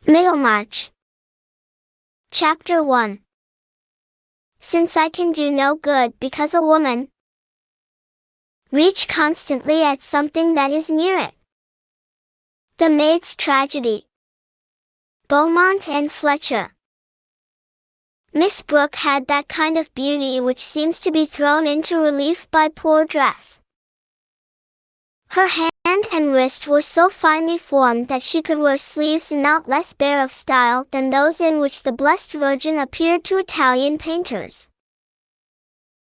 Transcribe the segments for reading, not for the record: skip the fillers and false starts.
Middlemarch. Chapter 1. Since I can do no good because a woman reach constantly at something that is near it. The Maid's Tragedy. Beaumont and Fletcher. Miss Brooke had that kind of beauty which seems to be thrown into relief by poor dress. Her hand and wrist were so finely formed that she could wear sleeves not less bare of style than those in which the Blessed Virgin appeared to Italian painters.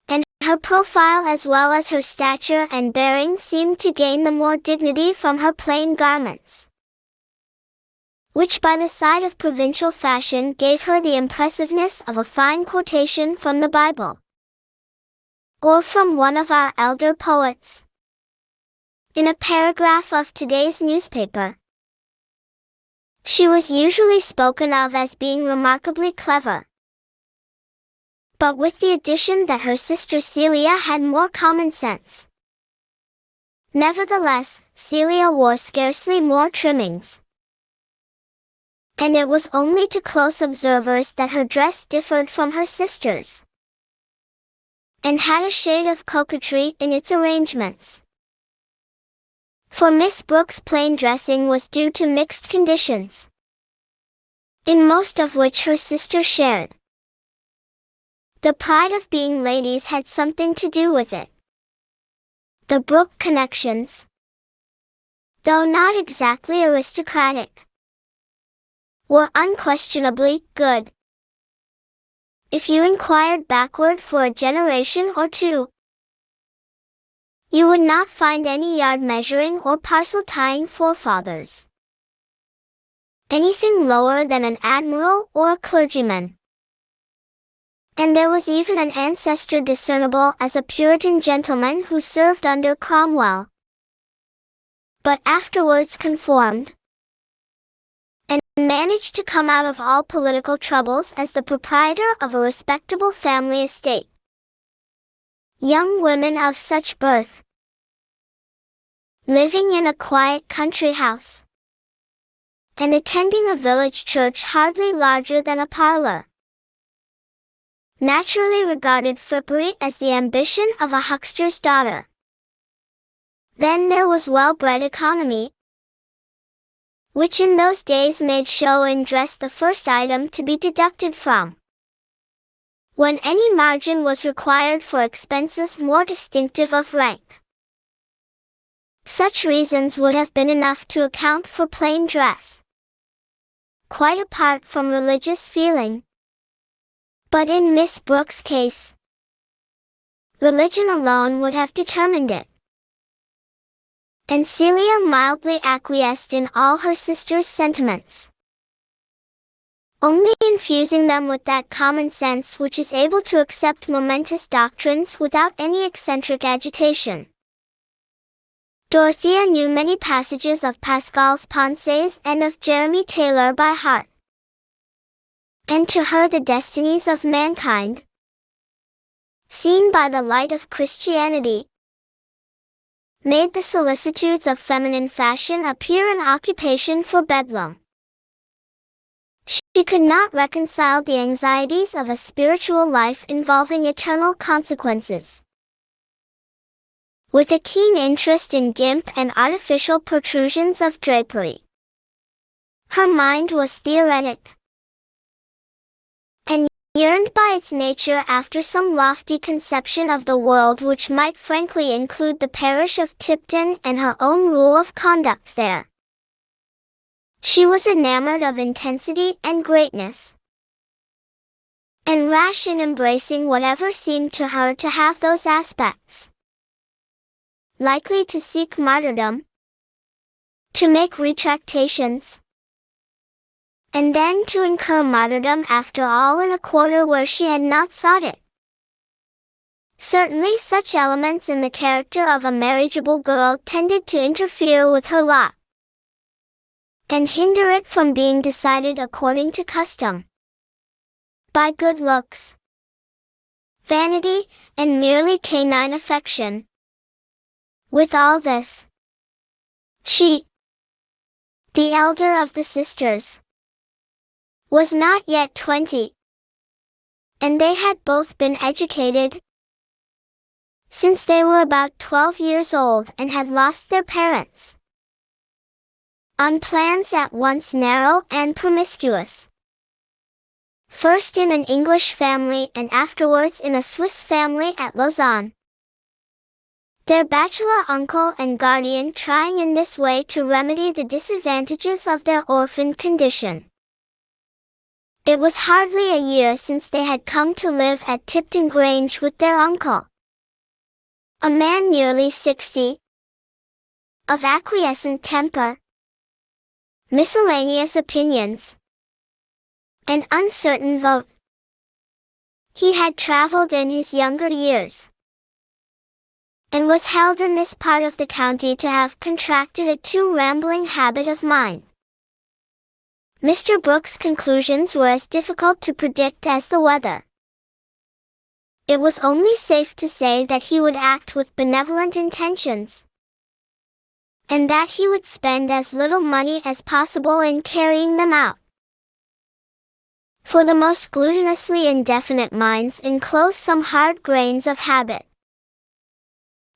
And her profile as well as her stature and bearing seemed to gain the more dignity from her plain garments, which by the side of provincial fashion gave her the impressiveness of a fine quotation from the Bible, or from one of our elder poets. In a paragraph of today's newspaper, she was usually spoken of as being remarkably clever, but with the addition that her sister Celia had more common sense. Nevertheless, Celia wore scarcely more trimmings, and it was only to close observers that her dress differed from her sister's, and had a shade of coquetry in its arrangements. For Miss Brooke's plain dressing was due to mixed conditions, in most of which her sister shared. The pride of being ladies had something to do with it. The Brooke connections, though not exactly aristocratic, were unquestionably good. If you inquired backward for a generation or two, you would not find any yard measuring or parcel tying forefathers, anything lower than an admiral or a clergyman. And there was even an ancestor discernible as a Puritan gentleman who served under Cromwell, but afterwards conformed, and managed to come out of all political troubles as the proprietor of a respectable family estate. Young women of such birth, living in a quiet country house, and attending a village church hardly larger than a parlor, naturally regarded frippery as the ambition of a huckster's daughter. Then there was well-bred economy, which in those days made show in dress the first item to be deducted from, when any margin was required for expenses more distinctive of rank. Such reasons would have been enough to account for plain dress, quite apart from religious feeling. But in Miss Brooke's case, religion alone would have determined it. And Celia mildly acquiesced in all her sister's sentiments, only infusing them with that common sense which is able to accept momentous doctrines without any eccentric agitation. Dorothea knew many passages of Pascal's Pensées and of Jeremy Taylor by heart, and to her the destinies of mankind, seen by the light of Christianity, made the solicitudes of feminine fashion appear an occupation for bedlam. She could not reconcile the anxieties of a spiritual life involving eternal consequences with a keen interest in gimp and artificial protrusions of drapery. Her mind was theoretic, and yearned by its nature after some lofty conception of the world which might frankly include the parish of Tipton and her own rule of conduct there. She was enamored of intensity and greatness, and rash in embracing whatever seemed to her to have those aspects, likely to seek martyrdom, to make retractations, and then to incur martyrdom after all in a quarter where she had not sought it. Certainly such elements in the character of a marriageable girl tended to interfere with her lot, and hinder it from being decided according to custom, by good looks, vanity, and merely canine affection. With all this, she, the elder of the sisters, was not yet 20, and they had both been educated since they were about 12 years old and had lost their parents on plans at once narrow and promiscuous. First in an English family and afterwards in a Swiss family at Lausanne. Their bachelor uncle and guardian trying in this way to remedy the disadvantages of their orphan condition. It was hardly a year since they had come to live at Tipton Grange with their uncle, a man nearly 60, of acquiescent temper, miscellaneous opinions, an uncertain vote. He had traveled in his younger years, and was held in this part of the county to have contracted a too rambling habit of mind. Mr. Brooke's conclusions were as difficult to predict as the weather. It was only safe to say that he would act with benevolent intentions, and that he would spend as little money as possible in carrying them out. For the most glutinously indefinite minds enclose some hard grains of habit,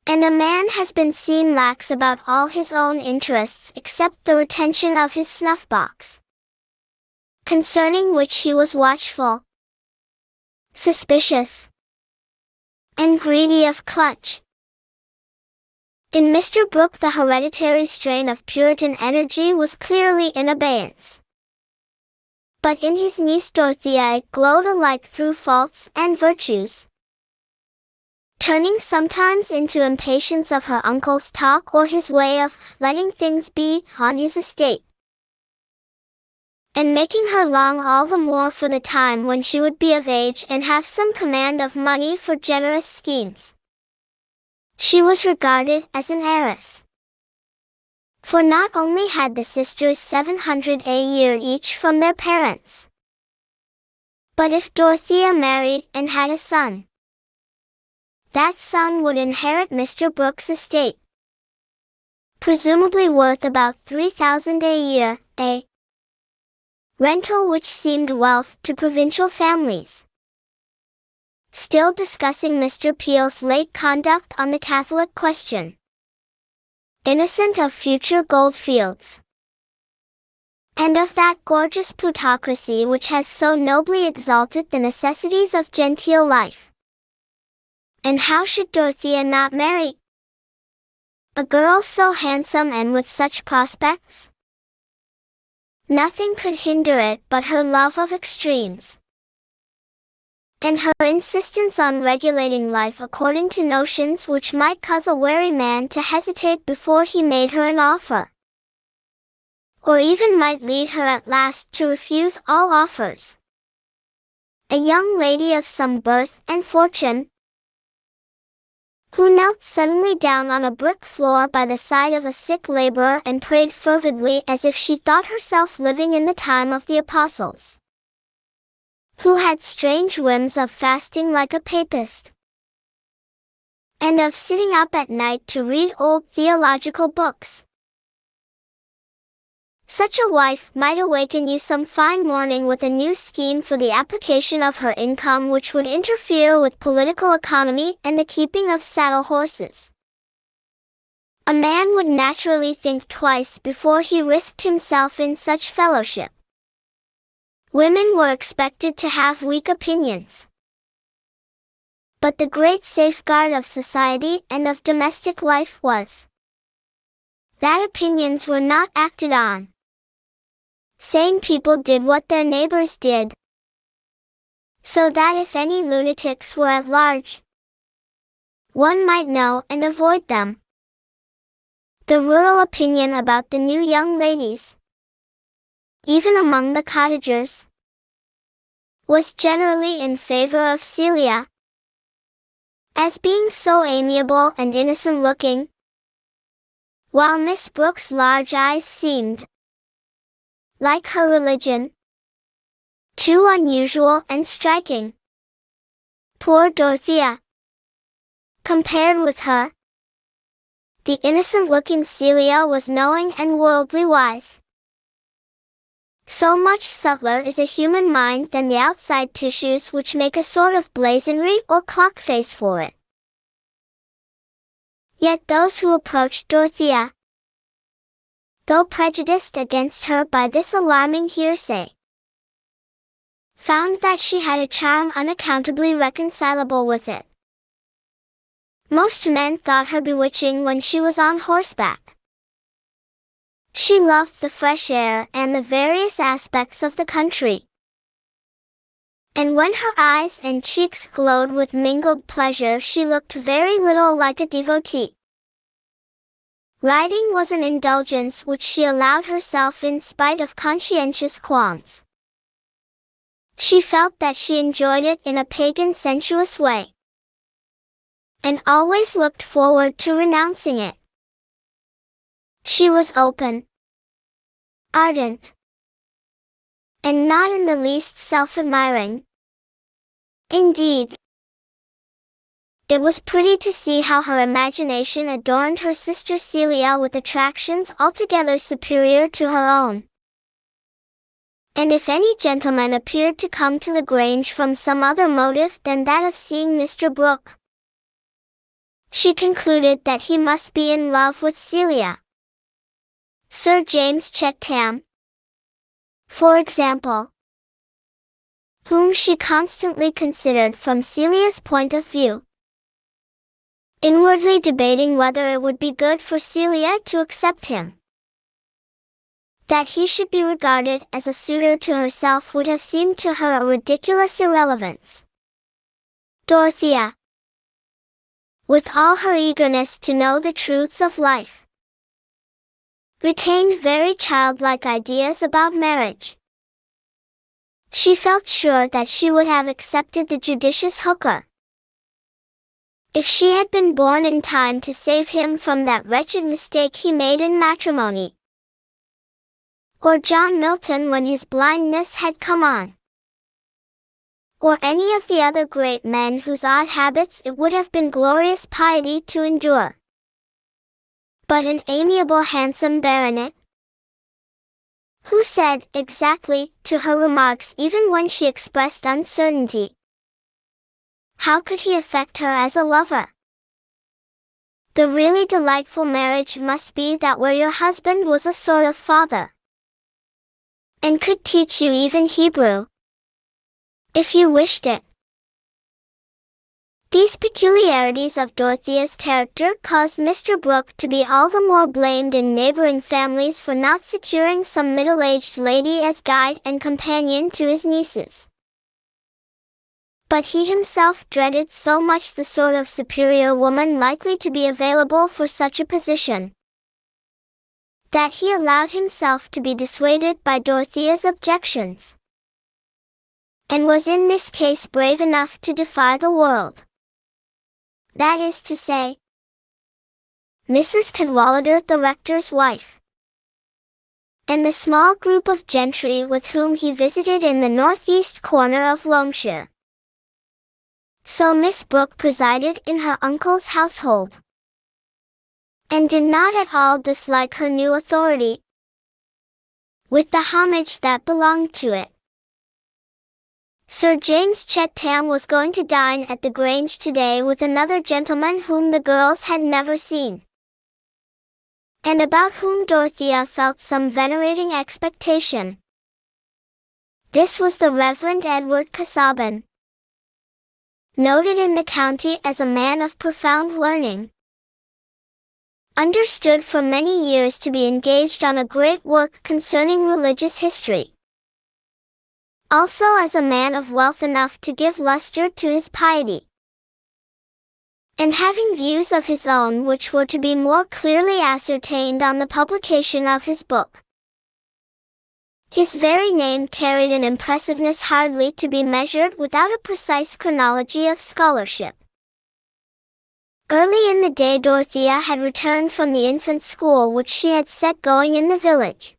and a man has been seen lax about all his own interests except the retention of his snuff-box, concerning which he was watchful, suspicious, and greedy of clutch. In Mr. Brooke the hereditary strain of Puritan energy was clearly in abeyance. But in his niece Dorothea it glowed alike through faults and virtues, turning sometimes into impatience of her uncle's talk or his way of letting things be on his estate, and making her long all the more for the time when she would be of age and have some command of money for generous schemes. She was regarded as an heiress, for not only had the sisters 700 a year each from their parents, but if Dorothea married and had a son, that son would inherit Mr. Brooke's estate, presumably worth about 3,000 a year, a rental which seemed wealth to provincial families. Still discussing Mr. Peel's late conduct on the Catholic question, innocent of future goldfields, and of that gorgeous plutocracy which has so nobly exalted the necessities of genteel life. And how should Dorothea not marry a girl so handsome and with such prospects? Nothing could hinder it but her love of extremes, and her insistence on regulating life according to notions which might cause a wary man to hesitate before he made her an offer, or even might lead her at last to refuse all offers. A young lady of some birth and fortune, who knelt suddenly down on a brick floor by the side of a sick laborer and prayed fervidly as if she thought herself living in the time of the apostles, who had strange whims of fasting like a papist, and of sitting up at night to read old theological books. Such a wife might awaken you some fine morning with a new scheme for the application of her income which would interfere with political economy and the keeping of saddle horses. A man would naturally think twice before he risked himself in such fellowship. Women were expected to have weak opinions, but the great safeguard of society and of domestic life was that opinions were not acted on. Sane people did what their neighbors did, so that if any lunatics were at large, one might know and avoid them. The rural opinion about the new young ladies, even among the cottagers, was generally in favor of Celia, as being so amiable and innocent-looking, while Miss Brooke's large eyes seemed, like her religion, too unusual and striking. Poor Dorothea! Compared with her, the innocent-looking Celia was knowing and worldly wise. So much subtler is a human mind than the outside tissues which make a sort of blazonry or clock face for it. Yet those who approached Dorothea, though prejudiced against her by this alarming hearsay, found that she had a charm unaccountably reconcilable with it. Most men thought her bewitching when she was on horseback. She loved the fresh air and the various aspects of the country. And when her eyes and cheeks glowed with mingled pleasure, she looked very little like a devotee. Riding was an indulgence which she allowed herself in spite of conscientious qualms. She felt that she enjoyed it in a pagan sensuous way, and always looked forward to renouncing it. She was open, ardent, and not in the least self-admiring. Indeed, it was pretty to see how her imagination adorned her sister Celia with attractions altogether superior to her own. And if any gentleman appeared to come to the Grange from some other motive than that of seeing Mr. Brooke, she concluded that he must be in love with Celia. Sir James Chettam, for example, whom she constantly considered from Celia's point of view, inwardly debating whether it would be good for Celia to accept him. That he should be regarded as a suitor to herself would have seemed to her a ridiculous irrelevance. Dorothea, with all her eagerness to know the truths of life, retained very childlike ideas about marriage. She felt sure that she would have accepted the judicious Hooker, if she had been born in time to save him from that wretched mistake he made in matrimony, or John Milton when his blindness had come on, or any of the other great men whose odd habits it would have been glorious piety to endure. But an amiable handsome baronet, who said exactly to her remarks even when she expressed uncertainty, how could he affect her as a lover? The really delightful marriage must be that where your husband was a sort of father, and could teach you even Hebrew, if you wished it. These peculiarities of Dorothea's character caused Mr. Brooke to be all the more blamed in neighboring families for not securing some middle-aged lady as guide and companion to his nieces. But he himself dreaded so much the sort of superior woman likely to be available for such a position, that he allowed himself to be dissuaded by Dorothea's objections, and was in this case brave enough to defy the world. That is to say, Mrs. Cadwallader, the rector's wife, and the small group of gentry with whom he visited in the northeast corner of Loamshire. So Miss Brooke presided in her uncle's household, and did not at all dislike her new authority, with the homage that belonged to it. Sir James Chettam was going to dine at the Grange today with another gentleman whom the girls had never seen, and about whom Dorothea felt some venerating expectation. This was the Reverend Edward Casaubon, noted in the county as a man of profound learning, understood for many years to be engaged on a great work concerning religious history, also as a man of wealth enough to give luster to his piety, and having views of his own which were to be more clearly ascertained on the publication of his book. His very name carried an impressiveness hardly to be measured without a precise chronology of scholarship. Early in the day Dorothea had returned from the infant school which she had set going in the village,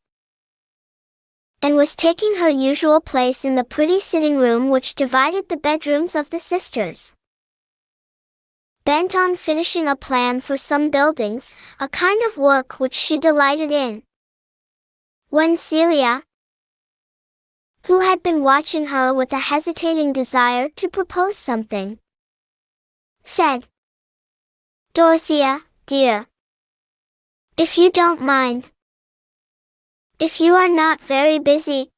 and was taking her usual place in the pretty sitting room which divided the bedrooms of the sisters, bent on finishing a plan for some buildings, a kind of work which she delighted in, when Celia, who had been watching her with a hesitating desire to propose something, said, "Dorothea, dear, if you don't mind, if you are not very busy,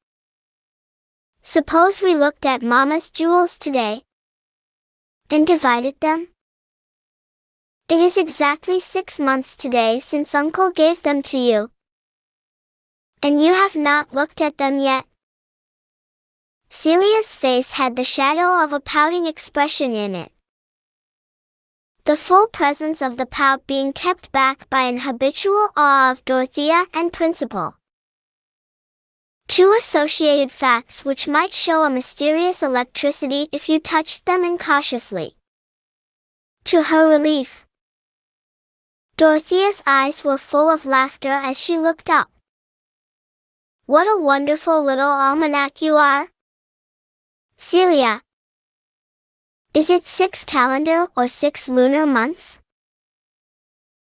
suppose we looked at Mama's jewels today and divided them? It is exactly 6 months today since Uncle gave them to you, and you have not looked at them yet." Celia's face had the shadow of a pouting expression in it, the full presence of the pout being kept back by an habitual awe of Dorothea and principle. Two associated facts which might show a mysterious electricity if you touched them incautiously. To her relief, Dorothea's eyes were full of laughter as she looked up. "What a wonderful little almanac you are, Celia. Is it 6 calendar or 6 lunar months?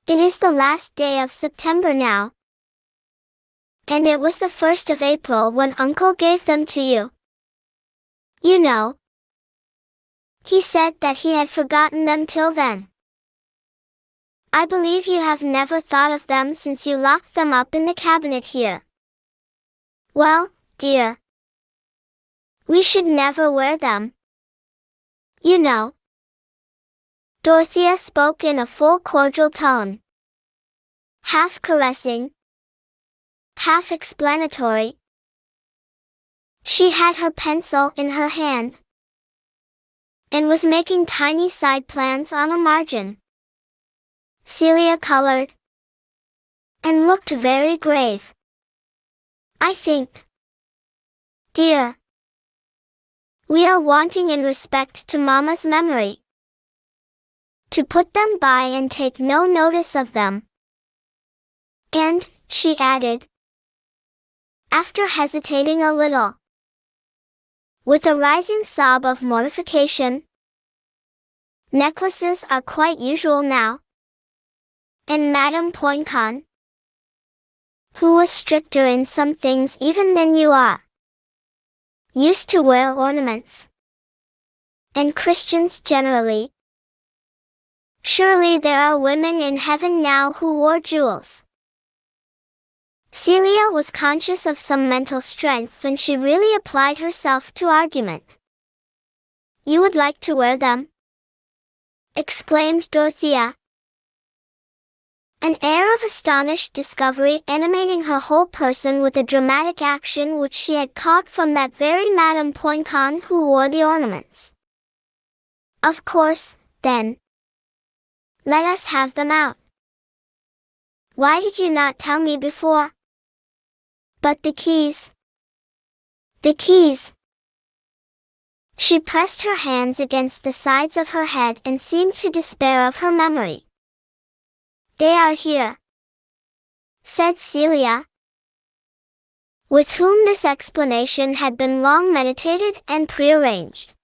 It is the last day of September now, and it was the 1st of April when Uncle gave them to you. You know, he said that he had forgotten them till then. I believe you have never thought of them since you locked them up in the cabinet here. Well, dear, we should never wear them, you know." Dorothea spoke in a full cordial tone, half caressing, half explanatory. She had her pencil in her hand and was making tiny side plans on a margin. Celia colored and looked very grave. "I think, dear, we are wanting in respect to Mama's memory, to put them by and take no notice of them. And," she added, after hesitating a little, with a rising sob of mortification, "necklaces are quite usual now, and Madame Poincon, who was stricter in some things even than you are, used to wear ornaments. And Christians generally. Surely there are women in heaven now who wore jewels." Celia was conscious of some mental strength when she really applied herself to argument. "You would like to wear them?" exclaimed Dorothea, an air of astonished discovery animating her whole person with a dramatic action which she had caught from that very Madame Poincon who wore the ornaments. "Of course, then. Let us have them out. Why did you not tell me before? But the keys. The keys." She pressed her hands against the sides of her head and seemed to despair of her memory. "They are here," said Celia, with whom this explanation had been long meditated and prearranged.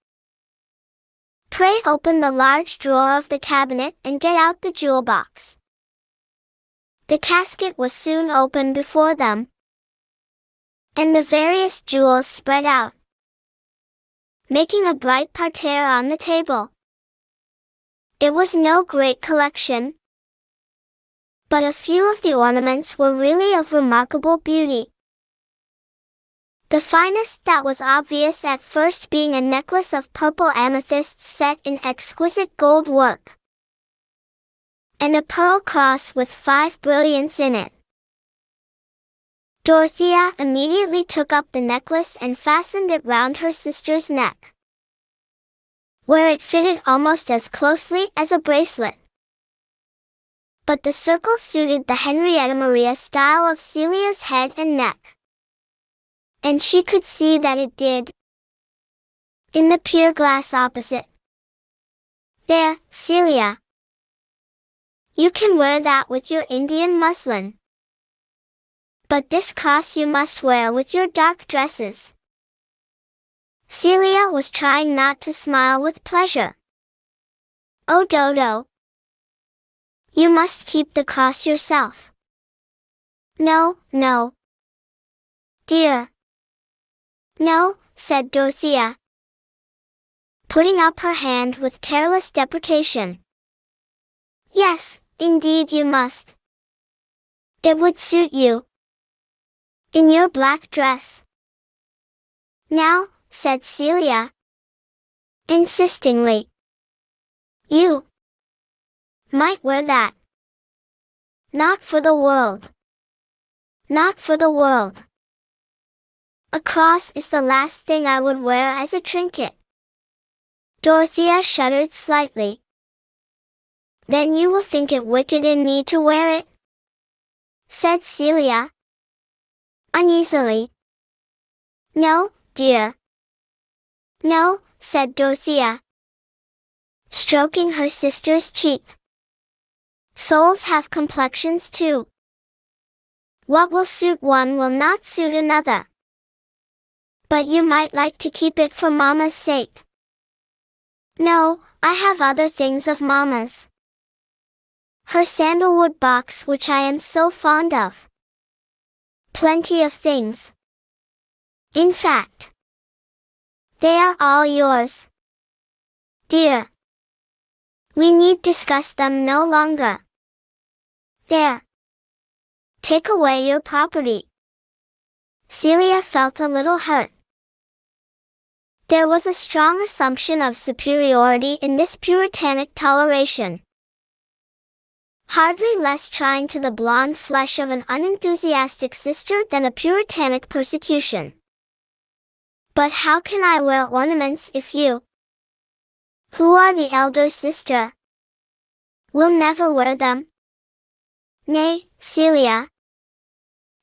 "Pray open the large drawer of the cabinet and get out the jewel box." The casket was soon opened before them, and the various jewels spread out, making a bright parterre on the table. It was no great collection, but a few of the ornaments were really of remarkable beauty. The finest that was obvious at first being a necklace of purple amethysts set in exquisite gold work, and a pearl cross with 5 brilliants in it. Dorothea immediately took up the necklace and fastened it round her sister's neck, where it fitted almost as closely as a bracelet. But the circle suited the Henrietta Maria style of Celia's head and neck, and she could see that it did, in the pier glass opposite. "There, Celia. You can wear that with your Indian muslin. But this cross you must wear with your dark dresses." Celia was trying not to smile with pleasure. "Oh, Dodo, you must keep the cross yourself." "No, no, dear. No, said Dorothea, putting up her hand with careless deprecation. Yes, indeed you must. It would suit you. In your black dress. Now, said Celia, insistingly, you might wear that. Not for the world. Not for the world. A cross is the last thing I would wear as a trinket. Dorothea shuddered slightly. Then you will think it wicked in me to wear it? Said Celia, uneasily. No, dear. No, said Dorothea, stroking her sister's cheek. Souls have complexions too. What will suit one will not suit another. But you might like to keep it for Mama's sake. No, I have other things of Mama's. Her sandalwood box which I am so fond of. Plenty of things. In fact, they are all yours. Dear. We need discuss them no longer. There. Take away your property. Celia felt a little hurt. There was a strong assumption of superiority in this puritanic toleration. Hardly less trying to the blonde flesh of an unenthusiastic sister than a puritanic persecution. But how can I wear ornaments if you, who are the elder sister, will never wear them? Nay, Celia,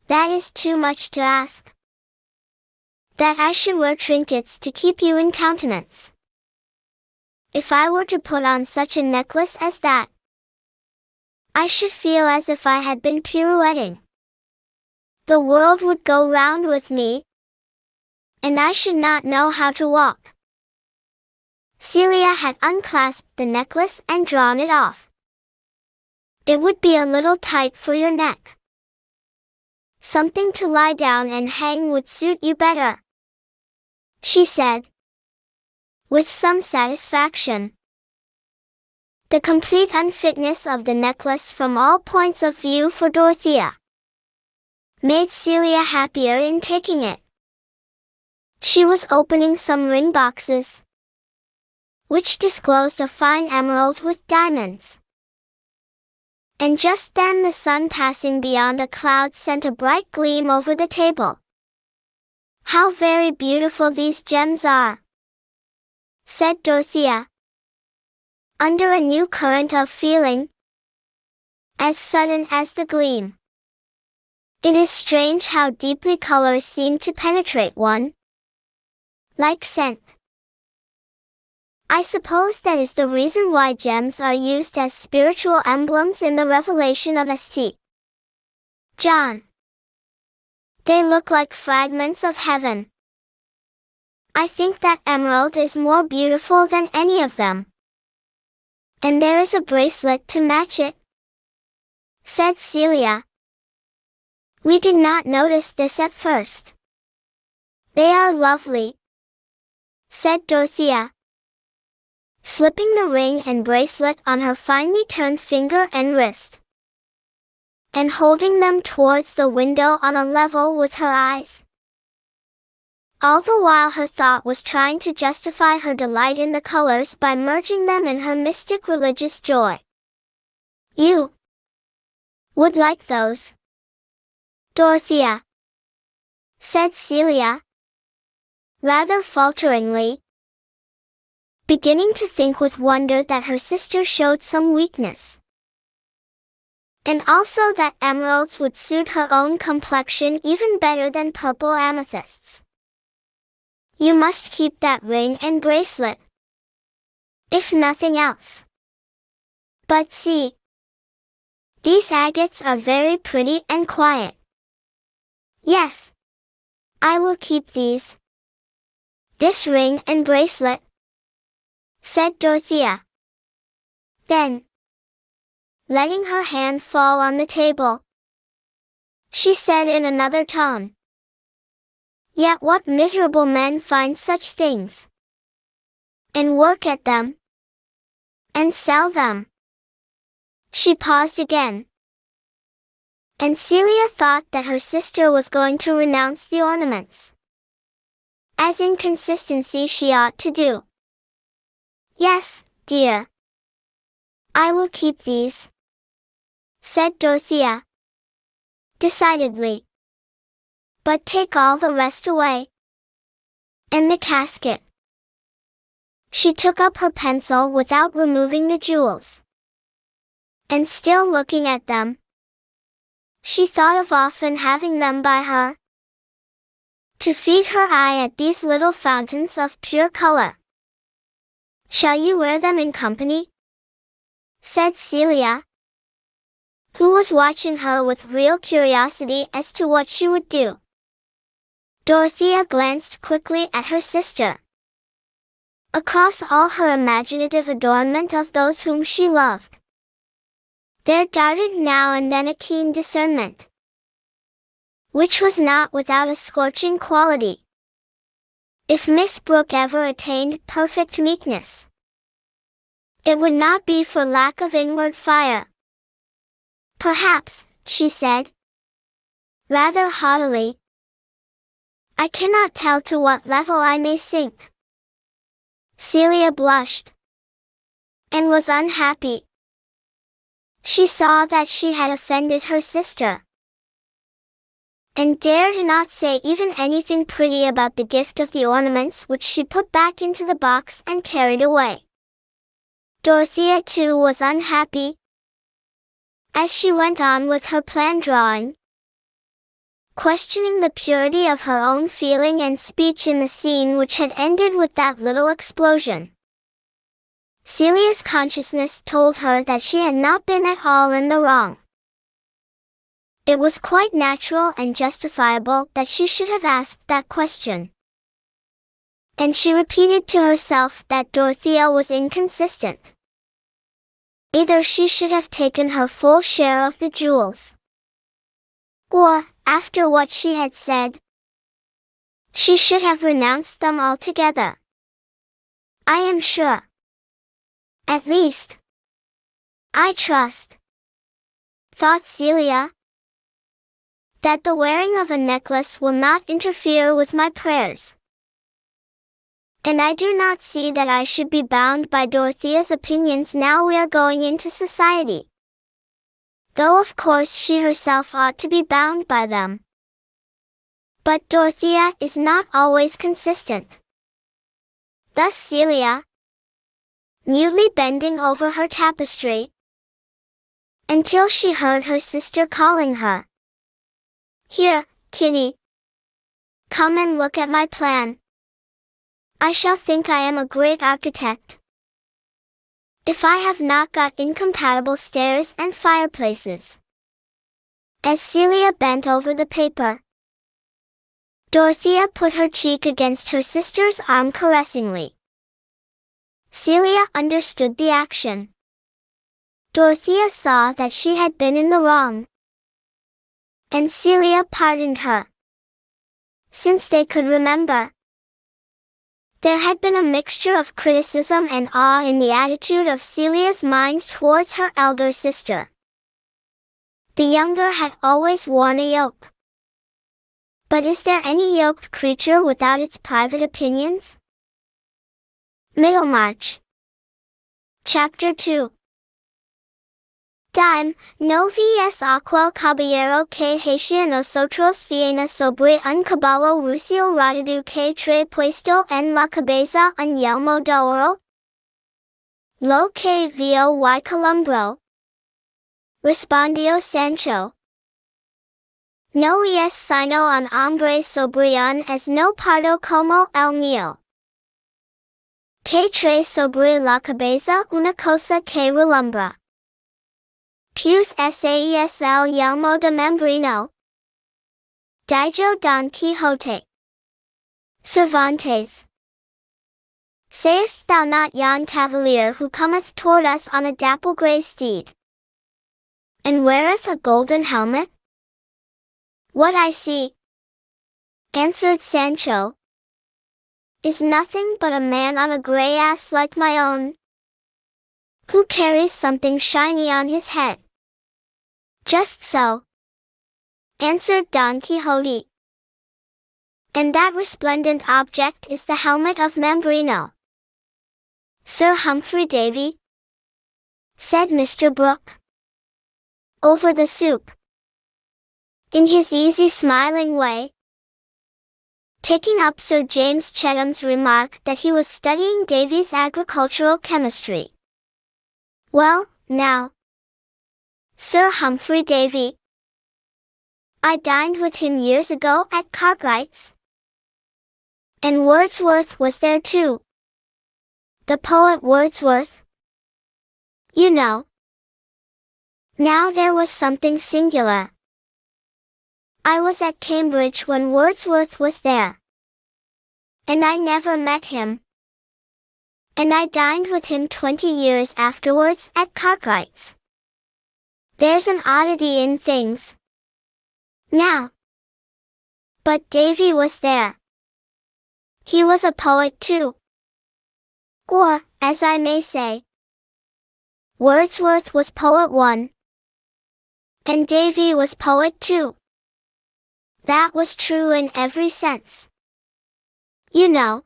that is too much to ask. That I should wear trinkets to keep you in countenance. If I were to put on such a necklace as that, I should feel as if I had been pirouetting. The world would go round with me, and I should not know how to walk. Celia had unclasped the necklace and drawn it off. It would be a little tight for your neck. Something to lie down and hang would suit you better, she said, with some satisfaction. The complete unfitness of the necklace from all points of view for Dorothea made Celia happier in taking it. She was opening some ring boxes, which disclosed a fine emerald with diamonds. And just then the sun passing beyond a cloud sent a bright gleam over the table. How very beautiful these gems are, said Dorothea, under a new current of feeling, as sudden as the gleam. It is strange how deeply colors seem to penetrate one, like scent. I suppose that is the reason why gems are used as spiritual emblems in the revelation of St. John. They look like fragments of heaven. I think that emerald is more beautiful than any of them. And there is a bracelet to match it, said Celia. We did not notice this at first. They are lovely, said Dorothea, slipping the ring and bracelet on her finely turned finger and wrist, and holding them towards the window on a level with her eyes. All the while her thought was trying to justify her delight in the colors by merging them in her mystic religious joy. You would like those, Dorothea, said Celia, rather falteringly, beginning to think with wonder that her sister showed some weakness. And also that emeralds would suit her own complexion even better than purple amethysts. You must keep that ring and bracelet, if nothing else. But see, these agates are very pretty and quiet. Yes, I will keep these. This ring and bracelet, said Dorothea. Then, letting her hand fall on the table, she said in another tone, Yet what miserable men find such things, and work at them, and sell them? She paused again, and Celia thought that her sister was going to renounce the ornaments, as inconsistency she ought to do. Yes, dear. I will keep these, said Dorothea, decidedly. But take all the rest away. And the casket. She took up her pencil without removing the jewels. And still looking at them, she thought of often having them by her, to feed her eye at these little fountains of pure color. Shall you wear them in company? Said Celia, who was watching her with real curiosity as to what she would do. Dorothea glanced quickly at her sister. Across all her imaginative adornment of those whom she loved, there darted now and then a keen discernment, which was not without a scorching quality. If Miss Brooke ever attained perfect meekness, it would not be for lack of inward fire. Perhaps, she said, rather haughtily, I cannot tell to what level I may sink. Celia blushed, and was unhappy. She saw that she had offended her sister, and dared not say even anything pretty about the gift of the ornaments, which she put back into the box and carried away. Dorothea too was unhappy, as she went on with her plan drawing, questioning the purity of her own feeling and speech in the scene which had ended with that little explosion. Celia's consciousness told her that she had not been at all in the wrong. It was quite natural and justifiable that she should have asked that question. And she repeated to herself that Dorothea was inconsistent. Either she should have taken her full share of the jewels, or, after what she had said, she should have renounced them altogether. I am sure. At least, I trust, thought Celia, that the wearing of a necklace will not interfere with my prayers. And I do not see that I should be bound by Dorothea's opinions now we are going into society, though of course she herself ought to be bound by them. But Dorothea is not always consistent. Thus Celia, mutely bending over her tapestry, until she heard her sister calling her. Here, Kitty. Come and look at my plan. I shall think I am a great architect, if I have not got incompatible stairs and fireplaces. As Celia bent over the paper, Dorothea put her cheek against her sister's arm caressingly. Celia understood the action. Dorothea saw that she had been in the wrong, and Celia pardoned her. Since they could remember, there had been a mixture of criticism and awe in the attitude of Celia's mind towards her elder sister. The younger had always worn a yoke. But is there any yoked creature without its private opinions? Middlemarch. Chapter 2. Dime, no ves aquel caballero que hacia nosotros viene sobre un caballo rucio rodado que trae puesto en la cabeza un yelmo de oro? Lo que vio y Columbro, respondió Sancho. No es sino un hombre sobrión es no pardo como el mío, que trae sobre la cabeza una cosa que relumbra. Pius Sais el yelmo de membrino. Dijo Don Quixote. Cervantes. Sayest thou not yon cavalier who cometh toward us on a dapple grey steed, and weareth a golden helmet? What I see, answered Sancho, is nothing but a man on a gray ass like my own, who carries something shiny on his head. Just so, answered Don Quixote. And that resplendent object is the helmet of Mambrino. Sir Humphrey Davy, said Mr. Brooke, over the soup, in his easy smiling way, taking up Sir James Chetham's remark that he was studying Davy's agricultural chemistry. Well, now, Sir Humphrey Davy, I dined with him years ago at Cartwright's, and Wordsworth was there too. The poet Wordsworth, you know. Now there was something singular. I was at Cambridge when Wordsworth was there, and I never met him. And I dined with him 20 years afterwards at Cartwright's. There's an oddity in things. Now. But Davy was there. He was a poet too. Or, as I may say, Wordsworth was poet one, and Davy was poet two. That was true in every sense. You know.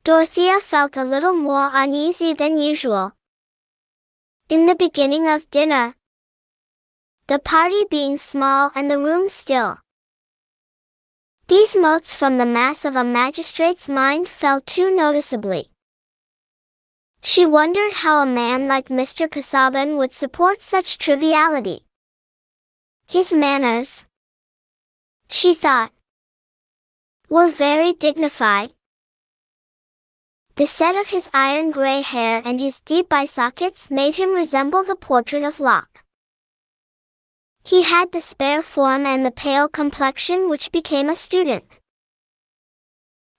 Dorothea felt a little more uneasy than usual. In the beginning of dinner, the party being small and the room still, these motes from the mass of a magistrate's mind fell too noticeably. She wondered how a man like Mr. Casaubon would support such triviality. His manners, she thought, were very dignified. The set of his iron gray hair and his deep eye sockets made him resemble the portrait of Locke. He had the spare form and the pale complexion which became a student.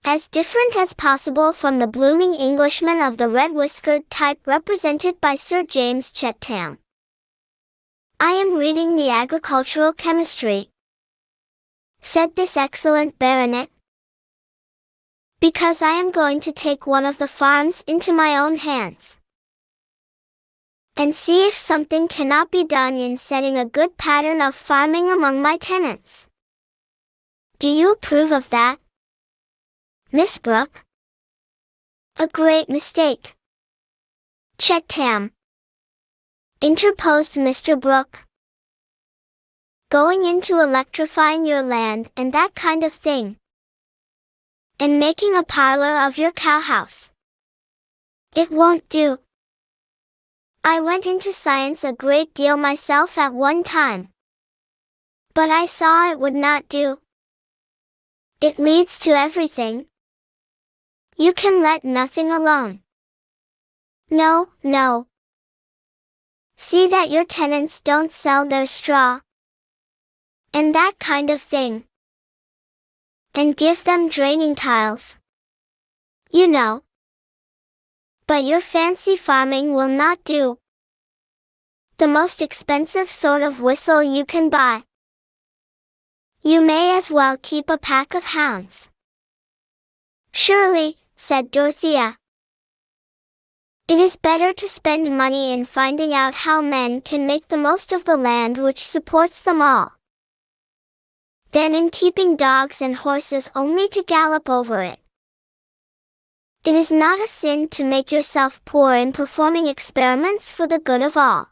As different as possible from the blooming Englishman of the red-whiskered type represented by Sir James Chatham. I am reading the agricultural chemistry, said this excellent baronet, because I am going to take one of the farms into my own hands, and see if something cannot be done in setting a good pattern of farming among my tenants. Do you approve of that, Miss Brooke? A great mistake, Chatham, interposed Mr. Brooke. Going into electrifying your land and that kind of thing, and making a parlor of your cowhouse. It won't do. I went into science a great deal myself at one time, but I saw it would not do. It leads to everything. You can let nothing alone. No, no. See that your tenants don't sell their straw, and that kind of thing. And give them draining tiles. You know. But your fancy farming will not do. The most expensive sort of whistle you can buy. You may as well keep a pack of hounds. Surely, said Dorothea. It is better to spend money in finding out how men can make the most of the land which supports them all, than in keeping dogs and horses only to gallop over it. It is not a sin to make yourself poor in performing experiments for the good of all.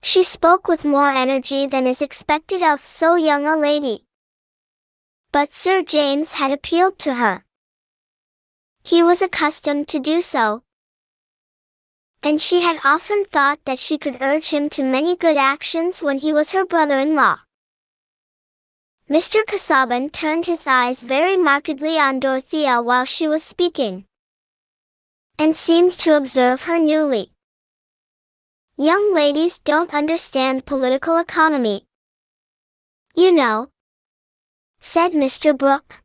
She spoke with more energy than is expected of so young a lady. But Sir James had appealed to her. He was accustomed to do so, and she had often thought that she could urge him to many good actions when he was her brother-in-law. Mr. Casaubon turned his eyes very markedly on Dorothea while she was speaking, and seemed to observe her newly. Young ladies don't understand political economy, you know, said Mr. Brooke,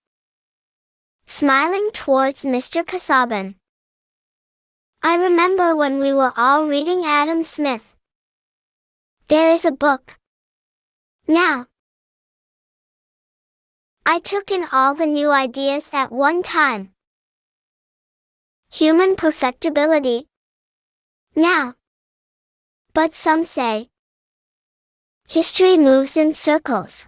smiling towards Mr. Casaubon. I remember when we were all reading Adam Smith. There is a book, now, I took in all the new ideas at one time. Human perfectibility. Now. But some say, history moves in circles.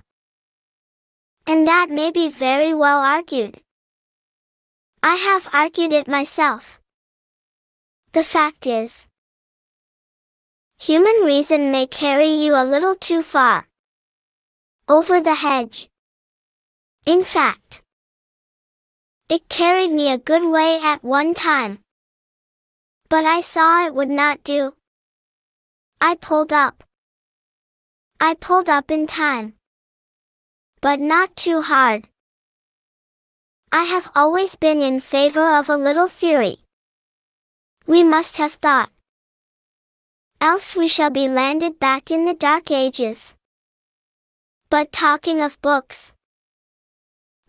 And that may be very well argued. I have argued it myself. The fact is, human reason may carry you a little too far. Over the hedge. In fact, it carried me a good way at one time. But I saw it would not do. I pulled up. I pulled up in time. But not too hard. I have always been in favor of a little theory. We must have thought. Else we shall be landed back in the Dark Ages. But talking of books,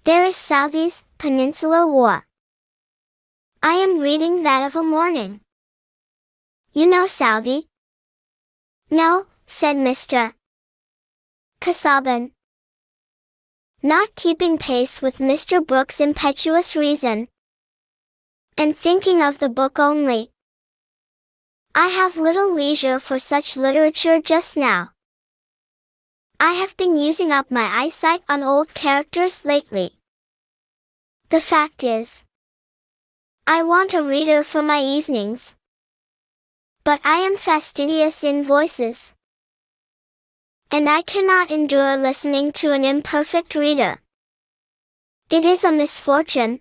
there is Southey's Peninsular War. I am reading that of a morning. You know Southey? No, said Mr. Casaubon, not keeping pace with Mr. Brooke's impetuous reason, and thinking of the book only. I have little leisure for such literature just now. I have been using up my eyesight on old characters lately. The fact is, I want a reader for my evenings. But I am fastidious in voices. And I cannot endure listening to an imperfect reader. It is a misfortune.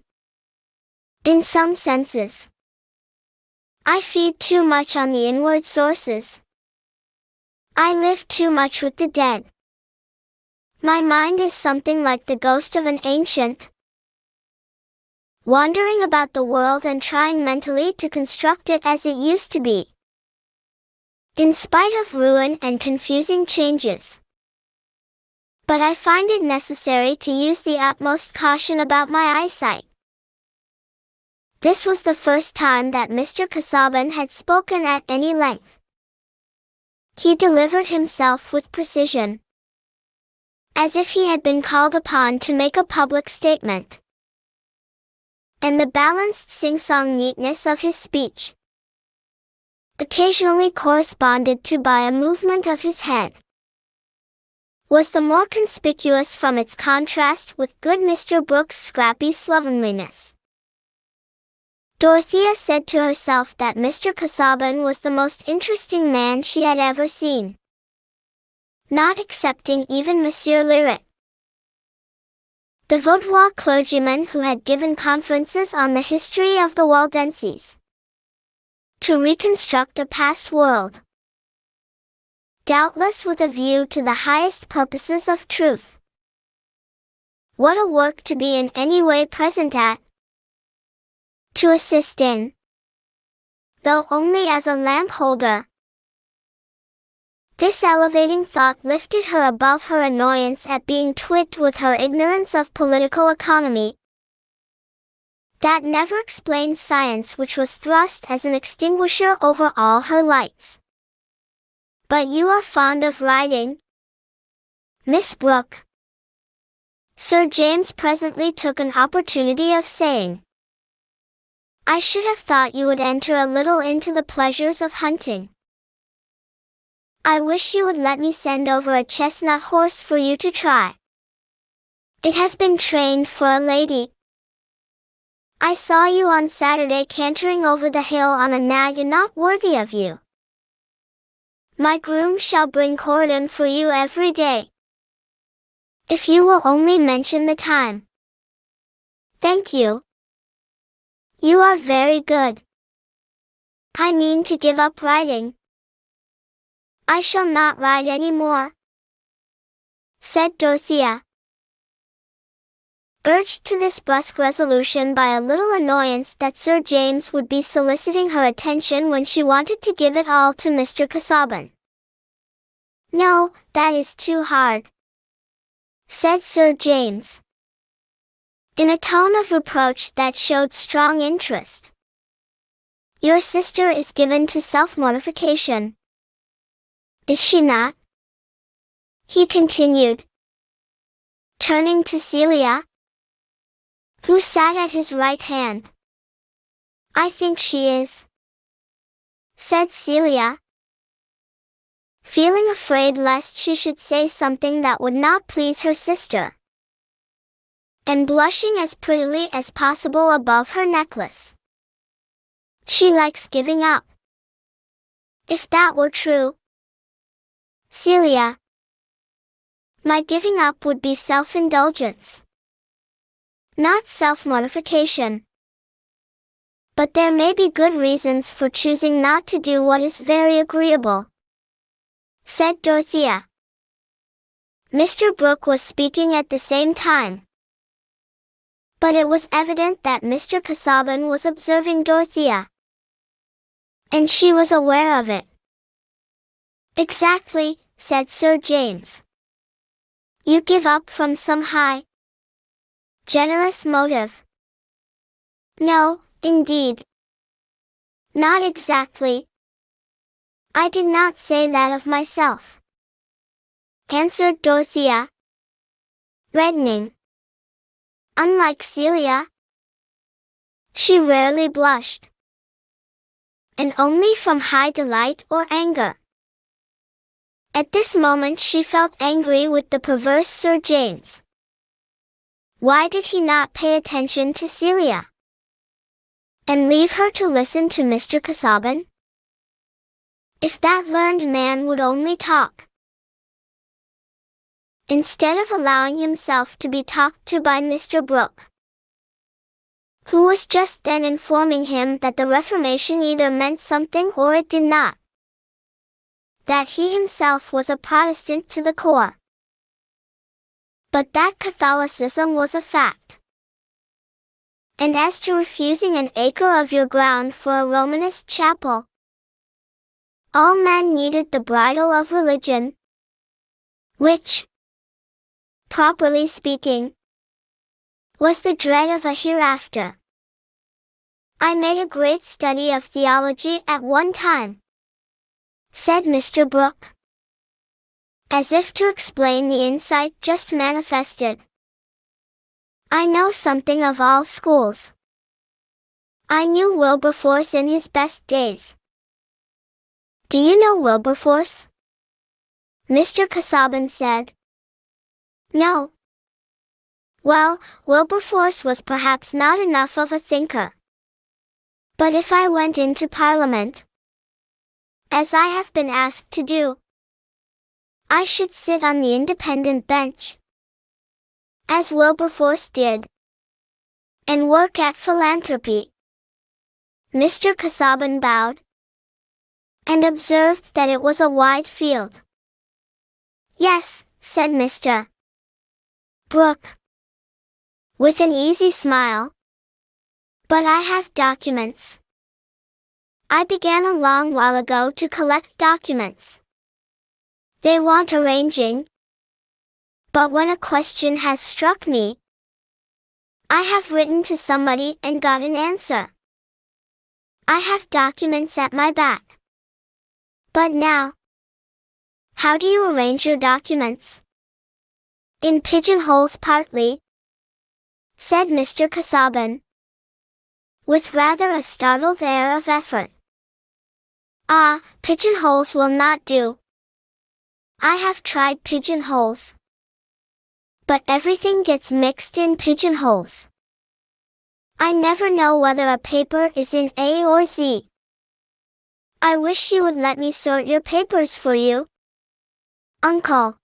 In some senses. I feed too much on the inward sources. I live too much with the dead. My mind is something like the ghost of an ancient, wandering about the world and trying mentally to construct it as it used to be. In spite of ruin and confusing changes. But I find it necessary to use the utmost caution about my eyesight. This was the first time that Mr. Casaubon had spoken at any length. He delivered himself with precision, as if he had been called upon to make a public statement. And the balanced sing-song neatness of his speech, occasionally corresponded to by a movement of his head, was the more conspicuous from its contrast with good Mr. Brooke's scrappy slovenliness. Dorothea said to herself that Mr. Casaubon was the most interesting man she had ever seen, not excepting even Monsieur Eliot, the Vaudois clergyman who had given conferences on the history of the Waldenses, to reconstruct a past world, doubtless with a view to the highest purposes of truth. What a work to be in any way present at, to assist in, though only as a lamp holder. This elevating thought lifted her above her annoyance at being twigged with her ignorance of political economy. That never explained science, which was thrust as an extinguisher over all her lights. But you are fond of riding, Miss Brooke. Sir James presently took an opportunity of saying, I should have thought you would enter a little into the pleasures of hunting. I wish you would let me send over a chestnut horse for you to try. It has been trained for a lady. I saw you on Saturday cantering over the hill on a nag not worthy of you. My groom shall bring Corydon for you every day, if you will only mention the time. Thank you. You are very good. I mean to give up riding. I shall not ride any more, said Dorothea, urged to this brusque resolution by a little annoyance that Sir James would be soliciting her attention when she wanted to give it all to Mr. Casaubon. No, that is too hard, said Sir James, in a tone of reproach that showed strong interest. Your sister is given to self-mortification, is she not? He continued. turning to Celia, who sat at his right hand. "I think she is," said Celia, feeling afraid lest she should say something that would not please her sister, and blushing as prettily as possible above her necklace. "She likes giving up." "If that were true, Celia, my giving up would be self-indulgence, not self-mortification. But there may be good reasons for choosing not to do what is very agreeable," said Dorothea. Mr. Brooke was speaking at the same time, but it was evident that Mr. Casaubon was observing Dorothea, and she was aware of it. "Exactly," said Sir James. "You give up from some high, generous motive." "No, indeed. Not exactly. I did not say that of myself," answered Dorothea, reddening. Unlike Celia, she rarely blushed, and only from high delight or anger. At this moment she felt angry with the perverse Sir James. Why did he not pay attention to Celia, and leave her to listen to Mr. Casaubon? If that learned man would only talk, instead of allowing himself to be talked to by Mr. Brooke, who was just then informing him that the Reformation either meant something or it did not, that he himself was a Protestant to the core, but that Catholicism was a fact. And as to refusing an acre of your ground for a Romanist chapel, all men needed the bridle of religion, which, properly speaking, was the dread of a hereafter. "I made a great study of theology at one time," said Mr. Brooke, as if to explain the insight just manifested. "I know something of all schools. I knew Wilberforce in his best days." "Do you know Wilberforce?" Mr. Casaubon said. "No." "Well, Wilberforce was perhaps not enough of a thinker. But if I went into Parliament, as I have been asked to do, I should sit on the independent bench, as Wilberforce did, and work at philanthropy." Mr. Casaubon bowed, and observed that it was a wide field. "Yes," said Mr. Brooke, with an easy smile, "but I have documents. I began a long while ago to collect documents. They want arranging, but when a question has struck me, I have written to somebody and got an answer. I have documents at my back. But now, how do you arrange your documents?" "In pigeonholes partly," said Mr. Casaubon, with rather a startled air of effort. "Ah, pigeonholes will not do. I have tried pigeonholes, but everything gets mixed in pigeonholes. I never know whether a paper is in A or Z. I wish you would let me sort your papers for you." "Uncle,"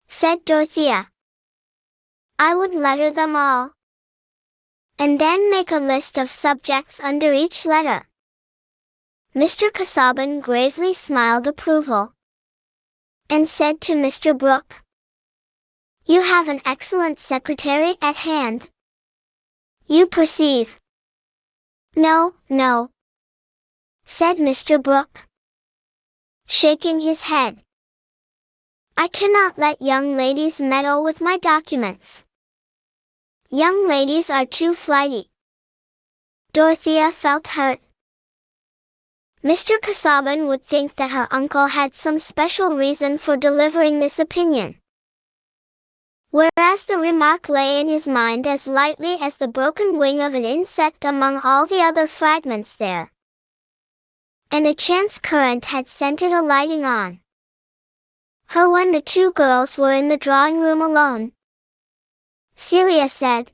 said Dorothea, "I would letter them all, and then make a list of subjects under each letter." Mr. Casaubon gravely smiled approval, and said to Mr. Brooke, "You have an excellent secretary at hand, you perceive." "No, no," said Mr. Brooke, shaking his head. "I cannot let young ladies meddle with my documents. Young ladies are too flighty." Dorothea felt hurt. Mr. Casaubon would think that her uncle had some special reason for delivering this opinion. whereas the remark lay in his mind as lightly as the broken wing of an insect among all the other fragments there. And a chance current had sent it alighting on her when the two girls were in the drawing room alone. Celia said,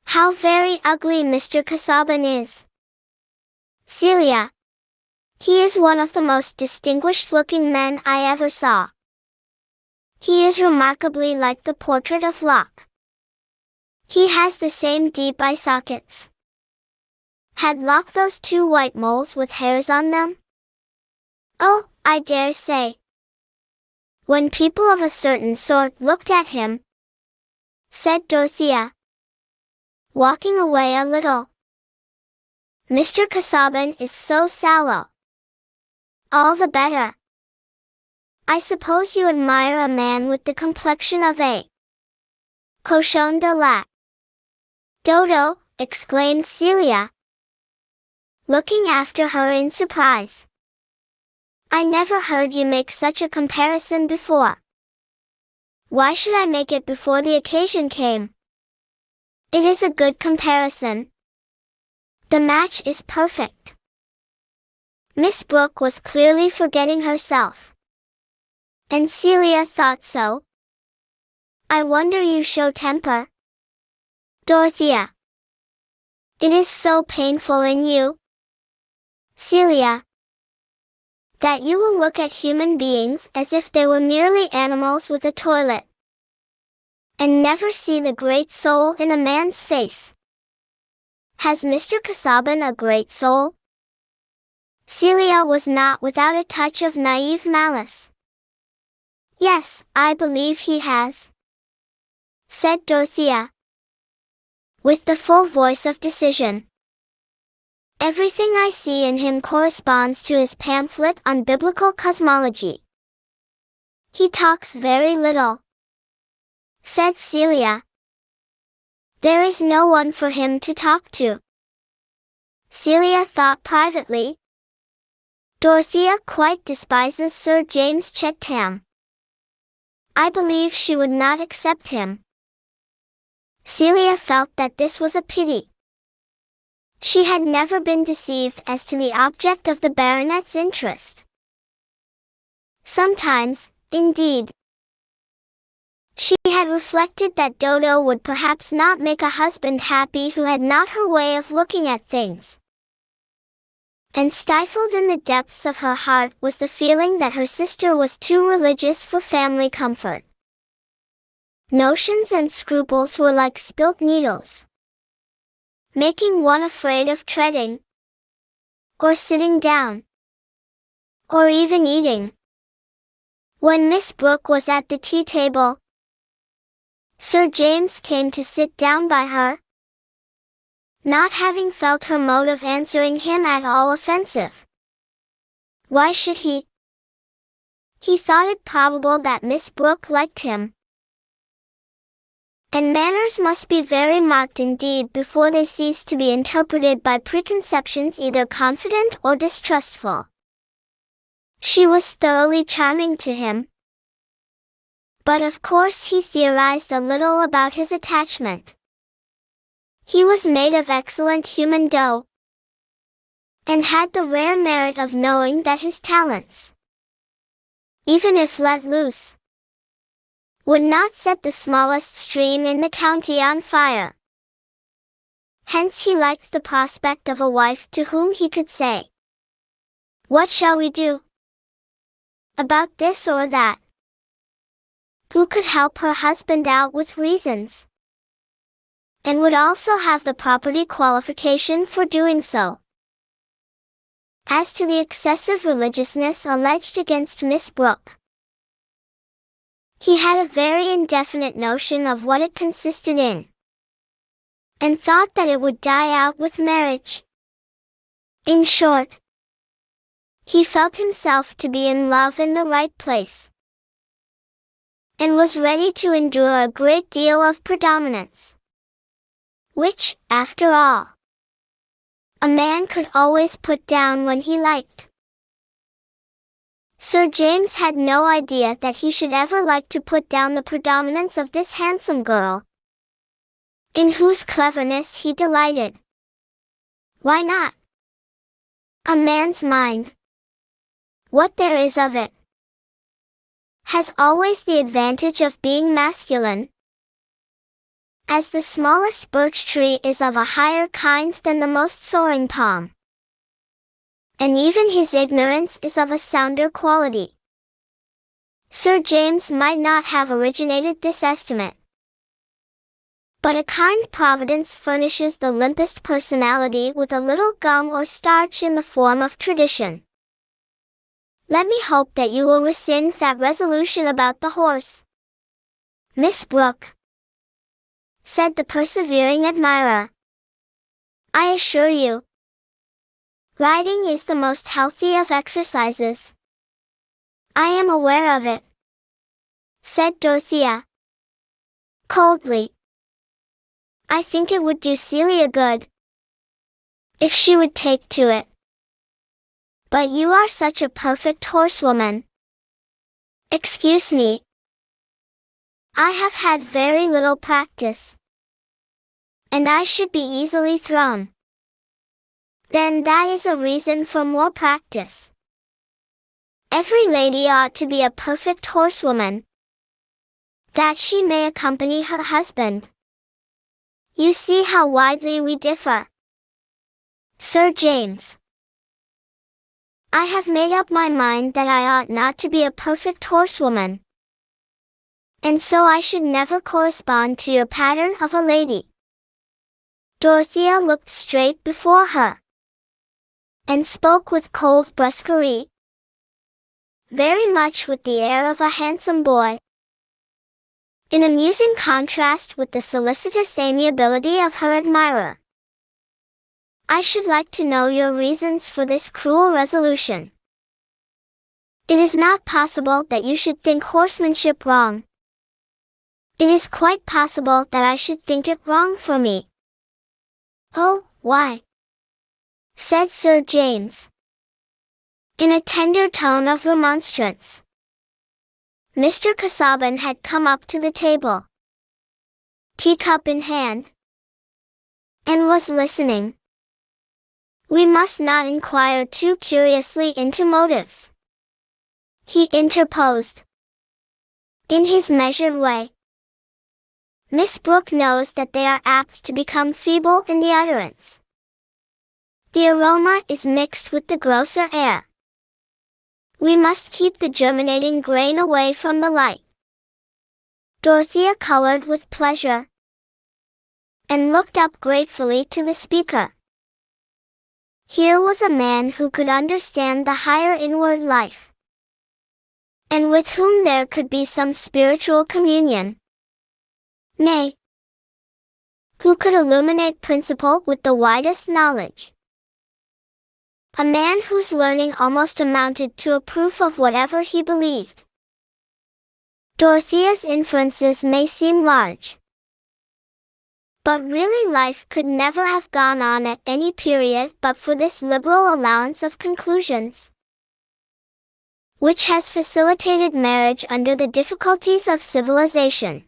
"How very ugly Mr. Casaubon is." "Celia, he is one of the most distinguished-looking men I ever saw. He is remarkably like the portrait of Locke. He has the same deep eye sockets. Had Locke those two white moles with hairs on them?" "Oh, I dare say. When people of a certain sort looked at him," said Dorothea, walking away a little. "Mr. Casaubon is so sallow." "All the better. I suppose you admire a man with the complexion of a cochon de lac." "Dodo," exclaimed Celia, looking after her in surprise. "I never heard you make such a comparison before." "Why should I make it before the occasion came? It is a good comparison. The match is perfect." Miss Brooke was clearly forgetting herself, and Celia thought so. "I wonder you show temper, Dorothea. It is so painful in you, Celia, that you will look at human beings as if they were merely animals with a toilet, and never see the great soul in a man's face. Has Mr. Casaubon a great soul?" Celia was not without a touch of naive malice. "Yes, I believe he has," said Dorothea, with the full voice of decision. "Everything I see in him corresponds to his pamphlet on biblical cosmology." "He talks very little," said Celia. "There is no one for him to talk to." Celia thought privately, "Dorothea quite despises Sir James Chettam. I believe she would not accept him." Celia felt that this was a pity. She had never been deceived as to the object of the baronet's interest. Sometimes, indeed, she had reflected that Dodo would perhaps not make a husband happy who had not her way of looking at things. And stifled in the depths of her heart was the feeling that her sister was too religious for family comfort. Notions and scruples were like spilt needles, making one afraid of treading, or sitting down, or even eating. When Miss Brooke was at the tea table, Sir James came to sit down by her, not having felt her mode of answering him at all offensive. Why should he? He thought it probable that Miss Brooke liked him. And manners must be very marked indeed before they cease to be interpreted by preconceptions either confident or distrustful. She was thoroughly charming to him, but of course he theorized a little about his attachment. He was made of excellent human dough, and had the rare merit of knowing that his talents, even if let loose, would not set the smallest stream in the county on fire. Hence he liked the prospect of a wife to whom he could say, "What shall we do about this or that?" Who could help her husband out with reasons, and would also have the property qualification for doing so. As to the excessive religiousness alleged against Miss Brooke, he had a very indefinite notion of what it consisted in, and thought that it would die out with marriage. In short, he felt himself to be in love in the right place, and was ready to endure a great deal of predominance, which, after all, a man could always put down when he liked. Sir James had no idea that he should ever like to put down the predominance of this handsome girl, in whose cleverness he delighted. Why not? A man's mind, what there is of it, has always the advantage of being masculine, as the smallest birch tree is of a higher kind than the most soaring palm, and even his ignorance is of a sounder quality. Sir James might not have originated this estimate, but a kind providence furnishes the limpest personality with a little gum or starch in the form of tradition. Let me hope that you will rescind that resolution about the horse, Miss Brooke, said the persevering admirer. I assure you, riding is the most healthy of exercises. I am aware of it, said Dorothea, coldly. I think it would do Celia good, if she would take to it. But you are such a perfect horsewoman. Excuse me. I have had very little practice, and I should be easily thrown. Then that is a reason for more practice. Every lady ought to be a perfect horsewoman, that she may accompany her husband. You see how widely we differ. Sir James, I have made up my mind that I ought not to be a perfect horsewoman, and so I should never correspond to your pattern of a lady. Dorothea looked straight before her, and spoke with cold brusquerie, very much with the air of a handsome boy, in amusing contrast with the solicitous amiability of her admirer. I should like to know your reasons for this cruel resolution. It is not possible that you should think horsemanship wrong. It is quite possible that I should think it wrong for me. Oh, why? Said Sir James, in a tender tone of remonstrance. Mr. Casaubon had come up to the table, teacup in hand, and was listening. We must not inquire too curiously into motives, he interposed, in his measured way. Miss Brooke knows that they are apt to become feeble in the utterance. The aroma is mixed with the grosser air. We must keep the germinating grain away from the light. Dorothea colored with pleasure, and looked up gratefully to the speaker. Here was a man who could understand the higher inward life, and with whom there could be some spiritual communion. Nay, who could illuminate principle with the widest knowledge. A man whose learning almost amounted to a proof of whatever he believed. Dorothea's inferences may seem large, but really life could never have gone on at any period but for this liberal allowance of conclusions, which has facilitated marriage under the difficulties of civilization.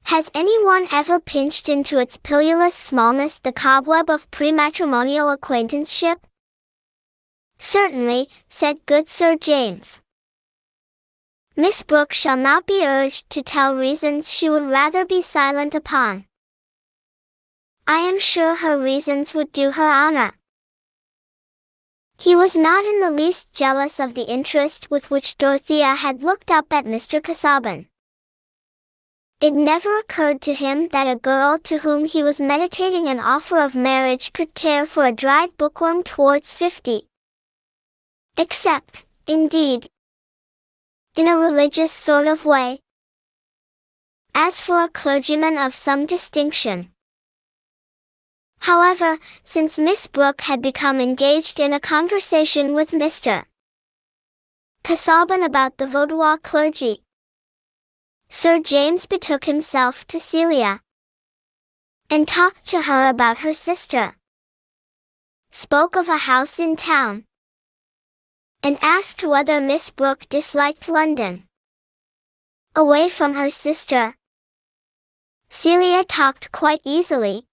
Has anyone ever pinched into its pilulous smallness the cobweb of prematrimonial acquaintanceship? Certainly, said good Sir James. Miss Brooke shall not be urged to tell reasons she would rather be silent upon. I am sure her reasons would do her honor. He was not in the least jealous of the interest with which Dorothea had looked up at Mr. Casaubon. It never occurred to him that a girl to whom he was meditating an offer of marriage could care for a dried bookworm towards 50. Except, indeed, in a religious sort of way. As for a clergyman of some distinction. However, since Miss Brooke had become engaged in a conversation with Mr. Casaubon about the Vaudois clergy, Sir James betook himself to Celia, and talked to her about her sister. Spoke of a house in town, and asked whether Miss Brooke disliked London. Away from her sister, Celia talked quite easily,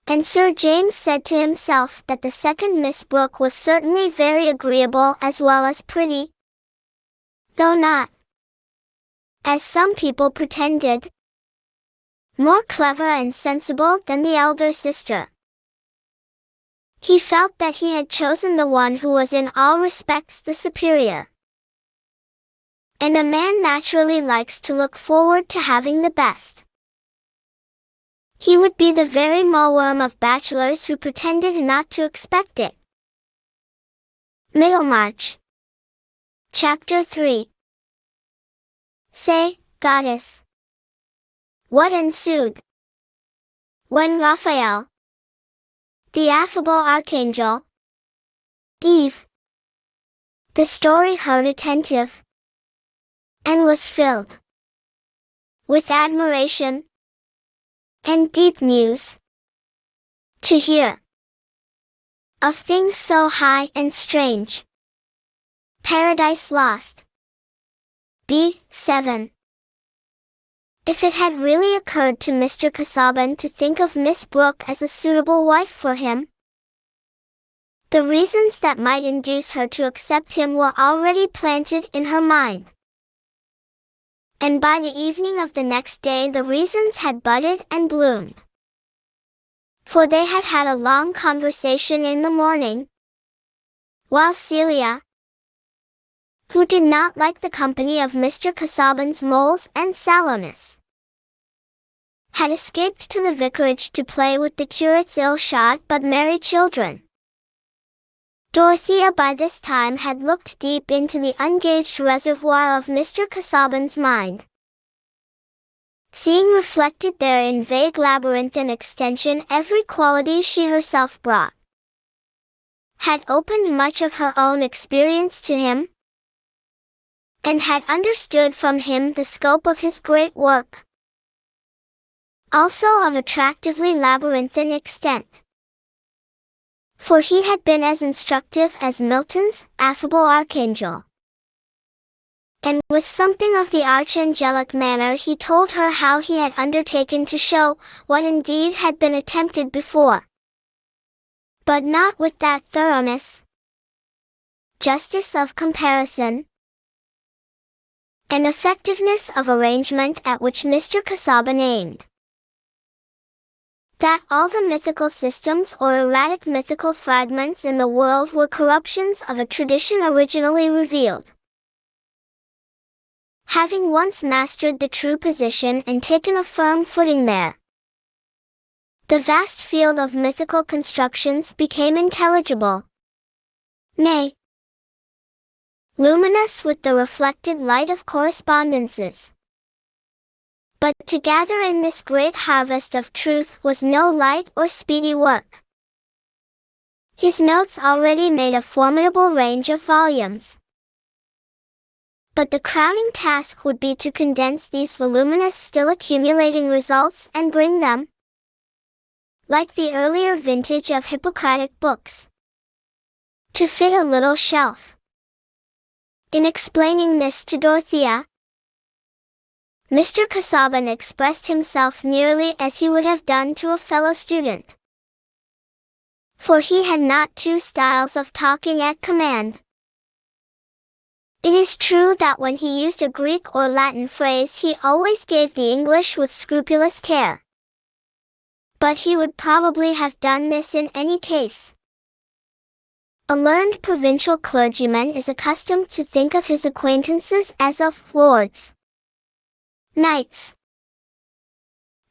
and Sir James said to himself that the second Miss Brooke was certainly very agreeable as well as pretty, though not, as some people pretended, more clever and sensible than the elder sister. He felt that he had chosen the one who was in all respects the superior. And a man naturally likes to look forward to having the best. He would be the very mawworm of bachelors who pretended not to expect it. Middlemarch. Chapter 3. Say, goddess, what ensued? When Raphael, the affable archangel, Eve, the story heard attentive, and was filled with admiration and deep muse to hear of things so high and strange. Paradise Lost. B7. If it had really occurred to Mr. Casaubon to think of Miss Brooke as a suitable wife for him, the reasons that might induce her to accept him were already planted in her mind. And by the evening of the next day the reasons had budded and bloomed. For they had had a long conversation in the morning, while Celia, who did not like the company of Mr. Casaubon's moles and sallowness, had escaped to the vicarage to play with the curate's ill-shod but merry children. Dorothea by this time had looked deep into the ungauged reservoir of Mr. Casaubon's mind, seeing reflected there in vague labyrinthine extension every quality she herself brought, had opened much of her own experience to him, and had understood from him the scope of his great work, also of attractively labyrinthine extent. For he had been as instructive as Milton's affable archangel. And with something of the archangelic manner he told her how he had undertaken to show what indeed had been attempted before, but not with that thoroughness, justice of comparison, and effectiveness of arrangement at which Mr. Casaubon aimed. That all the mythical systems or erratic mythical fragments in the world were corruptions of a tradition originally revealed. Having once mastered the true position and taken a firm footing there, the vast field of mythical constructions became intelligible, nay, luminous with the reflected light of correspondences. But to gather in this great harvest of truth was no light or speedy work. His notes already made a formidable range of volumes. But the crowning task would be to condense these voluminous still accumulating results and bring them, like the earlier vintage of Hippocratic books, to fit a little shelf. In explaining this to Dorothea, Mr. Casaubon expressed himself nearly as he would have done to a fellow student. For he had not two styles of talking at command. It is true that when he used a Greek or Latin phrase he always gave the English with scrupulous care. But he would probably have done this in any case. A learned provincial clergyman is accustomed to think of his acquaintances as of lords, knights,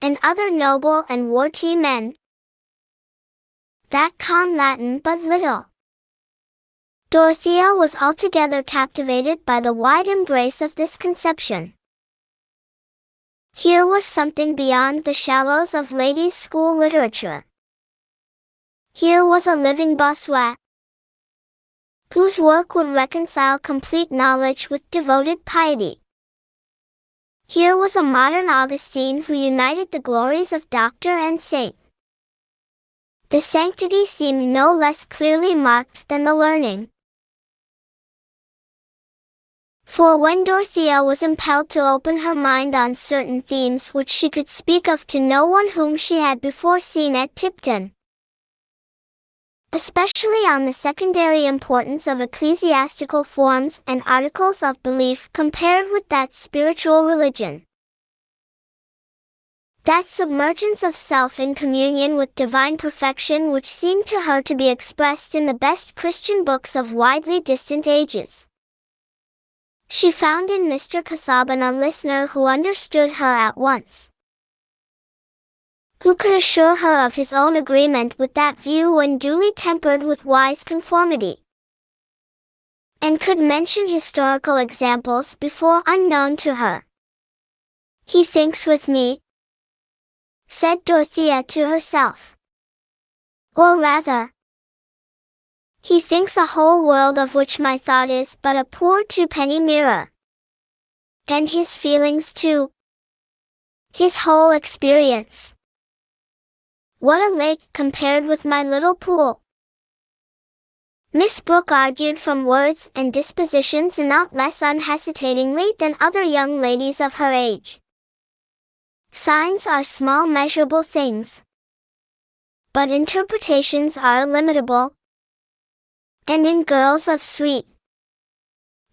and other noble and worthy men, that con Latin but little. Dorothea was altogether captivated by the wide embrace of this conception. Here was something beyond the shallows of ladies' school literature. Here was a living Bossuet, whose work would reconcile complete knowledge with devoted piety. Here was a modern Augustine who united the glories of doctor and saint. The sanctity seemed no less clearly marked than the learning. For when Dorothea was impelled to open her mind on certain themes which she could speak of to no one whom she had before seen at Tipton, especially on the secondary importance of ecclesiastical forms and articles of belief compared with that spiritual religion, that submergence of self in communion with divine perfection which seemed to her to be expressed in the best Christian books of widely distant ages, she found in Mr. Casaubon a listener who understood her at once, who could assure her of his own agreement with that view when duly tempered with wise conformity, and could mention historical examples before unknown to her. "He thinks with me," said Dorothea to herself. "Or rather, he thinks a whole world of which my thought is but a poor two-penny mirror. And his feelings too. His whole experience. What a lake compared with my little pool." Miss Brooke argued from words and dispositions not less unhesitatingly than other young ladies of her age. Signs are small measurable things, but interpretations are illimitable. And in girls of sweet,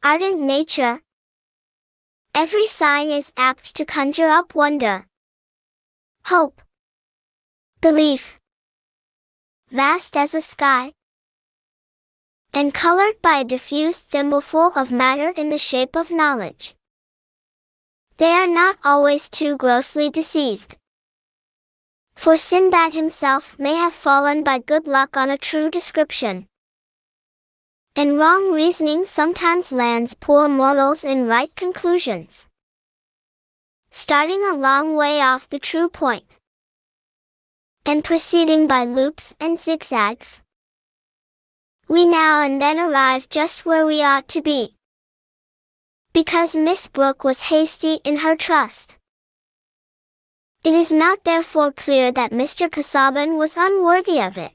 ardent nature, every sign is apt to conjure up wonder, hope, belief, vast as a sky, and colored by a diffused thimbleful of matter in the shape of knowledge. They are not always too grossly deceived, for Sinbad himself may have fallen by good luck on a true description, and wrong reasoning sometimes lands poor mortals in right conclusions, starting a long way off the true point, and proceeding by loops and zigzags. We now and then arrive just where we ought to be, because Miss Brooke was hasty in her trust. It is not therefore clear that Mr. Casaubon was unworthy of it.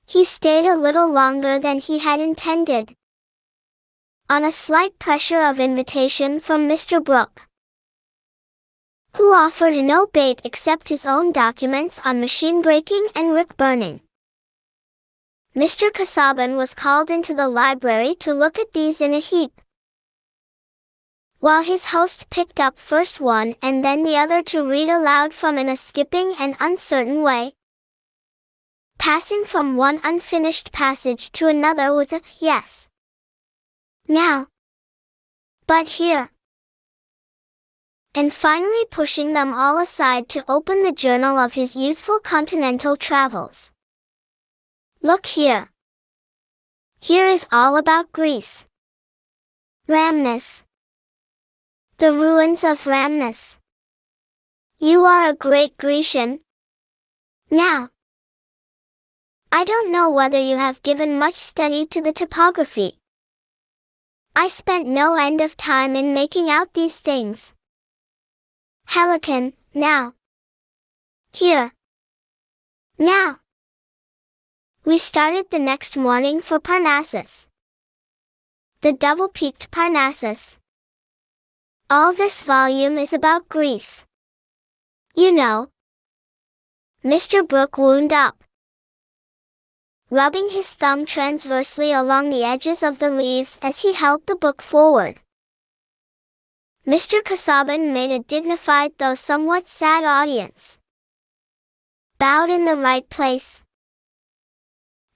He stayed a little longer than he had intended, on a slight pressure of invitation from Mr. Brooke, who offered no bait except his own documents on machine breaking and rick burning. Mr. Casaubon was called into the library to look at these in a heap, while his host picked up first one and then the other to read aloud from in a skipping and uncertain way, passing from one unfinished passage to another with a "yes, now, but here," and finally pushing them all aside to open the journal of his youthful continental travels. "Look here. Here is all about Greece. Rhamnus. The ruins of Rhamnus. You are a great Grecian. Now, I don't know whether you have given much study to the topography. I spent no end of time in making out these things. Helicon, now. Here. Now. We started the next morning for Parnassus. The double-peaked Parnassus. All this volume is about Greece. You know." Mr. Brooke wound up, rubbing his thumb transversely along the edges of the leaves as he held the book forward. Mr. Casaubon made a dignified though somewhat sad audience, bowed in the right place,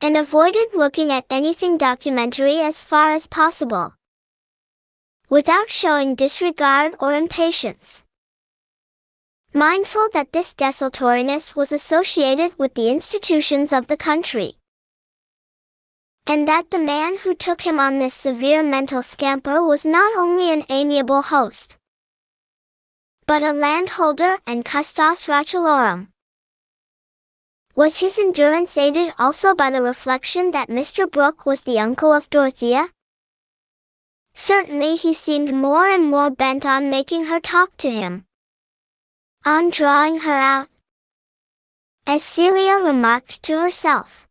and avoided looking at anything documentary as far as possible, without showing disregard or impatience, mindful that this desultoriness was associated with the institutions of the country, and that the man who took him on this severe mental scamper was not only an amiable host, but a landholder and custos ratulorum. Was his endurance aided also by the reflection that Mr. Brooke was the uncle of Dorothea? Certainly he seemed more and more bent on making her talk to him, on drawing her out, as Celia remarked to herself.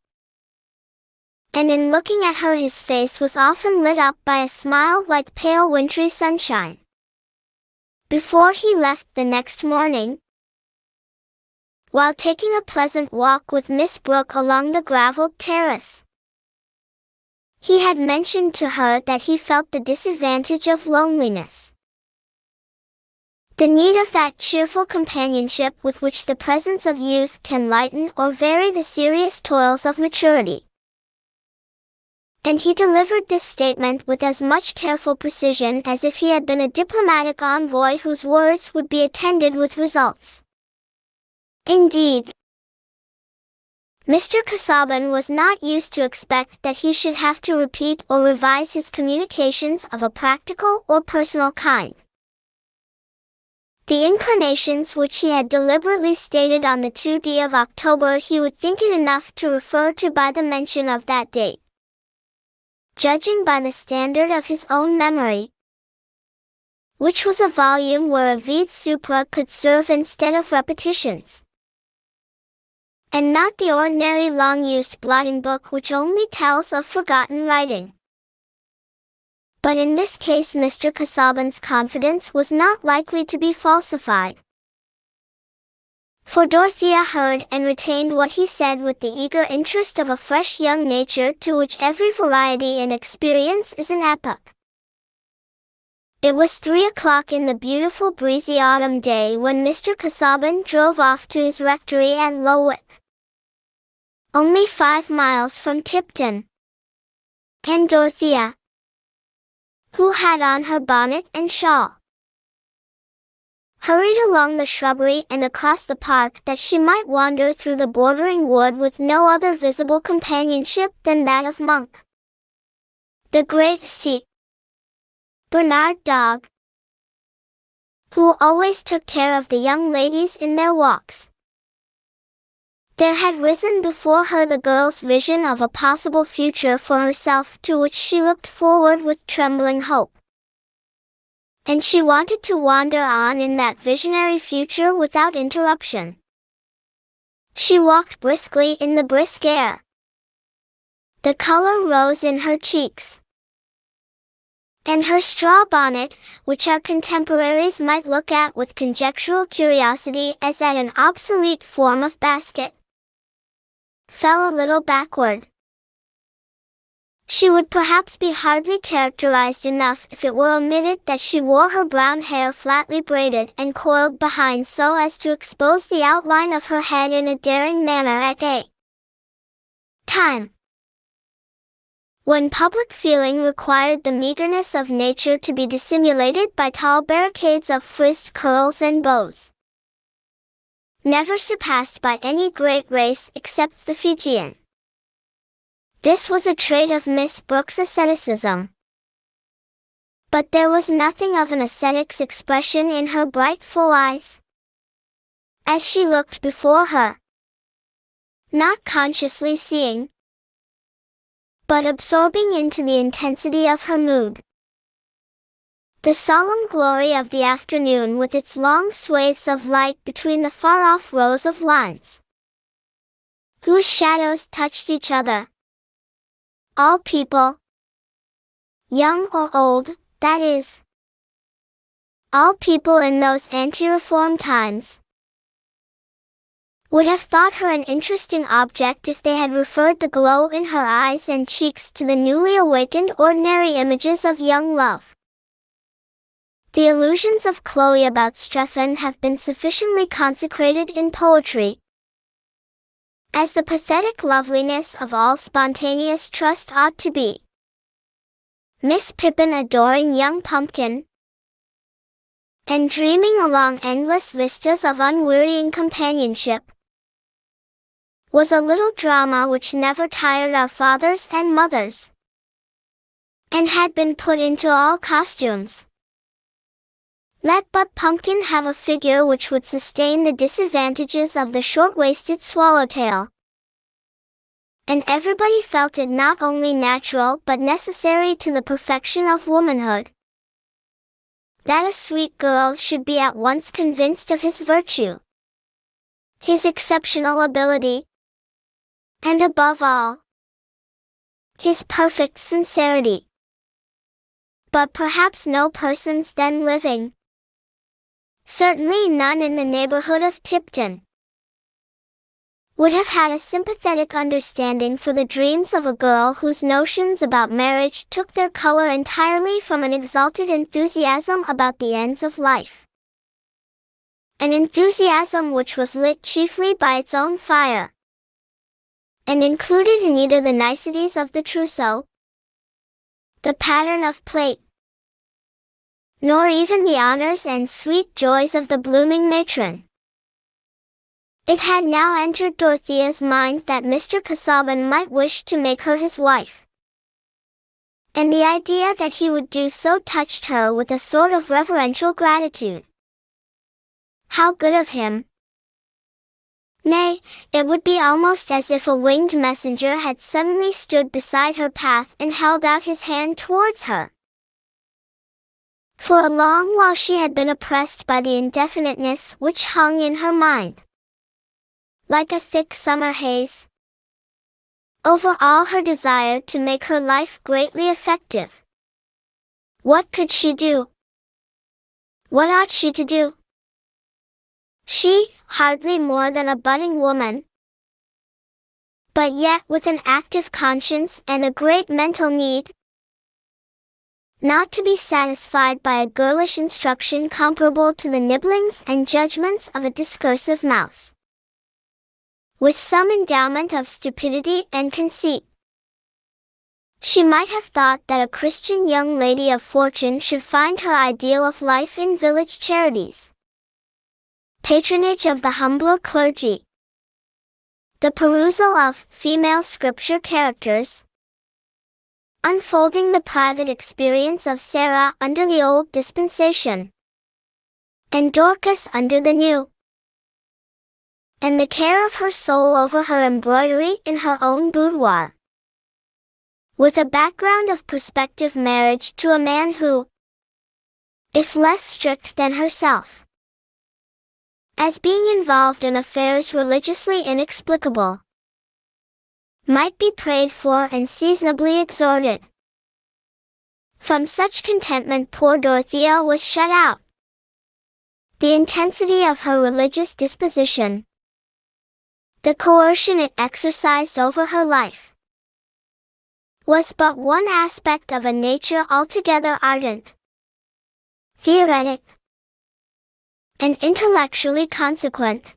and in looking at her his face was often lit up by a smile like pale wintry sunshine. Before he left the next morning, while taking a pleasant walk with Miss Brooke along the gravelled terrace, he had mentioned to her that he felt the disadvantage of loneliness, the need of that cheerful companionship with which the presence of youth can lighten or vary the serious toils of maturity. And he delivered this statement with as much careful precision as if he had been a diplomatic envoy whose words would be attended with results. Indeed, Mr. Casaubon was not used to expect that he should have to repeat or revise his communications of a practical or personal kind. The inclinations which he had deliberately stated on the 2d of October he would think it enough to refer to by the mention of that date, judging by the standard of his own memory, which was a volume where a vide supra could serve instead of repetitions, and not the ordinary long-used blotting book which only tells of forgotten writing. But in this case Mr. Casaubon's confidence was not likely to be falsified, for Dorothea heard and retained what he said with the eager interest of a fresh young nature to which every variety in experience is an epoch. It was 3 o'clock in the beautiful breezy autumn day when Mr. Casaubon drove off to his rectory at Lowick, only 5 miles from Tipton, and Dorothea, who had on her bonnet and shawl, hurried along the shrubbery and across the park that she might wander through the bordering wood with no other visible companionship than that of Monk, the great St. Bernard dog, who always took care of the young ladies in their walks. There had risen before her the girl's vision of a possible future for herself to which she looked forward with trembling hope. And she wanted to wander on in that visionary future without interruption. She walked briskly in the brisk air. The color rose in her cheeks, and her straw bonnet, which our contemporaries might look at with conjectural curiosity as at an obsolete form of basket, fell a little backward. She would perhaps be hardly characterized enough if it were omitted that she wore her brown hair flatly braided and coiled behind so as to expose the outline of her head in a daring manner at a time when public feeling required the meagerness of nature to be dissimulated by tall barricades of frizzed curls and bows, never surpassed by any great race except the Fijian. This was a trait of Miss Brooke's asceticism. But there was nothing of an ascetic's expression in her bright full eyes, as she looked before her, not consciously seeing, but absorbing into the intensity of her mood the solemn glory of the afternoon with its long swathes of light between the far-off rows of lines, whose shadows touched each other. All people, young or old, that is, all people in those ante-reform times, would have thought her an interesting object if they had referred the glow in her eyes and cheeks to the newly awakened ordinary images of young love. The illusions of Chloe about Strephon have been sufficiently consecrated in poetry, as the pathetic loveliness of all spontaneous trust ought to be. Miss Pippin adoring young Pumpkin, and dreaming along endless vistas of unwearying companionship, was a little drama which never tired our fathers and mothers, and had been put into all costumes. Let but Pumpkin have a figure which would sustain the disadvantages of the short-waisted swallowtail, and everybody felt it not only natural but necessary to the perfection of womanhood, that a sweet girl should be at once convinced of his virtue, his exceptional ability, and above all, his perfect sincerity. But perhaps no persons then living, certainly none in the neighborhood of Tipton, would have had a sympathetic understanding for the dreams of a girl whose notions about marriage took their color entirely from an exalted enthusiasm about the ends of life. An enthusiasm which was lit chiefly by its own fire, and included neither the niceties of the trousseau, the pattern of plate, nor even the honors and sweet joys of the blooming matron. It had now entered Dorothea's mind that Mr. Casaubon might wish to make her his wife, and the idea that he would do so touched her with a sort of reverential gratitude. How good of him! Nay, it would be almost as if a winged messenger had suddenly stood beside her path and held out his hand towards her. For a long while she had been oppressed by the indefiniteness which hung in her mind, like a thick summer haze, over all her desire to make her life greatly effective. What could she do? What ought she to do? She, hardly more than a budding woman, but yet with an active conscience and a great mental need, not to be satisfied by a girlish instruction comparable to the nibblings and judgments of a discursive mouse, with some endowment of stupidity and conceit. She might have thought that a Christian young lady of fortune should find her ideal of life in village charities, patronage of the humbler clergy, the perusal of female scripture characters, unfolding the private experience of Sarah under the old dispensation, and Dorcas under the new, and the care of her soul over her embroidery in her own boudoir, with a background of prospective marriage to a man who, if less strict than herself, as being involved in affairs religiously inexplicable, might be prayed for and seasonably exhorted. From such contentment poor Dorothea was shut out. The intensity of her religious disposition, the coercion it exercised over her life, was but one aspect of a nature altogether ardent, theoretic, and intellectually consequent,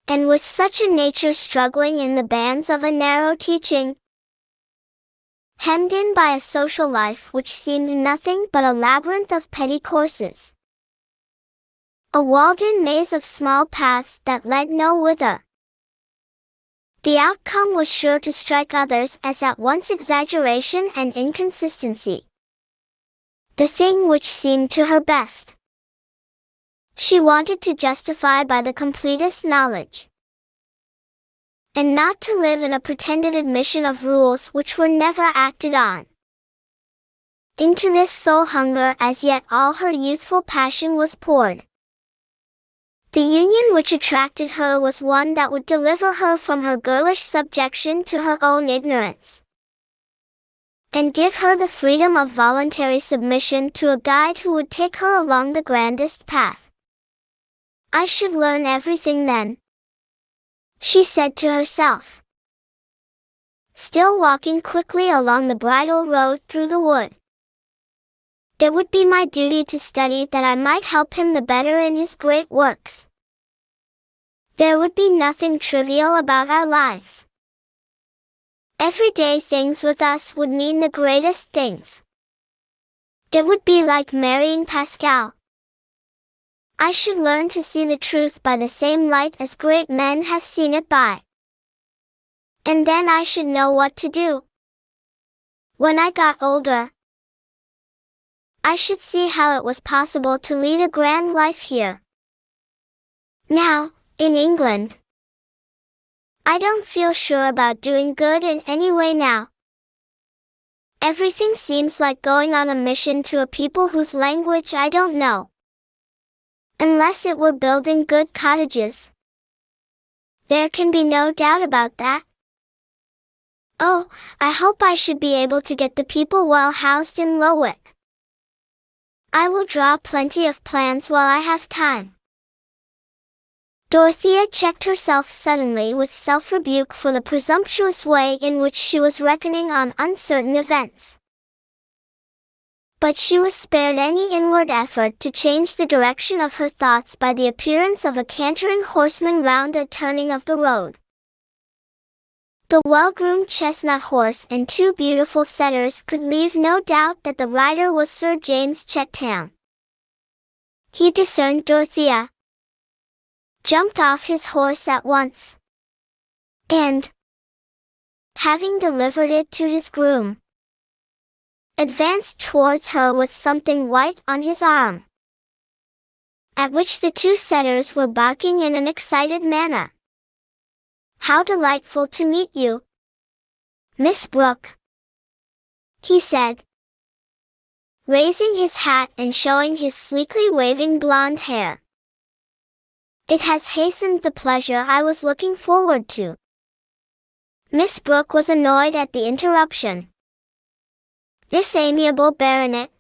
and with such a nature struggling in the bands of a narrow teaching, hemmed in by a social life which seemed nothing but a labyrinth of petty courses, a walled-in maze of small paths that led no whither. The outcome was sure to strike others as at once exaggeration and inconsistency. The thing which seemed to her best, she wanted to justify by the completest knowledge, and not to live in a pretended admission of rules which were never acted on. Into this soul hunger as yet all her youthful passion was poured. The union which attracted her was one that would deliver her from her girlish subjection to her own ignorance, and give her the freedom of voluntary submission to a guide who would take her along the grandest path. I should learn everything then, she said to herself, still walking quickly along the bridle road through the wood. It would be my duty to study that I might help him the better in his great works. There would be nothing trivial about our lives. Everyday things with us would mean the greatest things. It would be like marrying Pascal. I should learn to see the truth by the same light as great men have seen it by. And then I should know what to do. When I got older, I should see how it was possible to lead a grand life here. Now, in England, I don't feel sure about doing good in any way now. Everything seems like going on a mission to a people whose language I don't know. Unless it were building good cottages. There can be no doubt about that. Oh, I hope I should be able to get the people well housed in Lowick. I will draw plenty of plans while I have time. Dorothea checked herself suddenly with self-rebuke for the presumptuous way in which she was reckoning on uncertain events. But she was spared any inward effort to change the direction of her thoughts by the appearance of a cantering horseman round a turning of the road. The well-groomed chestnut horse and two beautiful setters could leave no doubt that the rider was Sir James Chettown. He discerned Dorothea, jumped off his horse at once, and, having delivered it to his groom, advanced towards her with something white on his arm, at which the two setters were barking in an excited manner. "How delightful to meet you, Miss Brooke," he said, raising his hat and showing his sleekly waving blonde hair. "It has hastened the pleasure I was looking forward to." Miss Brooke was annoyed at the interruption. This amiable baronet,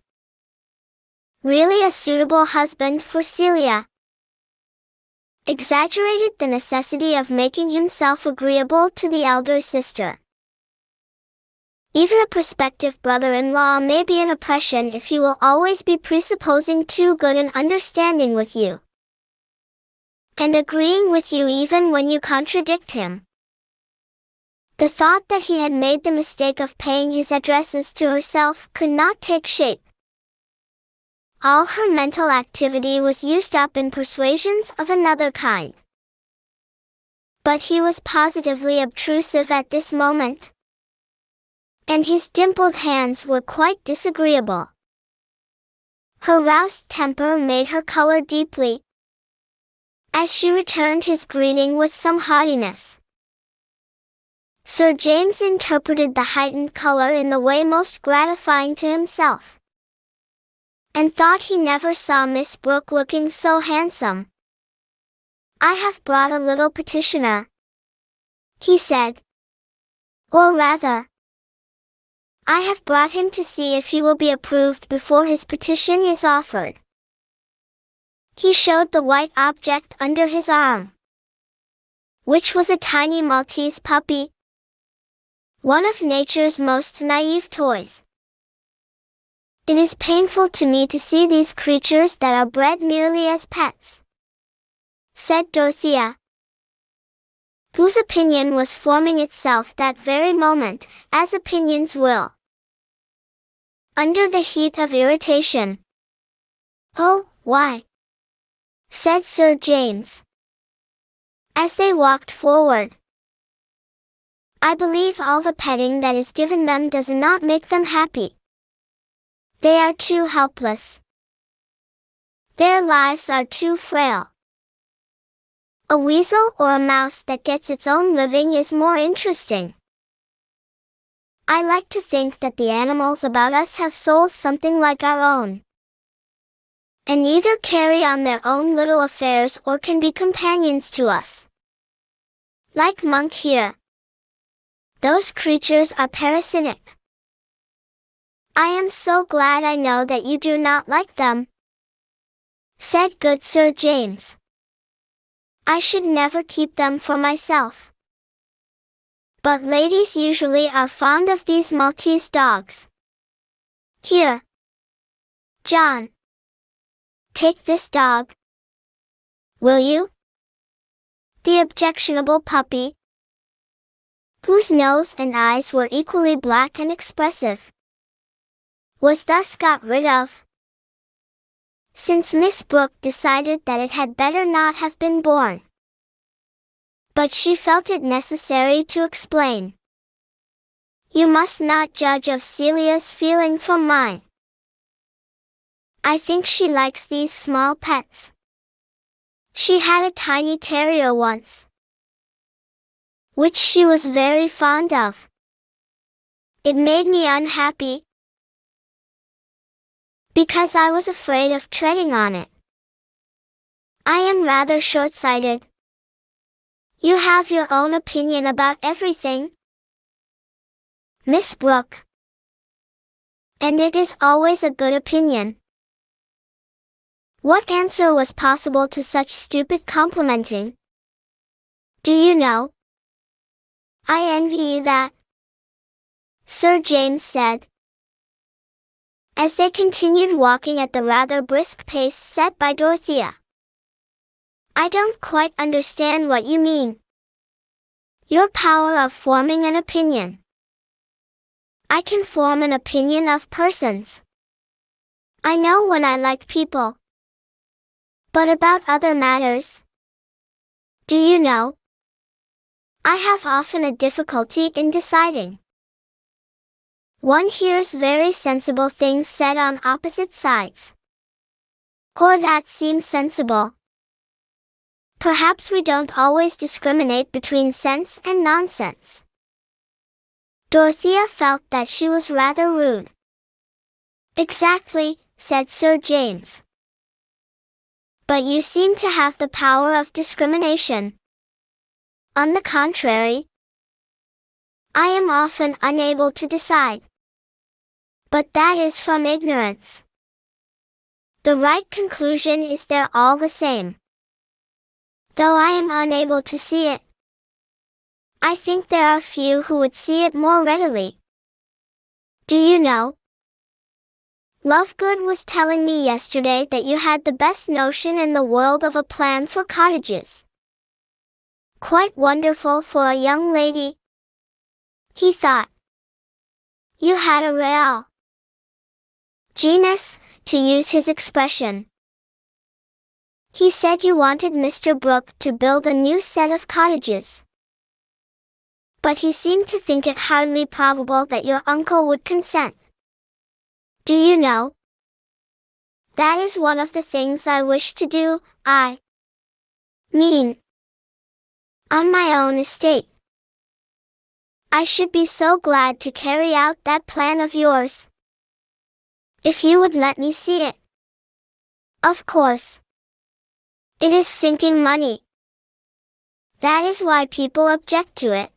really a suitable husband for Celia, exaggerated the necessity of making himself agreeable to the elder sister. Even a prospective brother-in-law may be an oppression if he will always be presupposing too good an understanding with you, and agreeing with you even when you contradict him. The thought that he had made the mistake of paying his addresses to herself could not take shape. All her mental activity was used up in persuasions of another kind. But he was positively obtrusive at this moment, and his dimpled hands were quite disagreeable. Her roused temper made her color deeply, as she returned his greeting with some haughtiness. Sir James interpreted the heightened color in the way most gratifying to himself, and thought he never saw Miss Brooke looking so handsome. "I have brought a little petitioner," he said. "Or rather, I have brought him to see if he will be approved before his petition is offered." He showed the white object under his arm, which was a tiny Maltese puppy, one of nature's most naive toys. "It is painful to me to see these creatures that are bred merely as pets," said Dorothea, whose opinion was forming itself that very moment, as opinions will, under the heat of irritation. "Oh, why?" said Sir James, as they walked forward. "I believe all the petting that is given them does not make them happy. They are too helpless. Their lives are too frail. A weasel or a mouse that gets its own living is more interesting. I like to think that the animals about us have souls something like our own, and either carry on their own little affairs or can be companions to us. Like Monk here. Those creatures are parasitic. I am so glad I know that you do not like them," said good Sir James. "I should never keep them for myself. But ladies usually are fond of these Maltese dogs. Here, John, take this dog. Will you?" The objectionable puppy, whose nose and eyes were equally black and expressive, was thus got rid of, since Miss Brooke decided that it had better not have been born. But she felt it necessary to explain. "You must not judge of Celia's feeling from mine. I think she likes these small pets. She had a tiny terrier once, which she was very fond of. It made me unhappy, because I was afraid of treading on it. I am rather short-sighted. You have your own opinion about everything." Miss Brooke. And it is always a good opinion. What answer was possible to such stupid complimenting? Do you know? I envy you that, Sir James said, as they continued walking at the rather brisk pace set by Dorothea. I don't quite understand what you mean. Your power of forming an opinion. I can form an opinion of persons. I know when I like people. But about other matters, do you know? I have often a difficulty in deciding. One hears very sensible things said on opposite sides. Or that seems sensible. Perhaps we don't always discriminate between sense and nonsense. Dorothea felt that she was rather rude. Exactly, said Sir James. But you seem to have the power of discrimination. On the contrary, I am often unable to decide. But that is from ignorance. The right conclusion is there all the same. Though I am unable to see it, I think there are few who would see it more readily. Do you know? Lovegood was telling me yesterday that you had the best notion in the world of a plan for cottages. Quite wonderful for a young lady, he thought. You had a real genius, to use his expression. He said you wanted Mr. Brooke to build a new set of cottages. But he seemed to think it hardly probable that your uncle would consent. Do you know? That is one of the things I wish to do, I mean, on my own estate. I should be so glad to carry out that plan of yours. If you would let me see it. Of course. It is sinking money. That is why people object to it.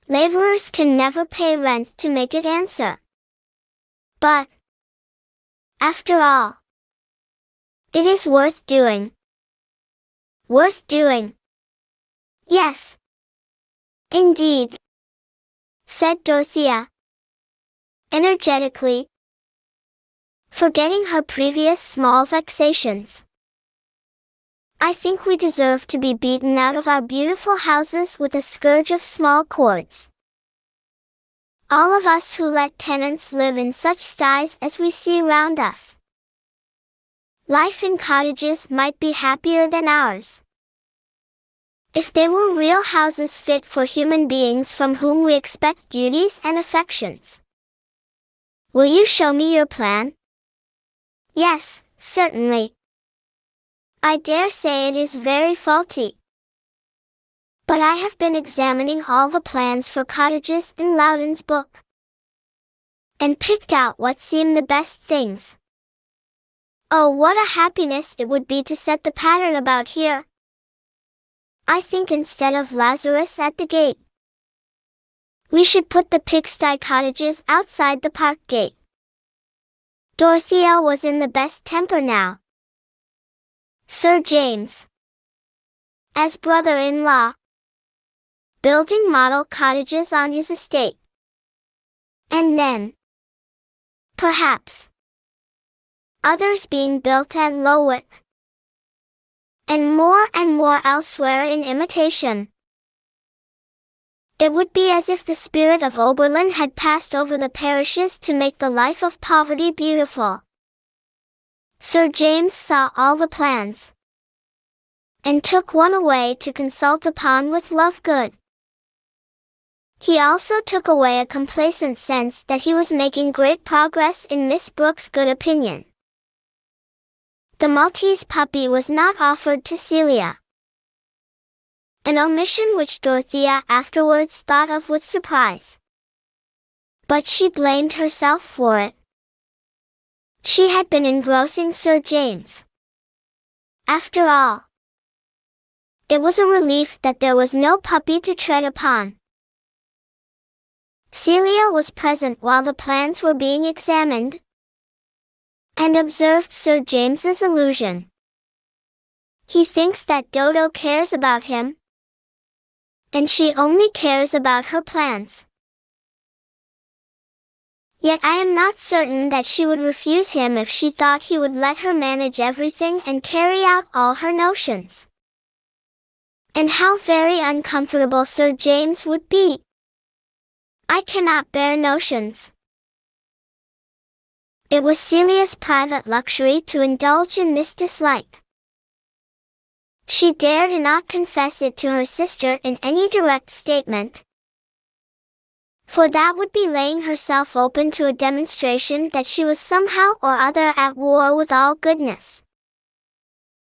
Laborers can never pay rent to make it answer. But, after all, it is worth doing. Worth doing. Yes. Indeed, said Dorothea, energetically, forgetting her previous small vexations. I think we deserve to be beaten out of our beautiful houses with a scourge of small cords. All of us who let tenants live in such sties as we see round us. Life in cottages might be happier than ours. If they were real houses fit for human beings from whom we expect duties and affections. Will you show me your plan? Yes, certainly. I dare say it is very faulty. But I have been examining all the plans for cottages in Loudon's book, and picked out what seem the best things. Oh, what a happiness it would be to set the pattern about here. I think instead of Lazarus at the gate, we should put the pigsty cottages outside the park gate. Dorothea was in the best temper now. Sir James, as brother-in-law, building model cottages on his estate. And then, perhaps, others being built at Lowick, and more elsewhere in imitation. It would be as if the spirit of Oberlin had passed over the parishes to make the life of poverty beautiful. Sir James saw all the plans, and took one away to consult upon with Lovegood. He also took away a complacent sense that he was making great progress in Miss Brooke's good opinion. The Maltese puppy was not offered to Celia, an omission which Dorothea afterwards thought of with surprise. But she blamed herself for it. She had been engrossing Sir James. After all, it was a relief that there was no puppy to tread upon. Celia was present while the plans were being examined, and observed Sir James's illusion. He thinks that Dodo cares about him, and she only cares about her plans. Yet I am not certain that she would refuse him if she thought he would let her manage everything and carry out all her notions. And how very uncomfortable Sir James would be. I cannot bear notions. It was Celia's private luxury to indulge in this dislike. She dared not confess it to her sister in any direct statement, for that would be laying herself open to a demonstration that she was somehow or other at war with all goodness.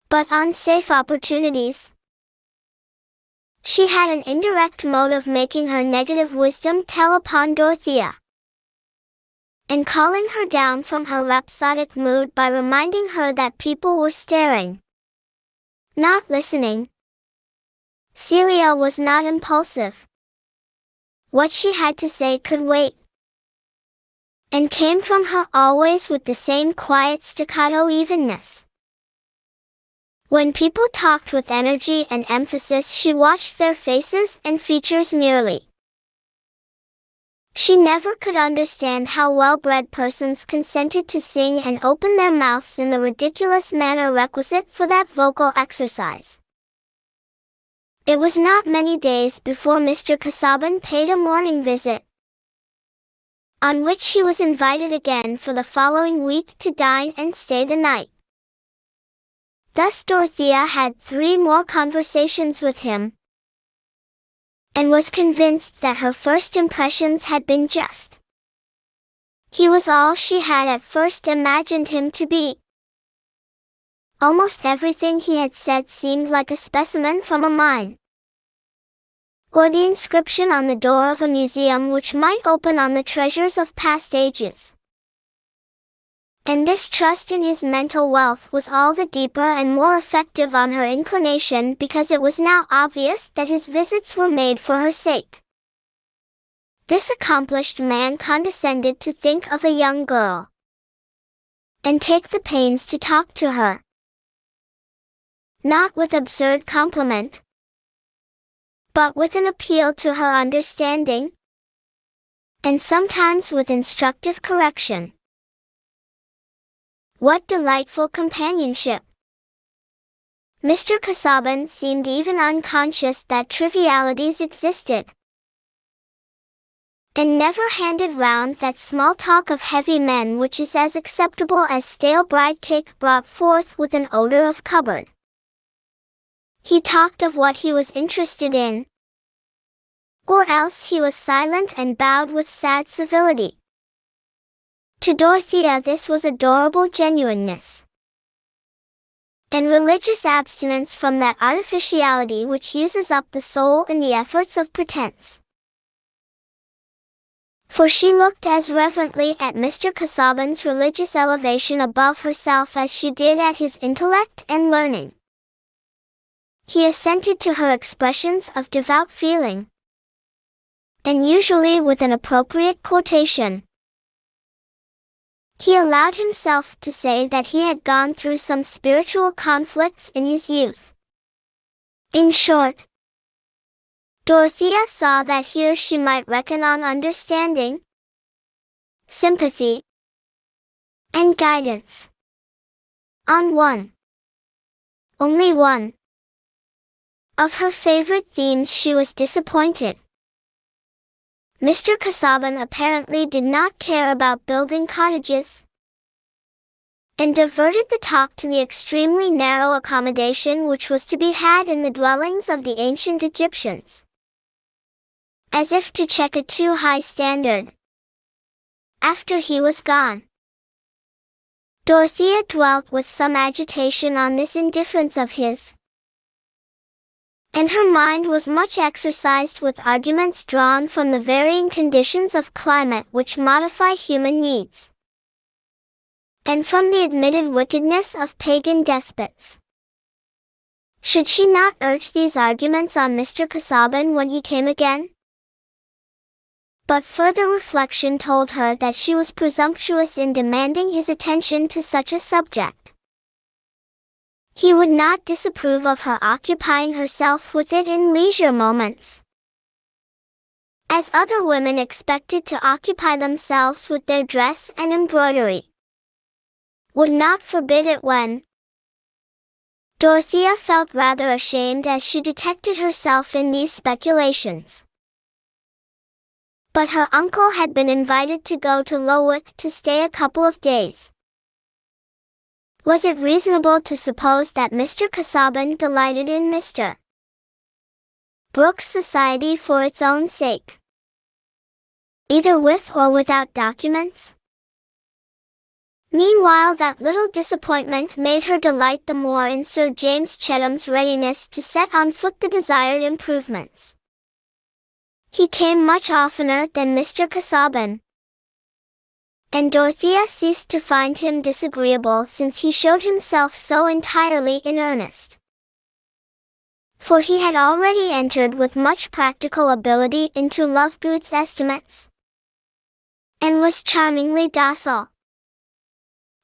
But on safe opportunities, she had an indirect mode of making her negative wisdom tell upon Dorothea, and calling her down from her rhapsodic mood by reminding her that people were staring, not listening. Celia was not impulsive. What she had to say could wait, and came from her always with the same quiet staccato evenness. When people talked with energy and emphasis, she watched their faces and features merely. She never could understand how well-bred persons consented to sing and open their mouths in the ridiculous manner requisite for that vocal exercise. It was not many days before Mr. Casaubon paid a morning visit, on which he was invited again for the following week to dine and stay the night. Thus Dorothea had 3 more conversations with him, and was convinced that her first impressions had been just. He was all she had at first imagined him to be. Almost everything he had said seemed like a specimen from a mine, or the inscription on the door of a museum which might open on the treasures of past ages. And this trust in his mental wealth was all the deeper and more effective on her inclination because it was now obvious that his visits were made for her sake. This accomplished man condescended to think of a young girl, and take the pains to talk to her, not with absurd compliment, but with an appeal to her understanding, and sometimes with instructive correction. What delightful companionship! Mr. Casaubon seemed even unconscious that trivialities existed, and never handed round that small talk of heavy men which is as acceptable as stale bride cake brought forth with an odor of cupboard. He talked of what he was interested in, or else he was silent and bowed with sad civility. To Dorothea this was adorable genuineness, and religious abstinence from that artificiality which uses up the soul in the efforts of pretense. For she looked as reverently at Mr. Casaubon's religious elevation above herself as she did at his intellect and learning. He assented to her expressions of devout feeling, and usually with an appropriate quotation. He allowed himself to say that he had gone through some spiritual conflicts in his youth. In short, Dorothea saw that here she might reckon on understanding, sympathy, and guidance. On one, only one, of her favorite themes she was disappointed. Mr. Casaubon apparently did not care about building cottages, and diverted the talk to the extremely narrow accommodation which was to be had in the dwellings of the ancient Egyptians, as if to check a too high standard. After he was gone, Dorothea dwelt with some agitation on this indifference of his, and her mind was much exercised with arguments drawn from the varying conditions of climate which modify human needs, and from the admitted wickedness of pagan despots. Should she not urge these arguments on Mr. Casaubon when he came again? But further reflection told her that she was presumptuous in demanding his attention to such a subject. He would not disapprove of her occupying herself with it in leisure moments, as other women expected to occupy themselves with their dress and embroidery. Would not forbid it when. Dorothea felt rather ashamed as she detected herself in these speculations. But her uncle had been invited to go to Lowood to stay a couple of days. Was it reasonable to suppose that Mr. Casaubon delighted in Mr. Brooke's society for its own sake, either with or without documents? Meanwhile, that little disappointment made her delight the more in Sir James Chetham's readiness to set on foot the desired improvements. He came much oftener than Mr. Casaubon, and Dorothea ceased to find him disagreeable since he showed himself so entirely in earnest. For he had already entered with much practical ability into Lovegood's estimates, and was charmingly docile.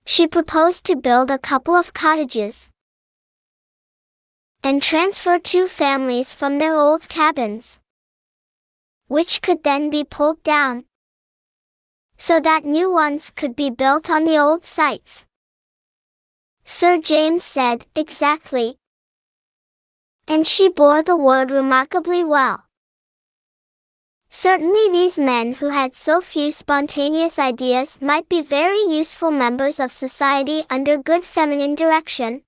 She proposed to build a couple of cottages, and transfer 2 families from their old cabins, which could then be pulled down, so that new ones could be built on the old sites. Sir James said, exactly, and she bore the word remarkably well. Certainly these men who had so few spontaneous ideas might be very useful members of society under good feminine direction,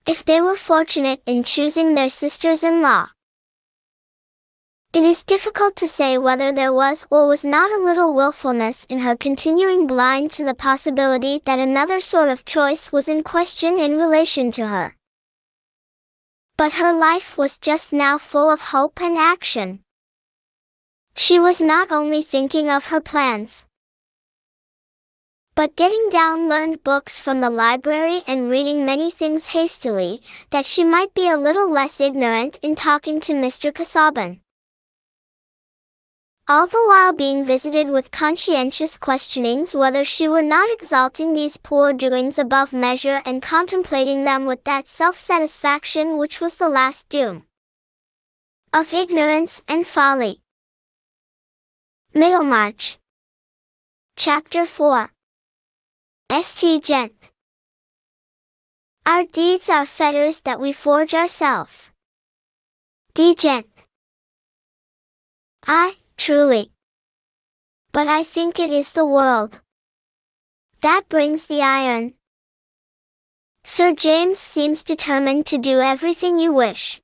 if they were fortunate in choosing their sisters-in-law. It is difficult to say whether there was or was not a little willfulness in her continuing blind to the possibility that another sort of choice was in question in relation to her. But her life was just now full of hope and action. She was not only thinking of her plans, but getting down learned books from the library and reading many things hastily, that she might be a little less ignorant in talking to Mr. Casaubon, all the while being visited with conscientious questionings whether she were not exalting these poor doings above measure and contemplating them with that self-satisfaction which was the last doom of ignorance and folly. Middlemarch. Chapter 4. St. Gent. Our deeds are fetters that we forge ourselves. D. Gent. Aye, truly. But I think it is the world that brings the iron. Sir James seems determined to do everything you wish,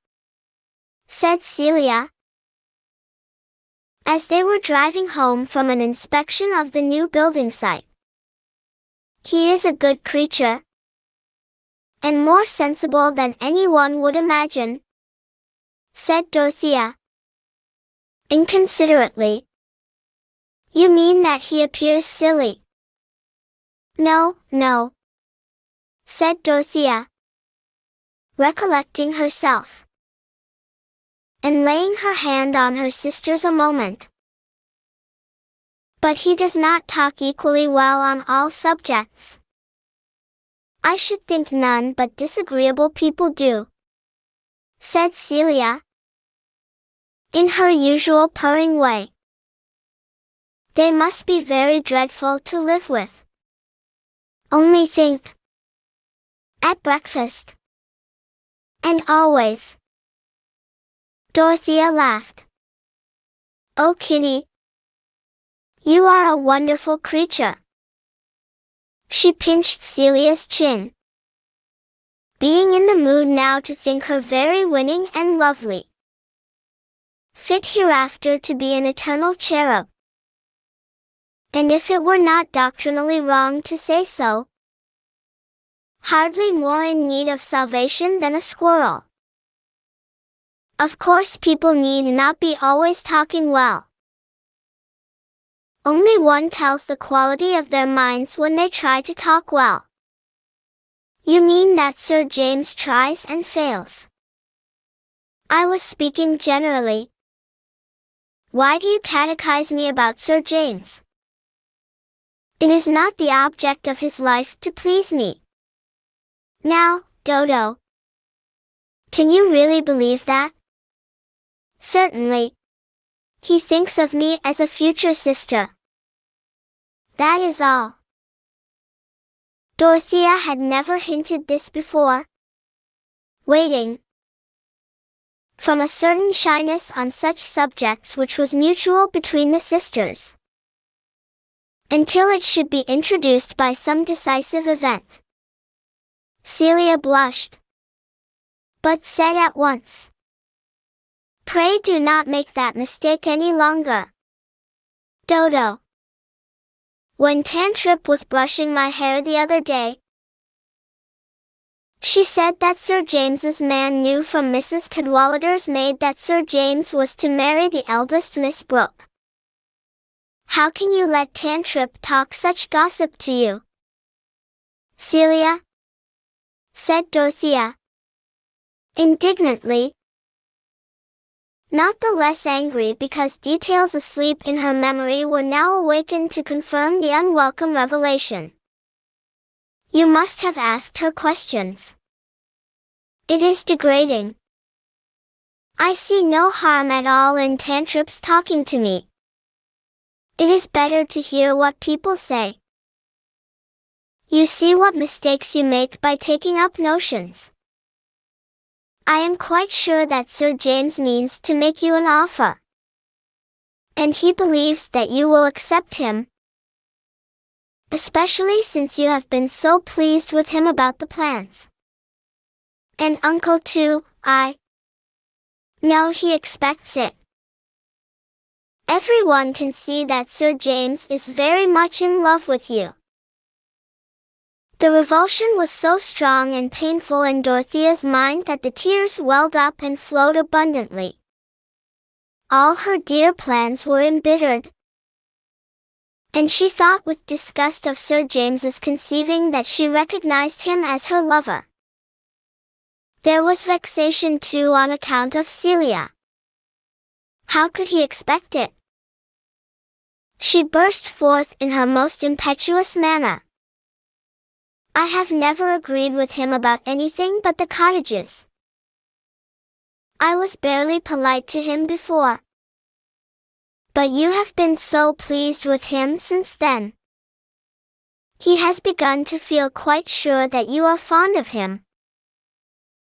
said Celia, as they were driving home from an inspection of the new building site. He is a good creature, and more sensible than anyone would imagine, said Dorothea, inconsiderately. You mean that he appears silly? No, no, said Dorothea, recollecting herself, and laying her hand on her sister's a moment. But he does not talk equally well on all subjects. I should think none but disagreeable people do, said Celia, in her usual purring way. They must be very dreadful to live with. Only think. At breakfast. And always. Dorothea laughed. Oh, Kitty, you are a wonderful creature. She pinched Celia's chin, being in the mood now to think her very winning and lovely, fit hereafter to be an eternal cherub, and if it were not doctrinally wrong to say so, hardly more in need of salvation than a squirrel. Of course people need not be always talking well. Only one tells the quality of their minds when they try to talk well. You mean that Sir James tries and fails? I was speaking generally. Why do you catechize me about Sir James? It is not the object of his life to please me. Now, Dodo, can you really believe that? Certainly. He thinks of me as a future sister. That is all. Dorothea had never hinted this before. Waiting from a certain shyness on such subjects which was mutual between the sisters, until it should be introduced by some decisive event. Celia blushed, but said at once, "Pray do not make that mistake any longer. Dodo, when Tantrip was brushing my hair the other day, she said that Sir James's man knew from Mrs. Cadwallader's maid that Sir James was to marry the eldest Miss Brooke. How can you let Tantrip talk such gossip to you?" "Celia," said Dorothea, indignantly, not the less angry because details asleep in her memory were now awakened to confirm the unwelcome revelation. "You must have asked her questions. It is degrading. I see no harm at all in Tantrip's talking to me. It is better to hear what people say. You see what mistakes you make by taking up notions. I am quite sure that Sir James means to make you an offer. And he believes that you will accept him, especially since you have been so pleased with him about the plans. And Uncle too, I know he expects it. Everyone can see that Sir James is very much in love with you." The revulsion was so strong and painful in Dorothea's mind that the tears welled up and flowed abundantly. All her dear plans were embittered, and she thought with disgust of Sir James's conceiving that she recognized him as her lover. There was vexation too on account of Celia. How could he expect it? She burst forth in her most impetuous manner. "I have never agreed with him about anything but the cottages. I was barely polite to him before. But you have been so pleased with him since then. He has begun to feel quite sure that you are fond of him."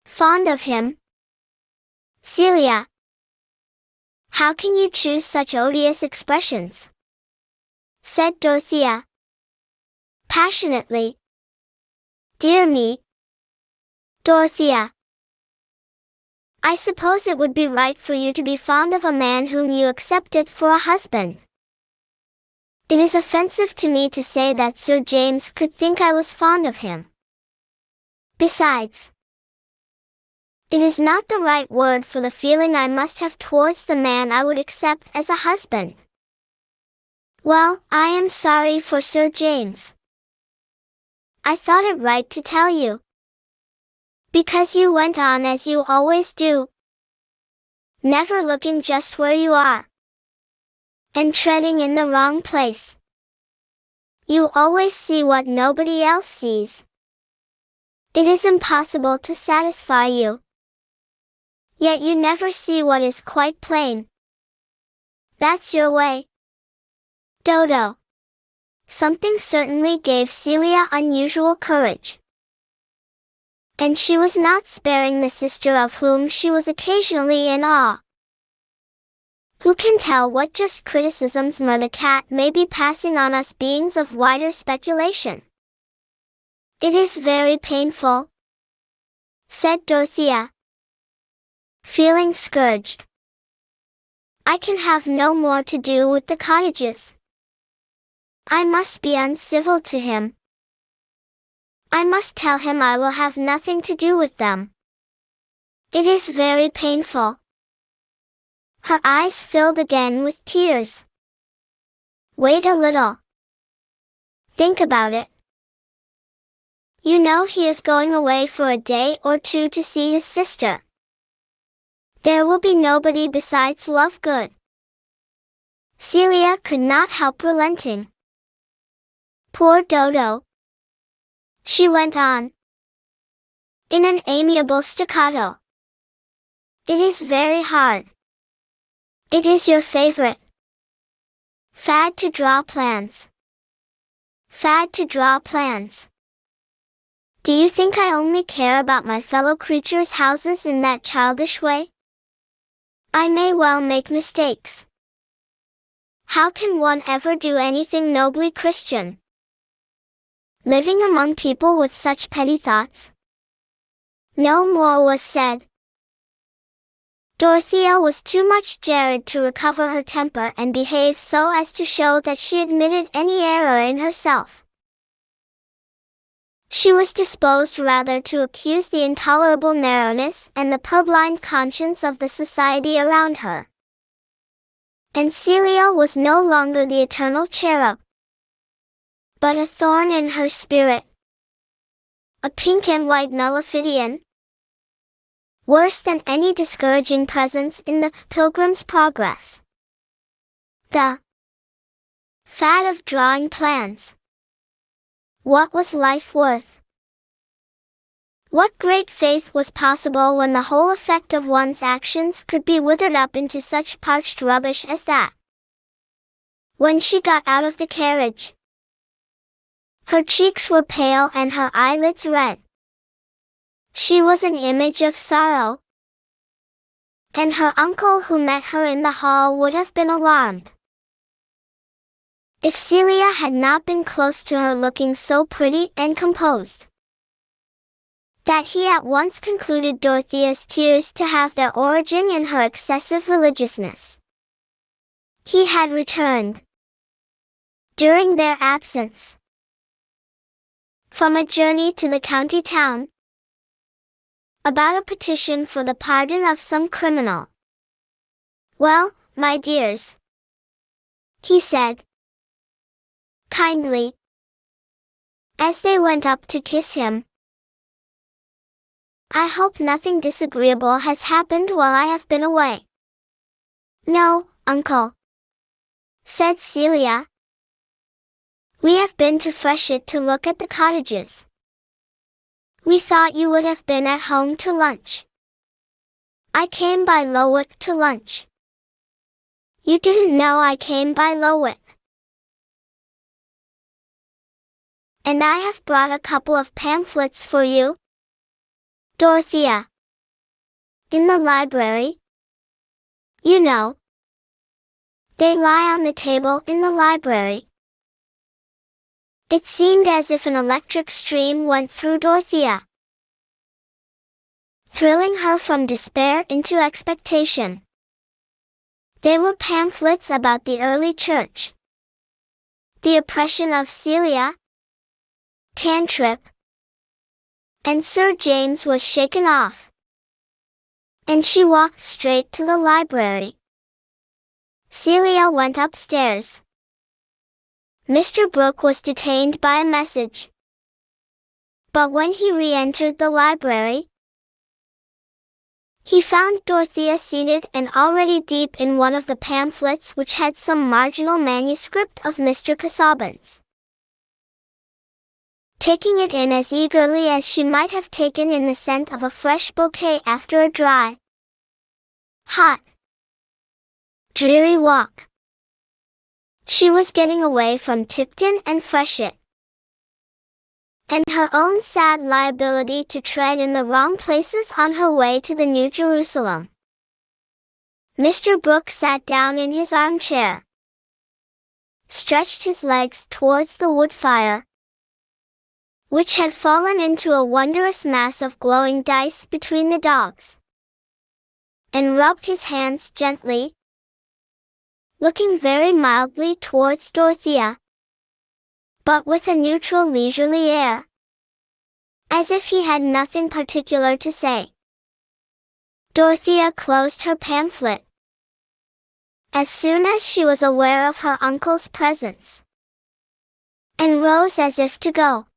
"Fond of him? Celia, how can you choose such odious expressions?" said Dorothea, passionately. "Dear me, Dorothea, I suppose it would be right for you to be fond of a man whom you accepted for a husband. It is offensive to me to say that Sir James could think I was fond of him. Besides, it is not the right word for the feeling I must have towards the man I would accept as a husband. Well, I am sorry for Sir James. I thought it right to tell you, because you went on as you always do, never looking just where you are, and treading in the wrong place. You always see what nobody else sees. It is impossible to satisfy you. Yet you never see what is quite plain. That's your way, Dodo." Something certainly gave Celia unusual courage, and she was not sparing the sister of whom she was occasionally in awe. Who can tell what just criticisms Mother Cat may be passing on us beings of wider speculation? "It is very painful," said Dorothea, feeling scourged. "I can have no more to do with the cottages. I must be uncivil to him. I must tell him I will have nothing to do with them. It is very painful." Her eyes filled again with tears. "Wait a little. Think about it. You know he is going away for a day or two to see his sister. There will be nobody besides Lovegood. Celia could not help relenting. Poor Dodo, she went on, in an amiable staccato. It is very hard. It is your favorite fad to draw plans. Fad to draw plans. Do you think I only care about my fellow creatures' houses in that childish way? I may well make mistakes. How can one ever do anything nobly Christian? Living among people with such petty thoughts? No more was said. Dorothea was too much jarred to recover her temper and behave so as to show that she admitted any error in herself. She was disposed rather to accuse the intolerable narrowness and the purblind conscience of the society around her. And Celia was no longer the eternal cherub, but a thorn in her spirit, a pink and white nullifidian, worse than any discouraging presence in the Pilgrim's Progress. The fad of drawing plans. What was life worth? What great faith was possible when the whole effect of one's actions could be withered up into such parched rubbish as that? When she got out of the carriage, her cheeks were pale and her eyelids red. She was an image of sorrow, and her uncle who met her in the hall would have been alarmed if Celia had not been close to her looking so pretty and composed that he at once concluded Dorothea's tears to have their origin in her excessive religiousness. He had returned, during their absence, from a journey to the county town, about a petition for the pardon of some criminal. Well, my dears, he said, kindly, as they went up to kiss him, I hope nothing disagreeable has happened while I have been away. No, uncle, said Celia. We have been to Freshitt to look at the cottages. We thought you would have been at home to lunch. I came by Lowick to lunch. You didn't know I came by Lowick. And I have brought a couple of pamphlets for you, Dorothea. In the library. You know. They lie on the table in the library. It seemed as if an electric stream went through Dorothea, thrilling her from despair into expectation. They were pamphlets about the early church, the oppression of Celia, Tantrip, and Sir James was shaken off, and she walked straight to the library. Celia went upstairs. Mr. Brooke was detained by a message, but when he re-entered the library, he found Dorothea seated and already deep in one of the pamphlets which had some marginal manuscript of Mr. Casaubon's. Taking it in as eagerly as she might have taken in the scent of a fresh bouquet after a dry, hot, dreary walk. She was getting away from Tipton and Freshitt, and her own sad liability to tread in the wrong places on her way to the New Jerusalem. Mr. Brooke sat down in his armchair, stretched his legs towards the wood fire, which had fallen into a wondrous mass of glowing dice between the dogs, and rubbed his hands gently, looking very mildly towards Dorothea, but with a neutral leisurely air, as if he had nothing particular to say. Dorothea closed her pamphlet as soon as she was aware of her uncle's presence, and rose as if to go.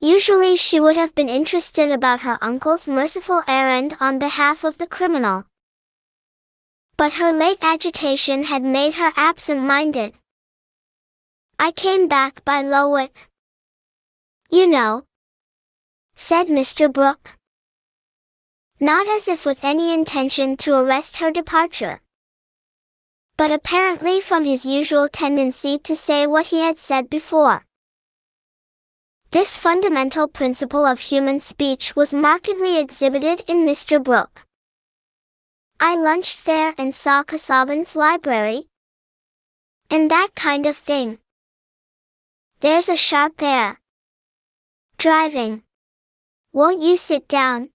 Usually she would have been interested about her uncle's merciful errand on behalf of the criminal, But her late agitation had made her absent-minded. "I came back by Lowick, you know," said Mr. Brooke. Not as if with any intention to arrest her departure, but apparently from his usual tendency to say what he had said before. This fundamental principle of human speech was markedly exhibited in Mr. Brooke. "I lunched there and saw Casaubon's library, and that kind of thing. There's a sharp air. Driving. Won't you sit down?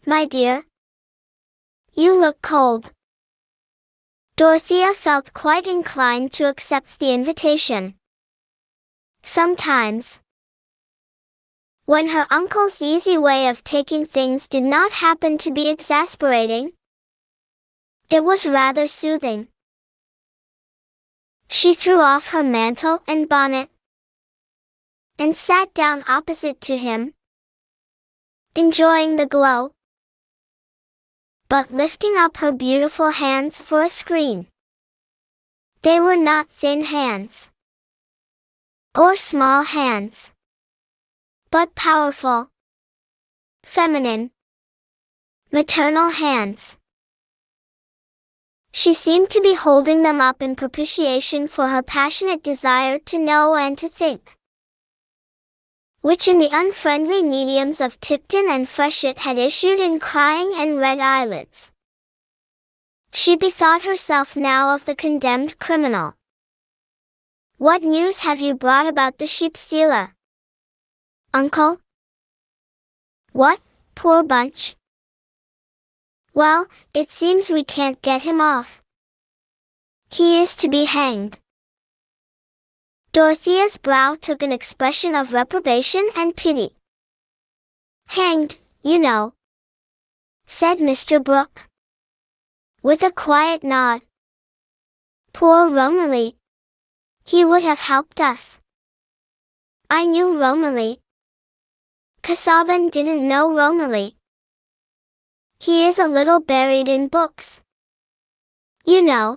My dear? You look cold." Dorothea felt quite inclined to accept the invitation. Sometimes, when her uncle's easy way of taking things did not happen to be exasperating, it was rather soothing. She threw off her mantle and bonnet, and sat down opposite to him, enjoying the glow, but lifting up her beautiful hands for a screen. They were not thin hands, or small hands, but powerful, feminine, maternal hands. She seemed to be holding them up in propitiation for her passionate desire to know and to think, which in the unfriendly mediums of Tipton and Freshitt had issued in crying and red eyelids. She bethought herself now of the condemned criminal. "What news have you brought about the sheep-stealer, Uncle?" "What, poor bunch? Well, it seems we can't get him off. He is to be hanged." Dorothea's brow took an expression of reprobation and pity. "Hanged, you know," said Mr. Brooke, with a quiet nod. "Poor Romilly. He would have helped us." "I knew Romilly. Casaubon didn't know Romilly. He is a little buried in books. You know,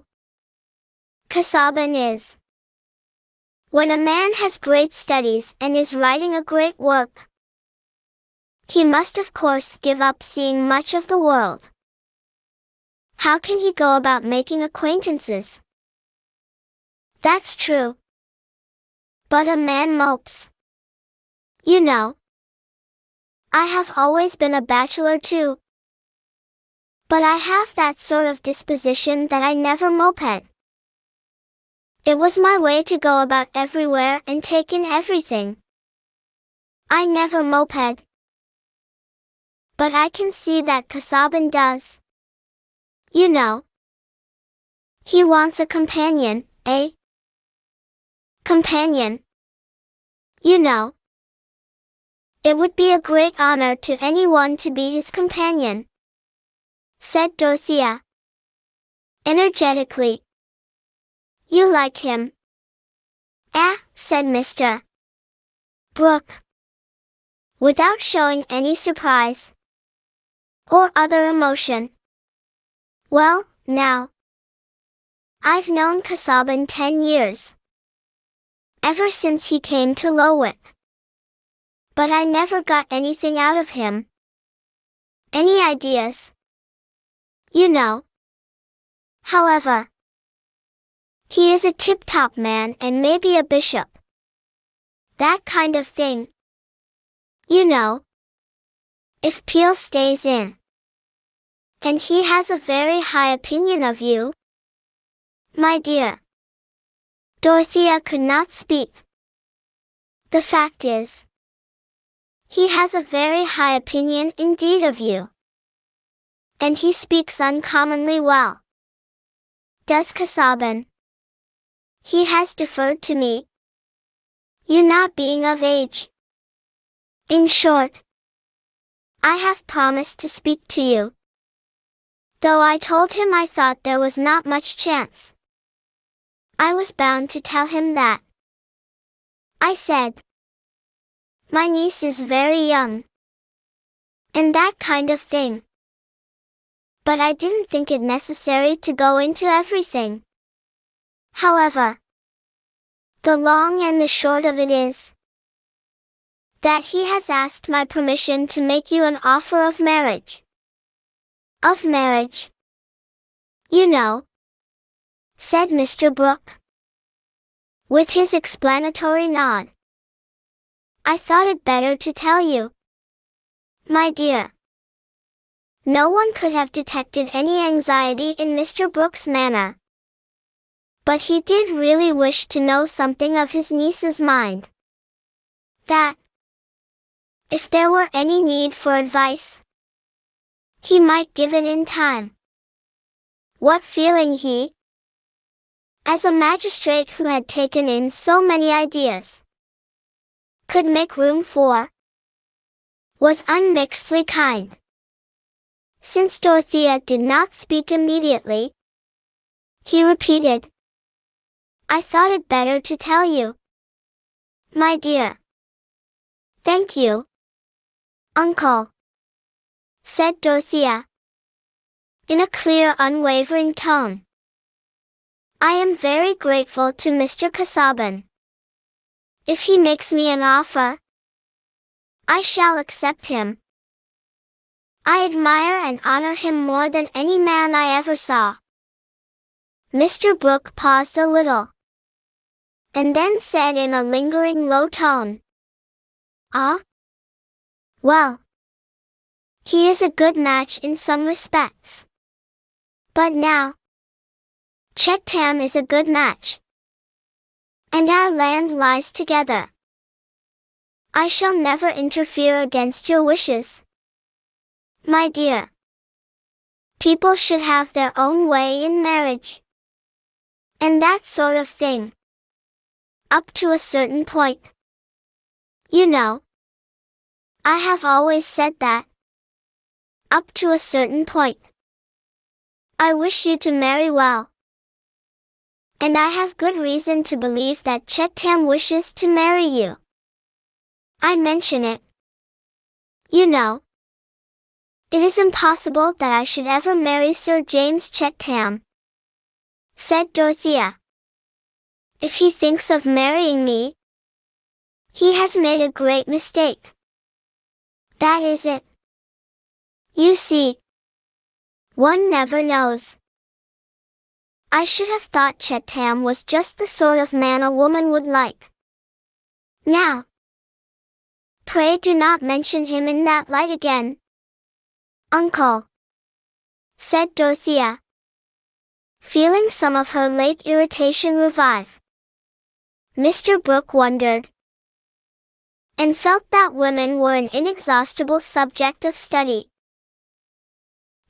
Casaubon is. When a man has great studies and is writing a great work, he must of course give up seeing much of the world. How can he go about making acquaintances?" "That's true. But a man mopes. You know, I have always been a bachelor too. But I have that sort of disposition that I never moped. It was my way to go about everywhere and take in everything. I never moped. But I can see that Casaubon does. You know, he wants a companion, eh? Companion. You know, it would be a great honor to anyone to be his companion," said Dorothea energetically. "You like him?" "Ah," said Mr. Brooke, without showing any surprise or other emotion. "Well, now, I've known Casaubon 10 years. Ever since he came to Lowick. But I never got anything out of him. Any ideas. You know. However, he is a tip-top man and maybe a bishop. That kind of thing. You know. If Peel stays in. And he has a very high opinion of you." "My dear." Dorothea could not speak. "The fact is, he has a very high opinion indeed of you. And he speaks uncommonly well. Does Casaubon. He has deferred to me, you not being of age. In short, I have promised to speak to you, though I told him I thought there was not much chance. I was bound to tell him that. I said, my niece is very young, and that kind of thing. but I didn't think it necessary to go into everything. However, the long and the short of it is that he has asked my permission to make you an offer of marriage. Of marriage, you know, said Mr. Brooke, with his explanatory nod. I thought it better to tell you, my dear. No one could have detected any anxiety in Mr. Brooke's manner. But he did really wish to know something of his niece's mind. That, if there were any need for advice, he might give it in time. What feeling he, as a magistrate who had taken in so many ideas, could make room for, was unmixedly kind. Since Dorothea did not speak immediately, he repeated, I thought it better to tell you, my dear. Thank you, uncle, said Dorothea, in a clear, unwavering tone. I am very grateful to Mr. Casaubon. If he makes me an offer, I shall accept him. I admire and honor him more than any man I ever saw. Mr. Brooke paused a little, and then said in a lingering low tone, Ah? Well, he is a good match in some respects. But now, Chetam is a good match, and our land lies together. I shall never interfere against your wishes, my dear. People should have their own way in marriage, and that sort of thing, up to a certain point. You know, I have always said that, up to a certain point. I wish you to marry well, and I have good reason to believe that Chetam wishes to marry you. I mention it, you know. It is impossible that I should ever marry Sir James Chetam, said Dorothea. If he thinks of marrying me, he has made a great mistake. That is it. You see, one never knows. I should have thought Chetam was just the sort of man a woman would like. Now, pray do not mention him in that light again, uncle, said Dorothea, feeling some of her late irritation revive. Mr. Brooke wondered, and felt that women were an inexhaustible subject of study,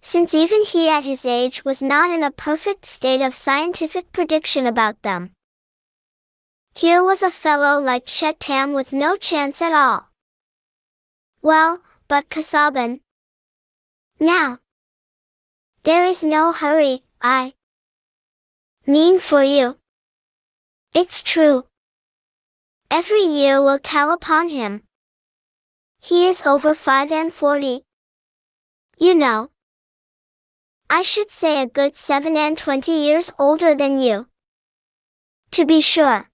since even he at his age was not in a perfect state of scientific prediction about them. Here was a fellow like Chetam with no chance at all. Well, but Casaubon, now, there is no hurry, I mean for you. It's true. Every year will tell upon him. He is over 45, you know. I should say a good 27 years older than you. To be sure.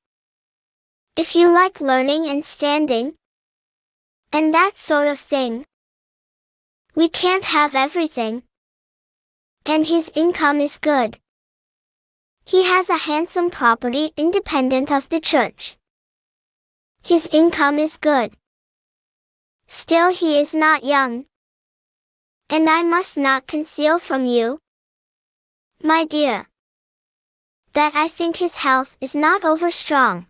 If you like learning and standing, and that sort of thing, we can't have everything. And his income is good. He has a handsome property independent of the church. His income is good. Still he is not young. And I must not conceal from you, my dear, that I think his health is not over-strong.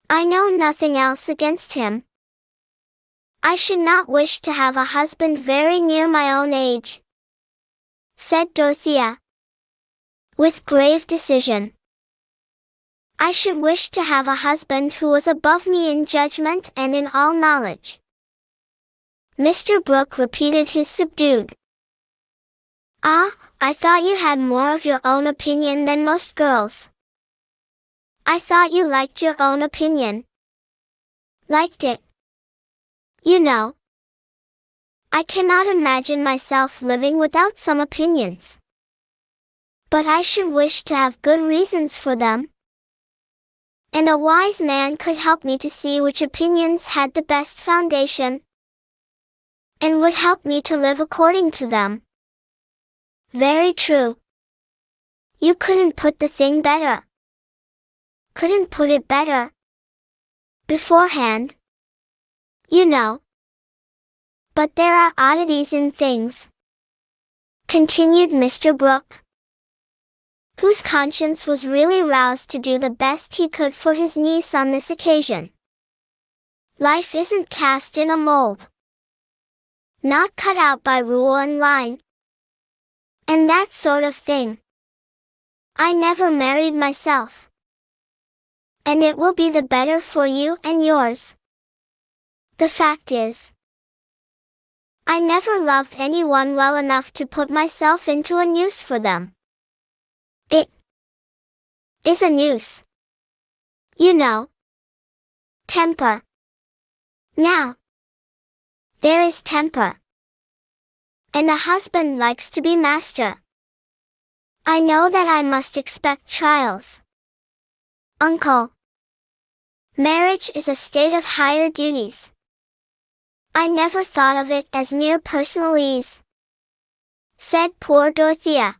I know nothing else against him. I should not wish to have a husband very near my own age, said Dorothea, with grave decision. I should wish to have a husband who was above me in judgment and in all knowledge. Mr. Brooke repeated his subdued, Ah, I thought you had more of your own opinion than most girls. I thought you liked your own opinion. Liked it, you know. I cannot imagine myself living without some opinions. But I should wish to have good reasons for them. And a wise man could help me to see which opinions had the best foundation, and would help me to live according to them. Very true. You couldn't put the thing better. Couldn't put it better. Beforehand. You know. But there are oddities in things, continued Mr. Brooke, whose conscience was really roused to do the best he could for his niece on this occasion. Life isn't cast in a mold. Not cut out by rule and line. And that sort of thing. I never married myself. And it will be the better for you and yours. The fact is, I never loved anyone well enough to put myself into a noose for them. It is a noose. You know. Temper. Now. There is temper. And a husband likes to be master. I know that I must expect trials. Uncle. Marriage is a state of higher duties. I never thought of it as mere personal ease, said poor Dorothea.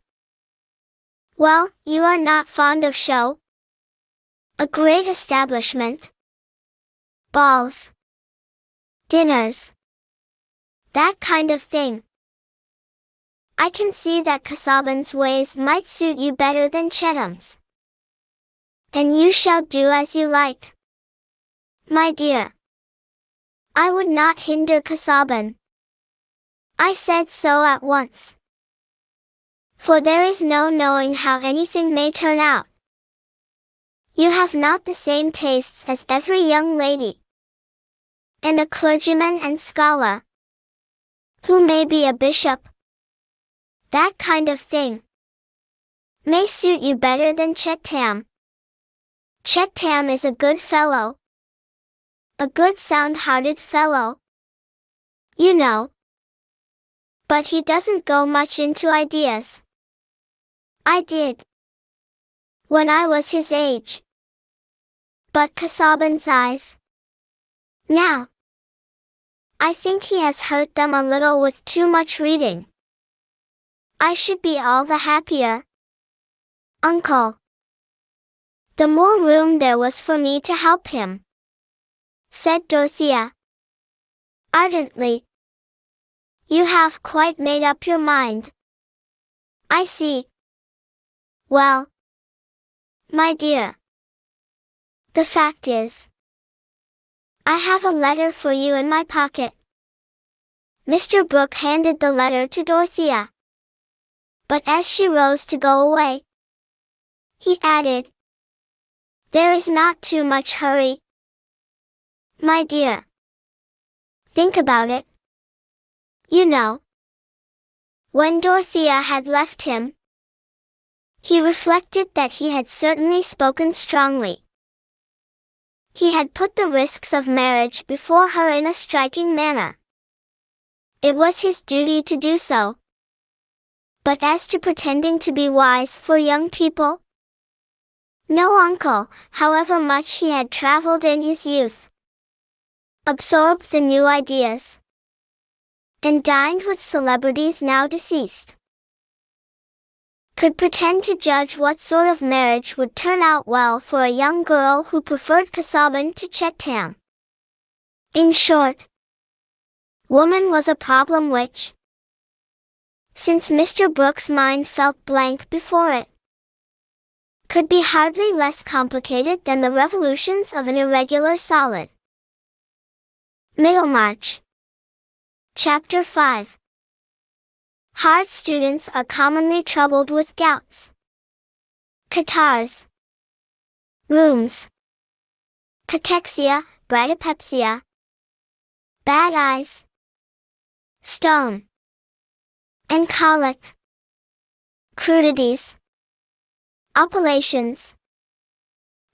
Well, you are not fond of show? A great establishment. Balls. Dinners. That kind of thing. I can see that Casaubon's ways might suit you better than Chetham's. And you shall do as you like. My dear. I would not hinder Casaubon. I said so at once. For there is no knowing how anything may turn out. You have not the same tastes as every young lady. And a clergyman and scholar, who may be a bishop, that kind of thing, may suit you better than Chetham. Chetham is a good fellow. A good sound-hearted fellow. You know. But he doesn't go much into ideas. I did. When I was his age. But Casaubon's eyes. Now. I think he has hurt them a little with too much reading. I should be all the happier. Uncle. The more room there was for me to help him, said Dorothea ardently. You have quite made up your mind. I see. Well, my dear, the fact is, I have a letter for you in my pocket. Mr. Brooke handed the letter to Dorothea. But as she rose to go away, he added, there is not too much hurry. My dear, think about it. You know. When Dorothea had left him, he reflected that he had certainly spoken strongly. He had put the risks of marriage before her in a striking manner. It was his duty to do so. But as to pretending to be wise for young people, no, uncle, however much he had traveled in his youth, absorbed the new ideas, and dined with celebrities now deceased, could pretend to judge what sort of marriage would turn out well for a young girl who preferred Casaubon to Chetham. In short, woman was a problem which, since Mr. Brooke's mind felt blank before it, could be hardly less complicated than the revolutions of an irregular solid. Middlemarch. Chapter 5. Hard students are commonly troubled with gouts, catarrhs, rheums, cachexia, bradypepsia, bad eyes, stone, and colic, crudities, oppilations,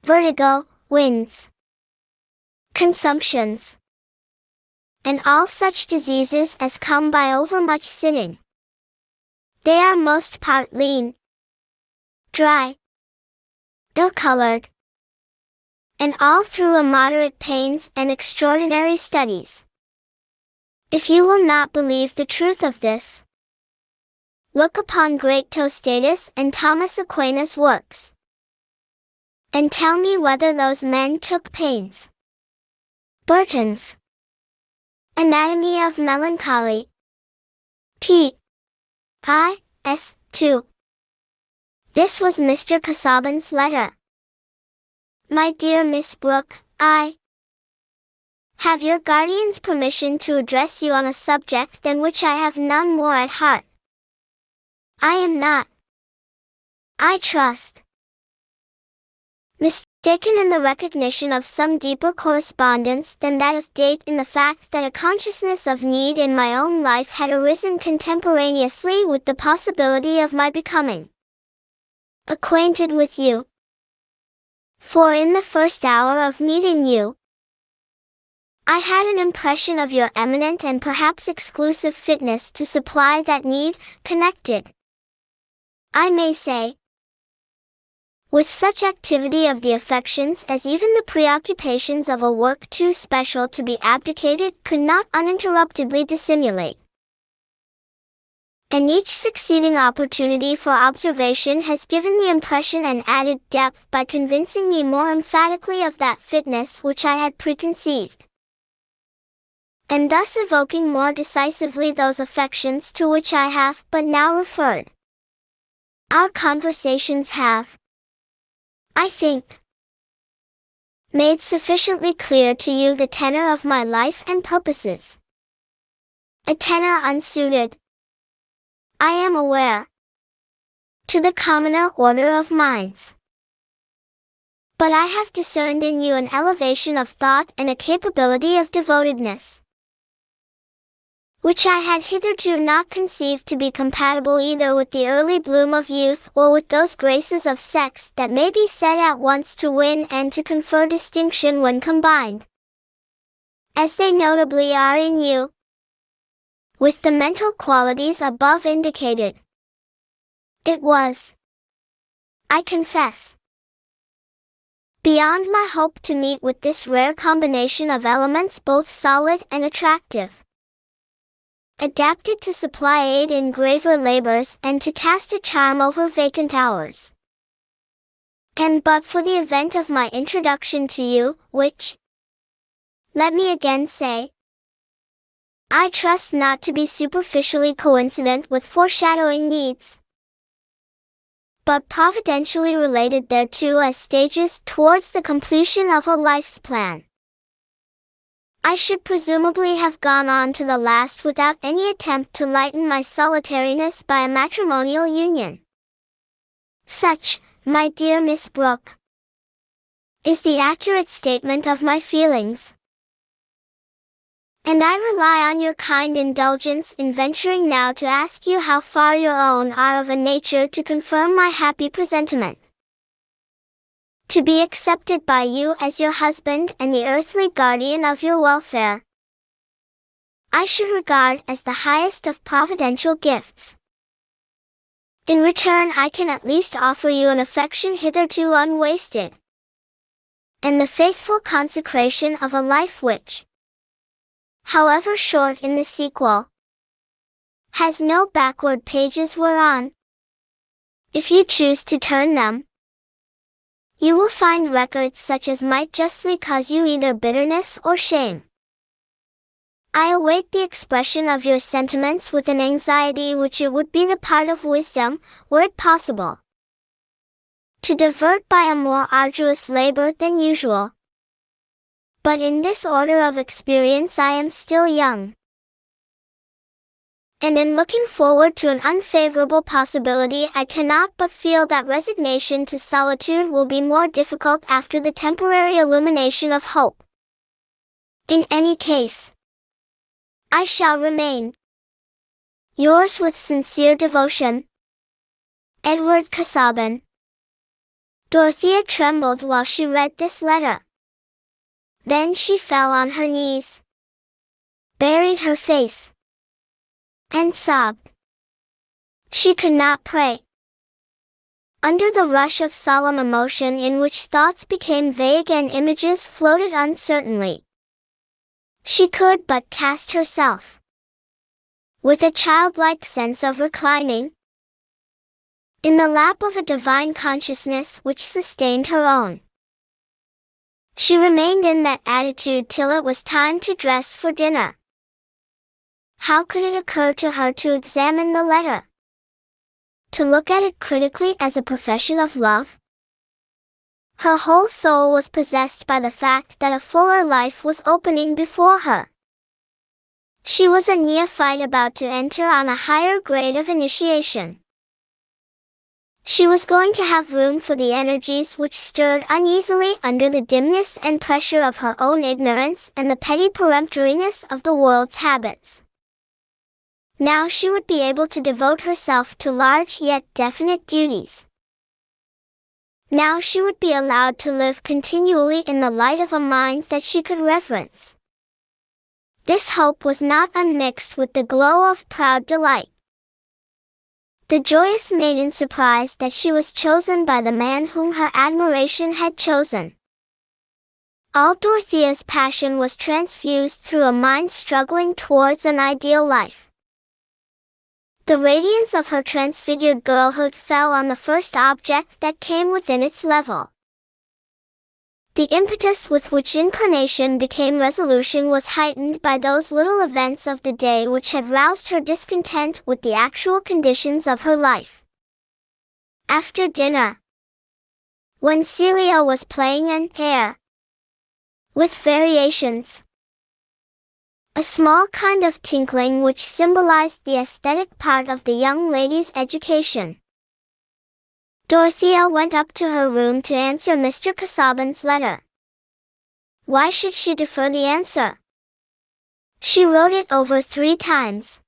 vertigo, winds, consumptions, and all such diseases as come by overmuch sitting. They are most part lean, dry, ill-colored, and all through immoderate pains and extraordinary studies. If you will not believe the truth of this, look upon great Tostatus and Thomas Aquinas' works, and tell me whether those men took pains. Burton's Anatomy of Melancholy, p. I.S. 2. This was Mr. Casaubon's letter. My dear Miss Brooke, I have your guardian's permission to address you on a subject than which I have none more at heart. I am not, I trust, mistaken in the recognition of some deeper correspondence than that of date in the fact that a consciousness of need in my own life had arisen contemporaneously with the possibility of my becoming acquainted with you. For in the first hour of meeting you, I had an impression of your eminent and perhaps exclusive fitness to supply that need, connected, I may say, with such activity of the affections as even the preoccupations of a work too special to be abdicated could not uninterruptedly dissimulate. And each succeeding opportunity for observation has given the impression and added depth by convincing me more emphatically of that fitness which I had preconceived, and thus evoking more decisively those affections to which I have but now referred. Our conversations have, I think, made sufficiently clear to you the tenor of my life and purposes. A tenor unsuited, I am aware, to the commoner order of minds. But I have discerned in you an elevation of thought and a capability of devotedness, which I had hitherto not conceived to be compatible either with the early bloom of youth or with those graces of sex that may be said at once to win and to confer distinction when combined, as they notably are in you, with the mental qualities above indicated. It was, I confess, beyond my hope to meet with this rare combination of elements both solid and attractive, adapted to supply aid in graver labors and to cast a charm over vacant hours. And but for the event of my introduction to you, which, let me again say, I trust not to be superficially coincident with foreshadowing needs, but providentially related thereto as stages towards the completion of a life's plan, I should presumably have gone on to the last without any attempt to lighten my solitariness by a matrimonial union. Such, my dear Miss Brooke, is the accurate statement of my feelings, and I rely on your kind indulgence in venturing now to ask you how far your own are of a nature to confirm my happy presentiment, to be accepted by you as your husband and the earthly guardian of your welfare. I should regard as the highest of providential gifts. In return I can at least offer you an affection hitherto unwasted, and the faithful consecration of a life which, however short in the sequel, has no backward pages whereon, if you choose to turn them, you will find records such as might justly cause you either bitterness or shame. I await the expression of your sentiments with an anxiety which it would be the part of wisdom, were it possible, to divert by a more arduous labor than usual. But in this order of experience I am still young, and in looking forward to an unfavorable possibility I cannot but feel that resignation to solitude will be more difficult after the temporary illumination of hope. In any case, I shall remain, yours with sincere devotion, Edward Casaubon. Dorothea trembled while she read this letter. Then she fell on her knees, buried her face, and sobbed. She could not pray. Under the rush of solemn emotion in which thoughts became vague and images floated uncertainly, she could but cast herself, with a childlike sense of reclining, in the lap of a divine consciousness which sustained her own. She remained in that attitude till it was time to dress for dinner. How could it occur to her to examine the letter? To look at it critically as a profession of love? Her whole soul was possessed by the fact that a fuller life was opening before her. She was a neophyte about to enter on a higher grade of initiation. She was going to have room for the energies which stirred uneasily under the dimness and pressure of her own ignorance and the petty peremptoriness of the world's habits. Now she would be able to devote herself to large yet definite duties. Now she would be allowed to live continually in the light of a mind that she could reverence. This hope was not unmixed with the glow of proud delight. The joyous maiden surprised that she was chosen by the man whom her admiration had chosen. All Dorothea's passion was transfused through a mind struggling towards an ideal life. The radiance of her transfigured girlhood fell on the first object that came within its level. The impetus with which inclination became resolution was heightened by those little events of the day which had roused her discontent with the actual conditions of her life. After dinner, when Celia was playing an air, with variations, a small kind of tinkling which symbolized the aesthetic part of the young lady's education, Dorothea went up to her room to answer Mr. Casaubon's letter. Why should she defer the answer? She wrote it over 3 times.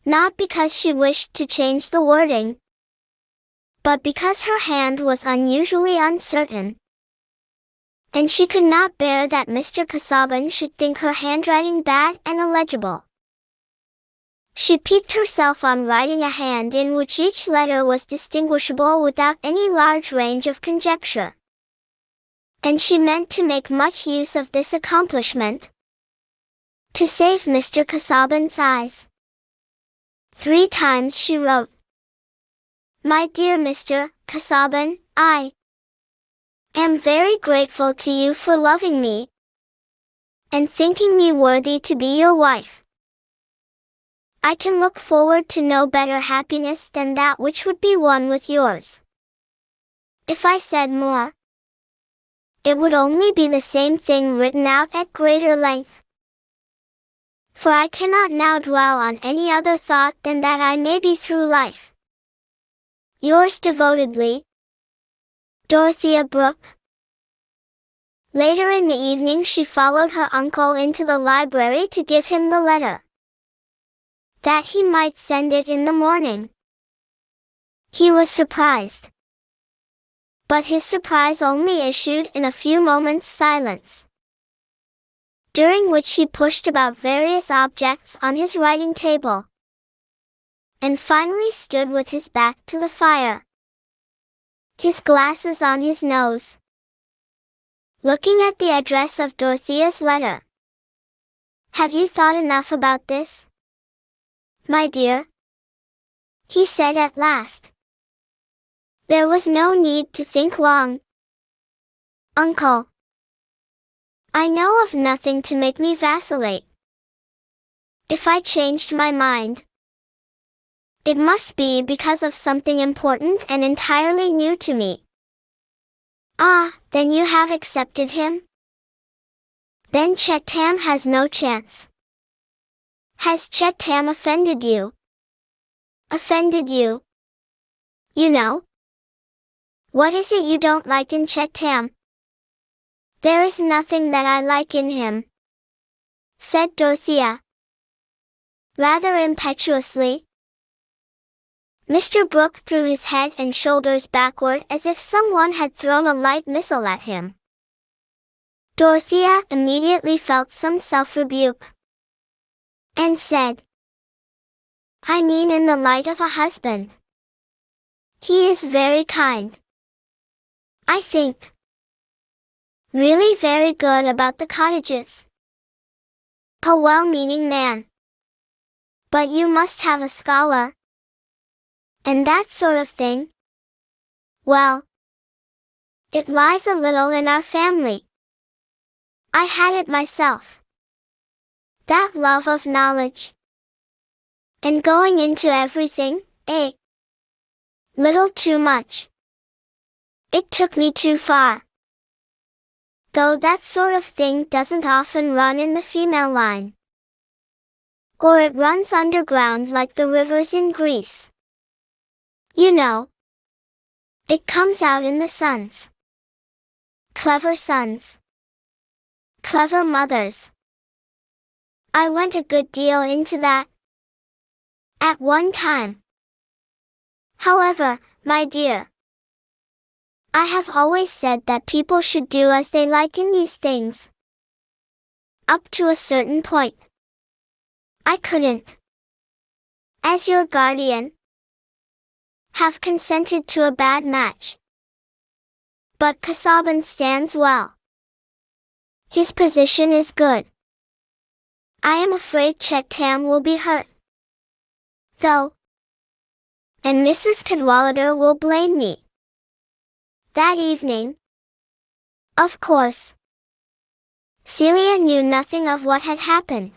Not because she wished to change the wording, but because her hand was unusually uncertain, and she could not bear that Mr. Casaubon should think her handwriting bad and illegible. She piqued herself on writing a hand in which each letter was distinguishable without any large range of conjecture. And she meant to make much use of this accomplishment, to save Mr. Casaubon's eyes. 3 times she wrote, "My dear Mr. Casaubon, I am very grateful to you for loving me, and thinking me worthy to be your wife. I can look forward to no better happiness than that which would be one with yours. If I said more, it would only be the same thing written out at greater length. For I cannot now dwell on any other thought than that I may be through life yours devotedly, Dorothea Brooke." Later in the evening she followed her uncle into the library to give him the letter, that he might send it in the morning. He was surprised. But his surprise only issued in a few moments' silence, during which he pushed about various objects on his writing table, and finally stood with his back to the fire, his glasses on his nose, looking at the address of Dorothea's letter. "Have you thought enough about this, my dear?" he said at last. "There was no need to think long, uncle. I know of nothing to make me vacillate. If I changed my mind, it must be because of something important and entirely new to me." "Ah, then you have accepted him? Then Chetam has no chance." "Has Chetam offended you?" "Offended you? You know? What is it you don't like in Chetam?" "There is nothing that I like in him," said Dorothea, rather impetuously. Mr. Brooke threw his head and shoulders backward as if someone had thrown a light missile at him. Dorothea immediately felt some self-rebuke. and said, I mean in the light of a husband. He is very kind. I think. Really very good about the cottages. A well-meaning man. But you must have a scholar. And that sort of thing. Well, it lies a little in our family. I had it myself. That love of knowledge. And going into everything, a little too much. It took me too far. Though that sort of thing doesn't often run in the female line. Or it runs underground like the rivers in Greece. You know. It comes out in the sons. Clever sons. Clever mothers. I went a good deal into that. At one time. However, my dear, I have always said that people should do as they like in these things. Up to a certain point. I couldn't, as your guardian, have consented to a bad match. But Casaubon stands well. His position is good. I am afraid Checktam will be hurt. Though. And Mrs. Cadwallader will blame me. That evening. Of course. Celia knew nothing of what had happened.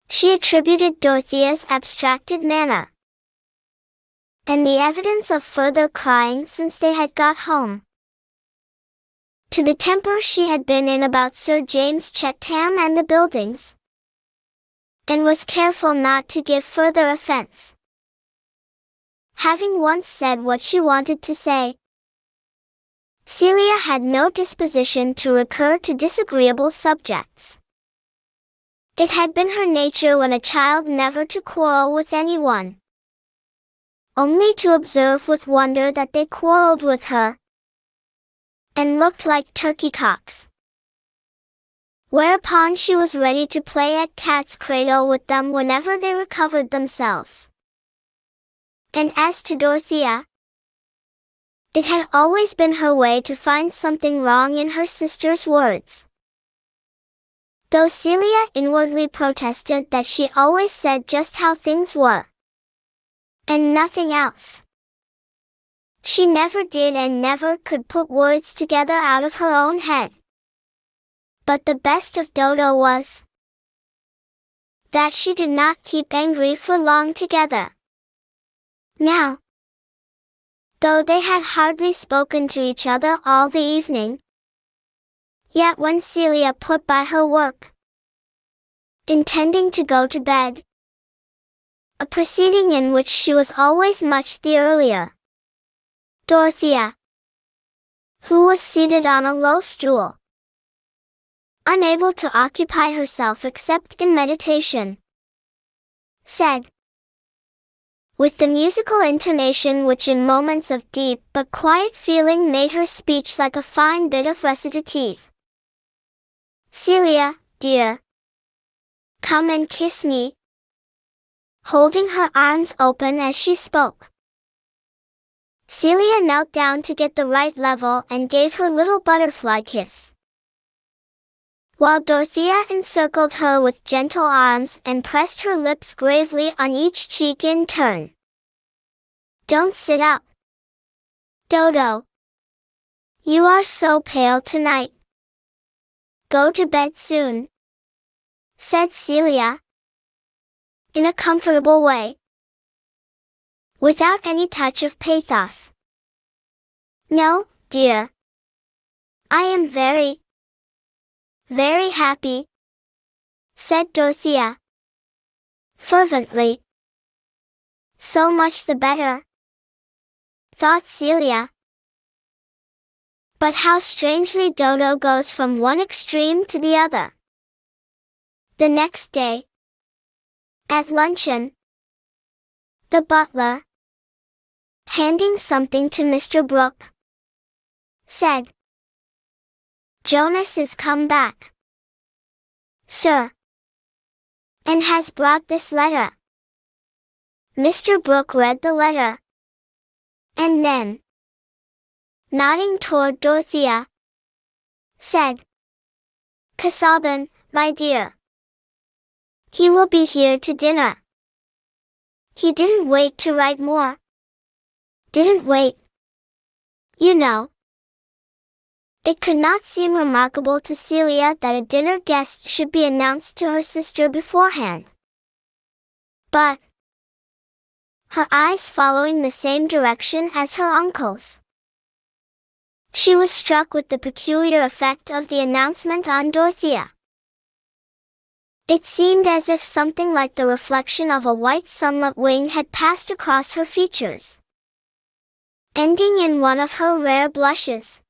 She attributed Dorothea's abstracted manner. And the evidence of further crying since they had got home. To the temper she had been in about Sir James Checktam and the buildings. And was careful not to give further offense. Having once said what she wanted to say, Celia had no disposition to recur to disagreeable subjects. It had been her nature when a child never to quarrel with anyone. Only to observe with wonder that they quarreled with her, and looked like turkey cocks. Whereupon she was ready to play at cat's cradle with them whenever they recovered themselves. And as to Dorothea, it had always been her way to find something wrong in her sister's words. Though Celia inwardly protested that she always said just how things were, and nothing else. She never did and never could put words together out of her own head. But the best of Dodo was that she did not keep angry for long together. Now, though they had hardly spoken to each other all the evening, yet when Celia put by her work, intending to go to bed, a proceeding in which she was always much the earlier, Dorothea, who was seated on a low stool, unable to occupy herself except in meditation, said, with the musical intonation which in moments of deep but quiet feeling made her speech like a fine bit of recitative, Celia, dear, come and kiss me, holding her arms open as she spoke. Celia knelt down to get the right level and gave her little butterfly kiss, while Dorothea encircled her with gentle arms and pressed her lips gravely on each cheek in turn. Don't sit up, Dodo. You are so pale tonight. Go to bed soon, said Celia, in a comfortable way, without any touch of pathos. No, dear. I am very, very happy, said Dorothea, fervently. So much the better, thought Celia. But how strangely Dodo goes from one extreme to the other. The next day, at luncheon, the butler, handing something to Mr. Brooke, said, Jonas is come back, sir. and has brought this letter." Mr. Brooke read the letter, and then, nodding toward Dorothea, said, "Casaubon, my dear. He will be here to dinner." He didn't wait to write more. Didn't wait. You know. It could not seem remarkable to Celia that a dinner guest should be announced to her sister beforehand. But, her eyes following the same direction as her uncle's, she was struck with the peculiar effect of the announcement on Dorothea. It seemed as if something like the reflection of a white sunlit wing had passed across her features, ending in one of her rare blushes.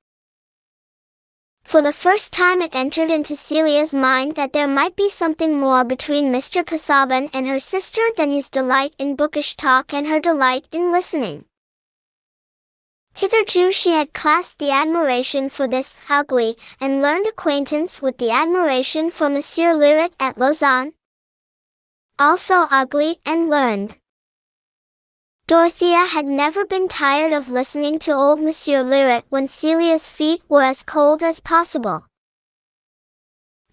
For the first time it entered into Celia's mind that there might be something more between Mr. Casaubon and her sister than his delight in bookish talk and her delight in listening. Hitherto she had classed the admiration for this ugly and learned acquaintance with the admiration for Monsieur Eliot at Lausanne, also ugly and learned. Dorothea had never been tired of listening to old Monsieur Eliot when Celia's feet were as cold as possible,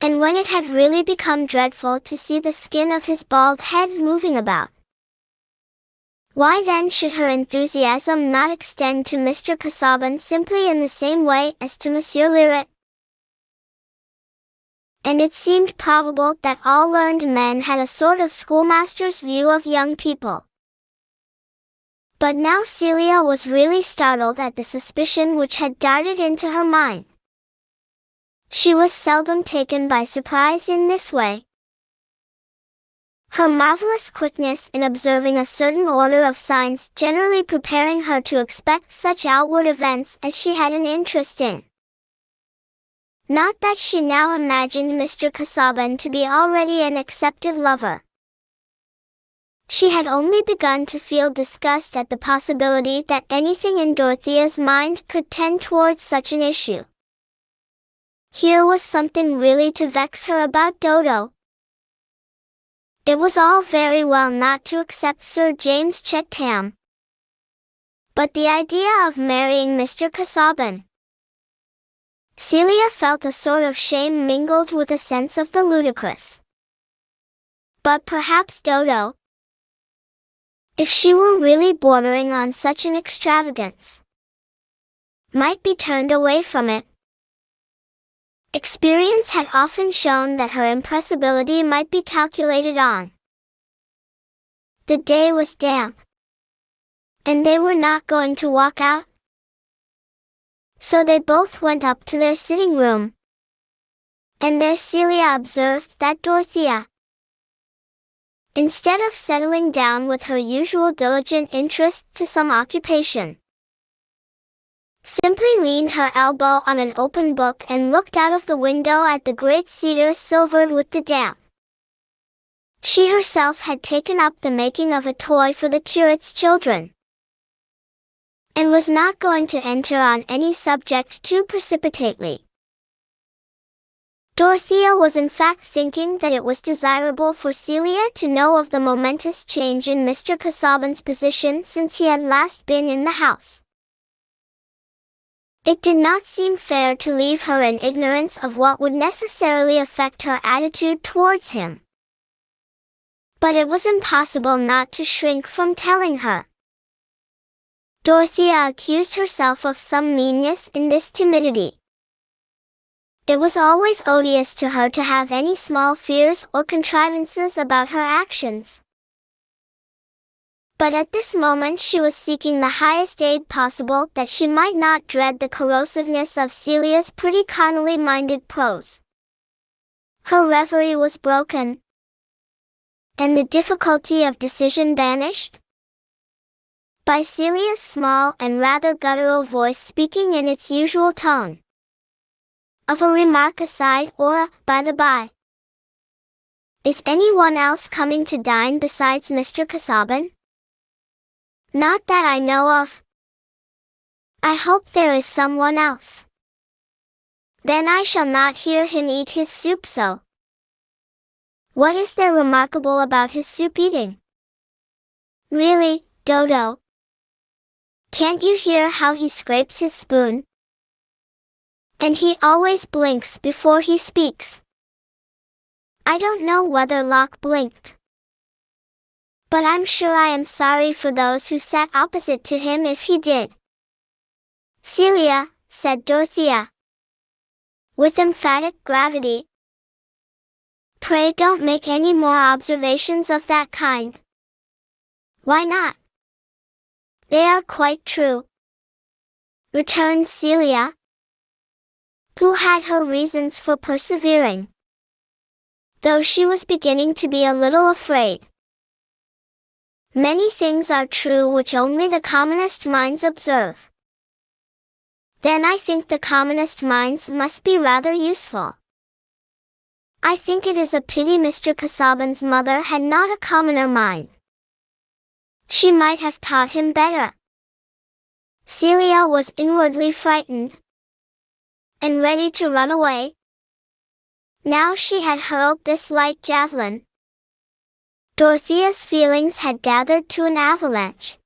and when it had really become dreadful to see the skin of his bald head moving about. Why then should her enthusiasm not extend to Mr. Casaubon simply in the same way as to Monsieur Eliot? And it seemed probable that all learned men had a sort of schoolmaster's view of young people. But now Celia was really startled at the suspicion which had darted into her mind. She was seldom taken by surprise in this way. Her marvelous quickness in observing a certain order of signs generally preparing her to expect such outward events as she had an interest in. Not that she now imagined Mr. Casaubon to be already an accepted lover. She had only begun to feel disgust at the possibility that anything in Dorothea's mind could tend towards such an issue. Here was something really to vex her about Dodo. It was all very well not to accept Sir James Chettam, but the idea of marrying Mr. Casaubon. Celia felt a sort of shame mingled with a sense of the ludicrous. But perhaps Dodo, if she were really bordering on such an extravagance, might be turned away from it. Experience had often shown that her impressibility might be calculated on. The day was damp, and they were not going to walk out. So they both went up to their sitting room, and there Celia observed that Dorothea, instead of settling down with her usual diligent interest to some occupation, simply leaned her elbow on an open book and looked out of the window at the great cedar silvered with the damp. She herself had taken up the making of a toy for the curate's children, and was not going to enter on any subject too precipitately. Dorothea was in fact thinking that it was desirable for Celia to know of the momentous change in Mr. Casaubon's position since he had last been in the house. It did not seem fair to leave her in ignorance of what would necessarily affect her attitude towards him. But it was impossible not to shrink from telling her. Dorothea accused herself of some meanness in this timidity. It was always odious to her to have any small fears or contrivances about her actions. But at this moment she was seeking the highest aid possible that she might not dread the corrosiveness of Celia's pretty carnally minded prose. Her reverie was broken, and the difficulty of decision banished, by Celia's small and rather guttural voice speaking in its usual tone, of a remark aside or a by-the-by. "Is anyone else coming to dine besides Mr. Casaubon?" "Not that I know of." "I hope there is someone else. Then I shall not hear him eat his soup so." What is there remarkable about his soup eating? Really, Dodo? Can't you hear how he scrapes his spoon? And he always blinks before he speaks. I don't know whether Locke blinked. But I'm sure I am sorry for those who sat opposite to him if he did. Celia, said Dorothea, with emphatic gravity. Pray don't make any more observations of that kind. Why not? They are quite true, returned Celia, who had her reasons for persevering, though she was beginning to be a little afraid. Many things are true which only the commonest minds observe. Then I think the commonest minds must be rather useful. I think it is a pity Mr. Casaubon's mother had not a commoner mind. She might have taught him better. Celia was inwardly frightened and ready to run away. Now she had hurled this light javelin. Dorothea's feelings had gathered to an avalanche,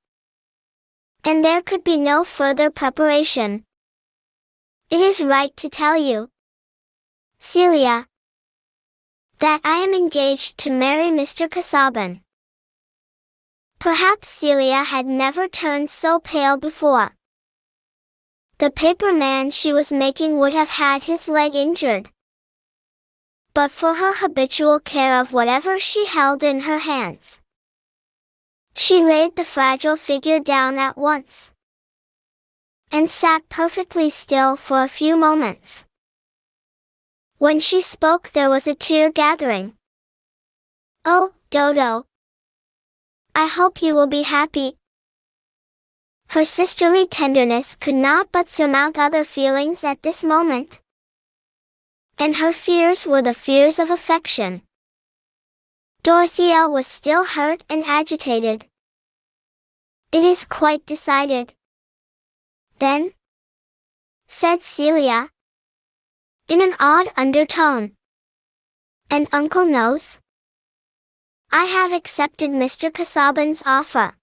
and there could be no further preparation. It is right to tell you, Celia, that I am engaged to marry Mr. Casaubon. Perhaps Celia had never turned so pale before. The paper man she was making would have had his leg injured, but for her habitual care of whatever she held in her hands. She laid the fragile figure down at once, and sat perfectly still for a few moments. When she spoke there was a tear gathering. Oh, Dodo, I hope you will be happy. Her sisterly tenderness could not but surmount other feelings at this moment, and her fears were the fears of affection. Dorothea was still hurt and agitated. It is quite decided, then, said Celia, in an odd undertone. And Uncle knows? I have accepted Mr. Casaubon's offer.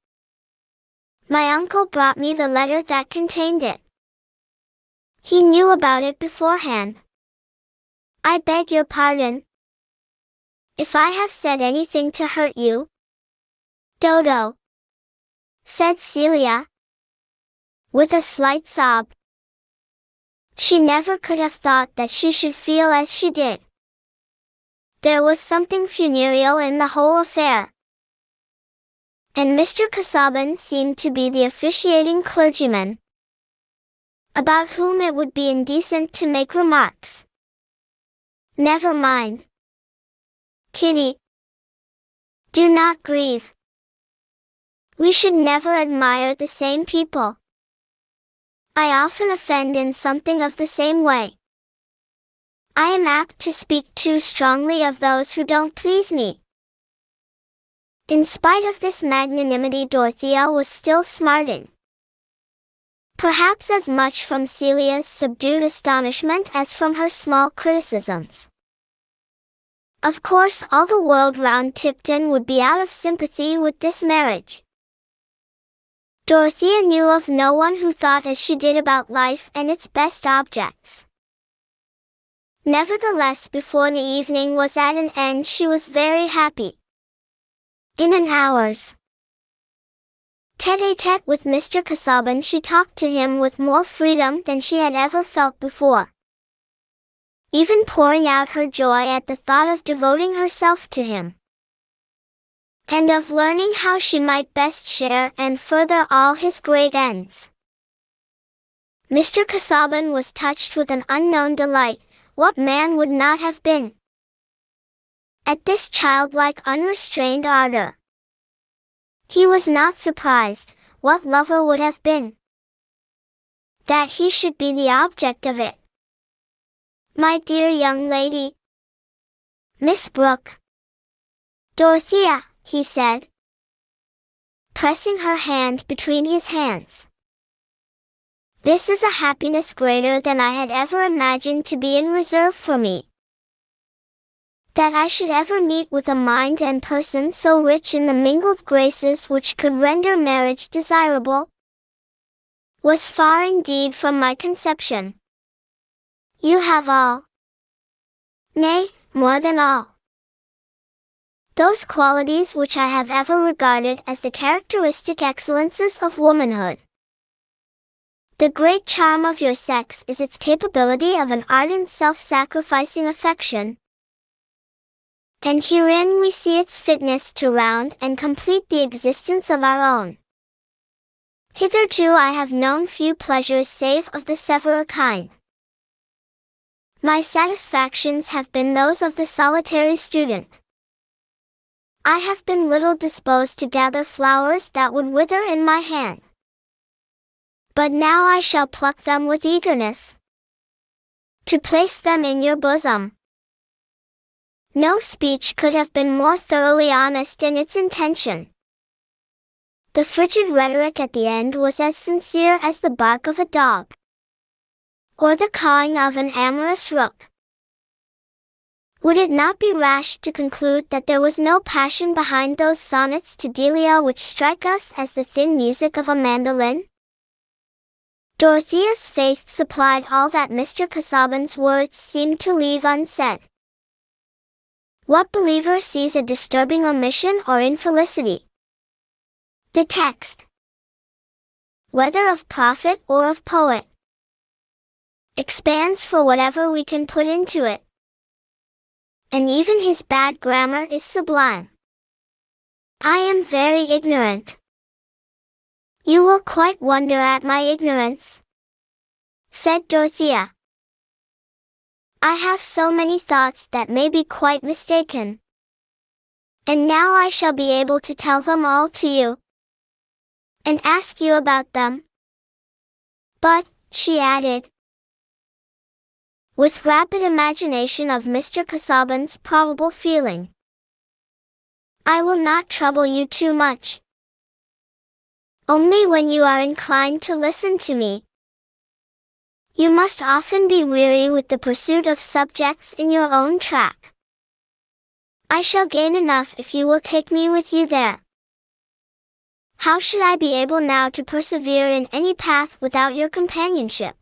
My uncle brought me the letter that contained it. He knew about it beforehand. I beg your pardon if I have said anything to hurt you, Dodo, said Celia, with a slight sob. She never could have thought that she should feel as she did. There was something funereal in the whole affair, and Mr. Casaubon seemed to be the officiating clergyman, about whom it would be indecent to make remarks. Never mind, Kitty. Do not grieve. We should never admire the same people. I often offend in something of the same way. I am apt to speak too strongly of those who don't please me. In spite of this magnanimity, Dorothea was still smarting, perhaps as much from Celia's subdued astonishment as from her small criticisms. Of course all the world round Tipton would be out of sympathy with this marriage. Dorothea knew of no one who thought as she did about life and its best objects. Nevertheless, before the evening was at an end she was very happy. In an hour's tête-à-tête with Mr. Casaubon she talked to him with more freedom than she had ever felt before, even pouring out her joy at the thought of devoting herself to him, and of learning how she might best share and further all his great ends. Mr. Casaubon was touched with an unknown delight. What man would not have been at this childlike unrestrained ardor? He was not surprised. What lover would have been that he should be the object of it? My dear young lady, Miss Brooke. Dorothea, he said, pressing her hand between his hands. This is a happiness greater than I had ever imagined to be in reserve for me. that I should ever meet with a mind and person so rich in the mingled graces which could render marriage desirable, was far indeed from my conception. You have all. Nay, more than all. Those qualities which I have ever regarded as the characteristic excellences of womanhood. The great charm of your sex is its capability of an ardent self-sacrificing affection, and herein we see its fitness to round and complete the existence of our own. Hitherto I have known few pleasures save of the severer kind. My satisfactions have been those of the solitary student. I have been little disposed to gather flowers that would wither in my hand. But now I shall pluck them with eagerness, to place them in your bosom. No speech could have been more thoroughly honest in its intention. The frigid rhetoric at the end was as sincere as the bark of a dog, or the cawing of an amorous rook. Would it not be rash to conclude that there was no passion behind those sonnets to Delia which strike us as the thin music of a mandolin? Dorothea's faith supplied all that Mr. Casaubon's words seemed to leave unsaid. What believer sees a disturbing omission or infelicity? The text, whether of prophet or of poet, expands for whatever we can put into it, and even his bad grammar is sublime. I am very ignorant. You will quite wonder at my ignorance, said Dorothea. I have so many thoughts that may be quite mistaken, and now I shall be able to tell them all to you, and ask you about them. But, she added, with rapid imagination of Mr. Casaubon's probable feeling, I will not trouble you too much. Only when you are inclined to listen to me. You must often be weary with the pursuit of subjects in your own track. I shall gain enough if you will take me with you there. How should I be able now to persevere in any path without your companionship?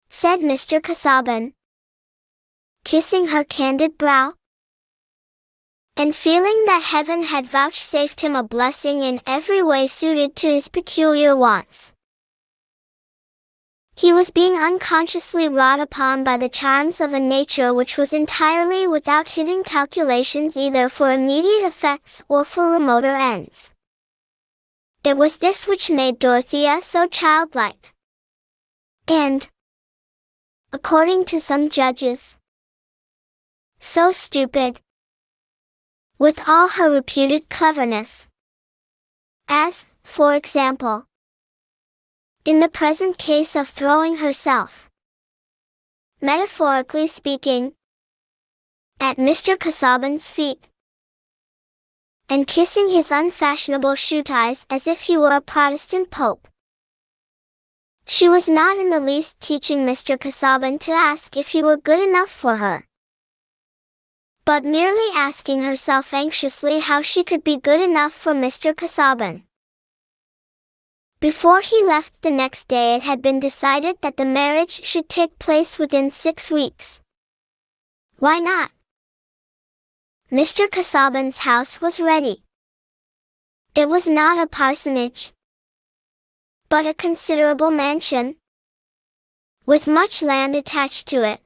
Said Mr. Casaubon, kissing her candid brow, and feeling that heaven had vouchsafed him a blessing in every way suited to his peculiar wants. He was being unconsciously wrought upon by the charms of a nature which was entirely without hidden calculations either for immediate effects or for remoter ends. It was this which made Dorothea so childlike, and, according to some judges, so stupid, with all her reputed cleverness, as, for example, in the present case of throwing herself, metaphorically speaking, at Mr. Casaubon's feet, and kissing his unfashionable shoe ties as if he were a Protestant pope. She was not in the least teaching Mr. Casaubon to ask if he were good enough for her, but merely asking herself anxiously how she could be good enough for Mr. Casaubon. Before he left the next day it had been decided that the marriage should take place within 6 weeks. Why not? Mr. Casaubon's house was ready. It was not a parsonage, but a considerable mansion, with much land attached to it.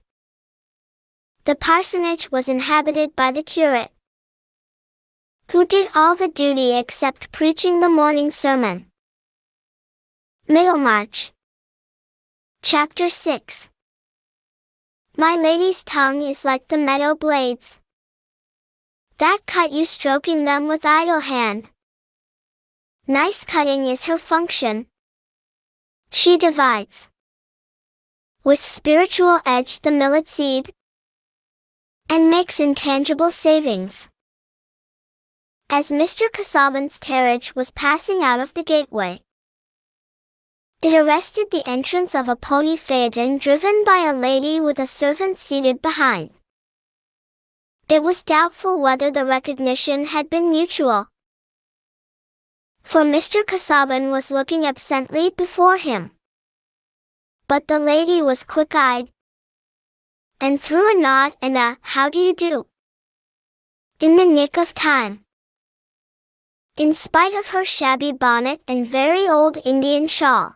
The parsonage was inhabited by the curate, who did all the duty except preaching the morning sermon. Middlemarch. Chapter 6. My lady's tongue is like the meadow blades, that cut you stroking them with idle hand. Nice cutting is her function. She divides, with spiritual edge the millet seed, and makes intangible savings. As Mr. Casaubon's carriage was passing out of the gateway, it arrested the entrance of a pony phaeton driven by a lady with a servant seated behind. It was doubtful whether the recognition had been mutual, for Mr. Casaubon was looking absently before him. But the lady was quick-eyed, and threw a nod and a "How do you do?" in the nick of time. In spite of her shabby bonnet and very old Indian shawl,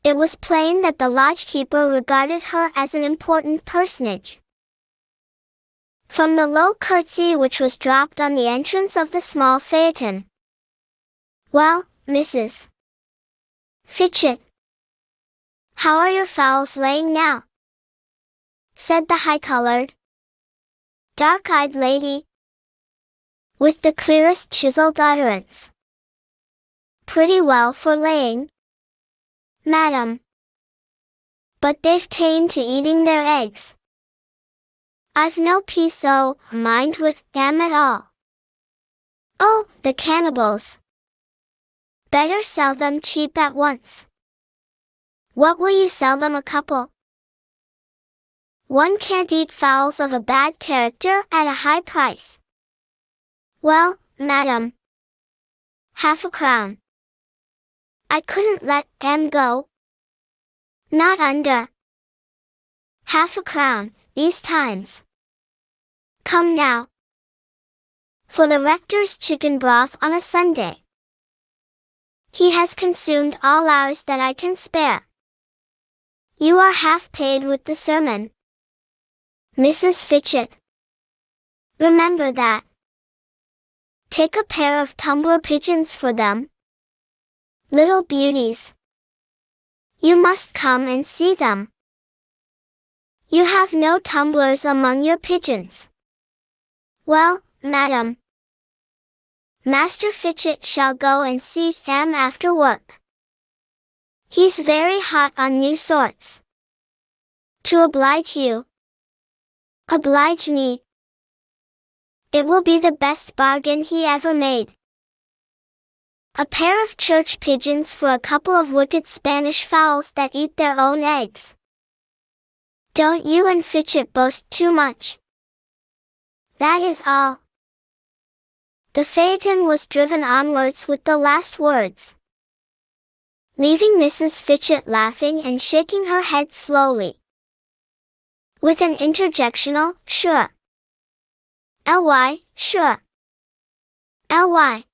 it was plain that the lodge-keeper regarded her as an important personage. From the low curtsy which was dropped on the entrance of the small phaeton, "Well, Mrs. Fitchett, how are your fowls laying now?" said the high-colored, dark-eyed lady, with the clearest chiseled utterance. "Pretty well for laying, madam. But they've ta'en to eating their eggs. I've no peace o' mind with them at all. Oh, the cannibals! Better sell them cheap at once." "What will you sell them a couple?" "One can't eat fowls of a bad character at a high price." "Well, madam, half-a-crown. I couldn't let them go. Not under half-a-crown, these times. Come now, for the rector's chicken broth on a Sunday. He has consumed all ours that I can spare. You are half paid with the sermon, Mrs. Fitchett. Remember that. Take a pair of tumbler pigeons for them. Little beauties. You must come and see them. You have no tumblers among your pigeons. Well, madam, Master Fitchett shall go and see them after work. He's very hot on new sorts. To oblige you. Oblige me. It will be the best bargain he ever made. A pair of church pigeons for a couple of wicked Spanish fowls that eat their own eggs. Don't you and Fitchett boast too much. That is all." The phaeton was driven onwards with the last words, leaving Mrs. Fitchett laughing and shaking her head slowly, with an interjectional, "Sure. Ly, sure. Ly,"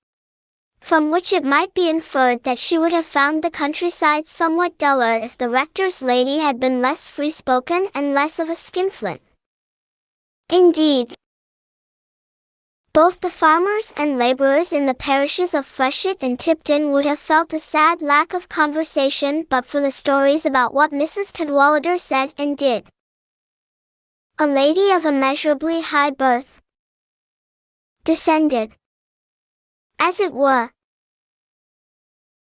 from which it might be inferred that she would have found the countryside somewhat duller if the rector's lady had been less free-spoken and less of a skinflint. Indeed, both the farmers and laborers in the parishes of Freshitt and Tipton would have felt a sad lack of conversation but for the stories about what Mrs. Cadwallader said and did. A lady of immeasurably high birth, descended, as it were,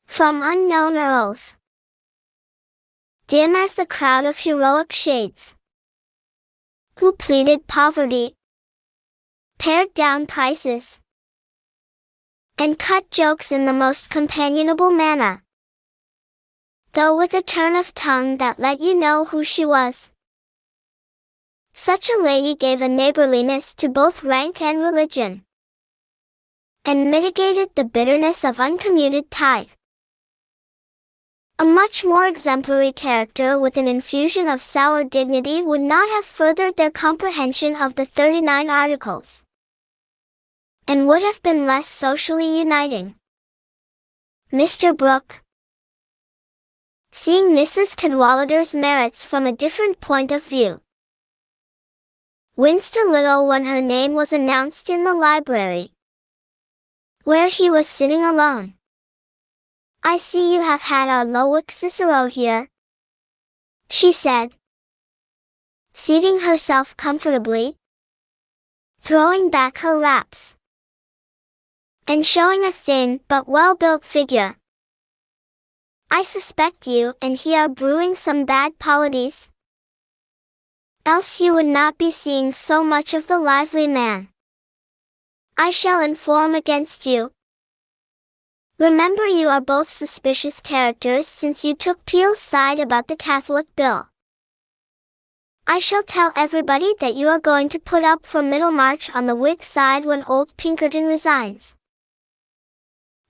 from unknown earls, dim as the crowd of heroic shades, who pleaded poverty, pared down prices, and cut jokes in the most companionable manner, though with a turn of tongue that let you know who she was. Such a lady gave a neighborliness to both rank and religion, and mitigated the bitterness of uncommuted tithe. A much more exemplary character with an infusion of sour dignity would not have furthered their comprehension of the 39 Articles, and would have been less socially uniting. Mr. Brooke, seeing Mrs. Cadwallader's merits from a different point of view, winced a little when her name was announced in the library, where he was sitting alone. "I see you have had our Lowick Cicero here," she said, seating herself comfortably, throwing back her wraps, and showing a thin but well-built figure. "I suspect you and he are brewing some bad polities, else you would not be seeing so much of the lively man. I shall inform against you. Remember you are both suspicious characters since you took Peel's side about the Catholic bill. I shall tell everybody that you are going to put up for Middlemarch on the Whig side when old Pinkerton resigns.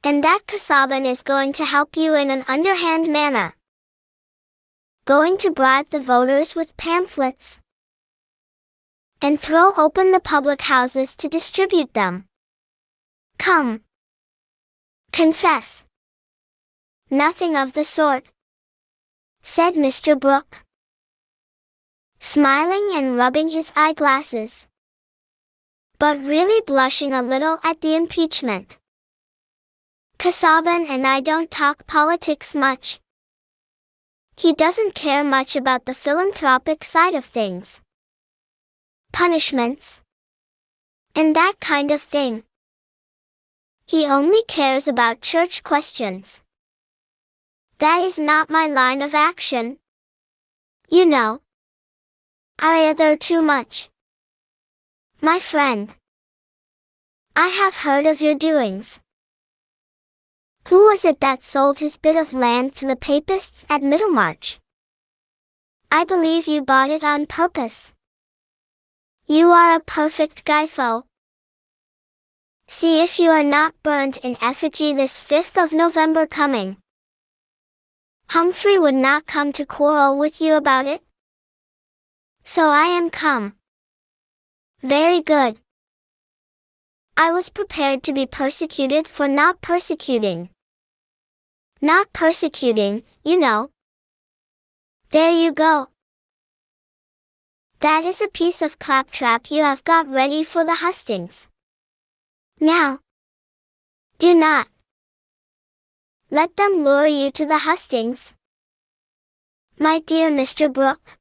And that Casaubon is going to help you in an underhand manner. Going to bribe the voters with pamphlets. And throw open the public houses to distribute them. Come. Confess. Nothing of the sort, said Mr. Brooke, smiling and rubbing his eyeglasses, but really blushing a little at the impeachment. Casaubon and I don't talk politics much. He doesn't care much about the philanthropic side of things. Punishments. And that kind of thing. He only cares about church questions. That is not my line of action. You know. Either too much. My friend. I have heard of your doings. Who was it that sold his bit of land to the Papists at Middlemarch? I believe you bought it on purpose. You are a perfect Gypho. See if you are not burned in effigy this 5th of November coming. Humphrey would not come to quarrel with you about it. So I am come. Very good. I was prepared to be persecuted for not persecuting. Not persecuting, you know. There you go. That is a piece of claptrap you have got ready for the hustings. Now. Do not. Let them lure you to the hustings. My dear Mr. Brooke.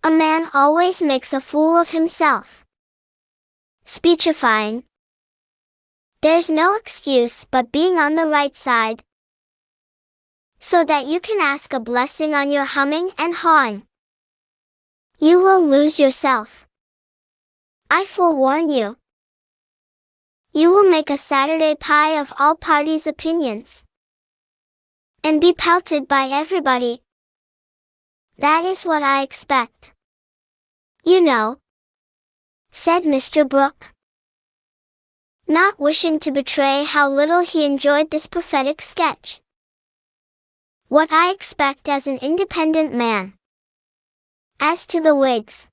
A man always makes a fool of himself. Speechifying. There's no excuse but being on the right side. So that you can ask a blessing on your humming and hawing. You will lose yourself. I forewarn you. You will make a Saturday pie of all parties' opinions. And be pelted by everybody. That is what I expect. You know, said Mr. Brooke, not wishing to betray how little he enjoyed this prophetic sketch. What I expect as an independent man. As to the Whigs,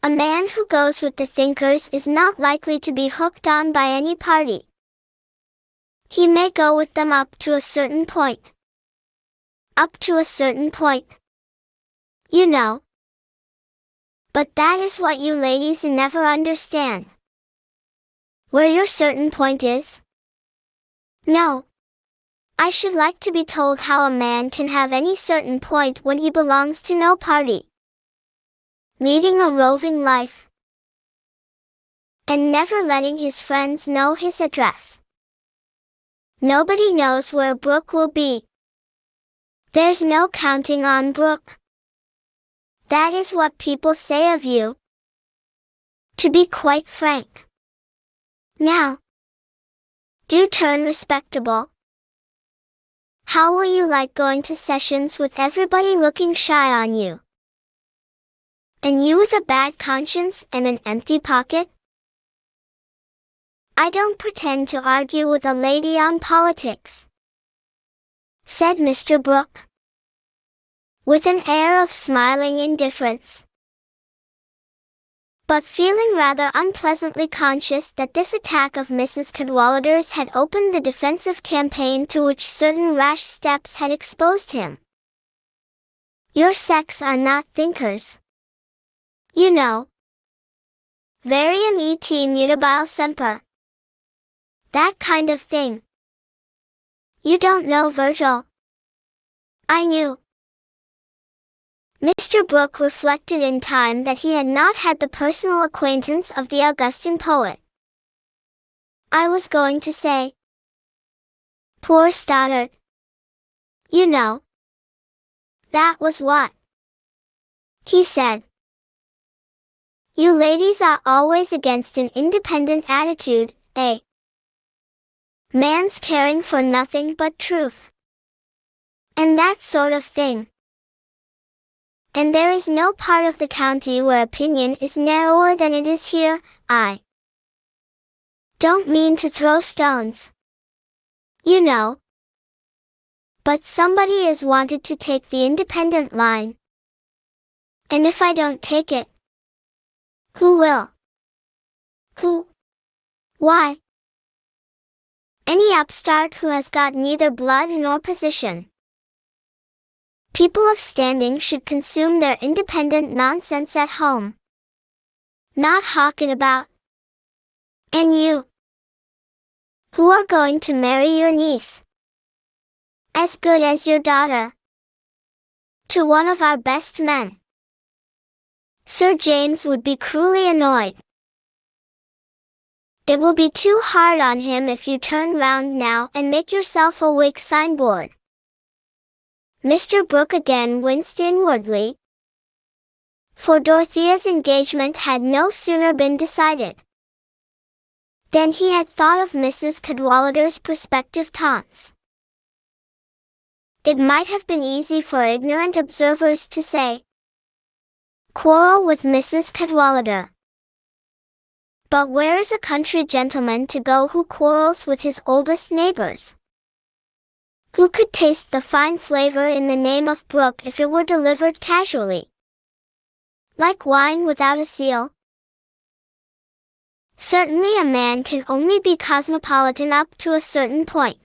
a man who goes with the thinkers is not likely to be hooked on by any party. He may go with them up to a certain point. Up to a certain point. You know. But that is what you ladies never understand. Where your certain point is? No. I should like to be told how a man can have any certain point when he belongs to no party. Leading a roving life. And never letting his friends know his address. Nobody knows where Brooke will be. There's no counting on Brooke. That is what people say of you. To be quite frank. Now. Do turn respectable. How will you like going to sessions with everybody looking shy on you? And you with a bad conscience and an empty pocket? I don't pretend to argue with a lady on politics, said Mr. Brooke, with an air of smiling indifference. But feeling rather unpleasantly conscious that this attack of Mrs. Cadwallader's had opened the defensive campaign to which certain rash steps had exposed him. Your sex are not thinkers. You know. Varium et mutabile semper. That kind of thing. You don't know Virgil. I knew. Mr. Brooke reflected in time that he had not had the personal acquaintance of the Augustan poet. I was going to say. Poor Stoddard. You know. That was what he said. You ladies are always against an independent attitude, eh? Man's caring for nothing but truth. And that sort of thing. And there is no part of the county where opinion is narrower than it is here. I don't mean to throw stones, you know. But somebody is wanted to take the independent line. And if I don't take it, who will? Who? Why? Any upstart who has got neither blood nor position. People of standing should consume their independent nonsense at home, not hawk it about. And you, who are going to marry your niece, as good as your daughter, to one of our best men, Sir James would be cruelly annoyed. It will be too hard on him if you turn round now and make yourself a Whig signboard. Mr. Brooke again winced inwardly, for Dorothea's engagement had no sooner been decided than he had thought of Mrs. Cadwallader's prospective taunts. It might have been easy for ignorant observers to say, "Quarrel with Mrs. Cadwallader." But where is a country gentleman to go who quarrels with his oldest neighbors? Who could taste the fine flavor in the name of Brooke if it were delivered casually, like wine without a seal? Certainly a man can only be cosmopolitan up to a certain point.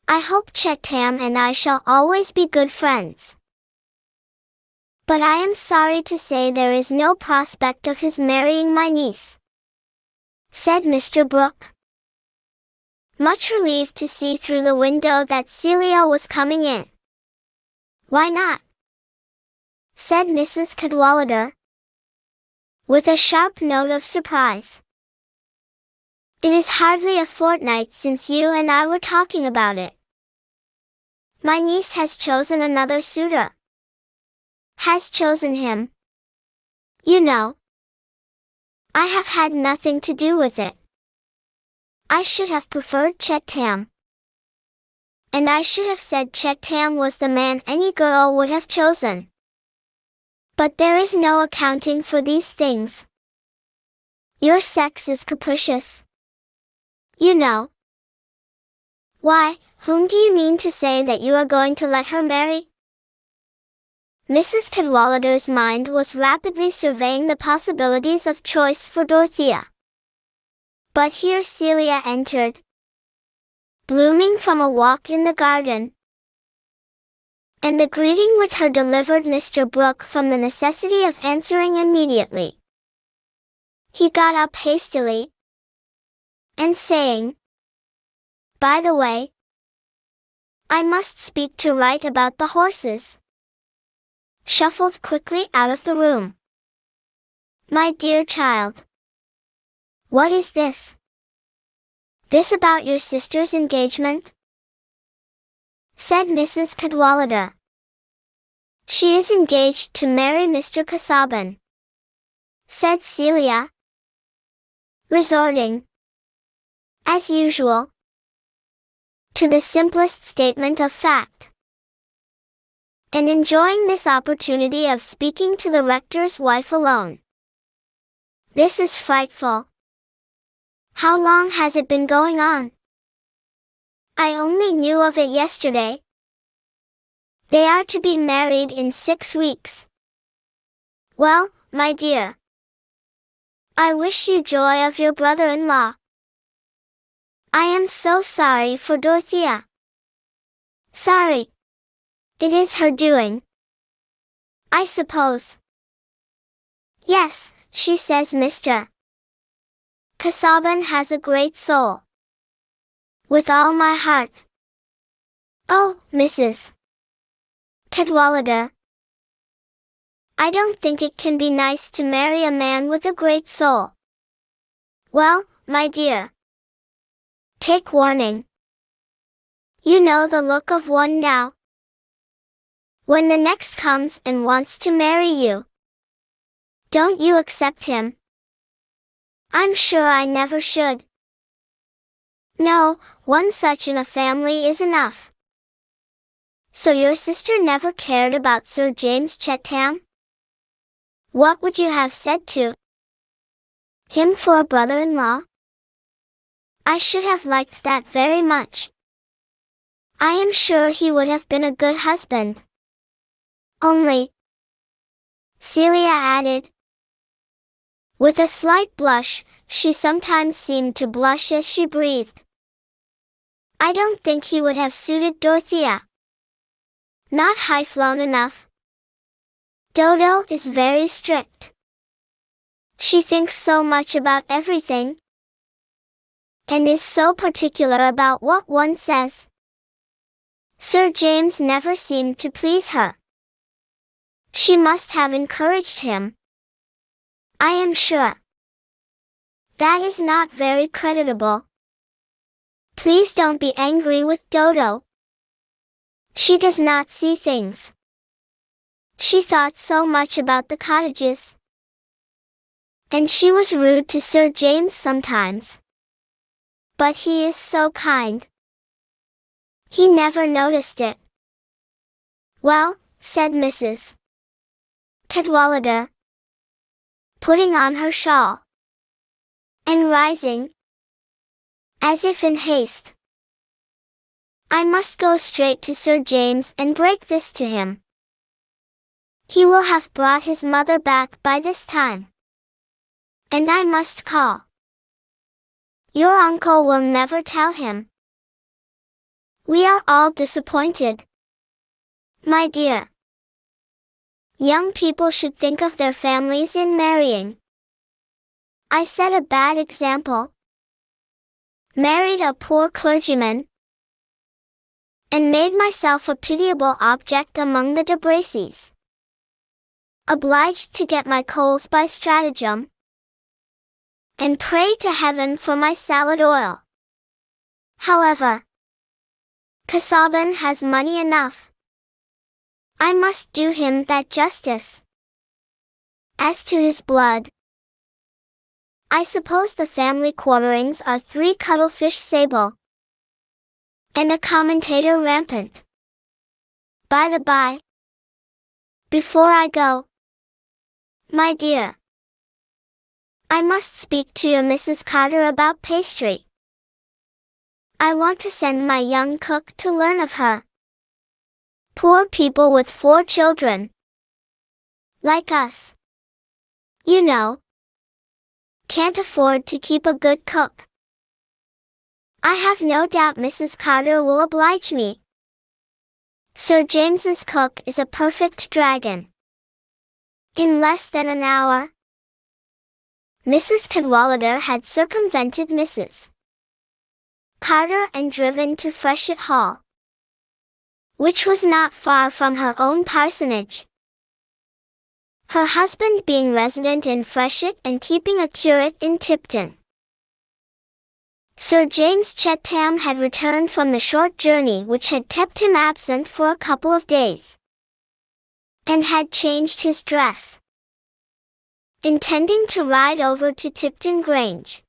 I hope Chetam and I shall always be good friends. But I am sorry to say there is no prospect of his marrying my niece, said Mr. Brooke, much relieved to see through the window that Celia was coming in. Why not? Said Mrs. Cadwallader, with a sharp note of surprise. It is hardly a fortnight since you and I were talking about it. My niece has chosen another suitor. Has chosen him. You know. I have had nothing to do with it. I should have preferred Chetam. And I should have said Chetam was the man any girl would have chosen. But there is no accounting for these things. Your sex is capricious, you know. Why, whom do you mean to say that you are going to let her marry? Mrs. Cadwallader's mind was rapidly surveying the possibilities of choice for Dorothea. But here Celia entered, blooming from a walk in the garden, and the greeting with her delivered Mr. Brooke from the necessity of answering immediately. He got up hastily, and saying, "By the way, I must speak to Wright about the horses," shuffled quickly out of the room. My dear child, what is this? This about your sister's engagement? Said Mrs. Cadwallader. She is engaged to marry Mr. Casaubon, said Celia, resorting, as usual, to the simplest statement of fact, and enjoying this opportunity of speaking to the rector's wife alone. This is frightful. How long has it been going on? I only knew of it yesterday. They are to be married in 6 weeks. Well, my dear, I wish you joy of your brother-in-law. I am so sorry for Dorothea. Sorry. It is her doing, I suppose. Yes, she says Mr. Casaubon has a great soul. With all my heart. Oh, Mrs. Cadwallader, I don't think it can be nice to marry a man with a great soul. Well, my dear, take warning. You know the look of one now. When the next comes and wants to marry you, don't you accept him. I'm sure I never should. No, one such in a family is enough. So your sister never cared about Sir James Chatham? What would you have said to him for a brother-in-law? I should have liked that very much. I am sure he would have been a good husband. Only, Celia added, with a slight blush, she sometimes seemed to blush as she breathed, I don't think he would have suited Dorothea. Not high-flown enough. Dodo is very strict. She thinks so much about everything, and is so particular about what one says. Sir James never seemed to please her. She must have encouraged him, I am sure. That is not very creditable. Please don't be angry with Dodo. She does not see things. She thought so much about the cottages. And she was rude to Sir James sometimes. But he is so kind. He never noticed it. Well, said Mrs. Cadwallader, putting on her shawl, and rising, as if in haste. I must go straight to Sir James and break this to him. He will have brought his mother back by this time. And I must call. Your uncle will never tell him. We are all disappointed. My dear. Young people should think of their families in marrying. I set a bad example. Married a poor clergyman, and made myself a pitiable object among the de Bracies. Obliged to get my coals by stratagem, and pray to heaven for my salad oil. However, Casaubon has money enough. I must do him that justice. As to his blood, I suppose the family quarterings are 3 cuttlefish sable, and a commentator rampant. By the by, before I go, my dear, I must speak to your Mrs. Carter about pastry. I want to send my young cook to learn of her. Poor people with 4 children, like us, you know, can't afford to keep a good cook. I have no doubt Mrs. Carter will oblige me. Sir James's cook is a perfect dragon. In less than an hour, Mrs. Cadwallader had circumvented Mrs. Carter and driven to Freshitt Hall, which was not far from her own parsonage. Her husband being resident in Freshitt and keeping a curate in Tipton. Sir James Chatham had returned from the short journey which had kept him absent for a couple of days, and had changed his dress, intending to ride over to Tipton Grange.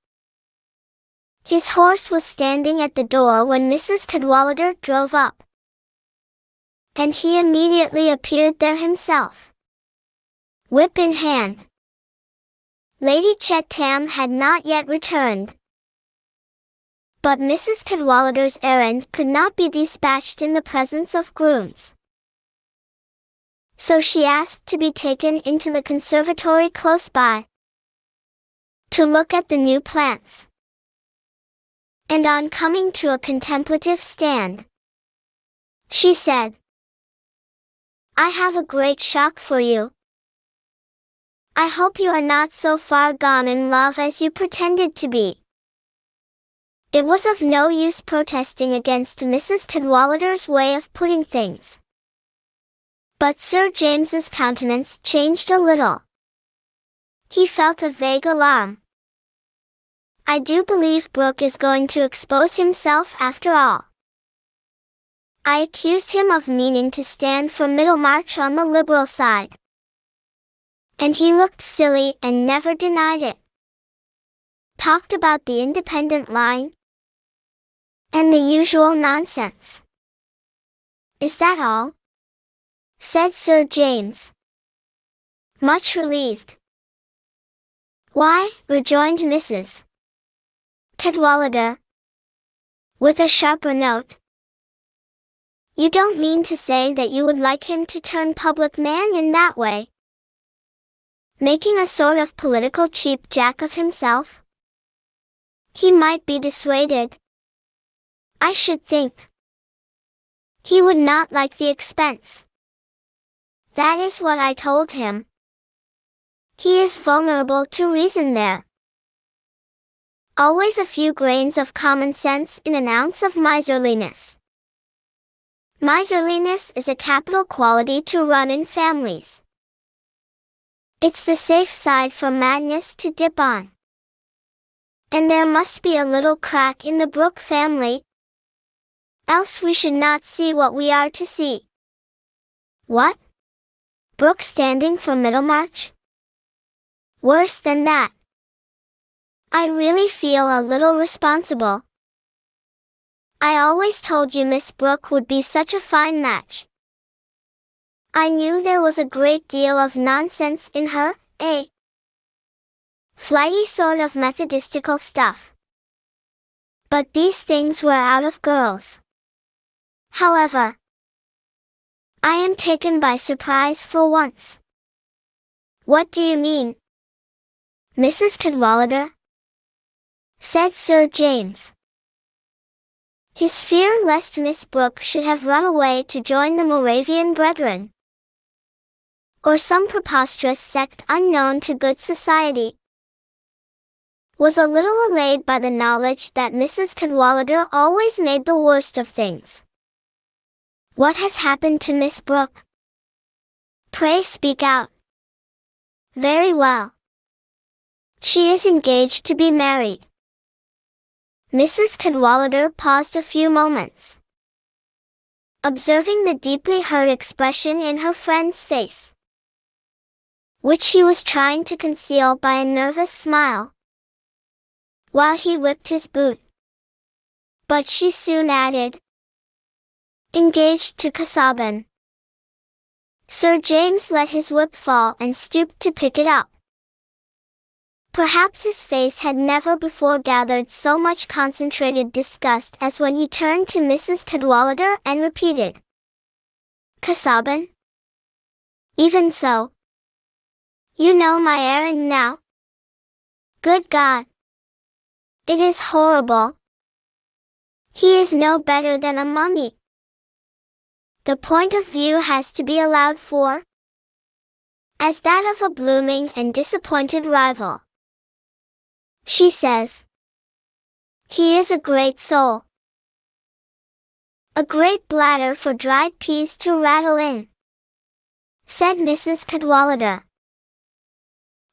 His horse was standing at the door when Mrs. Cadwallader drove up, and he immediately appeared there himself, whip in hand. Lady Chatham had not yet returned, but Mrs. Cadwallader's errand could not be dispatched in the presence of grooms. So she asked to be taken into the conservatory close by, to look at the new plants. And on coming to a contemplative stand, she said, I have a great shock for you. I hope you are not so far gone in love as you pretended to be. It was of no use protesting against Mrs. Cadwallader's way of putting things. But Sir James's countenance changed a little. He felt a vague alarm. I do believe Brooke is going to expose himself after all. I accused him of meaning to stand for Middlemarch on the Liberal side, and he looked silly and never denied it. Talked about the independent line, and the usual nonsense. Is that all? Said Sir James, much relieved. Why, rejoined Mrs. Cadwallader, with a sharper note. You don't mean to say that you would like him to turn public man in that way? Making a sort of political cheap jack of himself? He might be dissuaded. I should think. He would not like the expense. That is what I told him. He is vulnerable to reason there. Always a few grains of common sense in an ounce of miserliness. Miserliness is a capital quality to run in families. It's the safe side from madness to dip on. And there must be a little crack in the Brooke family, else we should not see what we are to see. What? Brooke standing for Middlemarch? Worse than that. I really feel a little responsible. I always told you Miss Brooke would be such a fine match. I knew there was a great deal of nonsense in her, flighty sort of methodistical stuff. But these things were out of girls. However, I am taken by surprise for once. What do you mean, Mrs. Cadwallader? Said Sir James. His fear lest Miss Brooke should have run away to join the Moravian Brethren, or some preposterous sect unknown to good society, was a little allayed by the knowledge that Mrs. Cadwallader always made the worst of things. What has happened to Miss Brooke? Pray speak out. Very well. She is engaged to be married. Mrs. Cadwallader paused a few moments, observing the deeply hurt expression in her friend's face, which he was trying to conceal by a nervous smile, while he whipped his boot. But she soon added, engaged to Casaubon. Sir James let his whip fall and stooped to pick it up. Perhaps his face had never before gathered so much concentrated disgust as when he turned to Mrs. Cadwallader and repeated, Casaubon? Even so. You know my errand now? Good God! It is horrible. He is no better than a mummy. The point of view has to be allowed for, as that of a blooming and disappointed rival. She says, he is a great soul. A great bladder for dried peas to rattle in, said Mrs. Cadwallader.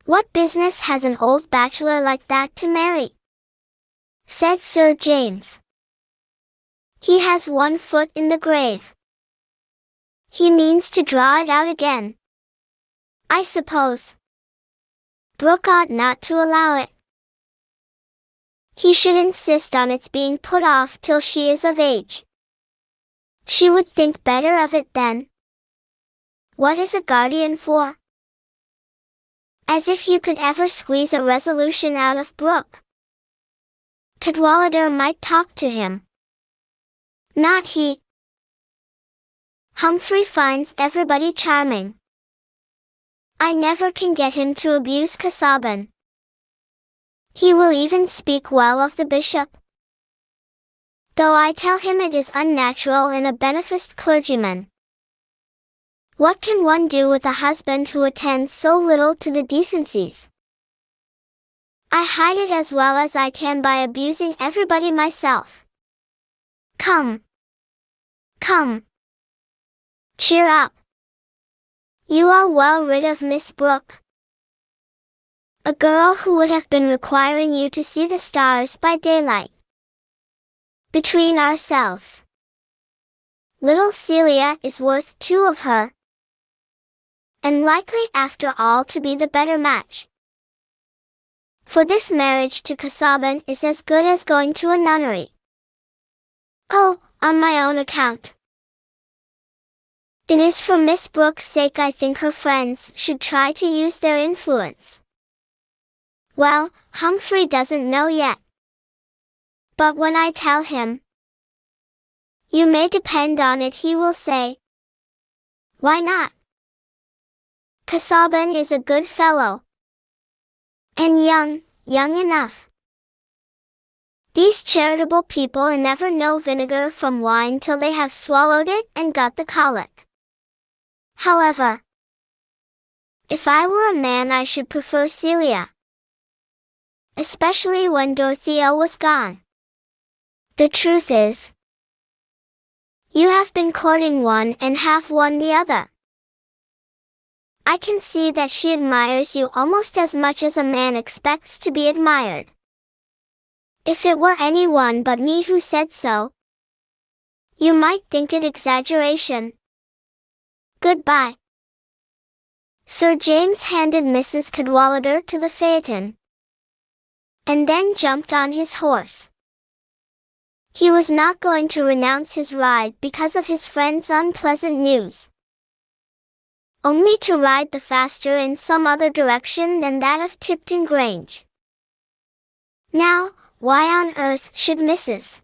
What business has an old bachelor like that to marry? Said Sir James. He has one foot in the grave. He means to draw it out again, I suppose. Brooke ought not to allow it. He should insist on its being put off till she is of age. She would think better of it then. What is a guardian for? As if you could ever squeeze a resolution out of Brooke. Cadwallader might talk to him. Not he. Humphrey finds everybody charming. I never can get him to abuse Casaubon. He will even speak well of the bishop, though I tell him it is unnatural in a beneficed clergyman. What can one do with a husband who attends so little to the decencies? I hide it as well as I can by abusing everybody myself. Come. Come. Cheer up. You are well rid of Miss Brooke, a girl who would have been requiring you to see the stars by daylight. Between ourselves, little Celia is worth 2 of her, and likely after all to be the better match. For this marriage to Casaubon is as good as going to a nunnery. Oh, on my own account. It is for Miss Brooke's sake I think her friends should try to use their influence. Well, Humphrey doesn't know yet. But when I tell him, you may depend on it he will say, why not? Casaubon is a good fellow. And young enough. These charitable people never know vinegar from wine till they have swallowed it and got the colic. However, if I were a man I should prefer Celia. Especially when Dorothea was gone. The truth is, you have been courting one and half won the other. I can see that she admires you almost as much as a man expects to be admired. If it were anyone but me who said so, you might think it exaggeration. Goodbye. Sir James handed Mrs. Cadwallader to the phaeton, and then jumped on his horse. He was not going to renounce his ride because of his friend's unpleasant news. Only to ride the faster in some other direction than that of Tipton Grange. Now, why on earth should Mrs.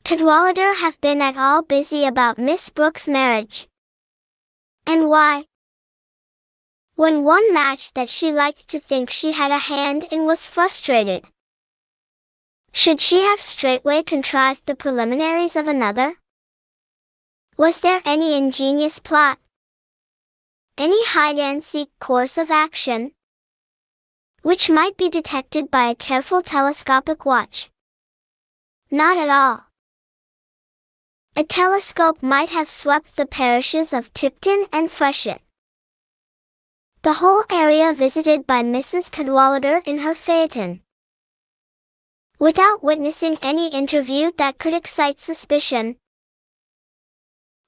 Cadwallader have been at all busy about Miss Brooke's marriage? And why, when one match that she liked to think she had a hand in was frustrated, should she have straightway contrived the preliminaries of another? Was there any ingenious plot? Any hide-and-seek course of action, which might be detected by a careful telescopic watch? Not at all. A telescope might have swept the parishes of Tipton and Freshitt, the whole area visited by Mrs. Cadwallader in her phaeton, without witnessing any interview that could excite suspicion,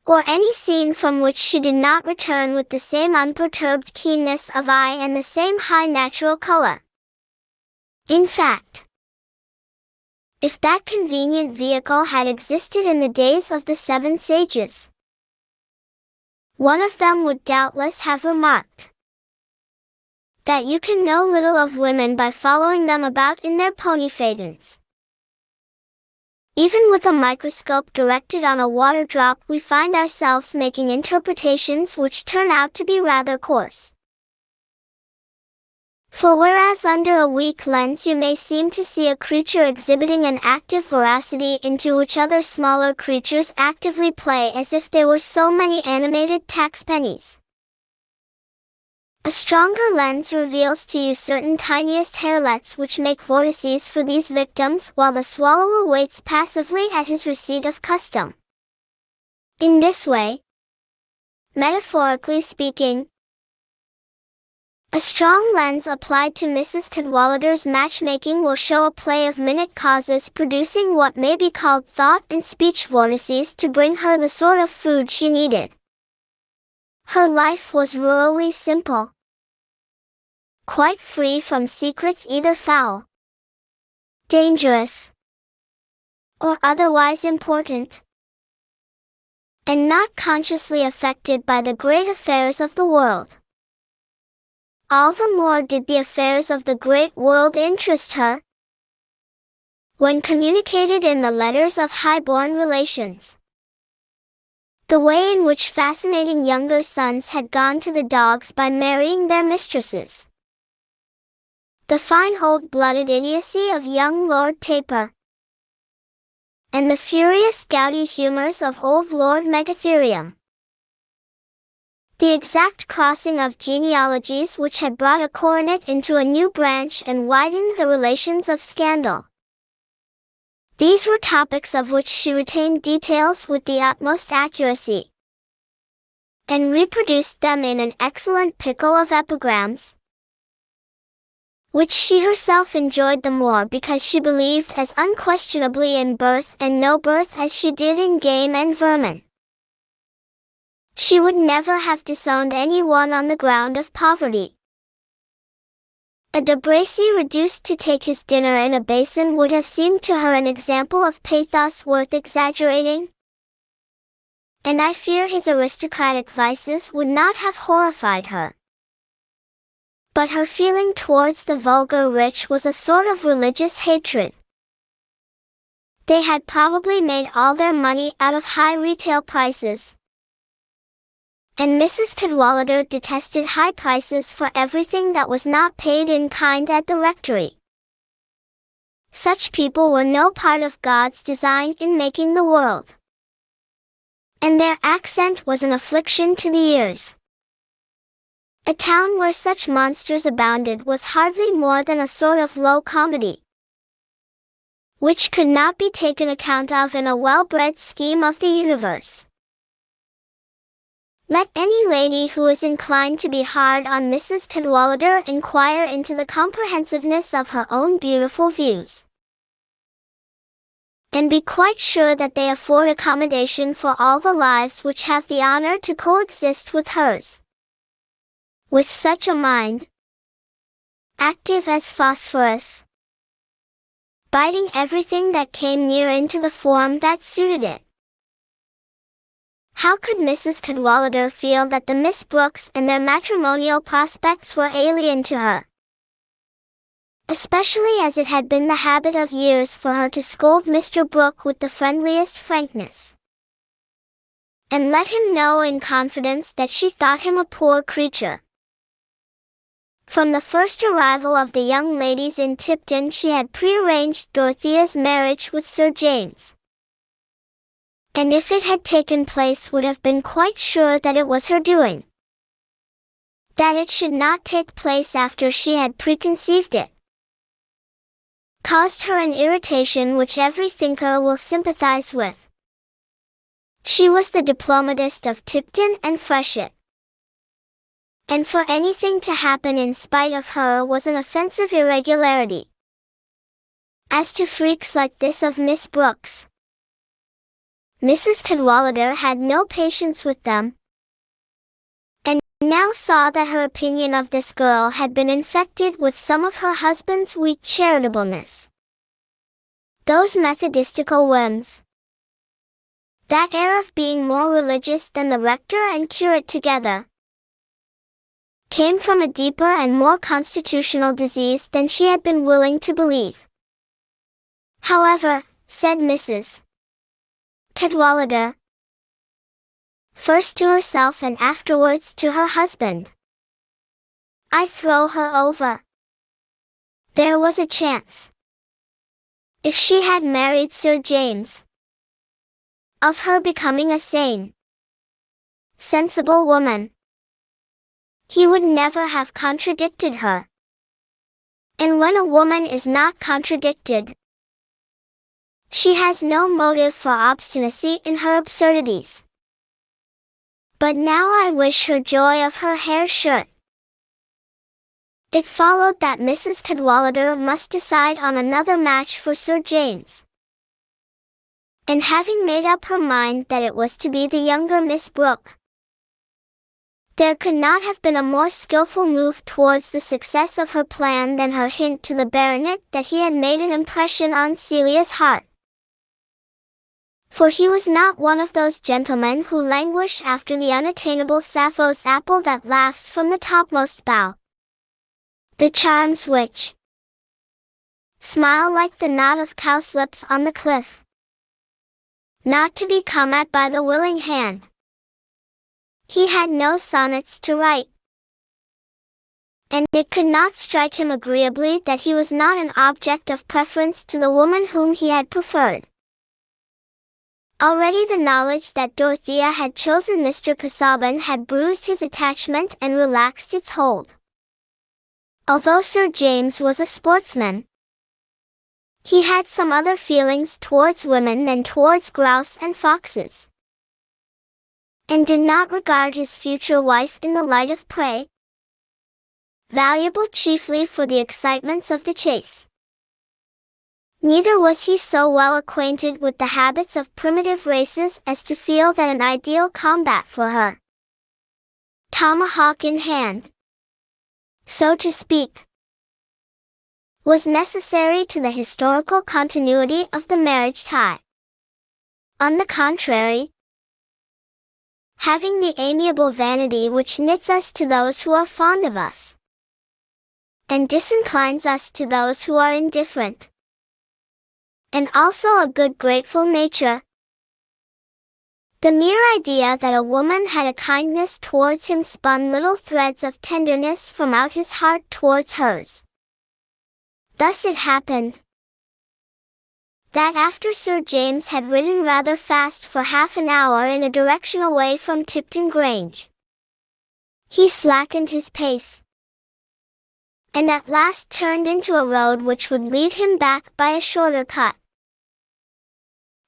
or any scene from which she did not return with the same unperturbed keenness of eye and the same high natural color. In fact, if that convenient vehicle had existed in the days of the 7 sages, one of them would doubtless have remarked that you can know little of women by following them about in their pony phaetons. Even with a microscope directed on a water drop we find ourselves making interpretations which turn out to be rather coarse. For whereas under a weak lens you may seem to see a creature exhibiting an active voracity into which other smaller creatures actively play as if they were so many animated tax pennies, a stronger lens reveals to you certain tiniest hairlets which make vortices for these victims while the swallower waits passively at his receipt of custom. In this way, metaphorically speaking, a strong lens applied to Mrs. Cadwallader's matchmaking will show a play of minute causes producing what may be called thought and speech vortices to bring her the sort of food she needed. Her life was rurally simple, quite free from secrets either foul, dangerous, or otherwise important, and not consciously affected by the great affairs of the world. All the more did the affairs of the great world interest her, when communicated in the letters of high-born relations. The way in which fascinating younger sons had gone to the dogs by marrying their mistresses. The fine old-blooded idiocy of young Lord Taper, and the furious gouty humors of old Lord Megatherium. The exact crossing of genealogies which had brought a coronet into a new branch and widened the relations of scandal. These were topics of which she retained details with the utmost accuracy, and reproduced them in an excellent pickle of epigrams, which she herself enjoyed the more because she believed as unquestionably in birth and no birth as she did in game and vermin. She would never have disowned any one on the ground of poverty. A de Bracy reduced to take his dinner in a basin would have seemed to her an example of pathos worth exaggerating. and I fear his aristocratic vices would not have horrified her. But her feeling towards the vulgar rich was a sort of religious hatred. They had probably made all their money out of high retail prices. And Mrs. Cadwallader detested high prices for everything that was not paid in kind at the rectory. Such people were no part of God's design in making the world. And their accent was an affliction to the ears. A town where such monsters abounded was hardly more than a sort of low comedy, which could not be taken account of in a well-bred scheme of the universe. Let any lady who is inclined to be hard on Mrs. Cadwallader inquire into the comprehensiveness of her own beautiful views, and be quite sure that they afford accommodation for all the lives which have the honor to coexist with hers. With such a mind, active as phosphorus, biting everything that came near into the form that suited it. How could Mrs. Cadwallader feel that the Miss Brookes and their matrimonial prospects were alien to her? Especially as it had been the habit of years for her to scold Mr. Brooke with the friendliest frankness, and let him know in confidence that she thought him a poor creature. From the first arrival of the young ladies in Tipton she had prearranged Dorothea's marriage with Sir James, and if it had taken place would have been quite sure that it was her doing. That it should not take place after she had preconceived it caused her an irritation which every thinker will sympathize with. She was the diplomatist of Tipton and Freshitt, and for anything to happen in spite of her was an offensive irregularity. As to freaks like this of Miss Brookes, Mrs. Cadwallader had no patience with them, and now saw that her opinion of this girl had been infected with some of her husband's weak charitableness. Those methodistical whims, that air of being more religious than the rector and curate together, came from a deeper and more constitutional disease than she had been willing to believe. However, said Mrs. Cadwallader, first to herself and afterwards to her husband, I throw her over. There was a chance, if she had married Sir James, of her becoming a sane, sensible woman. He would never have contradicted her. And when a woman is not contradicted, she has no motive for obstinacy in her absurdities. But now I wish her joy of her hair shirt. It followed that Mrs. Cadwallader must decide on another match for Sir James. And having made up her mind that it was to be the younger Miss Brooke, there could not have been a more skillful move towards the success of her plan than her hint to the baronet that he had made an impression on Celia's heart. For he was not one of those gentlemen who languish after the unattainable Sappho's apple that laughs from the topmost bough. The charms which smile like the knot of cowslips on the cliff, not to be come at by the willing hand. He had no sonnets to write, and it could not strike him agreeably that he was not an object of preference to the woman whom he had preferred. Already the knowledge that Dorothea had chosen Mr. Casaubon had bruised his attachment and relaxed its hold. Although Sir James was a sportsman, he had some other feelings towards women than towards grouse and foxes, and did not regard his future wife in the light of prey, valuable chiefly for the excitements of the chase. Neither was he so well acquainted with the habits of primitive races as to feel that an ideal combat for her, tomahawk in hand, so to speak, was necessary to the historical continuity of the marriage tie. On the contrary, having the amiable vanity which knits us to those who are fond of us, and disinclines us to those who are indifferent, and also a good grateful nature. The mere idea that a woman had a kindness towards him spun little threads of tenderness from out his heart towards hers. Thus it happened that after Sir James had ridden rather fast for half an hour in a direction away from Tipton Grange, he slackened his pace, and at last turned into a road which would lead him back by a shorter cut.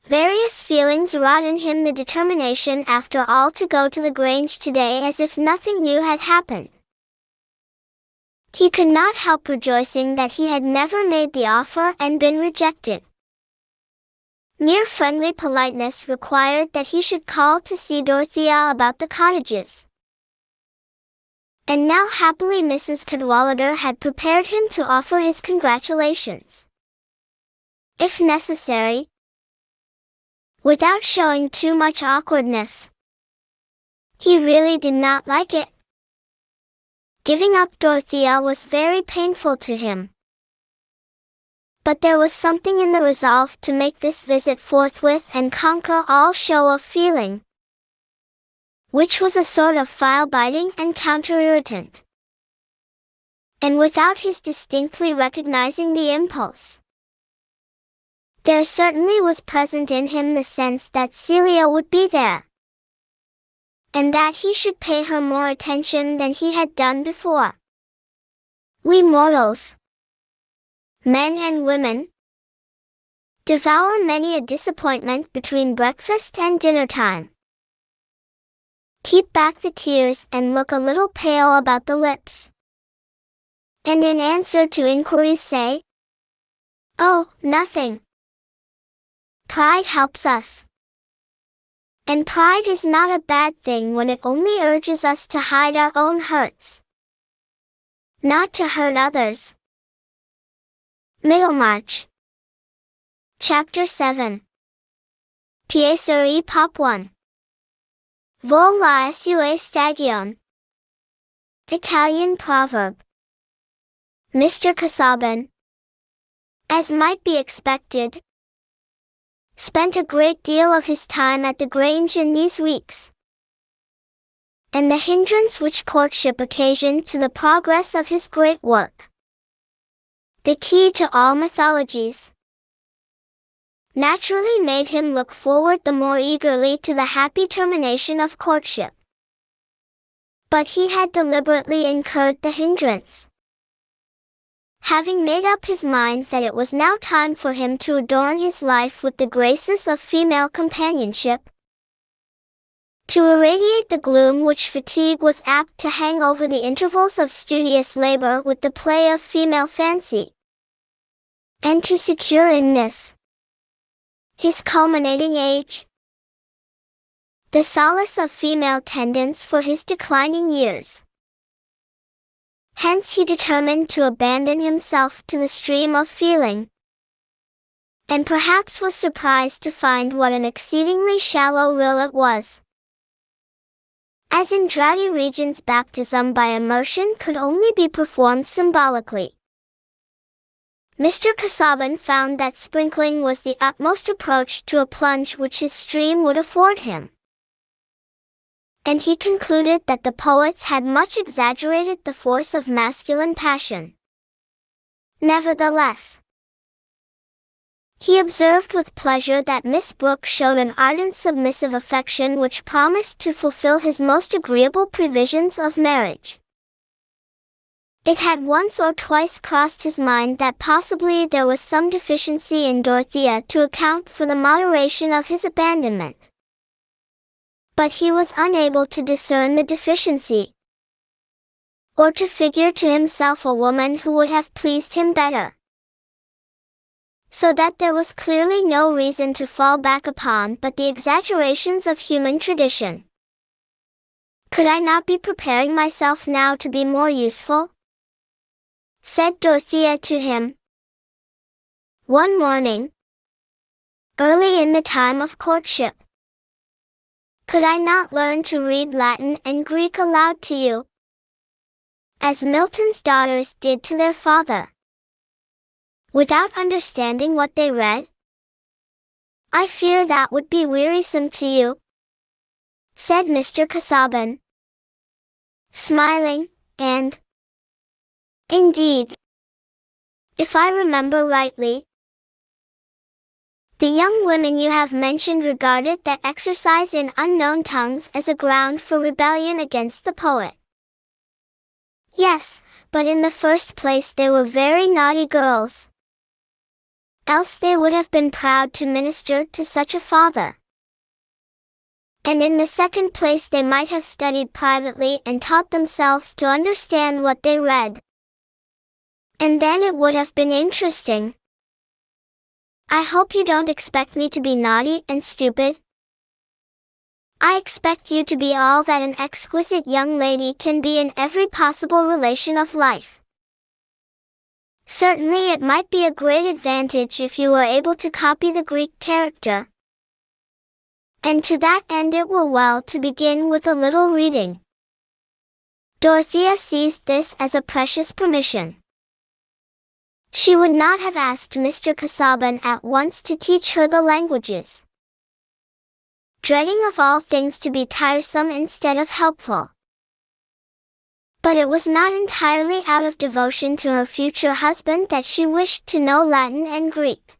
Various feelings wrought in him the determination after all to go to the Grange today as if nothing new had happened. He could not help rejoicing that he had never made the offer and been rejected. Mere friendly politeness required that he should call to see Dorothea about the cottages. And now happily Mrs. Cadwallader had prepared him to offer his congratulations, if necessary, without showing too much awkwardness. He really did not like it. Giving up Dorothea was very painful to him. But there was something in the resolve to make this visit forthwith and conquer all show of feeling, which was a sort of file-biting and counter-irritant, and without his distinctly recognizing the impulse. There certainly was present in him the sense that Celia would be there, and that he should pay her more attention than he had done before. We mortals, men and women, devour many a disappointment between breakfast and dinner time, keep back the tears and look a little pale about the lips, and in answer to inquiries say, "Oh, nothing." Pride helps us. And pride is not a bad thing when it only urges us to hide our own hurts, not to hurt others. Middlemarch. Chapter 7. Piacere Pop 1. Vol la sua stagione. Italian proverb. Mr. Casaubon, as might be expected, spent a great deal of his time at the Grange in these weeks, and the hindrance which courtship occasioned to the progress of his great work, the key to all mythologies, naturally made him look forward the more eagerly to the happy termination of courtship. But he had deliberately incurred the hindrance, having made up his mind that it was now time for him to adorn his life with the graces of female companionship, to irradiate the gloom which fatigue was apt to hang over the intervals of studious labor with the play of female fancy, and to secure in this, his culminating age, the solace of female tendance for his declining years. Hence he determined to abandon himself to the stream of feeling, and perhaps was surprised to find what an exceedingly shallow rill it was. As in droughty regions baptism by immersion could only be performed symbolically, Mr. Casaubon found that sprinkling was the utmost approach to a plunge which his stream would afford him, and he concluded that the poets had much exaggerated the force of masculine passion. Nevertheless, he observed with pleasure that Miss Brooke showed an ardent submissive affection which promised to fulfill his most agreeable previsions of marriage. It had once or twice crossed his mind that possibly there was some deficiency in Dorothea to account for the moderation of his abandonment, but he was unable to discern the deficiency, or to figure to himself a woman who would have pleased him better. So that there was clearly no reason to fall back upon but the exaggerations of human tradition. Could I not be preparing myself now to be more useful? Said Dorothea to him one morning, early in the time of courtship. Could I not learn to read Latin and Greek aloud to you, as Milton's daughters did to their father, without understanding what they read? I fear that would be wearisome to you, said Mr. Casaubon, smiling, and, indeed, if I remember rightly, the young women you have mentioned regarded that exercise in unknown tongues as a ground for rebellion against the poet. Yes, but in the first place they were very naughty girls. Else they would have been proud to minister to such a father. And in the second place they might have studied privately and taught themselves to understand what they read. And then it would have been interesting. I hope you don't expect me to be naughty and stupid. I expect you to be all that an exquisite young lady can be in every possible relation of life. Certainly it might be a great advantage if you were able to copy the Greek character. And to that end it were well to begin with a little reading. Dorothea seized this as a precious permission. She would not have asked Mr. Casaubon at once to teach her the languages, dreading of all things to be tiresome instead of helpful. But it was not entirely out of devotion to her future husband that she wished to know Latin and Greek.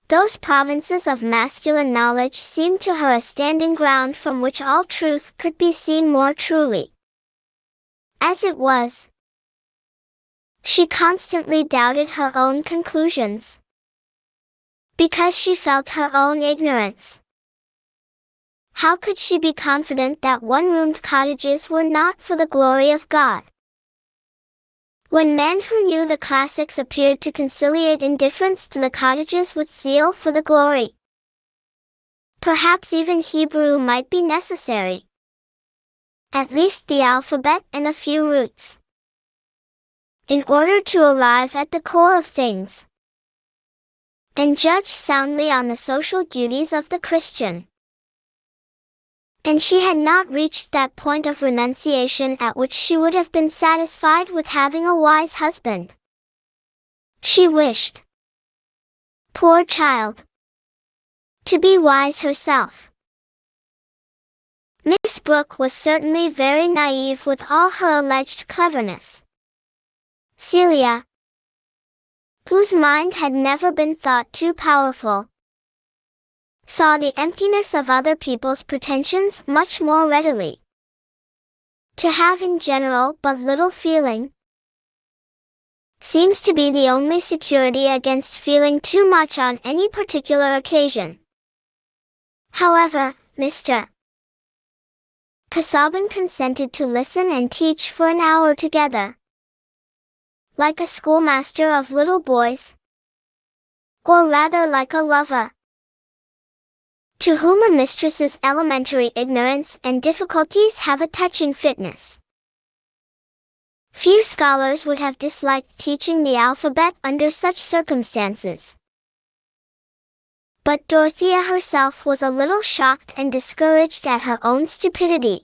Those provinces of masculine knowledge seemed to her a standing ground from which all truth could be seen more truly. As it was, she constantly doubted her own conclusions, because she felt her own ignorance. How could she be confident that one-roomed cottages were not for the glory of God, when men who knew the classics appeared to conciliate indifference to the cottages with zeal for the glory? Perhaps even Hebrew might be necessary, at least the alphabet and a few roots, in order to arrive at the core of things, and judge soundly on the social duties of the Christian. And she had not reached that point of renunciation at which she would have been satisfied with having a wise husband. She wished, poor child, to be wise herself. Miss Brooke was certainly very naive with all her alleged cleverness. Celia, whose mind had never been thought too powerful, saw the emptiness of other people's pretensions much more readily. To have in general but little feeling seems to be the only security against feeling too much on any particular occasion. However, Mr. Casaubon consented to listen and teach for an hour together, like a schoolmaster of little boys, or rather like a lover, to whom a mistress's elementary ignorance and difficulties have a touching fitness. Few scholars would have disliked teaching the alphabet under such circumstances. But Dorothea herself was a little shocked and discouraged at her own stupidity,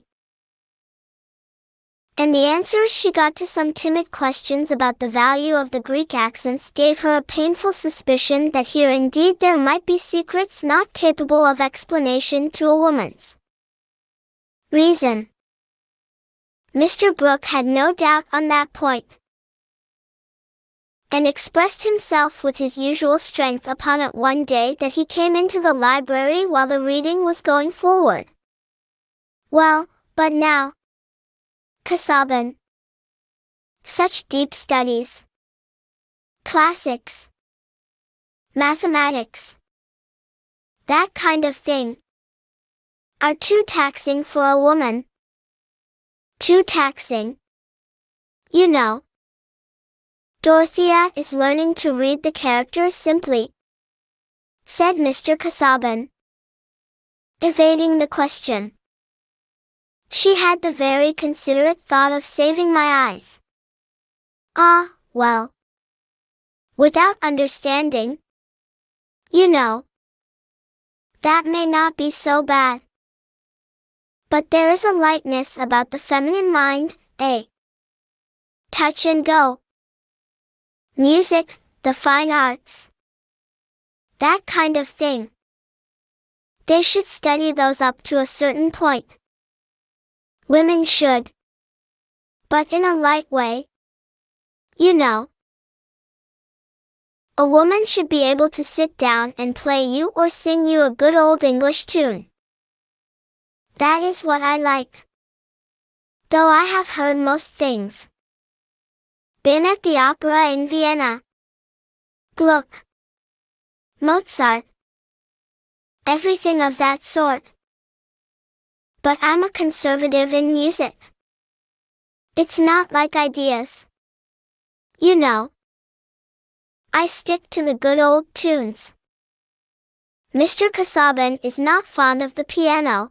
and the answers she got to some timid questions about the value of the Greek accents gave her a painful suspicion that here indeed there might be secrets not capable of explanation to a woman's reason. Mr. Brooke had no doubt on that point, and expressed himself with his usual strength upon it one day that he came into the library while the reading was going forward. Well, but now, Casaubon, such deep studies, classics, mathematics, that kind of thing, are too taxing for a woman. Too taxing, you know. Dorothea is learning to read the characters simply, said Mr. Casaubon, evading the question. She had the very considerate thought of saving my eyes. Ah, well, without understanding, you know, that may not be so bad. But there is a lightness about the feminine mind, a touch and go. Music, the fine arts. That kind of thing. They should study those up to a certain point. Women should. But in a light way. You know. A woman should be able to sit down and play you or sing you a good old English tune. That is what I like. Though I have heard most things. Been at the opera in Vienna. Gluck. Mozart. Everything of that sort. But I'm a conservative in music. It's not like ideas. You know. I stick to the good old tunes. Mr. Casaubon is not fond of the piano.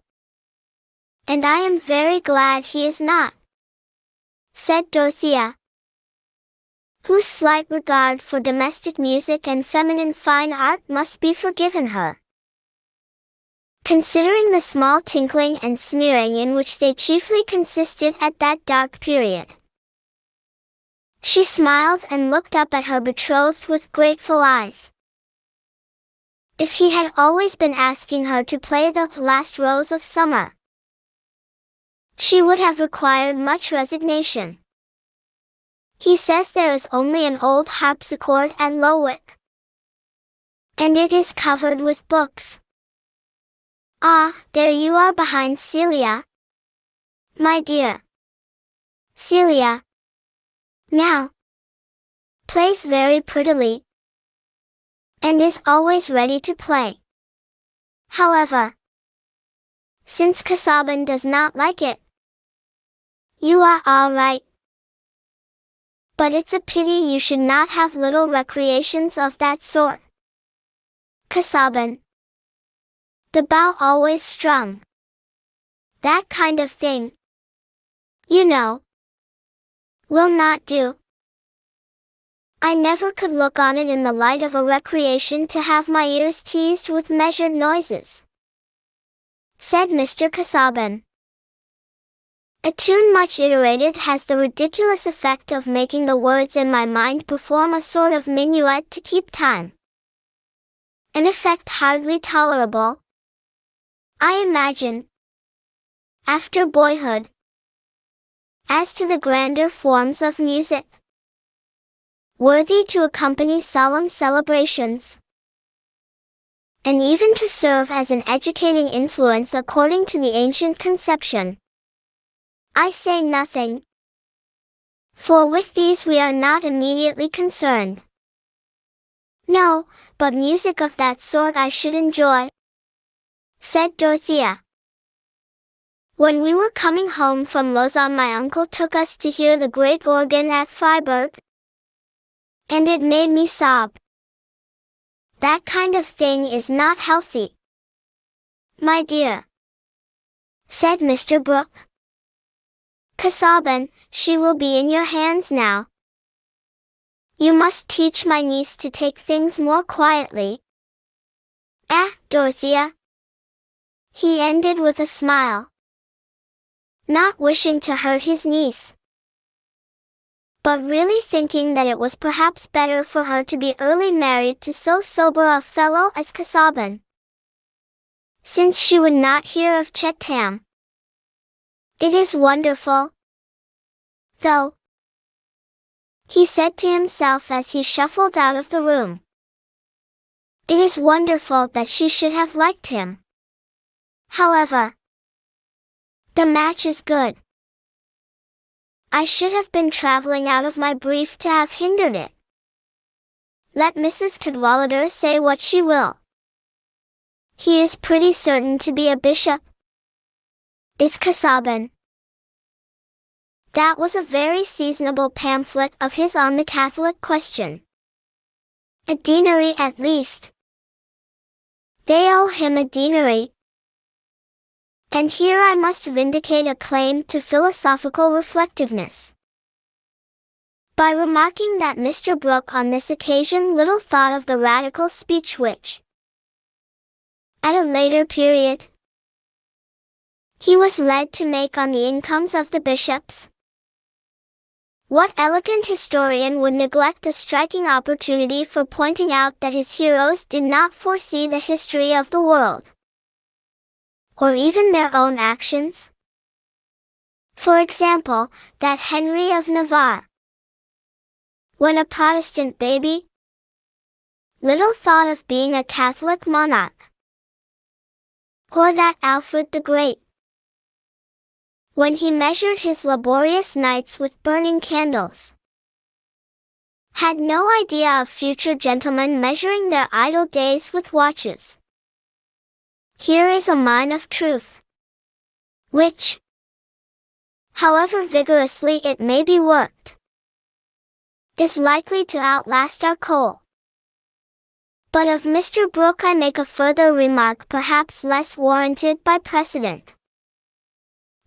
And I am very glad he is not, said Dorothea, whose slight regard for domestic music and feminine fine art must be forgiven her, considering the small tinkling and smearing in which they chiefly consisted at that dark period. She smiled and looked up at her betrothed with grateful eyes. If he had always been asking her to play the last rose of summer, she would have required much resignation. He says there is only an old harpsichord at Lowick, and it is covered with books. Ah, there you are behind Celia. My dear. Celia, now, plays very prettily, and is always ready to play. However, since Casaubon does not like it, you are all right. But it's a pity you should not have little recreations of that sort. Casaubon. The bow always strung. That kind of thing, you know, will not do. I never could look on it in the light of a recreation to have my ears teased with measured noises, said Mr. Casaubon. A tune much iterated has the ridiculous effect of making the words in my mind perform a sort of minuet to keep time. An effect hardly tolerable, I imagine, after boyhood. As to the grander forms of music, worthy to accompany solemn celebrations, and even to serve as an educating influence according to the ancient conception, I say nothing, for with these we are not immediately concerned. No, but music of that sort I should enjoy, said Dorothea. When we were coming home from Lausanne, my uncle took us to hear the great organ at Freiburg, and it made me sob. That kind of thing is not healthy, my dear, said Mr. Brooke. Casaubon, she will be in your hands now. You must teach my niece to take things more quietly. Dorothea, he ended with a smile, not wishing to hurt his niece, but really thinking that it was perhaps better for her to be early married to so sober a fellow as Casaubon, since she would not hear of Chetam. It is wonderful, though, he said to himself as he shuffled out of the room. It is wonderful that she should have liked him. However, the match is good. I should have been traveling out of my brief to have hindered it. Let Mrs. Cadwallader say what she will. He is pretty certain to be a bishop, is Casaubon. That was a very seasonable pamphlet of his on the Catholic question. A deanery at least. They owe him a deanery. And here I must vindicate a claim to philosophical reflectiveness, by remarking that Mr. Brooke on this occasion little thought of the radical speech which, at a later period, he was led to make on the incomes of the bishops? What elegant historian would neglect a striking opportunity for pointing out that his heroes did not foresee the history of the world, or even their own actions? For example, that Henry of Navarre, when a Protestant baby, little thought of being a Catholic monarch. Or that Alfred the Great, when he measured his laborious nights with burning candles, had no idea of future gentlemen measuring their idle days with watches. Here is a mine of truth, which, however vigorously it may be worked, is likely to outlast our coal. But of Mr. Brooke I make a further remark perhaps less warranted by precedent.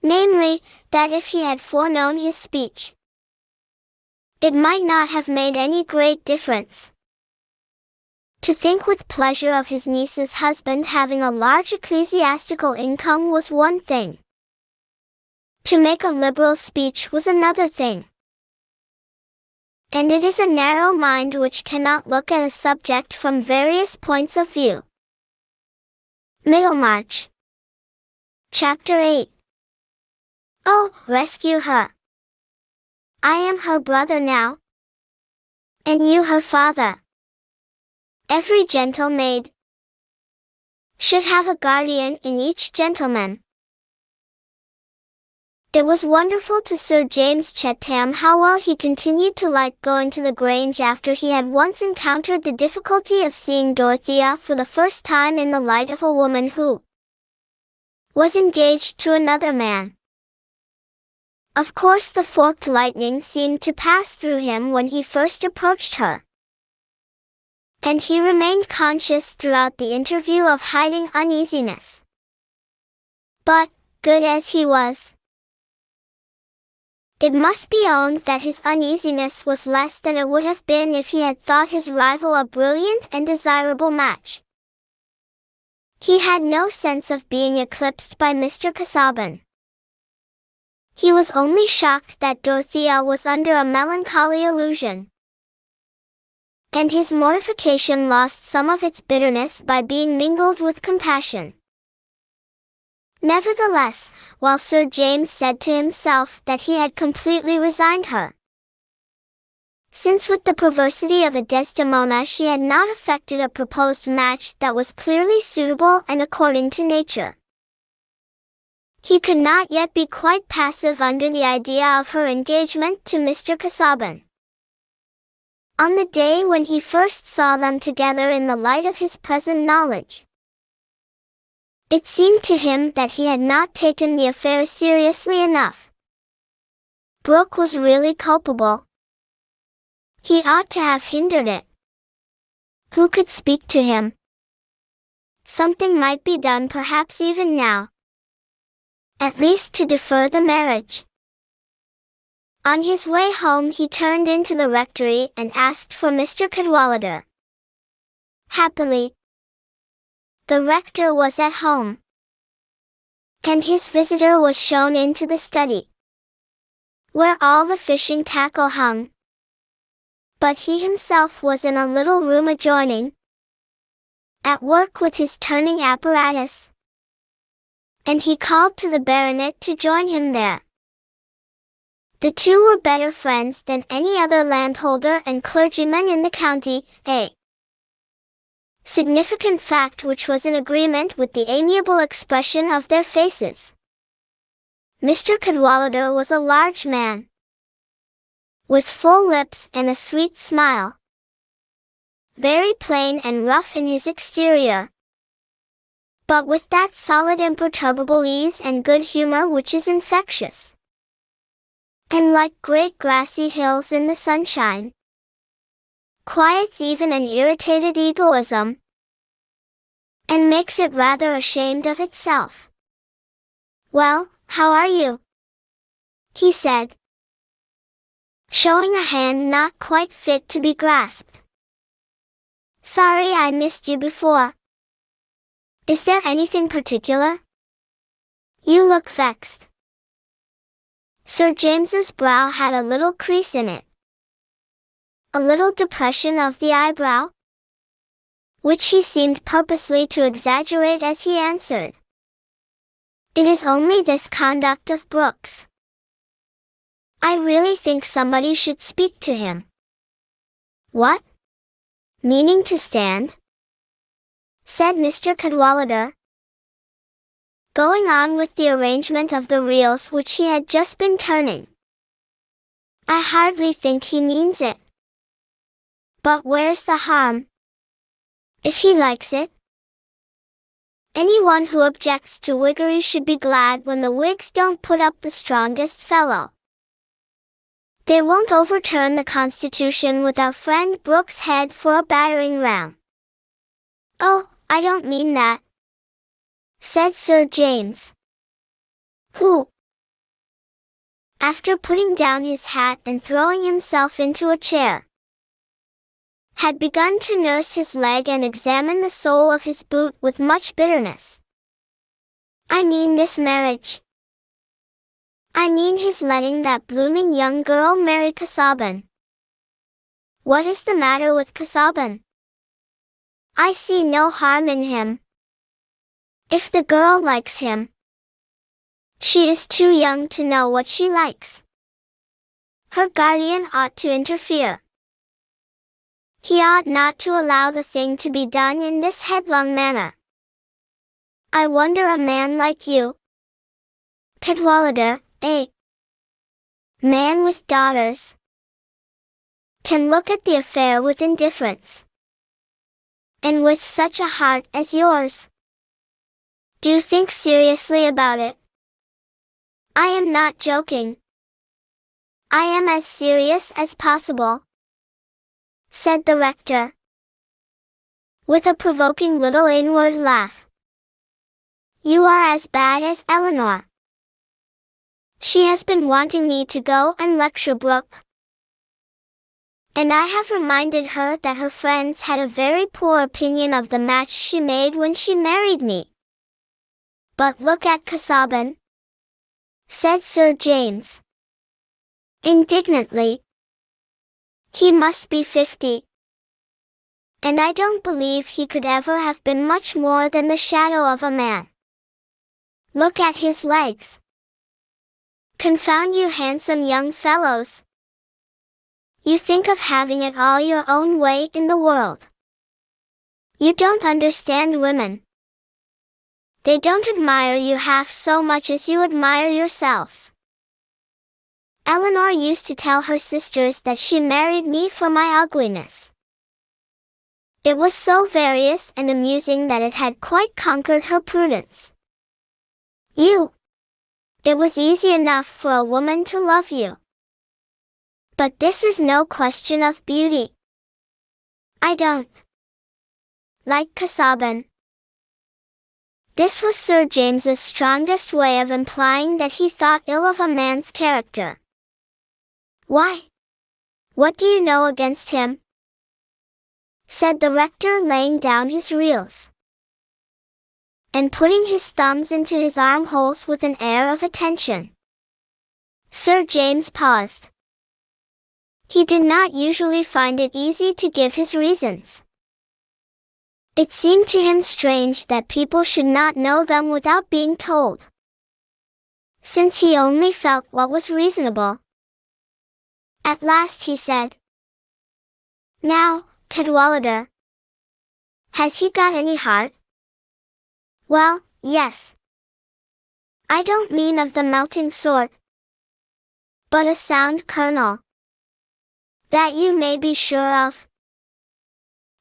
Namely, that if he had foreknown his speech, it might not have made any great difference. To think with pleasure of his niece's husband having a large ecclesiastical income was one thing. To make a liberal speech was another thing. And it is a narrow mind which cannot look at a subject from various points of view. Middlemarch. Chapter 8. Oh, rescue her. I am her brother now, and you her father. Every gentle maid should have a guardian in each gentleman. It was wonderful to Sir James Chatham how well he continued to like going to the Grange after he had once encountered the difficulty of seeing Dorothea for the first time in the light of a woman who was engaged to another man. Of course the forked lightning seemed to pass through him when he first approached her, and he remained conscious throughout the interview of hiding uneasiness. But, good as he was, it must be owned that his uneasiness was less than it would have been if he had thought his rival a brilliant and desirable match. He had no sense of being eclipsed by Mr. Casaubon. He was only shocked that Dorothea was under a melancholy illusion, and his mortification lost some of its bitterness by being mingled with compassion. Nevertheless, while Sir James said to himself that he had completely resigned her, since with the perversity of a Desdemona she had not effected a proposed match that was clearly suitable and according to nature, he could not yet be quite passive under the idea of her engagement to Mr. Casaubon. On the day when he first saw them together in the light of his present knowledge, it seemed to him that he had not taken the affair seriously enough. Brooke was really culpable. He ought to have hindered it. Who could speak to him? Something might be done perhaps even now, at least to defer the marriage. On his way home he turned into the rectory and asked for Mr. Cadwallader. Happily, the rector was at home, and his visitor was shown into the study, where all the fishing tackle hung. But he himself was in a little room adjoining, at work with his turning apparatus, and he called to the baronet to join him there. The two were better friends than any other landholder and clergyman in the county, a significant fact which was in agreement with the amiable expression of their faces. Mr. Cadwallader was a large man, with full lips and a sweet smile, very plain and rough in his exterior, but with that solid imperturbable ease and good humor which is infectious, and like great grassy hills in the sunshine, quiets even an irritated egoism, and makes it rather ashamed of itself. "Well, how are you?" he said, showing a hand not quite fit to be grasped. "Sorry I missed you before. Is there anything particular?" You look vexed. Sir James's brow had a little crease in it. A little depression of the eyebrow, which he seemed purposely to exaggerate as he answered. It is only this conduct of Brooks. I really think somebody should speak to him. What? Meaning to stand? Said Mr. Cadwallader, going on with the arrangement of the reels which he had just been turning. I hardly think he means it. But where's the harm? If he likes it. Anyone who objects to Whiggery should be glad when the Whigs don't put up the strongest fellow. They won't overturn the Constitution with our friend Brooks' head for a battering ram. Oh, I don't mean that, said Sir James, who, after putting down his hat and throwing himself into a chair, had begun to nurse his leg and examine the sole of his boot with much bitterness. I mean this marriage. I mean his letting that blooming young girl marry Casaubon. What is the matter with Casaubon? I see no harm in him. If the girl likes him, she is too young to know what she likes. Her guardian ought to interfere. He ought not to allow the thing to be done in this headlong manner. I wonder a man like you, Cadwallader, a man with daughters, can look at the affair with indifference. And with such a heart as yours. Do think seriously about it. I am not joking. I am as serious as possible, said the rector, with a provoking little inward laugh. You are as bad as Eleanor. She has been wanting me to go and lecture Brooke, and I have reminded her that her friends had a very poor opinion of the match she made when she married me. But look at Casaubon, said Sir James, indignantly. He must be 50. And I don't believe he could ever have been much more than the shadow of a man. Look at his legs. Confound you handsome young fellows. You think of having it all your own way in the world. You don't understand women. They don't admire you half so much as you admire yourselves. Eleanor used to tell her sisters that she married me for my ugliness. It was so various and amusing that it had quite conquered her prudence. You! It was easy enough for a woman to love you. But this is no question of beauty. I don't like Casaubon. This was Sir James's strongest way of implying that he thought ill of a man's character. Why? What do you know against him? Said the rector, laying down his reels, and putting his thumbs into his armholes with an air of attention. Sir James paused. He did not usually find it easy to give his reasons. It seemed to him strange that people should not know them without being told, since he only felt what was reasonable. At last he said, Now, Cadwallader, has he got any heart? Well, yes. I don't mean of the melting sort, but a sound kernel. That you may be sure of.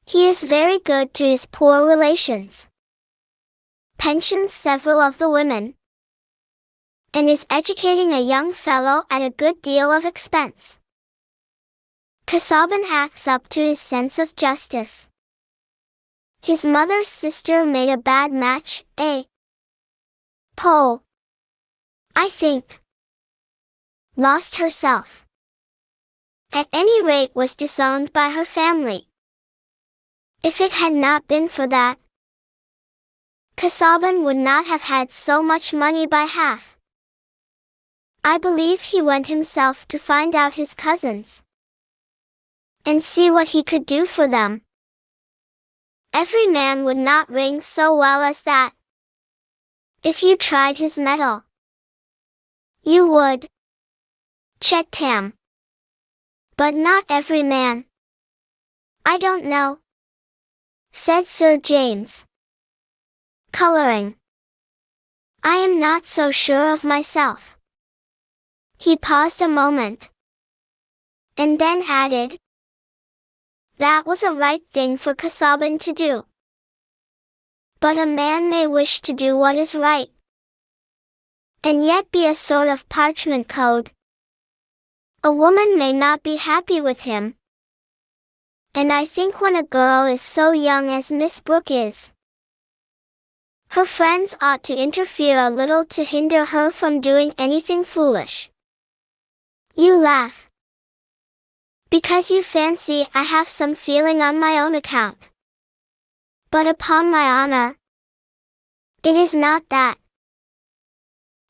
He is very good to his poor relations, pensions several of the women, and is educating a young fellow at a good deal of expense. Casaubon acts up to his sense of justice. His mother's sister made a bad match, Pole, I think. Lost herself. At any rate was disowned by her family. If it had not been for that, Casaubon would not have had so much money by half. I believe he went himself to find out his cousins and see what he could do for them. Every man would not ring so well as that. If you tried his metal, you would, Chetam. But not every man. I don't know, said Sir James, coloring. I am not so sure of myself. He paused a moment, and then added, that was a right thing for Casaubon to do. But a man may wish to do what is right, and yet be a sort of parchment code. A woman may not be happy with him. And I think when a girl is so young as Miss Brooke is, her friends ought to interfere a little to hinder her from doing anything foolish. You laugh, because you fancy I have some feeling on my own account. But upon my honor, it is not that.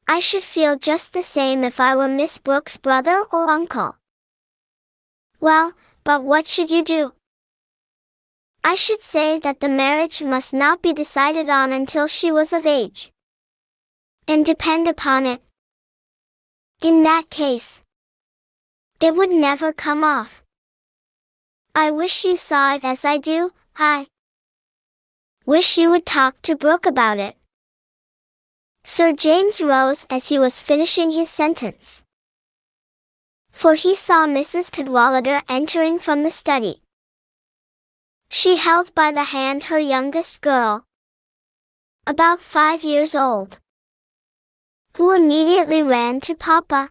I should feel just the same if I were Miss Brooke's brother or uncle. Well, but what should you do? I should say that the marriage must not be decided on until she was of age. And depend upon it, in that case, it would never come off. I wish you saw it as I do. I wish you would talk to Brooke about it. Sir James rose as he was finishing his sentence, for he saw Mrs. Cadwallader entering from the study. She held by the hand her youngest girl, about 5 years old, who immediately ran to Papa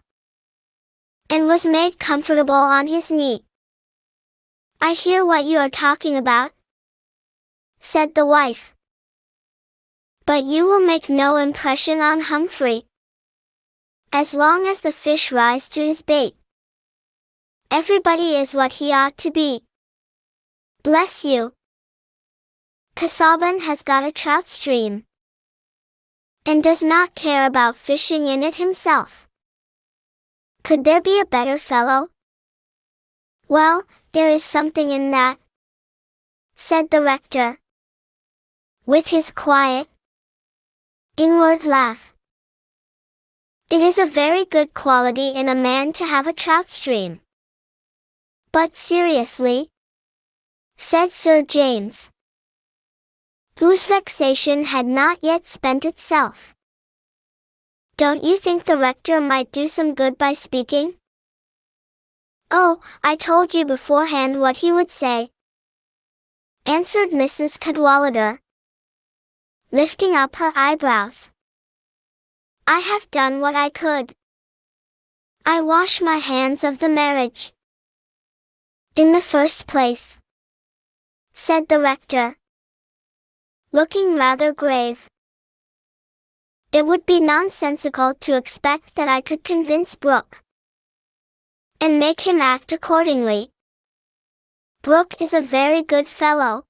and was made comfortable on his knee. I hear what you are talking about, said the wife. But you will make no impression on Humphrey. As long as the fish rise to his bait, everybody is what he ought to be. Bless you. Casaubon has got a trout stream, and does not care about fishing in it himself. Could there be a better fellow? Well, there is something in that, said the rector, with his quiet, inward laugh. It is a very good quality in a man to have a trout stream. But seriously, said Sir James, whose vexation had not yet spent itself, don't you think the rector might do some good by speaking? Oh, I told you beforehand what he would say, answered Mrs. Cadwallader, lifting up her eyebrows. I have done what I could. I wash my hands of the marriage. In the first place, said the rector, looking rather grave, it would be nonsensical to expect that I could convince Brooke and make him act accordingly. Brooke is a very good fellow,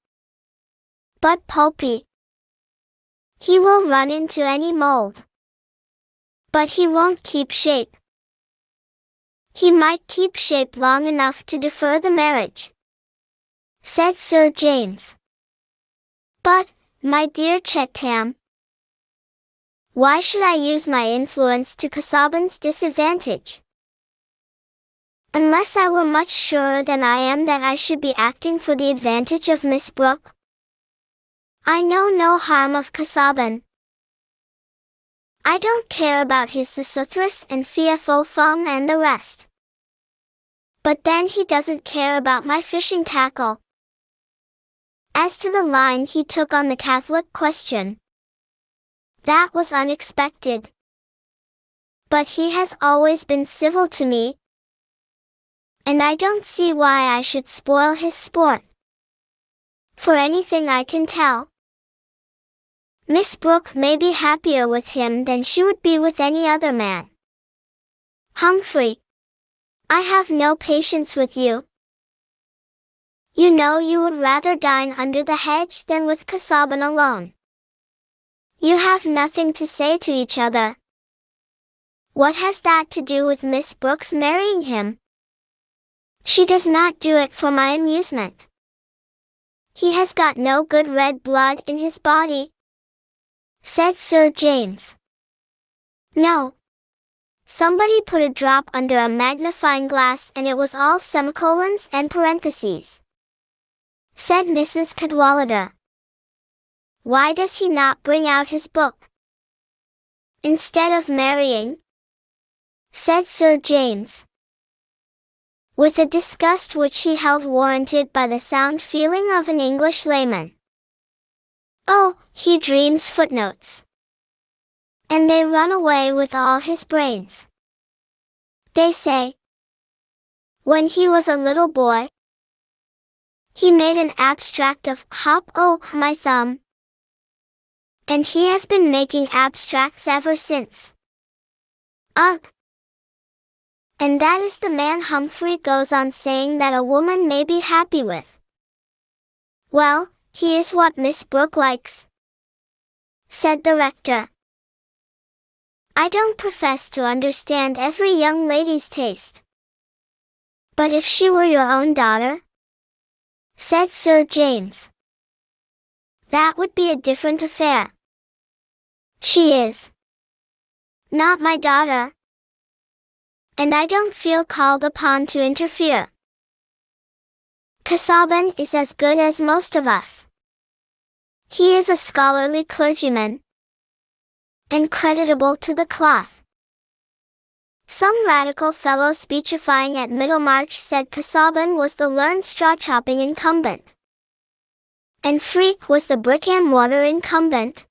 but pulpy. He will run into any mold, but he won't keep shape. He might keep shape long enough to defer the marriage, said Sir James. But, my dear Chetam, why should I use my influence to Casaubon's disadvantage? Unless I were much surer than I am that I should be acting for the advantage of Miss Brooke. I know no harm of Casaubon. I don't care about his Sesothrus and Fiefo-Fum and the rest. But then he doesn't care about my fishing tackle. As to the line he took on the Catholic question, that was unexpected. But he has always been civil to me, and I don't see why I should spoil his sport. For anything I can tell, Miss Brooke may be happier with him than she would be with any other man. Humphrey, I have no patience with you. You know you would rather dine under the hedge than with Casaubon alone. You have nothing to say to each other. What has that to do with Miss Brooks marrying him? She does not do it for my amusement. He has got no good red blood in his body," said Sir James. "No. Somebody put a drop under a magnifying glass and it was all semicolons and parentheses," said Mrs. Cadwallader. "Why does he not bring out his book instead of marrying?" said Sir James, with a disgust which he held warranted by the sound feeling of an English layman. "Oh, he dreams footnotes, and they run away with all his brains. They say, when he was a little boy, he made an abstract of hop o' my thumb, and he has been making abstracts ever since. Ugh! And that is the man Humphrey goes on saying that a woman may be happy with. Well, he is what Miss Brooke likes," said the rector. "I don't profess to understand every young lady's taste. But if she were your own daughter," said Sir James, "that would be a different affair. She is not my daughter, and I don't feel called upon to interfere. Casaubon is as good as most of us. He is a scholarly clergyman, and creditable to the cloth. Some radical fellow speechifying at Middlemarch said Casaubon was the learned straw-chopping incumbent, and Freke was the brick-and-mortar incumbent,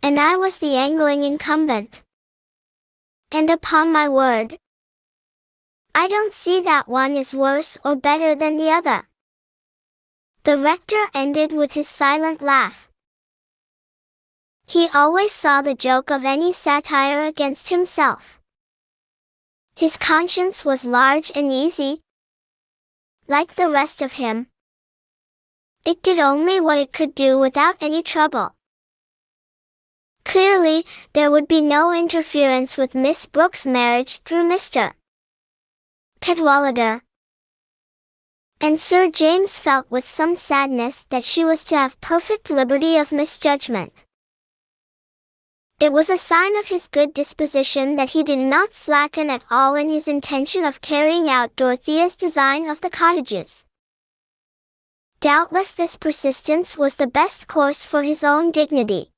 and I was the angling incumbent. And upon my word, I don't see that one is worse or better than the other." The rector ended with his silent laugh. He always saw the joke of any satire against himself. His conscience was large and easy, like the rest of him. It did only what it could do without any trouble. Clearly, there would be no interference with Miss Brooks' marriage through Mr. Cadwallader. And Sir James felt with some sadness that she was to have perfect liberty of misjudgment. It was a sign of his good disposition that he did not slacken at all in his intention of carrying out Dorothea's design of the cottages. Doubtless this persistence was the best course for his own dignity.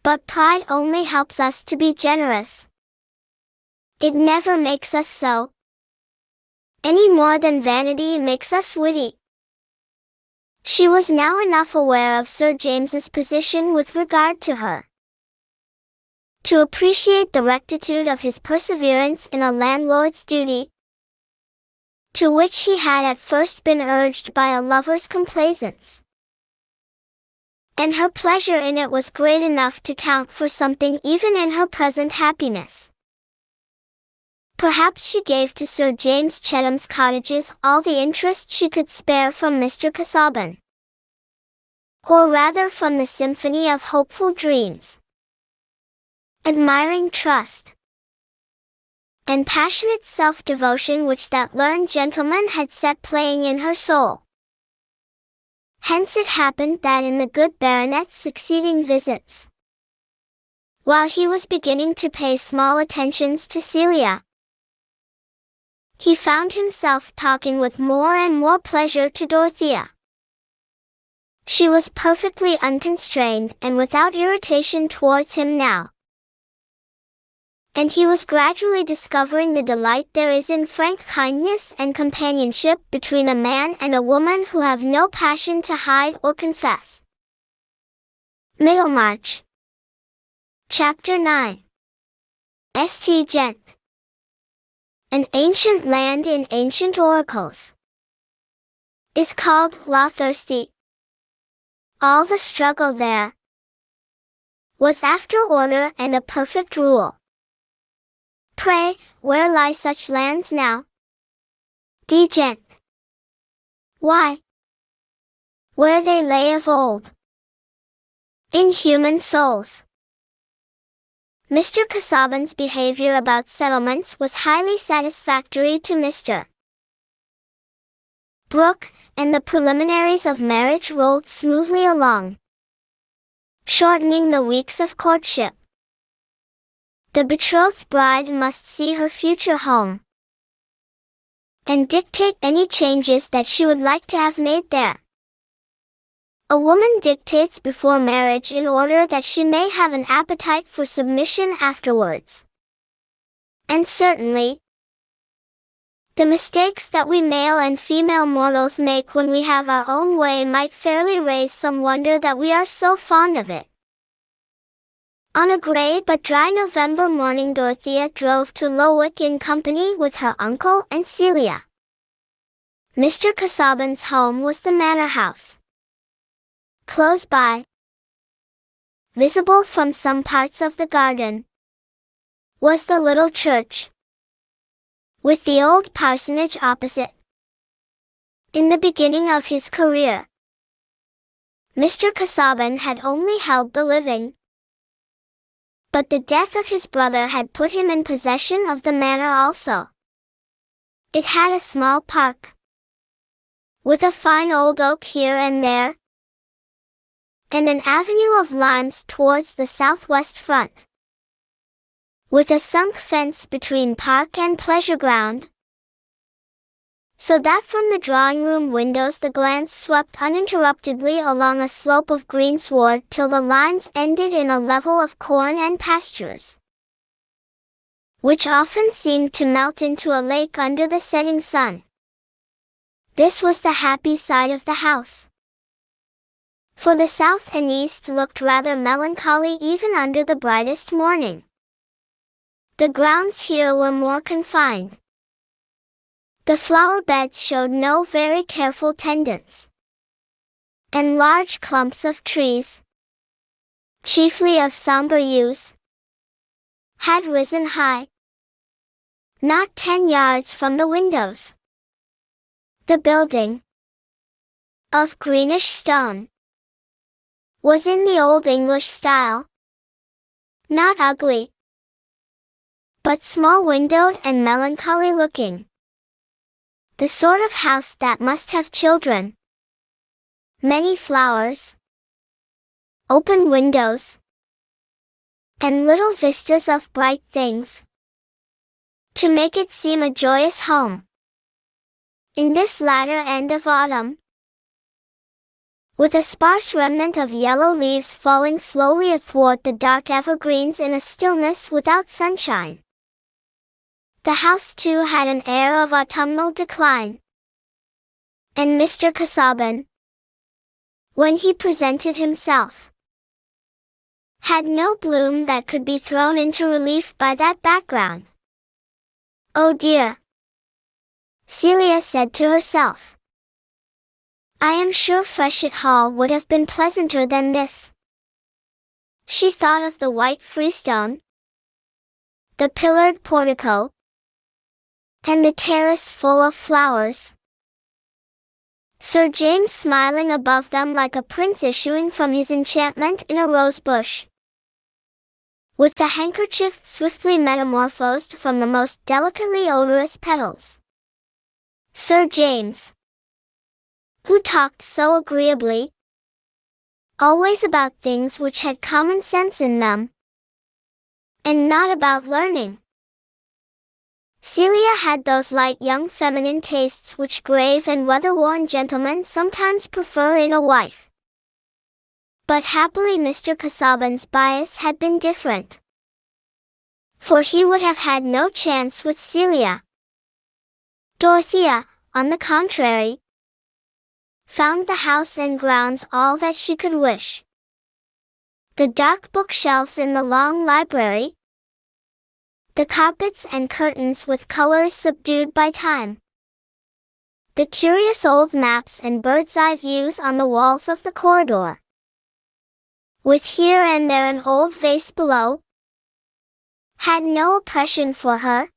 But pride only helps us to be generous. It never makes us so, any more than vanity makes us witty. She was now enough aware of Sir James's position with regard to her to appreciate the rectitude of his perseverance in a landlord's duty, to which he had at first been urged by a lover's complaisance. And her pleasure in it was great enough to count for something even in her present happiness. Perhaps she gave to Sir James Chetham's cottages all the interest she could spare from Mr. Casaubon, or rather from the symphony of hopeful dreams, admiring trust, and passionate self-devotion which that learned gentleman had set playing in her soul. Hence it happened that in the good baronet's succeeding visits, while he was beginning to pay small attentions to Celia, he found himself talking with more and more pleasure to Dorothea. She was perfectly unconstrained and without irritation towards him now, and he was gradually discovering the delight there is in frank kindness and companionship between a man and a woman who have no passion to hide or confess. Middlemarch. Chapter 9. St. Gent. An ancient land in ancient oracles is called Lothirsty. All the struggle there was after order and a perfect rule. Pray, where lie such lands now? D. Gent. Why, where they lay of old, in human souls. Mr. Casaubon's behavior about settlements was highly satisfactory to Mr. Brooke, and the preliminaries of marriage rolled smoothly along, shortening the weeks of courtship. The betrothed bride must see her future home and dictate any changes that she would like to have made there. A woman dictates before marriage in order that she may have an appetite for submission afterwards. And certainly, the mistakes that we male and female mortals make when we have our own way might fairly raise some wonder that we are so fond of it. On a gray but dry November morning, Dorothea drove to Lowick in company with her uncle and Celia. Mr. Casaubon's home was the manor house. Close by, visible from some parts of the garden, was the little church, with the old parsonage opposite. In the beginning of his career, Mr. Casaubon had only held the living, but the death of his brother had put him in possession of the manor also. It had a small park, with a fine old oak here and there, and an avenue of limes towards the southwest front, with a sunk fence between park and pleasure ground, so that from the drawing-room windows the glance swept uninterruptedly along a slope of greensward till the limes ended in a level of corn and pastures, which often seemed to melt into a lake under the setting sun. This was the happy side of the house, for the south and east looked rather melancholy even under the brightest morning. The grounds here were more confined. The flower beds showed no very careful tendance, and large clumps of trees, chiefly of somber hues, had risen high, not 10 yards from the windows. The building, of greenish stone, was in the old English style, not ugly, but small-windowed and melancholy looking. The sort of house that must have children, many flowers, open windows, and little vistas of bright things, to make it seem a joyous home. In this latter end of autumn, with a sparse remnant of yellow leaves falling slowly athwart the dark evergreens in a stillness without sunshine, the house too had an air of autumnal decline, and Mr. Casaubon, when he presented himself, had no bloom that could be thrown into relief by that background. "Oh dear," Celia said to herself, "I am sure Freshitt Hall would have been pleasanter than this." She thought of the white freestone, the pillared portico, and the terrace full of flowers, Sir James smiling above them like a prince issuing from his enchantment in a rose bush, with the handkerchief swiftly metamorphosed from the most delicately odorous petals. Sir James, who talked so agreeably, always about things which had common sense in them, and not about learning. Celia had those light young feminine tastes which grave and weather-worn gentlemen sometimes prefer in a wife. But happily Mr. Casaubon's bias had been different, for he would have had no chance with Celia. Dorothea, on the contrary, found the house and grounds all that she could wish. The dark bookshelves in the long library, the carpets and curtains with colors subdued by time, the curious old maps and bird's-eye views on the walls of the corridor, with here and there an old vase below, had no oppression for her,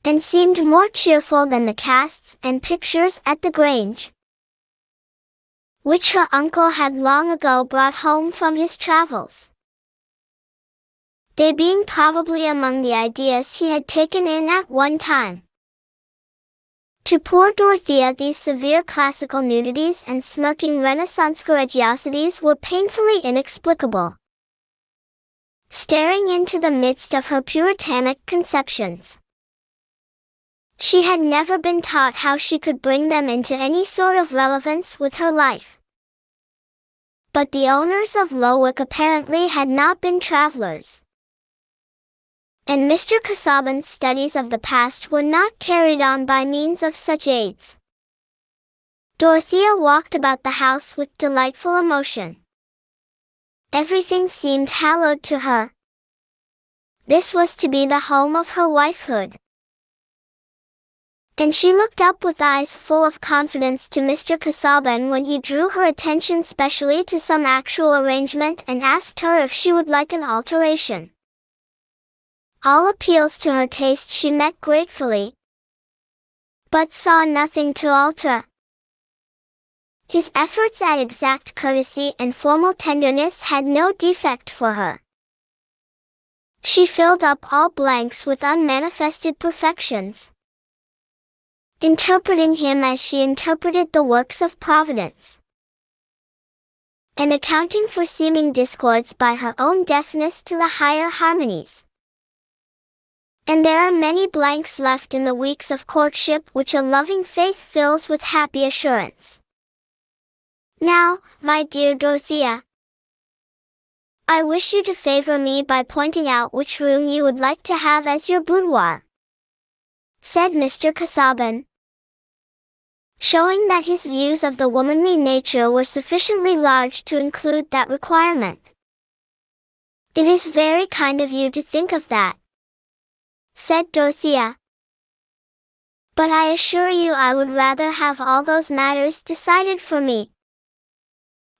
and seemed more cheerful than the casts and pictures at the Grange. which her uncle had long ago brought home from his travels. They being probably among the ideas he had taken in at one time. To poor Dorothea these severe classical nudities and smirking Renaissance religiosities were painfully inexplicable. Staring into the midst of her puritanic conceptions, she had never been taught how she could bring them into any sort of relevance with her life. But the owners of Lowick apparently had not been travelers, and Mr. Casaubon's studies of the past were not carried on by means of such aids. Dorothea walked about the house with delightful emotion. Everything seemed hallowed to her. This was to be the home of her wifehood. And she looked up with eyes full of confidence to Mr. Casaubon when he drew her attention specially to some actual arrangement and asked her if she would like an alteration. All appeals to her taste she met gratefully, but saw nothing to alter. His efforts at exact courtesy and formal tenderness had no defect for her. She filled up all blanks with unmanifested perfections, interpreting him as she interpreted the works of Providence, and accounting for seeming discords by her own deafness to the higher harmonies. And there are many blanks left in the weeks of courtship which a loving faith fills with happy assurance. Now, my dear Dorothea, I wish you to favor me by pointing out which room you would like to have as your boudoir, said Mr. Casaubon, showing that his views of the womanly nature were sufficiently large to include that requirement. It is very kind of you to think of that, said Dorothea, but I assure you I would rather have all those matters decided for me.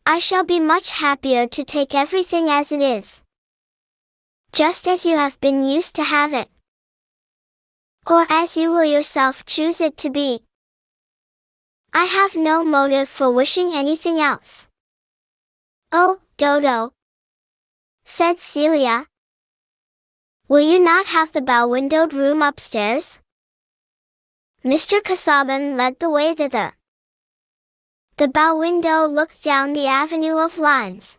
I shall be much happier to take everything as it is, just as you have been used to have it, or as you will yourself choose it to be. I have no motive for wishing anything else. Oh, Dodo, said Celia, will you not have the bow-windowed room upstairs? Mr. Casaubon led the way thither. The bow window looked down the avenue of limes.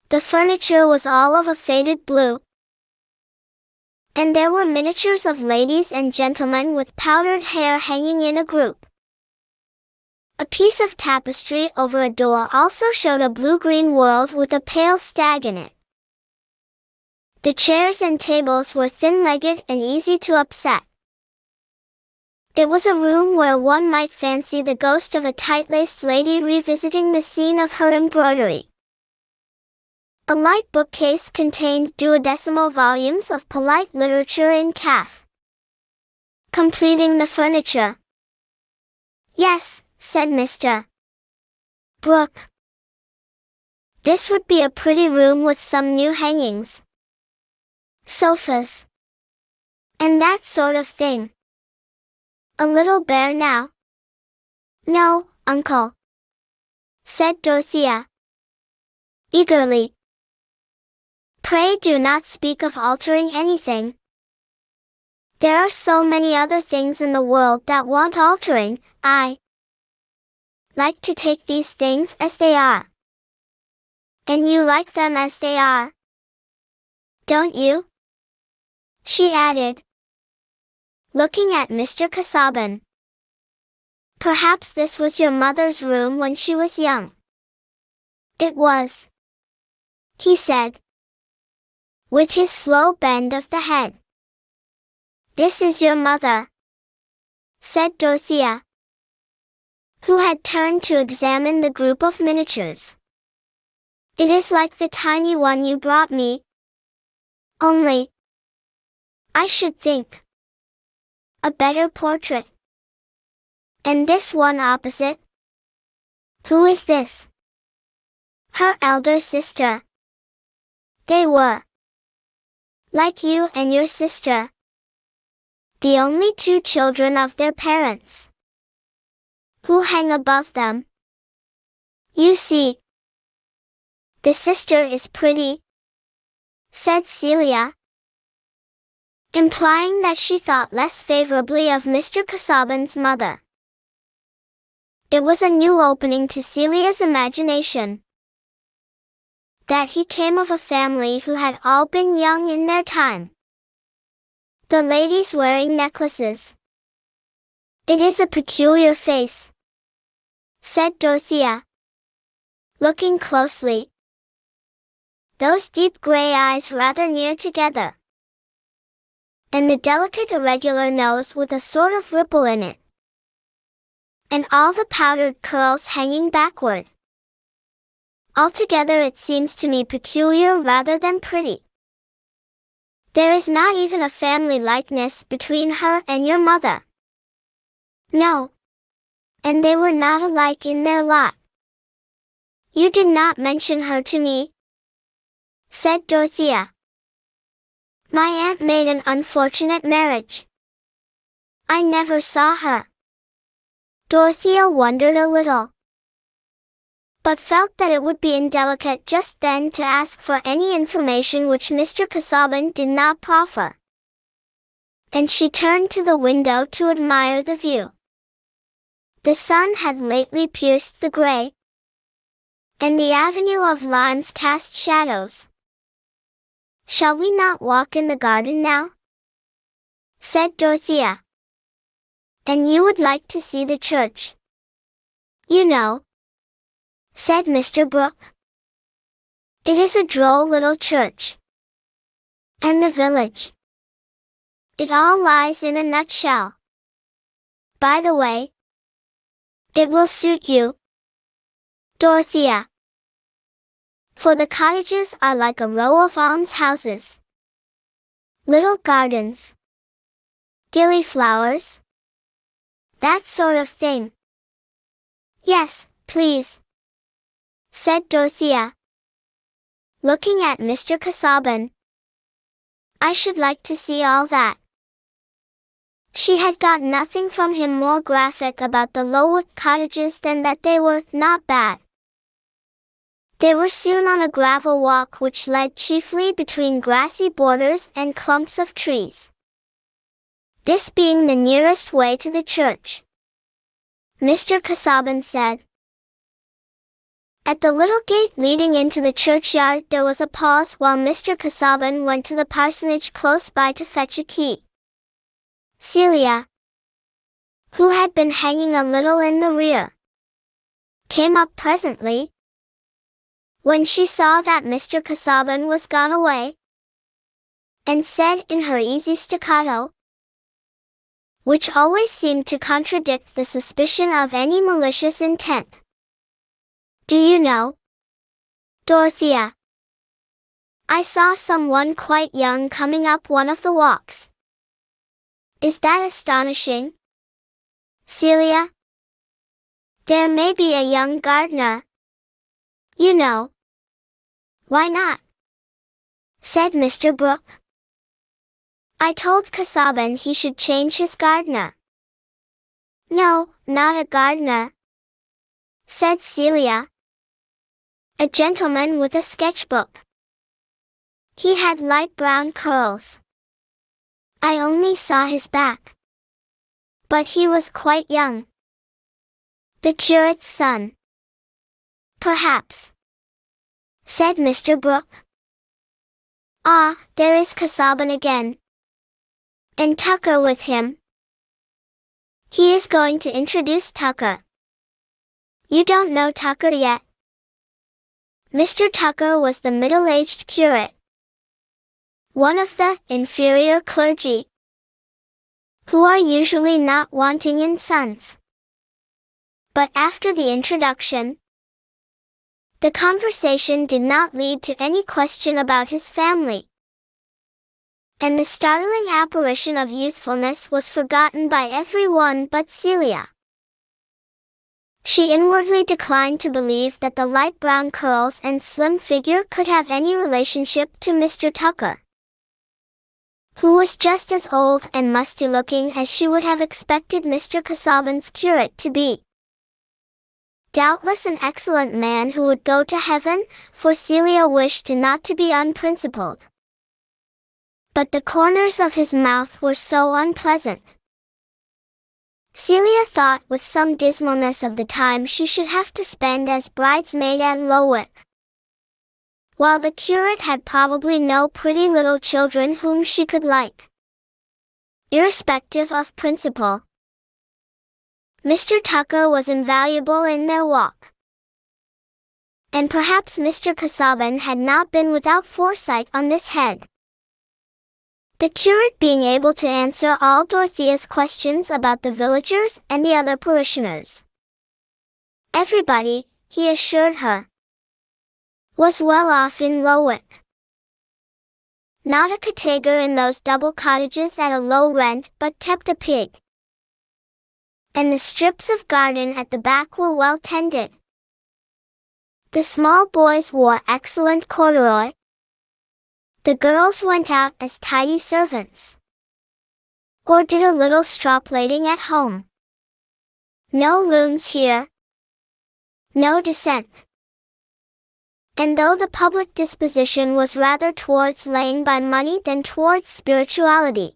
The furniture was all of a faded blue, and there were miniatures of ladies and gentlemen with powdered hair hanging in a group. A piece of tapestry over a door also showed a blue-green world with a pale stag in it. The chairs and tables were thin-legged and easy to upset. It was a room where one might fancy the ghost of a tight-laced lady revisiting the scene of her embroidery. A light bookcase contained duodecimo volumes of polite literature in calf, completing the furniture. Yes, said Mr. Brooke, this would be a pretty room with some new hangings, sofas, and that sort of thing. A little bare now. No, uncle, said Dorothea, eagerly. Pray do not speak of altering anything. There are so many other things in the world that want altering. I like to take these things as they are. And you like them as they are, don't you? She added, looking at Mr. Casaubon. Perhaps this was your mother's room when she was young. It was, he said, with his slow bend of the head. This is your mother, said Dorothea, who had turned to examine the group of miniatures. It is like the tiny one you brought me, only, I should think, a better portrait. And this one opposite? Who is this? Her elder sister. They were, like you and your sister, the only two children of their parents, who hang above them. You see, the sister is pretty, said Celia, implying that she thought less favorably of Mr. Casaubon's mother. It was a new opening to Celia's imagination. That he came of a family who had all been young in their time. The ladies wearing necklaces. It is a peculiar face, said Dorothea, looking closely. Those deep gray eyes rather near together. And the delicate irregular nose with a sort of ripple in it. And all the powdered curls hanging backward. Altogether it seems to me peculiar rather than pretty. There is not even a family likeness between her and your mother. No. And they were not alike in their lot. You did not mention her to me, said Dorothea. My aunt made an unfortunate marriage. I never saw her. Dorothea wondered a little, but felt that it would be indelicate just then to ask for any information which Mr. Casaubon did not proffer. And she turned to the window to admire the view. The sun had lately pierced the gray, and the avenue of limes cast shadows. Shall we not walk in the garden now? Said Dorothea. And you would like to see the church, you know, said Mr. Brooke. It is a droll little church. And the village. It all lies in a nutshell. By the way, it will suit you, Dorothea. For the cottages are like a row of almshouses. Little gardens. Gillyflowers. That sort of thing. Yes, please, said Dorothea, looking at Mr. Casaubon. I should like to see all that. She had got nothing from him more graphic about the Lowood cottages than that they were not bad. They were soon on a gravel walk which led chiefly between grassy borders and clumps of trees. This being the nearest way to the church. Mr. Casaubon said. At the little gate leading into the churchyard there was a pause while Mr. Casaubon went to the parsonage close by to fetch a key. Celia, who had been hanging a little in the rear, came up presently, when she saw that Mr. Casaubon was gone away, and said in her easy staccato, which always seemed to contradict the suspicion of any malicious intent. Do you know, Dorothea, I saw someone quite young coming up one of the walks. Is that astonishing, Celia? There may be a young gardener, you know. Why not? Said Mr. Brooke. I told Casaubon he should change his gardener. No, not a gardener, said Celia. A gentleman with a sketchbook. He had light brown curls. I only saw his back. But he was quite young. The curate's son. Perhaps, said Mr. Brooke. Ah, there is Casaubon again. And Tucker with him. He is going to introduce Tucker. You don't know Tucker yet. Mr. Tucker was the middle-aged curate, one of the inferior clergy, who are usually not wanting in sons. But after the introduction, the conversation did not lead to any question about his family, and the startling apparition of youthfulness was forgotten by everyone but Celia. She inwardly declined to believe that the light brown curls and slim figure could have any relationship to Mr. Tucker, who was just as old and musty-looking as she would have expected Mr. Casaubon's curate to be. Doubtless an excellent man who would go to heaven, for Celia wished not to be unprincipled. But the corners of his mouth were so unpleasant. Celia thought with some dismalness of the time she should have to spend as bridesmaid at Lowick, while the curate had probably no pretty little children whom she could like. Irrespective of principle, Mr. Tucker was invaluable in their walk. And perhaps Mr. Casaubon had not been without foresight on this head. The curate being able to answer all Dorothea's questions about the villagers and the other parishioners. Everybody, he assured her, was well off in Lowick. Not a cottager in those double cottages at a low rent but kept a pig. And the strips of garden at the back were well tended. The small boys wore excellent corduroy. The girls went out as tidy servants, or did a little straw plaiting at home. No loons here, no dissent. And though the public disposition was rather towards laying by money than towards spirituality,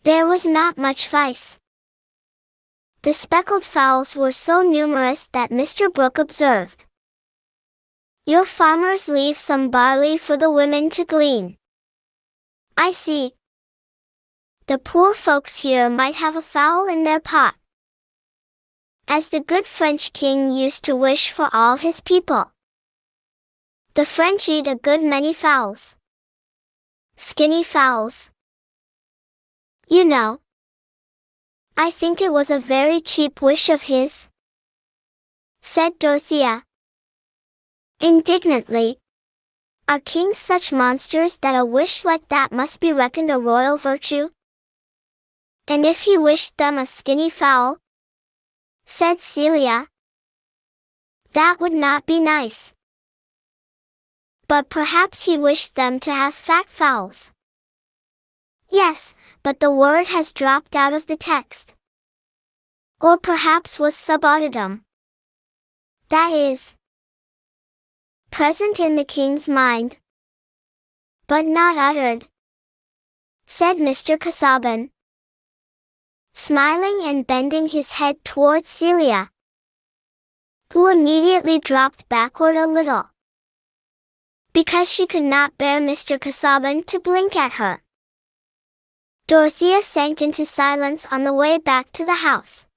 there was not much vice. The speckled fowls were so numerous that Mr. Brooke observed, "Your farmers leave some barley for the women to glean. I see. The poor folks here might have a fowl in their pot, as the good French king used to wish for all his people. The French eat a good many fowls. Skinny fowls, you know. I think it was a very cheap wish of his," said Dorothea indignantly. "Are kings such monsters that a wish like that must be reckoned a royal virtue? And if he wished them a skinny fowl," said Celia, "that would not be nice. But perhaps he wished them to have fat fowls." "Yes, but the word has dropped out of the text. Or perhaps was subaudidum. That is, present in the king's mind, but not uttered," said Mr. Casaubon, smiling and bending his head towards Celia, who immediately dropped backward a little, because she could not bear Mr. Casaubon to blink at her. Dorothea sank into silence on the way back to the house.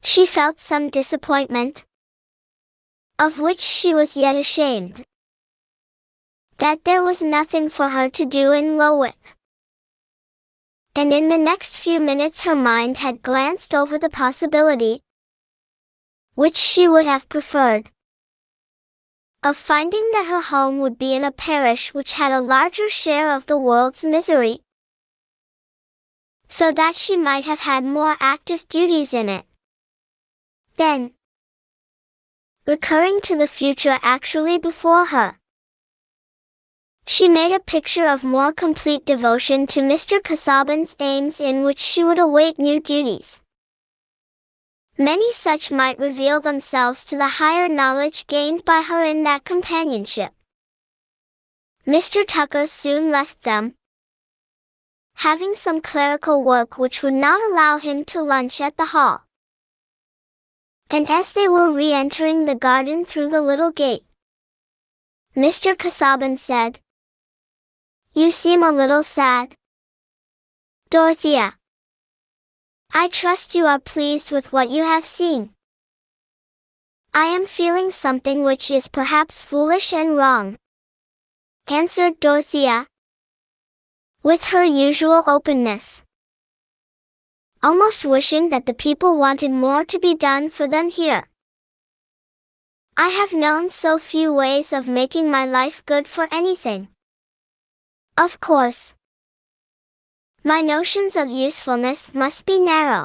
She felt some disappointment, of which she was yet ashamed, that there was nothing for her to do in Lowick. And in the next few minutes her mind had glanced over the possibility, which she would have preferred, of finding that her home would be in a parish which had a larger share of the world's misery, so that she might have had more active duties in it. Then, recurring to the future actually before her, she made a picture of more complete devotion to Mr. Casaubon's aims in which she would await new duties. Many such might reveal themselves to the higher knowledge gained by her in that companionship. Mr. Tucker soon left them, having some clerical work which would not allow him to lunch at the hall. And as they were re-entering the garden through the little gate, Mr. Casaubon said, "You seem a little sad, Dorothea. I trust you are pleased with what you have seen." "I am feeling something which is perhaps foolish and wrong," answered Dorothea, with her usual openness, almost wishing that the people wanted more to be done for them here. "I have known so few ways of making my life good for anything. Of course, my notions of usefulness must be narrow.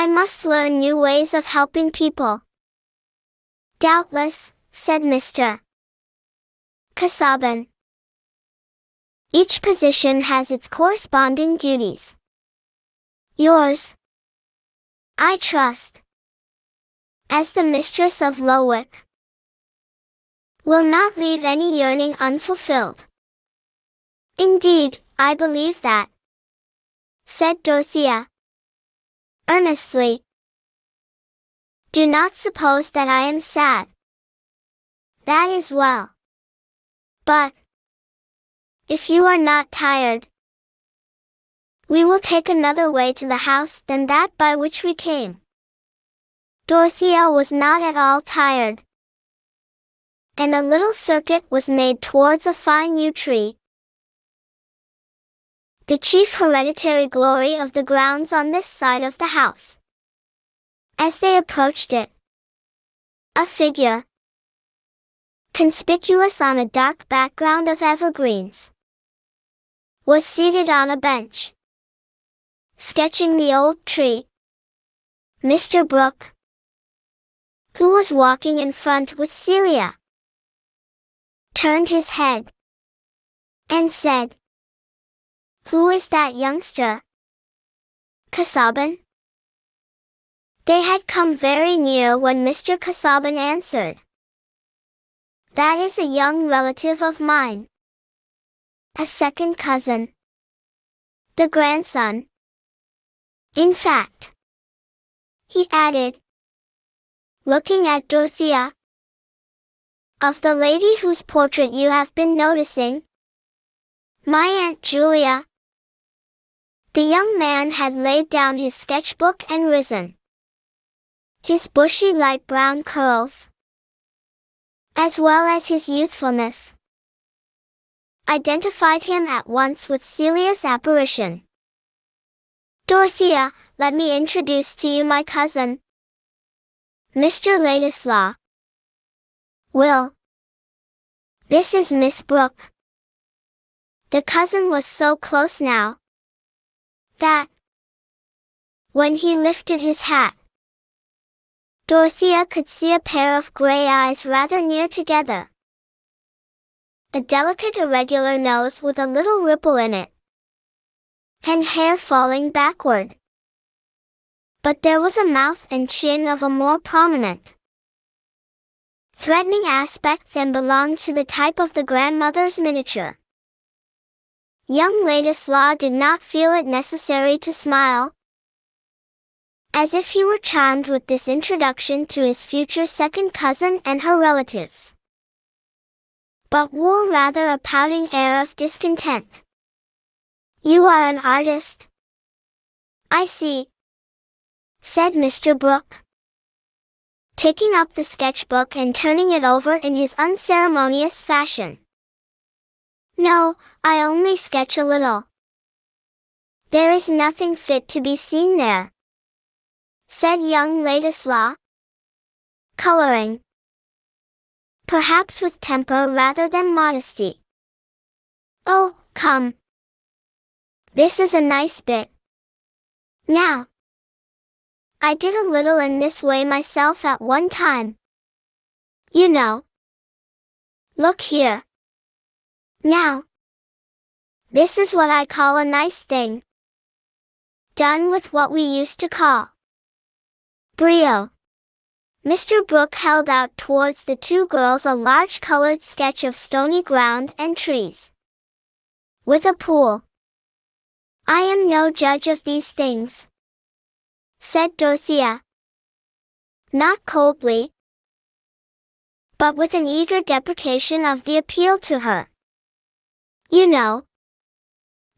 I must learn new ways of helping people." "Doubtless," said Mr. Casaubon. "Each position has its corresponding duties. Yours, I trust, as the mistress of Lowick, will not leave any yearning unfulfilled. Indeed, I believe that, said Dorothea earnestly. Do not suppose that I am sad. That is well. But, if you are not tired, we will take another way to the house than that by which we came. Dorothea was not at all tired, and a little circuit was made towards a fine yew tree, the chief hereditary glory of the grounds on this side of the house. As they approached it, a figure, conspicuous on a dark background of evergreens, was seated on a bench, sketching the old tree. Mr. Brooke, who was walking in front with Celia, turned his head and said, Who is that youngster? Casaubon? They had come very near when Mr. Casaubon answered, That is a young relative of mine, a second cousin, the grandson. In fact, he added, looking at Dorothea, of the lady whose portrait you have been noticing, my Aunt Julia. The young man had laid down his sketchbook and risen. His bushy light brown curls, as well as his youthfulness, identified him at once with Celia's apparition. Dorothea, let me introduce to you my cousin, Mr. Ladislaw. Will. This is Miss Brooke. The cousin was so close now, that, when he lifted his hat, Dorothea could see a pair of gray eyes rather near together, a delicate irregular nose with a little ripple in it, and hair falling backward. But there was a mouth and chin of a more prominent, threatening aspect than belonged to the type of the grandmother's miniature. Young Ladislaw did not feel it necessary to smile, as if he were charmed with this introduction to his future second cousin and her relatives, but wore rather a pouting air of discontent. You are an artist, I see, said Mr. Brooke, taking up the sketchbook and turning it over in his unceremonious fashion. No, I only sketch a little. There is nothing fit to be seen there, said young Ladislaw, coloring, perhaps with temper rather than modesty. Oh, come. This is a nice bit. Now, I did a little in this way myself at one time. You know. Look here. Now, this is what I call a nice thing, done with what we used to call brio. Mr. Brooke held out towards the two girls a large colored sketch of stony ground and trees, with a pool. I am no judge of these things, said Dorothea, not coldly, but with an eager deprecation of the appeal to her. You know,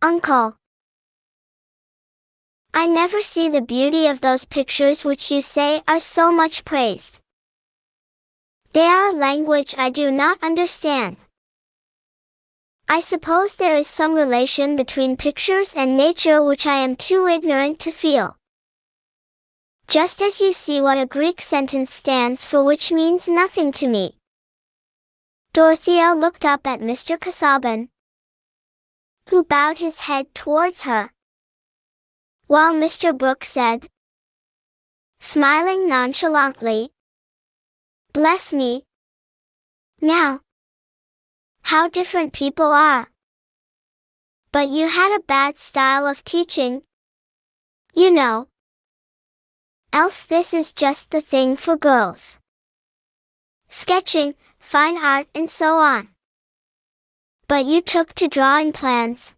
Uncle, I never see the beauty of those pictures which you say are so much praised. They are a language I do not understand. I suppose there is some relation between pictures and nature which I am too ignorant to feel. Just as you see what a Greek sentence stands for which means nothing to me. Dorothea looked up at Mr. Casaubon, who bowed his head towards her, while Mr. Brooke said, smiling nonchalantly, Bless me. Now, how different people are. But you had a bad style of teaching, you know. Else this is just the thing for girls. Sketching, fine art and so on. But you took to drawing plans.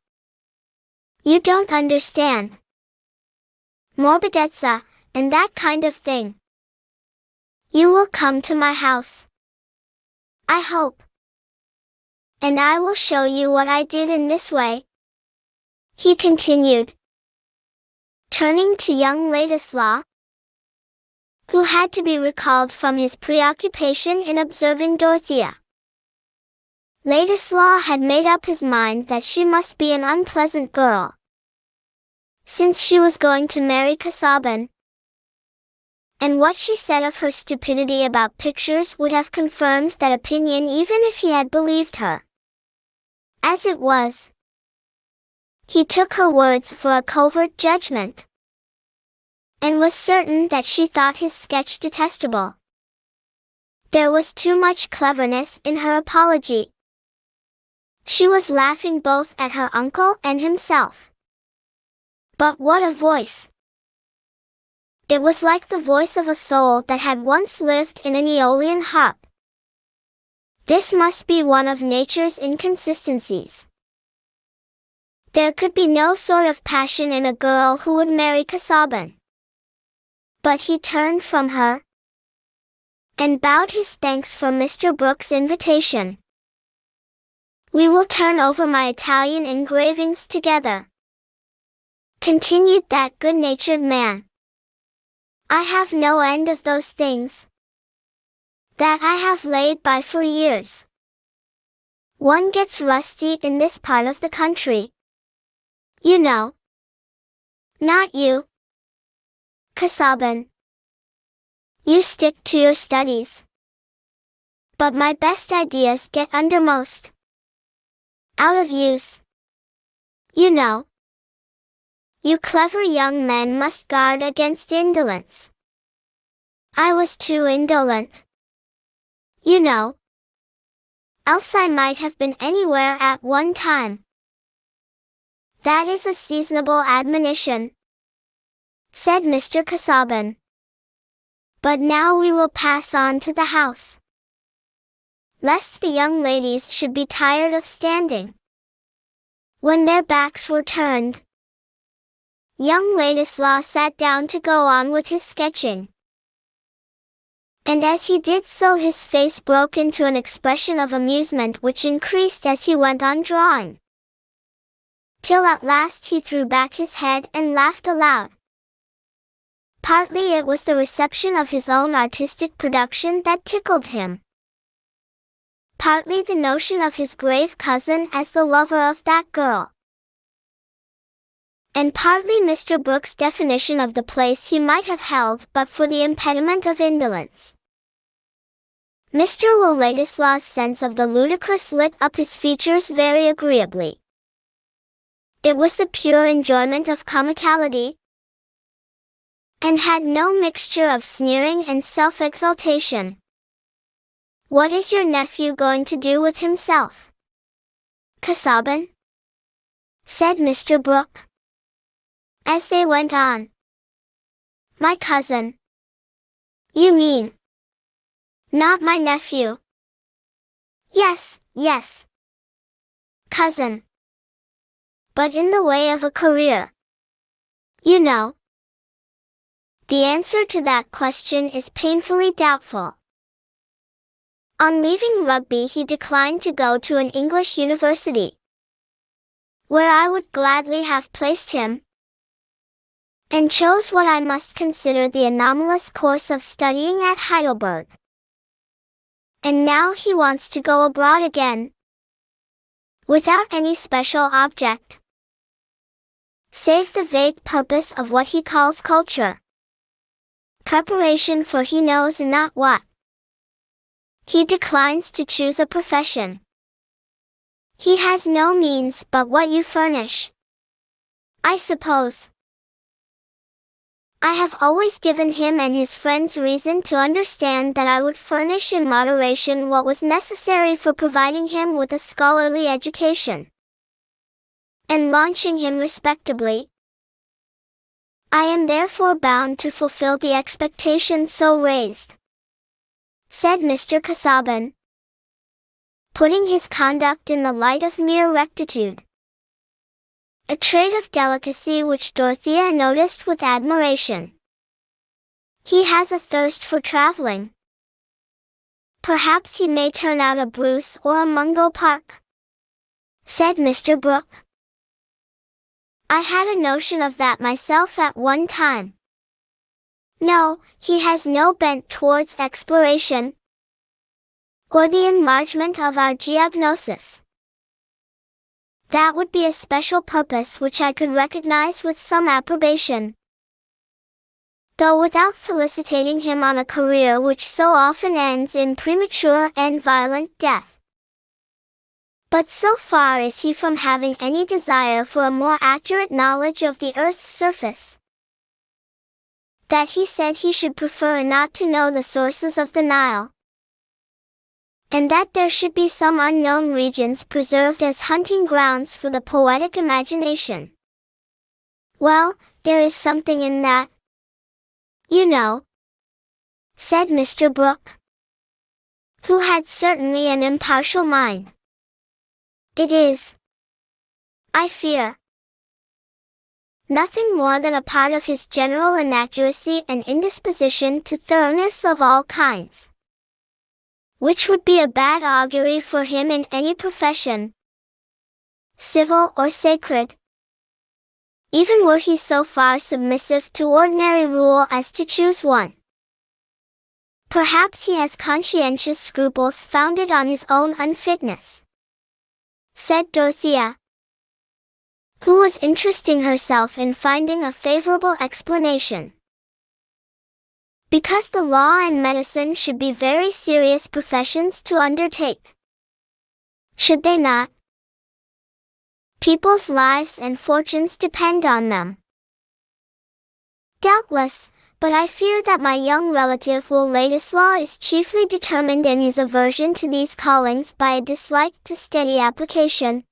You don't understand. Morbidezza, and that kind of thing. You will come to my house. I hope. And I will show you what I did in this way. He continued, turning to young Ladislaw, who had to be recalled from his preoccupation in observing Dorothea. Ladislaw had made up his mind that she must be an unpleasant girl, since she was going to marry Casaubon, and what she said of her stupidity about pictures would have confirmed that opinion even if he had believed her. As it was, he took her words for a covert judgment, and was certain that she thought his sketch detestable. There was too much cleverness in her apology. She was laughing both at her uncle and himself. But what a voice! It was like the voice of a soul that had once lived in an Aeolian harp. This must be one of nature's inconsistencies. There could be no sort of passion in a girl who would marry Casaubon. But he turned from her, and bowed his thanks for Mr. Brooke's invitation. We will turn over my Italian engravings together, continued that good-natured man. I have no end of those things that I have laid by for years. One gets rusty in this part of the country, you know. Not you, Casaubon. You stick to your studies. But my best ideas get undermost, out of use. You know. You clever young men must guard against indolence. I was too indolent, you know. Else I might have been anywhere at one time. That is a seasonable admonition, said Mr. Casaubon. But now we will pass on to the house, lest the young ladies should be tired of standing. When their backs were turned, young Ladislaw sat down to go on with his sketching. And as he did so his face broke into an expression of amusement which increased as he went on drawing, till at last he threw back his head and laughed aloud. Partly it was the reception of his own artistic production that tickled him, partly the notion of his grave cousin as the lover of that girl, and partly Mr. Brooke's definition of the place he might have held but for the impediment of indolence. Mr. Will Ladislaw's sense of the ludicrous lit up his features very agreeably. It was the pure enjoyment of comicality, and had no mixture of sneering and self-exaltation. What is your nephew going to do with himself, Casaubon? Said Mr. Brooke, as they went on. My cousin. You mean? Not my nephew. Yes, yes. Cousin. But in the way of a career, you know. The answer to that question is painfully doubtful. On leaving Rugby he declined to go to an English university, where I would gladly have placed him, and chose what I must consider the anomalous course of studying at Heidelberg. And now he wants to go abroad again, without any special object, save the vague purpose of what he calls culture. Preparation for he knows not what. He declines to choose a profession. He has no means but what you furnish, I suppose. I have always given him and his friends reason to understand that I would furnish in moderation what was necessary for providing him with a scholarly education, and launching him respectably I am therefore bound to fulfill the expectation so raised, said Mr. Casaubon, putting his conduct in the light of mere rectitude, a trait of delicacy which Dorothea noticed with admiration. He has a thirst for traveling. Perhaps he may turn out a Bruce or a Mungo Park, said Mr. Brooke. I had a notion of that myself at one time. No, he has no bent towards exploration, or the enlargement of our geognosis. That would be a special purpose which I could recognize with some approbation, though without felicitating him on a career which so often ends in premature and violent death. But so far is he from having any desire for a more accurate knowledge of the earth's surface, that he said he should prefer not to know the sources of the Nile, and that there should be some unknown regions preserved as hunting grounds for the poetic imagination. Well, there is something in that, you know, said Mr. Brooke, who had certainly an impartial mind. It is, I fear, nothing more than a part of his general inaccuracy and indisposition to thoroughness of all kinds, which would be a bad augury for him in any profession, civil or sacred, even were he so far submissive to ordinary rule as to choose one. Perhaps he has conscientious scruples founded on his own unfitness, said Dorothea, who was interesting herself in finding a favorable explanation. Because the law and medicine should be very serious professions to undertake, should they not? People's lives and fortunes depend on them. Doubtless, but I fear that my young relative will lay this law is chiefly determined in his aversion to these callings by a dislike to steady application,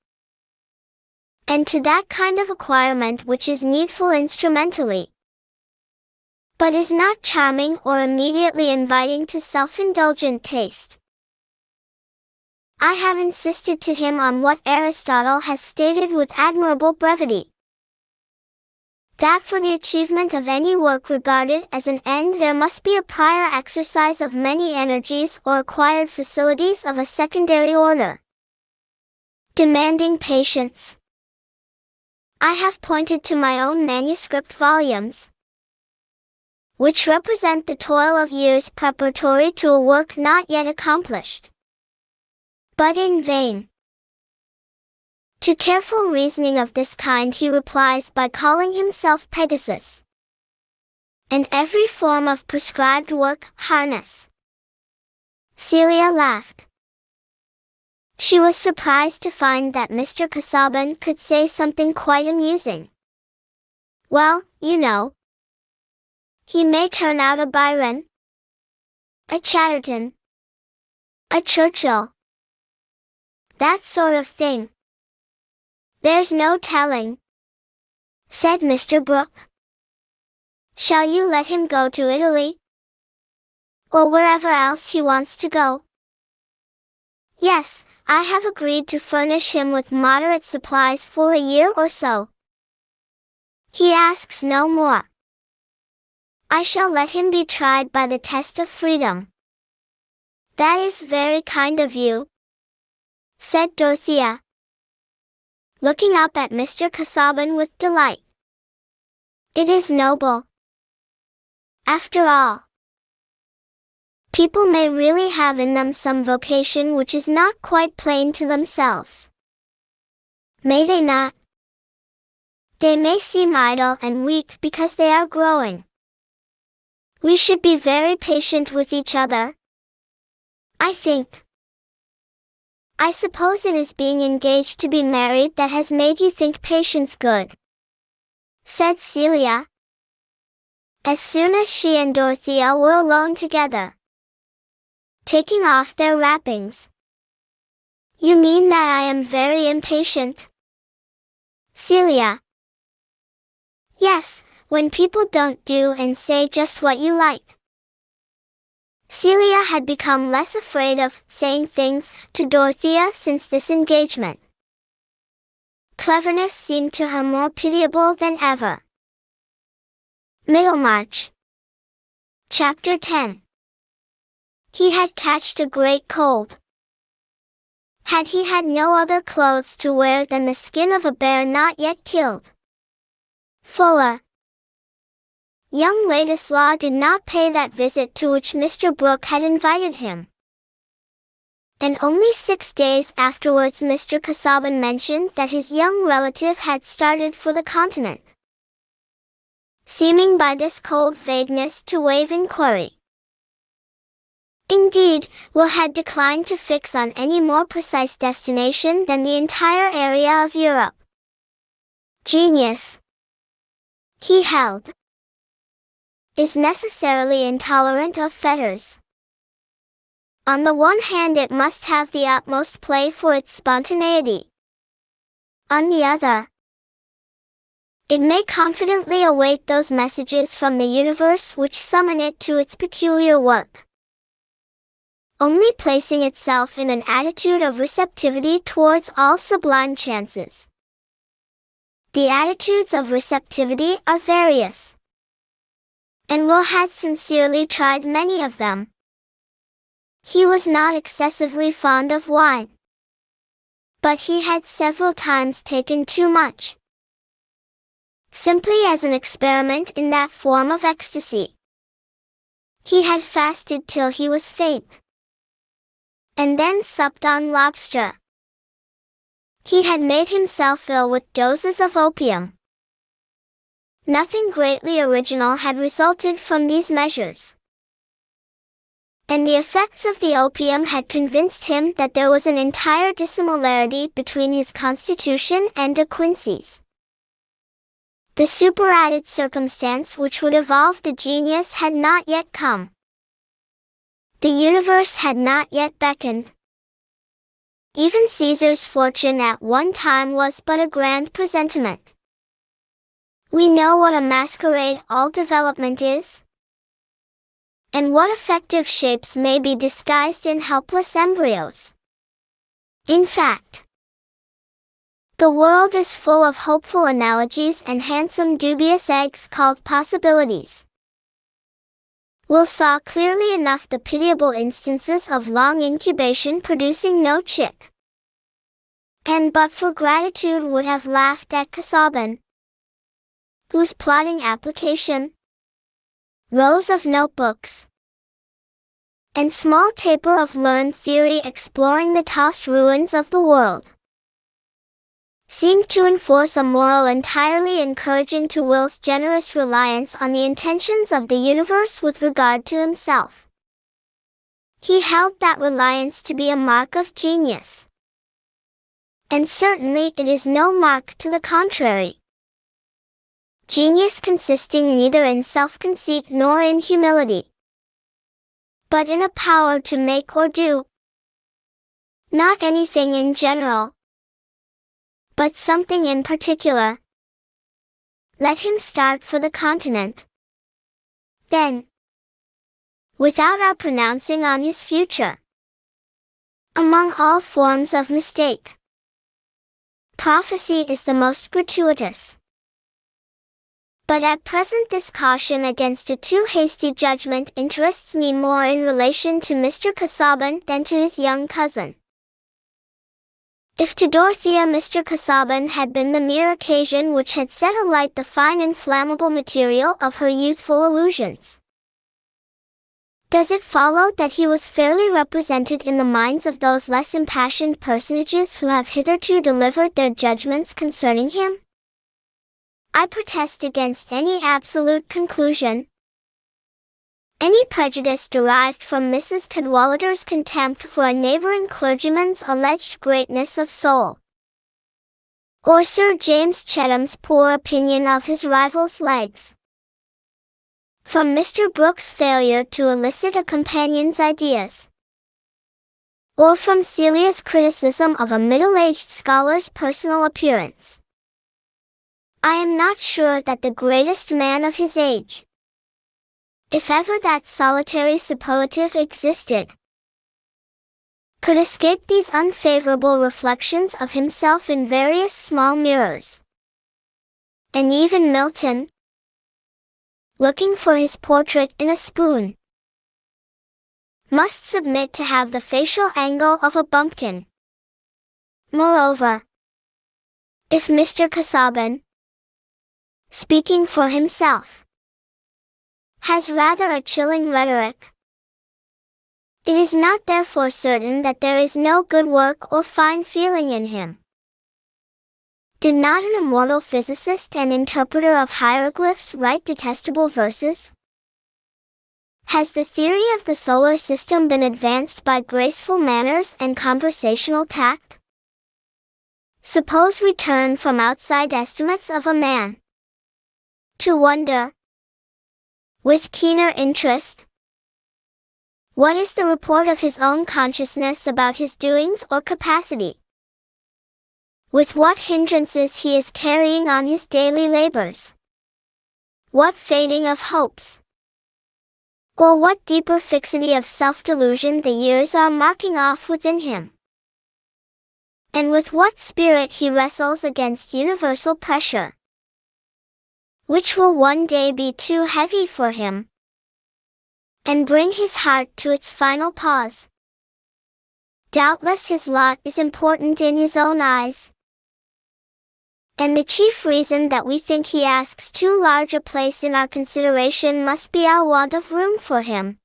and to that kind of acquirement which is needful instrumentally, but is not charming or immediately inviting to self-indulgent taste. I have insisted to him on what Aristotle has stated with admirable brevity, that for the achievement of any work regarded as an end there must be a prior exercise of many energies or acquired facilities of a secondary order, demanding patience. I have pointed to my own manuscript volumes, which represent the toil of years preparatory to a work not yet accomplished, but in vain. To careful reasoning of this kind he replies by calling himself Pegasus, and every form of prescribed work harness. Celia laughed. She was surprised to find that Mr. Casaubon could say something quite amusing. Well, you know, he may turn out a Byron, a Chatterton, a Churchill, that sort of thing. There's no telling, said Mr. Brooke. Shall you let him go to Italy, or wherever else he wants to go? Yes, I have agreed to furnish him with moderate supplies for a year or so. He asks no more. I shall let him be tried by the test of freedom. That is very kind of you, said Dorothea, looking up at Mr. Casaubon with delight. It is noble. After all, people may really have in them some vocation which is not quite plain to themselves. May they not? They may seem idle and weak because they are growing. We should be very patient with each other, I think. I suppose it is being engaged to be married that has made you think patience good, said Celia, as soon as she and Dorothea were alone together, taking off their wrappings. You mean that I am very impatient? Celia. Yes, when people don't do and say just what you like. Celia had become less afraid of saying things to Dorothea since this engagement. Cleverness seemed to her more pitiable than ever. Middlemarch. Chapter 10. He had catched a great cold. Had he had no other clothes to wear than the skin of a bear not yet killed? Fuller. Young Ladislaw did not pay that visit to which Mr. Brooke had invited him. And only 6 days afterwards Mr. Casaubon mentioned that his young relative had started for the continent, seeming by this cold vagueness to waive inquiry. Indeed, Will had declined to fix on any more precise destination than the entire area of Europe. Genius, he held, is necessarily intolerant of fetters. On the one hand it must have the utmost play for its spontaneity. On the other, it may confidently await those messages from the universe which summon it to its peculiar work, only placing itself in an attitude of receptivity towards all sublime chances. The attitudes of receptivity are various, and Will had sincerely tried many of them. He was not excessively fond of wine, but he had several times taken too much, simply as an experiment in that form of ecstasy. He had fasted till he was faint, and then supped on lobster. He had made himself ill with doses of opium. Nothing greatly original had resulted from these measures, and the effects of the opium had convinced him that there was an entire dissimilarity between his constitution and De Quincey's. The superadded circumstance which would evolve the genius had not yet come. The universe had not yet beckoned. Even Caesar's fortune at one time was but a grand presentiment. We know what a masquerade all development is, and what effective shapes may be disguised in helpless embryos. In fact, the world is full of hopeful analogies and handsome dubious eggs called possibilities. Will saw clearly enough the pitiable instances of long incubation producing no chick, and but for gratitude would have laughed at Casaubon, whose plodding application, rows of notebooks, and small taper of learned theory exploring the tossed ruins of the world, seemed to enforce a moral entirely encouraging to Will's generous reliance on the intentions of the universe with regard to himself. He held that reliance to be a mark of genius, and certainly it is no mark to the contrary. Genius consisting neither in self-conceit nor in humility, but in a power to make or do, not anything in general, but something in particular. Let him start for the continent, then, without our pronouncing on his future. Among all forms of mistake, prophecy is the most gratuitous. But at present this caution against a too hasty judgment interests me more in relation to Mr. Casaubon than to his young cousin. If to Dorothea Mr. Casaubon had been the mere occasion which had set alight the fine inflammable material of her youthful illusions, does it follow that he was fairly represented in the minds of those less impassioned personages who have hitherto delivered their judgments concerning him? I protest against any absolute conclusion. Any prejudice derived from Mrs. Cadwallader's contempt for a neighboring clergyman's alleged greatness of soul, or Sir James Chetham's poor opinion of his rival's legs, from Mr. Brooke's failure to elicit a companion's ideas, or from Celia's criticism of a middle-aged scholar's personal appearance, I am not sure that the greatest man of his age, if ever that solitary superlative existed, could escape these unfavorable reflections of himself in various small mirrors. And even Milton, looking for his portrait in a spoon, must submit to have the facial angle of a bumpkin. Moreover, if Mr. Casaubon, speaking for himself, has rather a chilling rhetoric, it is not therefore certain that there is no good work or fine feeling in him. Did not an immortal physicist and interpreter of hieroglyphs write detestable verses? Has the theory of the solar system been advanced by graceful manners and conversational tact? Suppose we turn from outside estimates of a man to wonder, with keener interest, what is the report of his own consciousness about his doings or capacity? With what hindrances he is carrying on his daily labors? What fading of hopes? Or what deeper fixity of self-delusion the years are marking off within him? And with what spirit he wrestles against universal pressure, which will one day be too heavy for him, and bring his heart to its final pause. Doubtless his lot is important in his own eyes, and the chief reason that we think he asks too large a place in our consideration must be our want of room for him,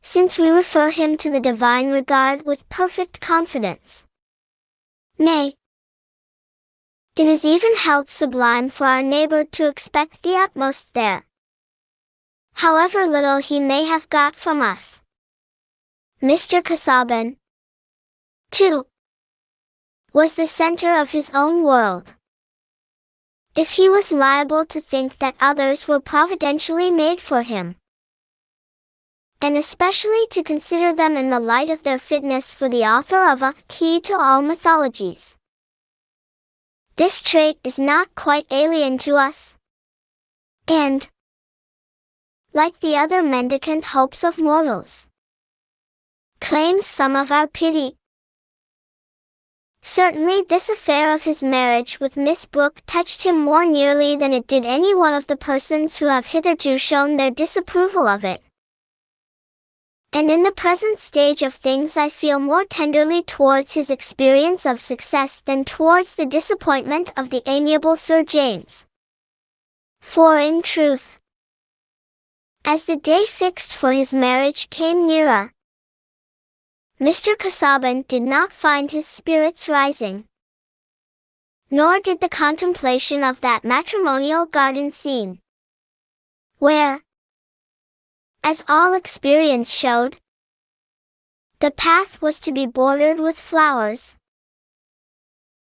since we refer him to the divine regard with perfect confidence. Nay, it is even held sublime for our neighbor to expect the utmost there, however little he may have got from us. Mr. Casaubon, too, was the center of his own world. If he was liable to think that others were providentially made for him, and especially to consider them in the light of their fitness for the author of a Key to All Mythologies, this trait is not quite alien to us, and, like the other mendicant hopes of mortals, claims some of our pity. Certainly this affair of his marriage with Miss Brooke touched him more nearly than it did any one of the persons who have hitherto shown their disapproval of it. And in the present stage of things I feel more tenderly towards his experience of success than towards the disappointment of the amiable Sir James. For in truth, as the day fixed for his marriage came nearer, Mr. Casaubon did not find his spirits rising, nor did the contemplation of that matrimonial garden scene, where, as all experience showed, the path was to be bordered with flowers,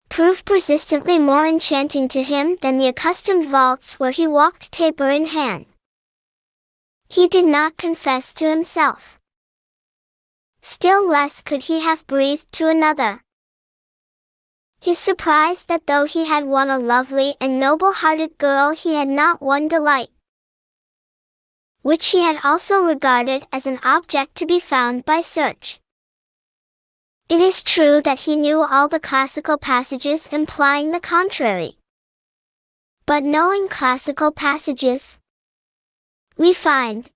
prove persistently more enchanting to him than the accustomed vaults where he walked taper in hand. He did not confess to himself. Still less could he have breathed to another his surprise that though he had won a lovely and noble-hearted girl he had not won delight, which he had also regarded as an object to be found by search. It is true that he knew all the classical passages implying the contrary. But knowing classical passages, we find,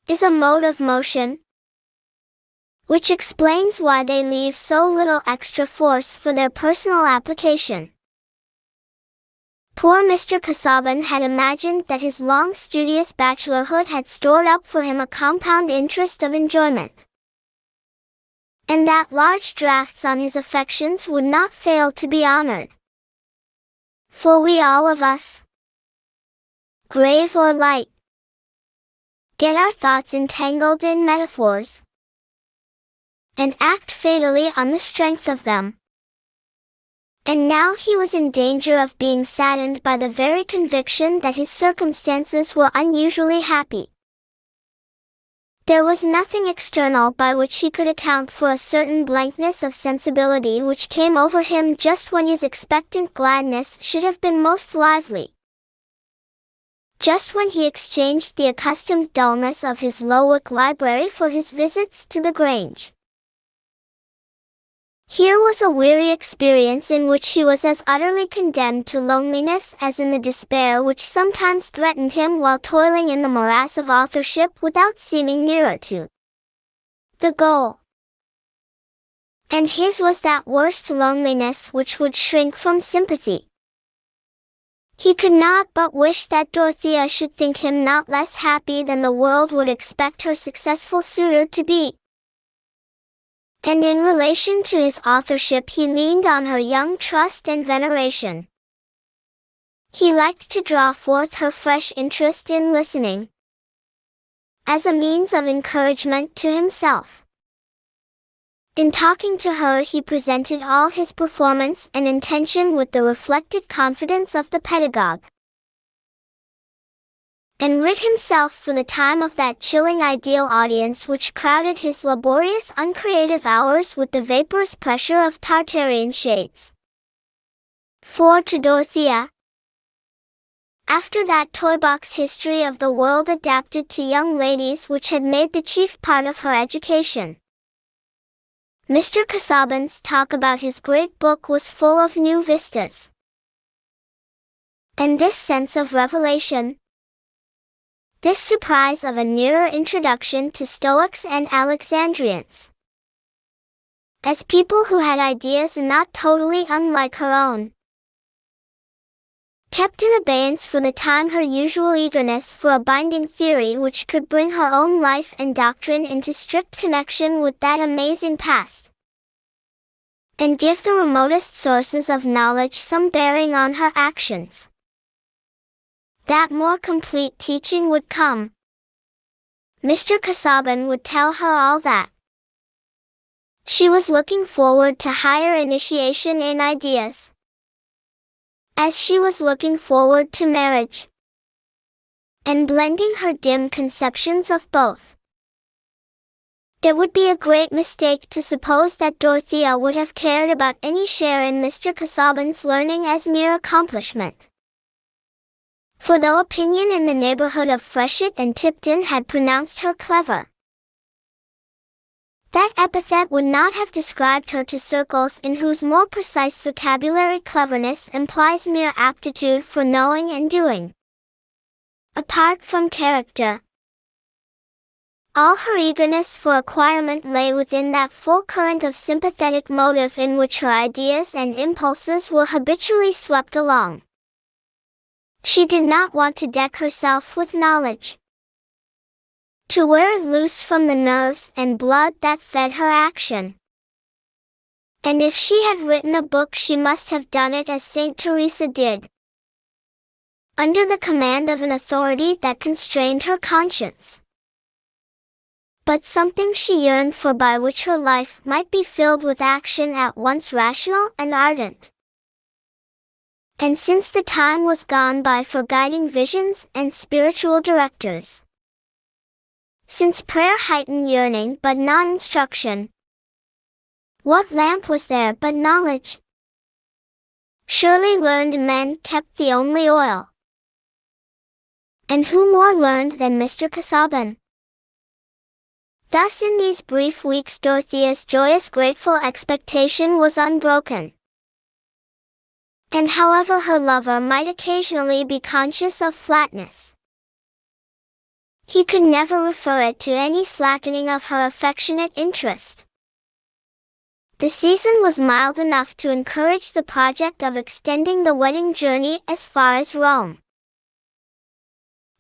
is a mode of motion, which explains why they leave so little extra force for their personal application. Poor Mr. Casaubon had imagined that his long studious bachelorhood had stored up for him a compound interest of enjoyment, and that large drafts on his affections would not fail to be honored. For we all of us, grave or light, get our thoughts entangled in metaphors, and act fatally on the strength of them. And now he was in danger of being saddened by the very conviction that his circumstances were unusually happy. There was nothing external by which he could account for a certain blankness of sensibility which came over him just when his expectant gladness should have been most lively. Just when he exchanged the accustomed dullness of his Lowick library for his visits to the Grange. Here was a weary experience in which he was as utterly condemned to loneliness as in the despair which sometimes threatened him while toiling in the morass of authorship without seeming nearer to the goal. And his was that worst loneliness which would shrink from sympathy. He could not but wish that Dorothea should think him not less happy than the world would expect her successful suitor to be. And in relation to his authorship he leaned on her young trust and veneration. He liked to draw forth her fresh interest in listening, as a means of encouragement to himself. In talking to her he presented all his performance and intention with the reflected confidence of the pedagogue, and rid himself for the time of that chilling ideal audience which crowded his laborious uncreative hours with the vaporous pressure of Tartarian shades. For to Dorothea, after that toy-box history of the world adapted to young ladies which had made the chief part of her education, Mr. Casaubon's talk about his great book was full of new vistas. And this sense of revelation, this surprise of a nearer introduction to Stoics and Alexandrians, as people who had ideas not totally unlike her own, kept in abeyance for the time her usual eagerness for a binding theory which could bring her own life and doctrine into strict connection with that amazing past, and give the remotest sources of knowledge some bearing on her actions. That more complete teaching would come. Mr. Casaubon would tell her all that. She was looking forward to higher initiation in ideas, as she was looking forward to marriage, and blending her dim conceptions of both. It would be a great mistake to suppose that Dorothea would have cared about any share in Mr. Casaubon's learning as mere accomplishment. For though opinion in the neighborhood of Freshitt and Tipton had pronounced her clever, that epithet would not have described her to circles in whose more precise vocabulary cleverness implies mere aptitude for knowing and doing, apart from character. All her eagerness for acquirement lay within that full current of sympathetic motive in which her ideas and impulses were habitually swept along. She did not want to deck herself with knowledge, to wear it loose from the nerves and blood that fed her action. And if she had written a book she must have done it as Saint Teresa did, under the command of an authority that constrained her conscience, but something she yearned for by which her life might be filled with action at once rational and ardent. And since the time was gone by for guiding visions and spiritual directors, since prayer heightened yearning but not instruction, what lamp was there but knowledge? Surely learned men kept the only oil. And who more learned than Mr. Casaubon? Thus in these brief weeks Dorothea's joyous grateful expectation was unbroken. And however her lover might occasionally be conscious of flatness, he could never refer it to any slackening of her affectionate interest. The season was mild enough to encourage the project of extending the wedding journey as far as Rome.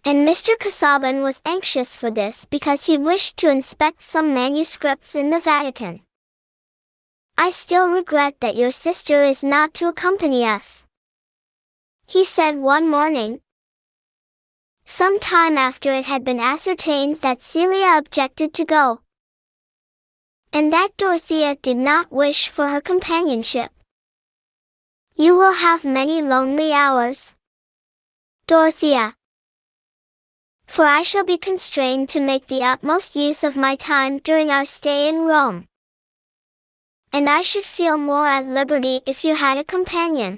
And Mr. Casaubon was anxious for this because he wished to inspect some manuscripts in the Vatican. "I still regret that your sister is not to accompany us," he said one morning, some time after it had been ascertained that Celia objected to go, and that Dorothea did not wish for her companionship. "You will have many lonely hours, Dorothea." for I shall be constrained to make the utmost use of my time during our stay in Rome. And I should feel more at liberty if you had a companion."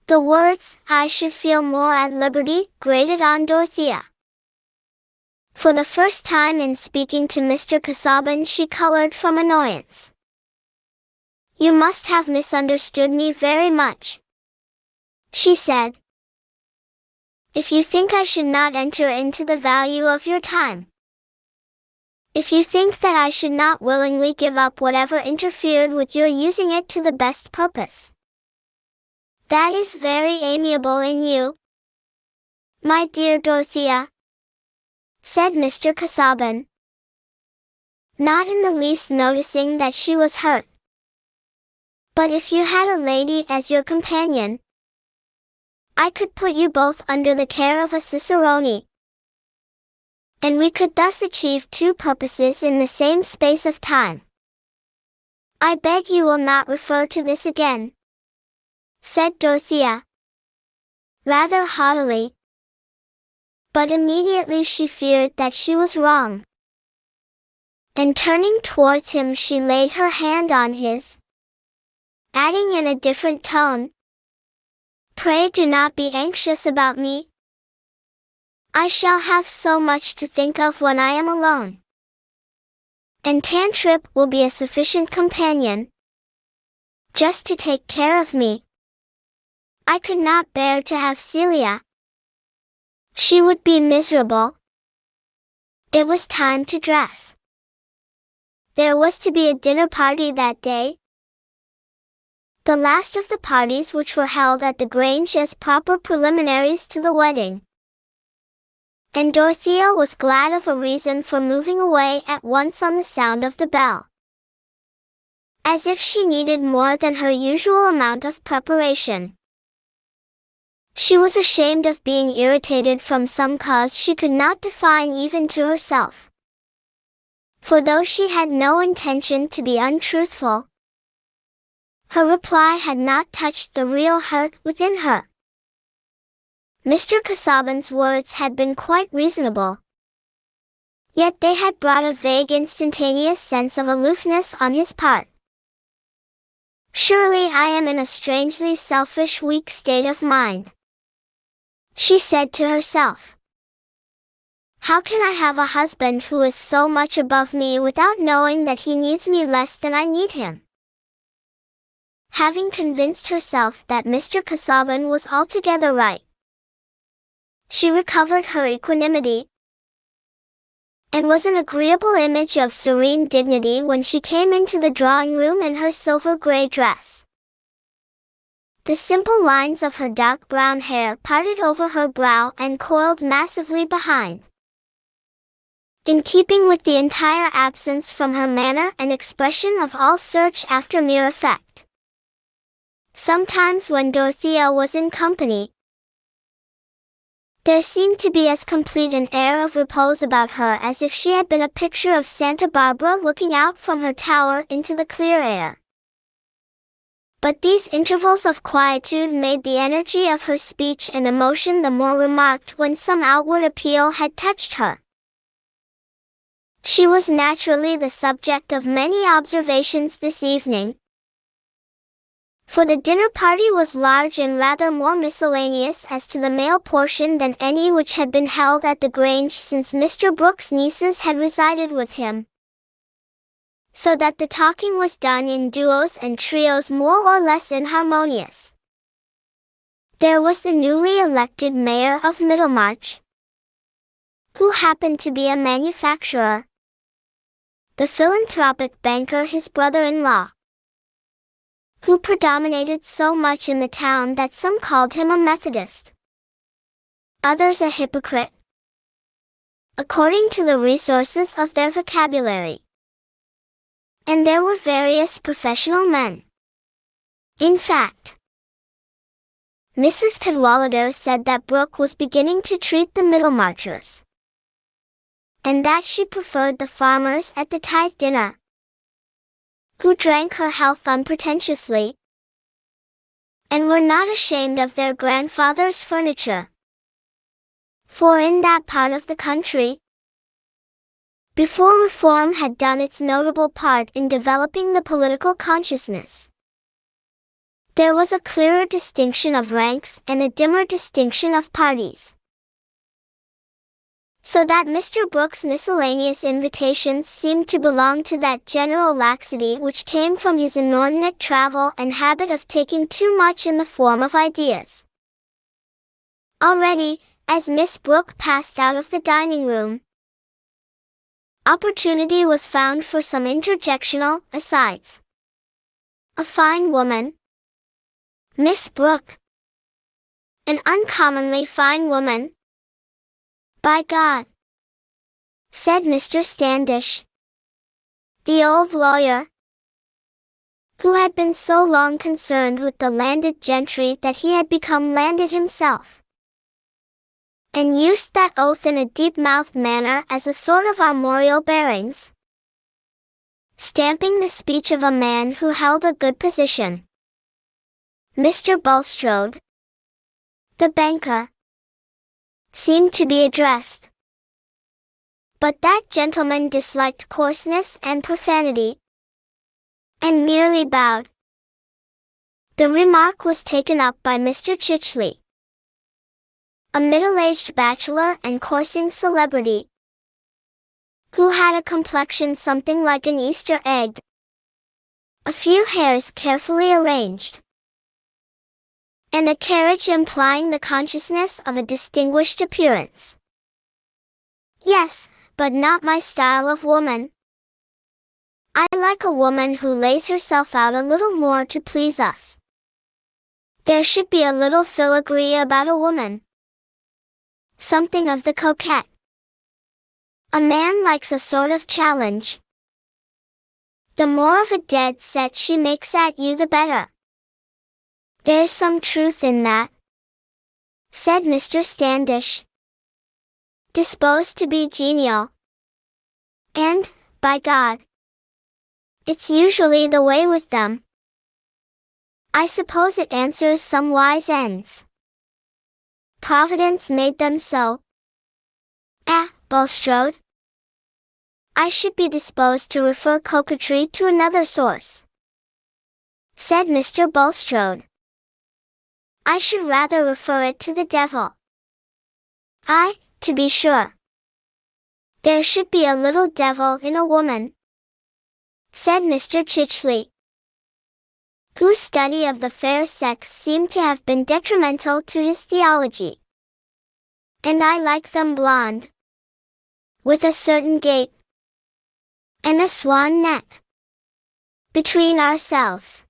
The words, "I should feel more at liberty," grated on Dorothea. For the first time in speaking to Mr. Casaubon she colored from annoyance. "You must have misunderstood me very much," she said, "if you think I should not enter into the value of your time. If you think that I should not willingly give up whatever interfered with your using it to the best purpose. That is very amiable in you, my dear Dorothea," said Mr. Casaubon, not in the least noticing that she was hurt. "But if you had a lady as your companion, I could put you both under the care of a cicerone, and we could thus achieve two purposes in the same space of time." "I beg you will not refer to this again," said Dorothea, rather haughtily. But immediately she feared that she was wrong, and turning towards him she laid her hand on his, adding in a different tone, "Pray do not be anxious about me. I shall have so much to think of when I am alone. And Tantrip will be a sufficient companion, just to take care of me. I could not bear to have Celia. She would be miserable." It was time to dress. There was to be a dinner party that day, the last of the parties which were held at the Grange as proper preliminaries to the wedding. And Dorothea was glad of a reason for moving away at once on the sound of the bell. As if she needed more than her usual amount of preparation. She was ashamed of being irritated from some cause she could not define even to herself. For though she had no intention to be untruthful, her reply had not touched the real hurt within her. Mr. Casaubon's words had been quite reasonable, yet they had brought a vague instantaneous sense of aloofness on his part. "Surely I am in a strangely selfish, weak state of mind," she said to herself. "How can I have a husband who is so much above me without knowing that he needs me less than I need him?" Having convinced herself that Mr. Casaubon was altogether right, she recovered her equanimity, and was an agreeable image of serene dignity when she came into the drawing-room in her silver-gray dress. The simple lines of her dark brown hair parted over her brow and coiled massively behind, in keeping with the entire absence from her manner and expression of all search after mere effect. Sometimes when Dorothea was in company, there seemed to be as complete an air of repose about her as if she had been a picture of Santa Barbara looking out from her tower into the clear air. But these intervals of quietude made the energy of her speech and emotion the more remarked when some outward appeal had touched her. She was naturally the subject of many observations this evening, for the dinner party was large and rather more miscellaneous as to the male portion than any which had been held at the Grange since Mr. Brooke's nieces had resided with him, so that the talking was done in duos and trios more or less inharmonious. There was the newly elected mayor of Middlemarch, who happened to be a manufacturer, the philanthropic banker his brother-in-law, who predominated so much in the town that some called him a Methodist, others a hypocrite, according to the resources of their vocabulary. And there were various professional men. In fact, Mrs. Cadwallader said that Brooke was beginning to treat the Middlemarchers, and that she preferred the farmers at the tithe dinner, who drank her health unpretentiously, and were not ashamed of their grandfather's furniture. For in that part of the country, before reform had done its notable part in developing the political consciousness, there was a clearer distinction of ranks and a dimmer distinction of parties. So that Mr. Brooke's miscellaneous invitations seemed to belong to that general laxity which came from his inordinate travel and habit of taking too much in the form of ideas. Already, as Miss Brooke passed out of the dining room, opportunity was found for some interjectional asides. A fine woman, Miss Brooke. An uncommonly fine woman. By God, said Mr. Standish, the old lawyer, who had been so long concerned with the landed gentry that he had become landed himself, and used that oath in a deep-mouthed manner as a sort of armorial bearings, stamping the speech of a man who held a good position. Mr. Bulstrode, the banker, seemed to be addressed. But that gentleman disliked coarseness and profanity, and merely bowed. The remark was taken up by Mr. Chichley, a middle-aged bachelor and coursing celebrity, who had a complexion something like an Easter egg, a few hairs carefully arranged, and a carriage implying the consciousness of a distinguished appearance. Yes, but not my style of woman. I like a woman who lays herself out a little more to please us. There should be a little filigree about a woman. Something of the coquette. A man likes a sort of challenge. The more of a dead set she makes at you, the better. There's some truth in that, said Mr. Standish, disposed to be genial. And, by God, it's usually the way with them. I suppose it answers some wise ends. Providence made them so. Bulstrode, I should be disposed to refer coquetry to another source, said Mr. Bulstrode. I should rather refer it to the devil. Aye, to be sure. There should be a little devil in a woman, said Mr. Chichley, whose study of the fair sex seemed to have been detrimental to his theology. And I like them blonde, with a certain gait, and a swan neck. Between ourselves,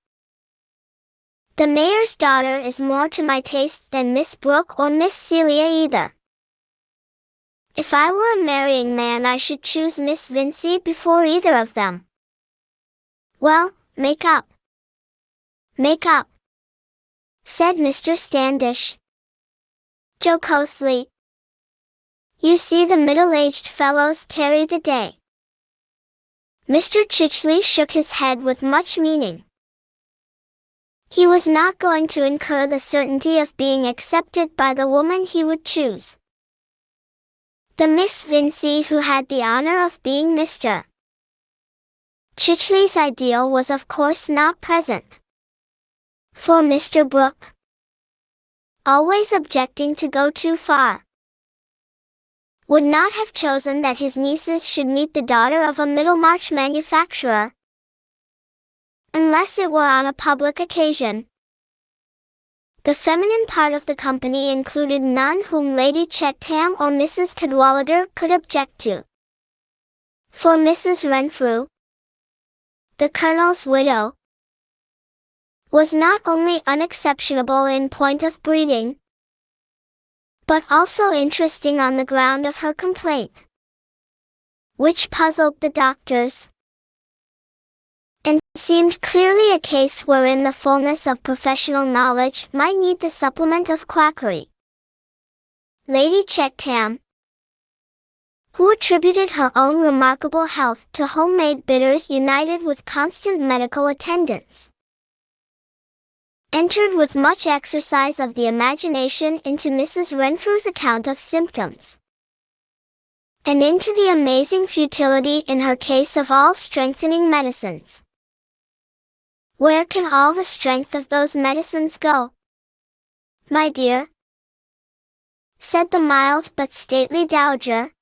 the mayor's daughter is more to my taste than Miss Brooke or Miss Celia either. If I were a marrying man, I should choose Miss Vincy before either of them. Well, make up, said Mr. Standish, jocosely. You see, the middle-aged fellows carry the day. Mr. Chichley shook his head with much meaning. He was not going to incur the certainty of being accepted by the woman he would choose. The Miss Vincy who had the honor of being Mr. Chichley's ideal was of course not present. For Mr. Brooke, always objecting to go too far, would not have chosen that his nieces should meet the daughter of a Middlemarch manufacturer, unless it were on a public occasion. The feminine part of the company included none whom Lady Chettam or Mrs. Cadwallader could object to. For Mrs. Renfrew, the Colonel's widow, was not only unexceptionable in point of breeding, but also interesting on the ground of her complaint, which puzzled the doctors, and seemed clearly a case wherein the fullness of professional knowledge might need the supplement of quackery. Lady Chettam, who attributed her own remarkable health to homemade bitters united with constant medical attendance, entered with much exercise of the imagination into Mrs. Renfrew's account of symptoms, and into the amazing futility in her case of all strengthening medicines. Where can all the strength of those medicines go, my dear? Said the mild but stately dowager,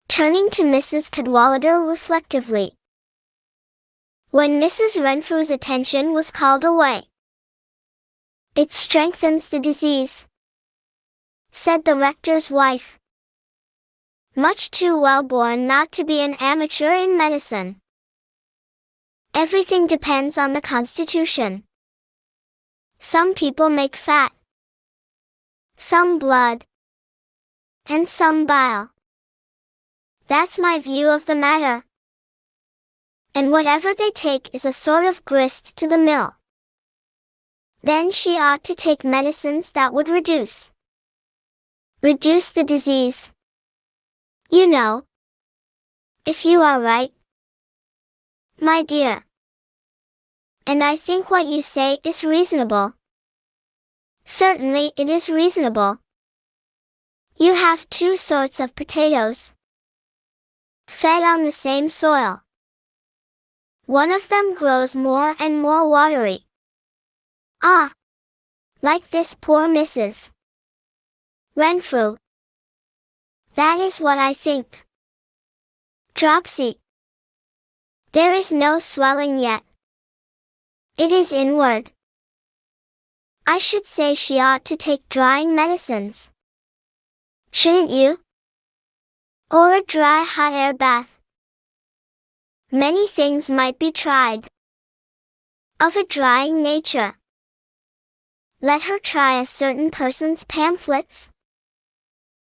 turning to Mrs. Cadwallader reflectively. When Mrs. Renfrew's attention was called away. It strengthens the disease, said the rector's wife, much too well born not to be an amateur in medicine. Everything depends on the constitution. Some people make fat, some blood, and some bile. That's my view of the matter. And whatever they take is a sort of grist to the mill. Then she ought to take medicines that would reduce the disease. You know, if you are right, my dear. And I think what you say is reasonable. Certainly it is reasonable. You have two sorts of potatoes, fed on the same soil. One of them grows more and more watery. Ah! Like this poor Mrs. Renfrew. That is what I think. Dropsy. There is no swelling yet. It is inward. I should say she ought to take drying medicines. Shouldn't you? Or a dry hot air bath. Many things might be tried, of a drying nature. Let her try a certain person's pamphlets,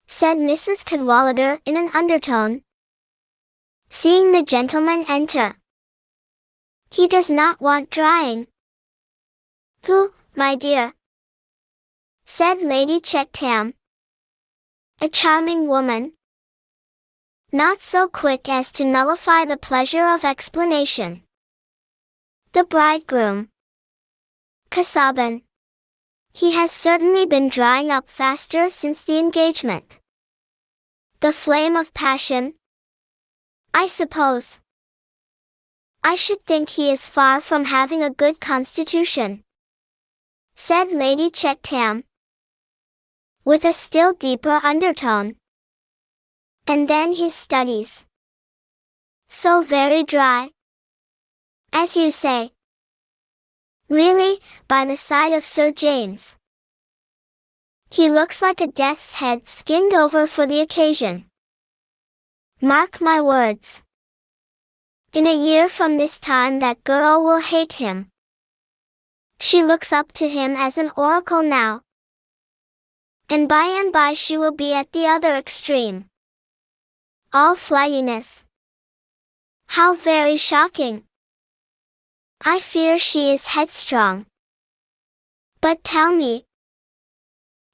said Mrs. Cadwallader in an undertone, seeing the gentleman enter. He does not want drying. Who, my dear? Said Lady Checktam, a charming woman, not so quick as to nullify the pleasure of explanation. The bridegroom, Casaubon. He has certainly been drying up faster since the engagement. The flame of passion, I suppose. I should think he is far from having a good constitution, said Lady Checktam, with a still deeper undertone. And then his studies. So very dry, as you say. Really, by the side of Sir James. He looks like a death's head skinned over for the occasion. Mark my words. In a year from this time that girl will hate him. She looks up to him as an oracle now. And by she will be at the other extreme. All flightiness. How very shocking. I fear she is headstrong. But tell me.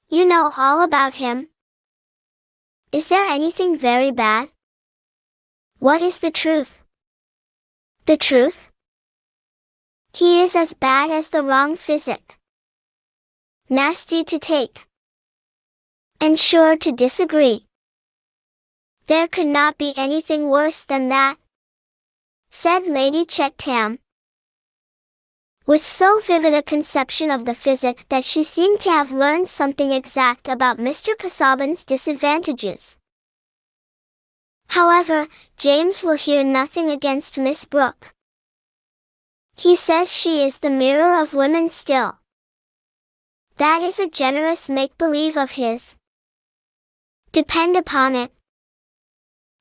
You know all about him. Is there anything very bad? What is the truth? The truth? He is as bad as the wrong physic. Nasty to take. And sure to disagree. There could not be anything worse than that, said Lady Checktam, with so vivid a conception of the physic that she seemed to have learned something exact about Mr. Casaubon's disadvantages. However, James will hear nothing against Miss Brooke. He says she is the mirror of women still. That is a generous make-believe of his. Depend upon it,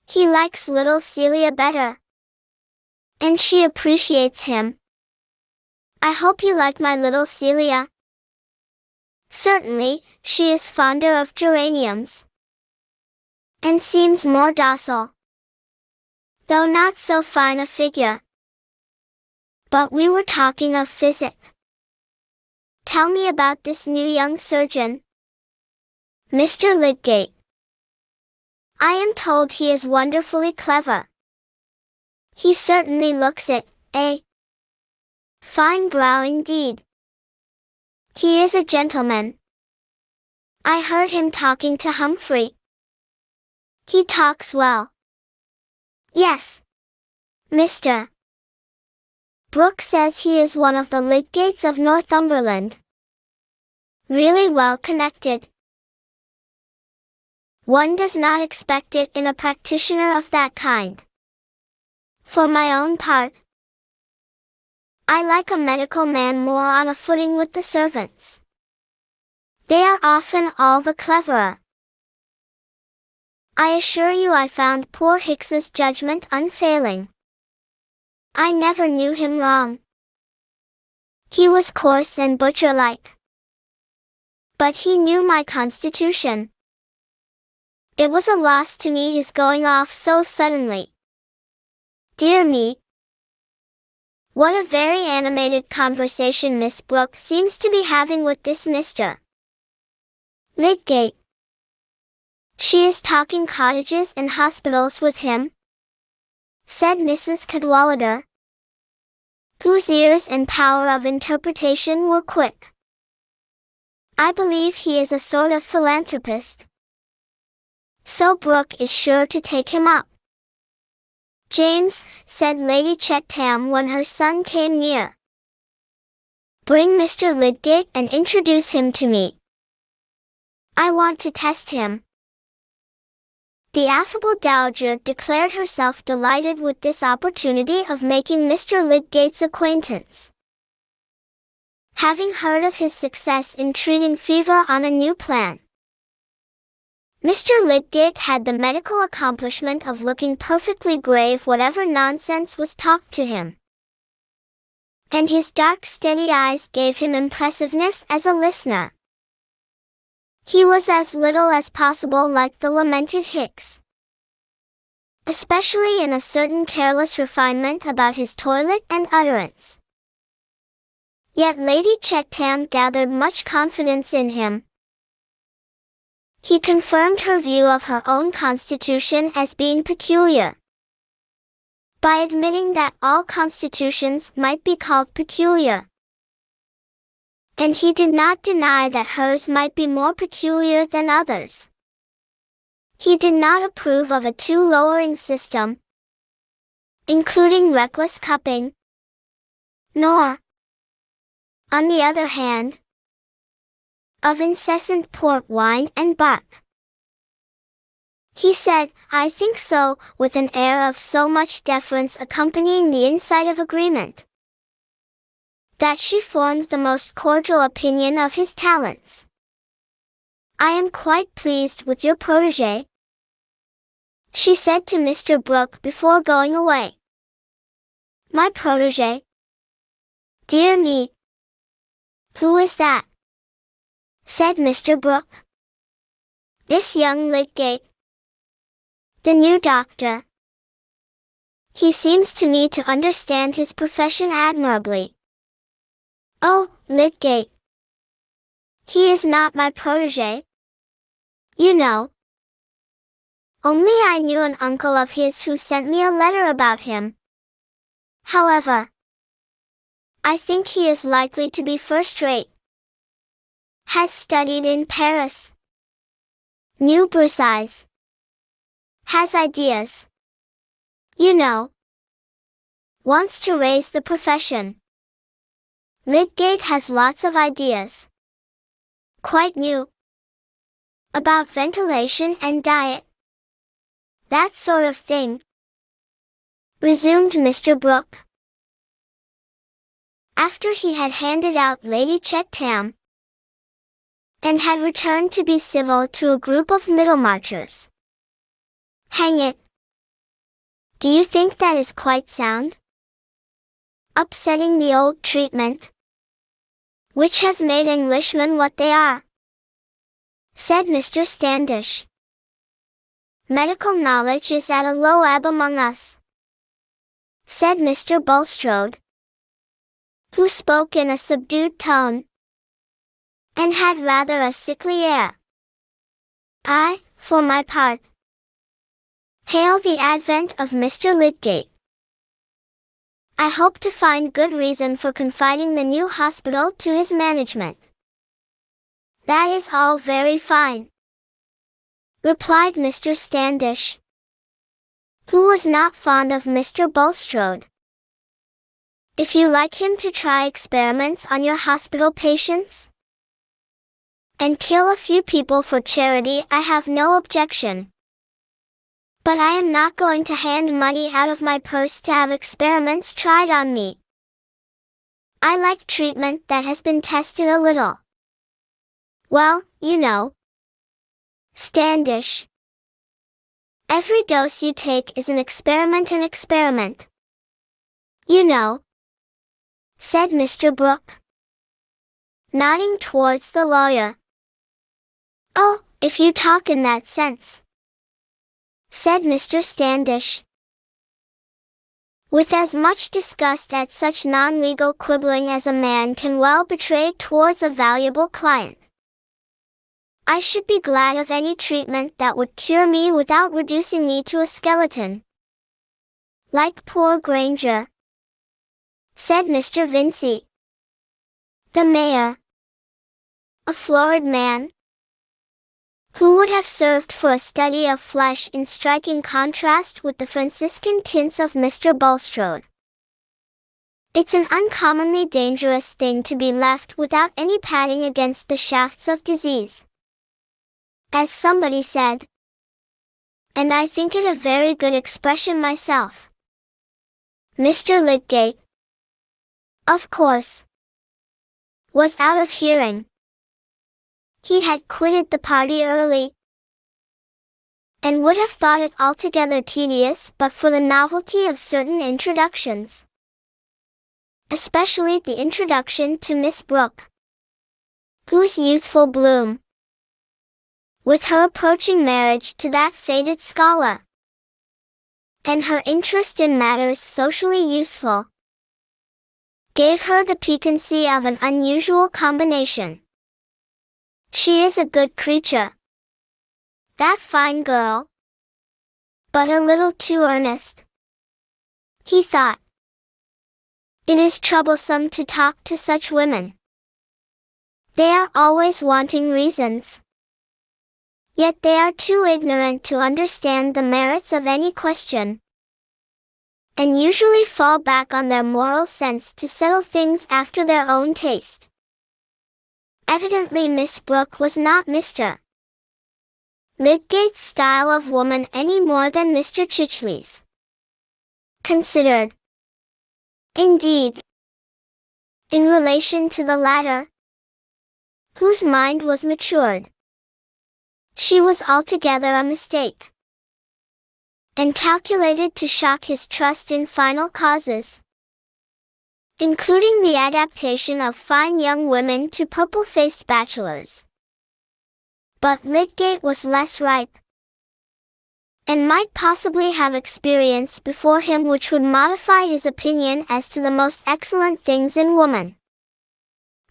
he likes little Celia better. And she appreciates him. I hope you like my little Celia. Certainly, she is fonder of geraniums. And seems more docile. Though not so fine a figure. But we were talking of physic. Tell me about this new young surgeon, Mr. Lydgate. I am told he is wonderfully clever. He certainly looks it, eh? Fine brow indeed. He is a gentleman. I heard him talking to Humphrey. He talks well. Yes, Mr. Brooke says he is one of the Lydgates of Northumberland. Really well connected. One does not expect it in a practitioner of that kind. For my own part, I like a medical man more on a footing with the servants. They are often all the cleverer. I assure you I found poor Hicks's judgment unfailing. I never knew him wrong. He was coarse and butcher-like. But he knew my constitution. It was a loss to me his going off so suddenly. Dear me. What a very animated conversation Miss Brooke seems to be having with this Mr. Lydgate. She is talking cottages and hospitals with him, said Mrs. Cadwallader, whose ears and power of interpretation were quick. I believe he is a sort of philanthropist. So Brooke is sure to take him up. James, said Lady Chettam when her son came near. Bring Mr. Lydgate and introduce him to me. I want to test him. The affable dowager declared herself delighted with this opportunity of making Mr. Lydgate's acquaintance. Having heard of his success in treating fever on a new plan, Mr. Lydgate had the medical accomplishment of looking perfectly grave whatever nonsense was talked to him. And his dark steady eyes gave him impressiveness as a listener. He was as little as possible like the lamented Hicks, especially in a certain careless refinement about his toilet and utterance. Yet Lady Chettam gathered much confidence in him. He confirmed her view of her own constitution as being peculiar, by admitting that all constitutions might be called peculiar. And he did not deny that hers might be more peculiar than others. He did not approve of a too lowering system, including reckless cupping, nor, on the other hand, of incessant port wine and bark. He said, I think so, with an air of so much deference accompanying the insight of agreement, that she formed the most cordial opinion of his talents. I am quite pleased with your protégé, she said to Mr. Brooke before going away. My protégé? Dear me. Who is that? Said Mr. Brooke. This young Lydgate, the new doctor. He seems to me to understand his profession admirably. Oh, Lydgate. He is not my protégé, you know. Only I knew an uncle of his who sent me a letter about him. However, I think he is likely to be first-rate. Has studied in Paris. Knew Versailles. Has ideas. You know. Wants to raise the profession. Lydgate has lots of ideas. Quite new. About ventilation and diet. That sort of thing. Resumed Mr. Brooke, after he had handed out Lady Chettam, and had returned to be civil to a group of Middlemarchers. Hang it! Do you think that is quite sound? Upsetting the old treatment, which has made Englishmen what they are, said Mr. Standish. Medical knowledge is at a low ebb among us, said Mr. Bulstrode, who spoke in a subdued tone, and had rather a sickly air. I, for my part, hail the advent of Mr. Lydgate. I hope to find good reason for confiding the new hospital to his management. That is all very fine, replied Mr. Standish, who was not fond of Mr. Bulstrode. If you like him to try experiments on your hospital patients and kill a few people for charity, I have no objection. But I am not going to hand money out of my purse to have experiments tried on me. I like treatment that has been tested a little. Well, you know, Standish, every dose you take is an experiment. You know, said Mr. Brooke, nodding towards the lawyer. Oh, if you talk in that sense, said Mr. Standish, with as much disgust at such non-legal quibbling as a man can well betray towards a valuable client. I should be glad of any treatment that would cure me without reducing me to a skeleton, like poor Granger, said Mr. Vincey, the mayor, a florid man, who would have served for a study of flesh in striking contrast with the Franciscan tints of Mr. Bulstrode. It's an uncommonly dangerous thing to be left without any padding against the shafts of disease, as somebody said, and I think it a very good expression myself. Mr. Lydgate, of course, was out of hearing. He had quitted the party early, and would have thought it altogether tedious but for the novelty of certain introductions, especially the introduction to Miss Brooke, whose youthful bloom, with her approaching marriage to that faded scholar, and her interest in matters socially useful, gave her the piquancy of an unusual combination. She is a good creature, that fine girl, but a little too earnest, he thought. It is troublesome to talk to such women. They are always wanting reasons, yet they are too ignorant to understand the merits of any question, and usually fall back on their moral sense to settle things after their own taste. Evidently Miss Brooke was not Mr. Lydgate's style of woman any more than Mr. Chichley's. Considered, indeed, in relation to the latter, whose mind was matured, she was altogether a mistake, and calculated to shock his trust in final causes, including the adaptation of fine young women to purple-faced bachelors. But Lydgate was less ripe, and might possibly have experience before him which would modify his opinion as to the most excellent things in woman.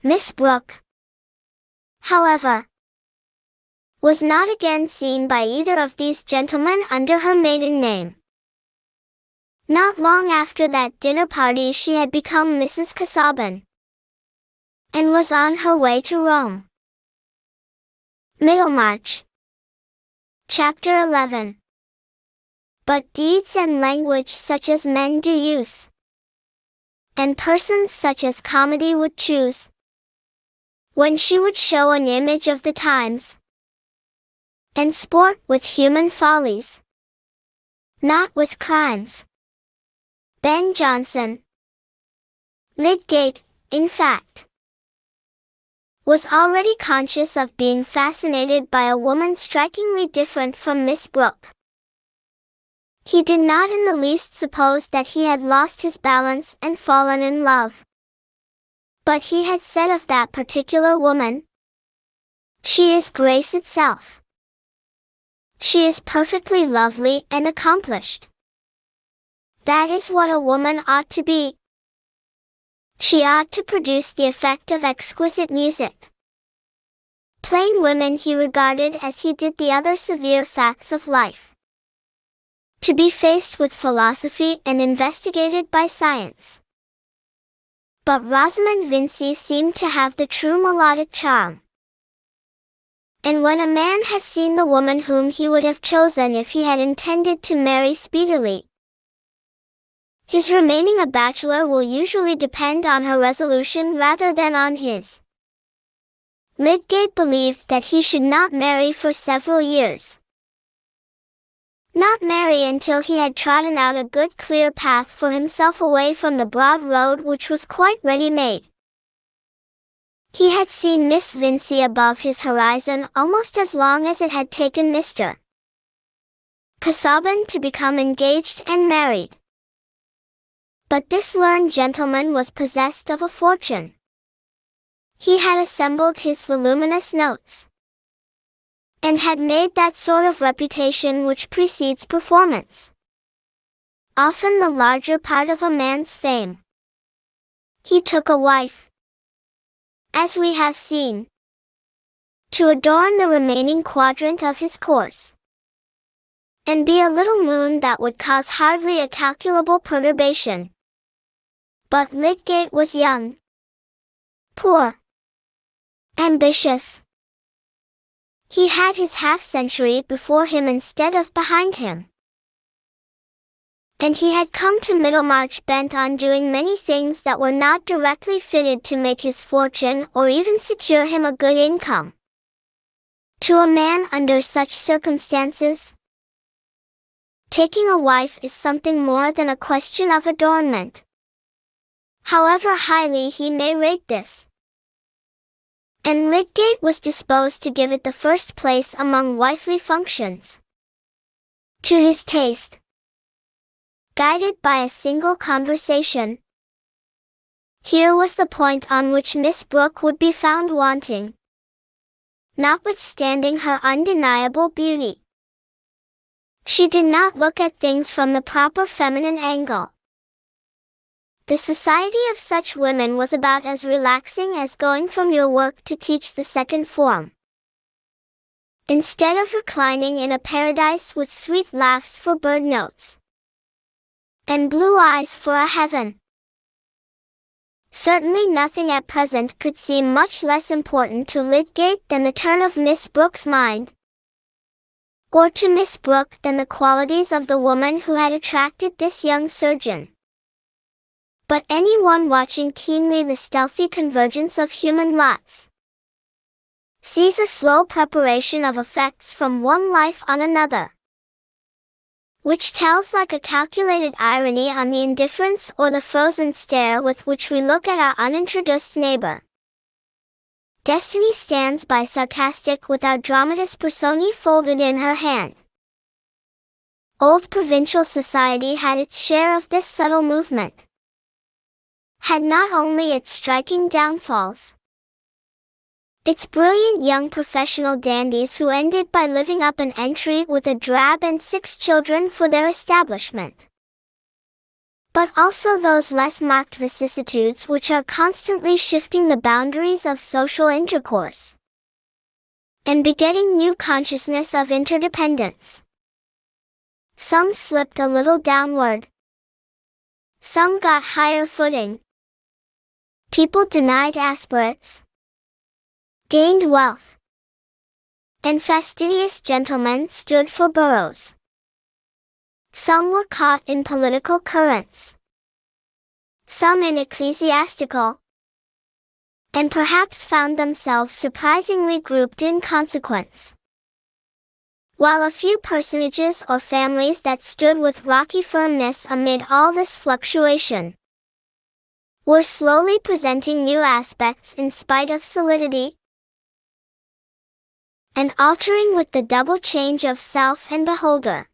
Miss Brooke, however, was not again seen by either of these gentlemen under her maiden name. Not long after that dinner party she had become Mrs. Casaubon, and was on her way to Rome. Middlemarch. Chapter 11. But deeds and language such as men do use, and persons such as comedy would choose, when she would show an image of the times, and sport with human follies, not with crimes. Ben Jonson. Lydgate, in fact, was already conscious of being fascinated by a woman strikingly different from Miss Brooke. He did not in the least suppose that he had lost his balance and fallen in love. But he had said of that particular woman, "She is grace itself. She is perfectly lovely and accomplished. That is what a woman ought to be. She ought to produce the effect of exquisite music." Plain women he regarded as he did the other severe facts of life, to be faced with philosophy and investigated by science. But Rosamond Vincy seemed to have the true melodic charm, And when a man has seen the woman whom he would have chosen if he had intended to marry speedily, his remaining a bachelor will usually depend on her resolution rather than on his. Lydgate believed that he should not marry for several years. Not marry until he had trodden out a good clear path for himself away from the broad road which was quite ready-made. He had seen Miss Vincey above his horizon almost as long as it had taken Mr. Casaubon to become engaged and married. But this learned gentleman was possessed of a fortune. He had assembled his voluminous notes, and had made that sort of reputation which precedes performance, often the larger part of a man's fame. He took a wife, as we have seen, to adorn the remaining quadrant of his course, and be a little moon that would cause hardly a calculable perturbation. But Lydgate was young, poor, ambitious. He had his half-century before him instead of behind him. And he had come to Middlemarch bent on doing many things that were not directly fitted to make his fortune or even secure him a good income. To a man under such circumstances, taking a wife is something more than a question of adornment, however highly he may rate this. And Lydgate was disposed to give it the first place among wifely functions. To his taste, guided by a single conversation, here was the point on which Miss Brooke would be found wanting, notwithstanding her undeniable beauty. She did not look at things from the proper feminine angle. The society of such women was about as relaxing as going from your work to teach the second form. Instead of reclining in a paradise with sweet laughs for bird notes, and blue eyes for a heaven, certainly nothing at present could seem much less important to Lydgate than the turn of Miss Brooke's mind, or to Miss Brooke than the qualities of the woman who had attracted this young surgeon. But anyone watching keenly the stealthy convergence of human lots sees a slow preparation of effects from one life on another, which tells like a calculated irony on the indifference or the frozen stare with which we look at our unintroduced neighbor. Destiny stands by sarcastic with our dramatis personae folded in her hand. Old provincial society had its share of this subtle movement, had not only its striking downfalls, its brilliant young professional dandies who ended by living up an entry with a drab and 6 children for their establishment, but also those less marked vicissitudes which are constantly shifting the boundaries of social intercourse, and begetting new consciousness of interdependence. Some slipped a little downward, some got higher footing. People denied aspirates, gained wealth, and fastidious gentlemen stood for boroughs. Some were caught in political currents, some in ecclesiastical, and perhaps found themselves surprisingly grouped in consequence. While a few personages or families that stood with rocky firmness amid all this fluctuation were slowly presenting new aspects in spite of solidity, and altering with the double change of self and beholder.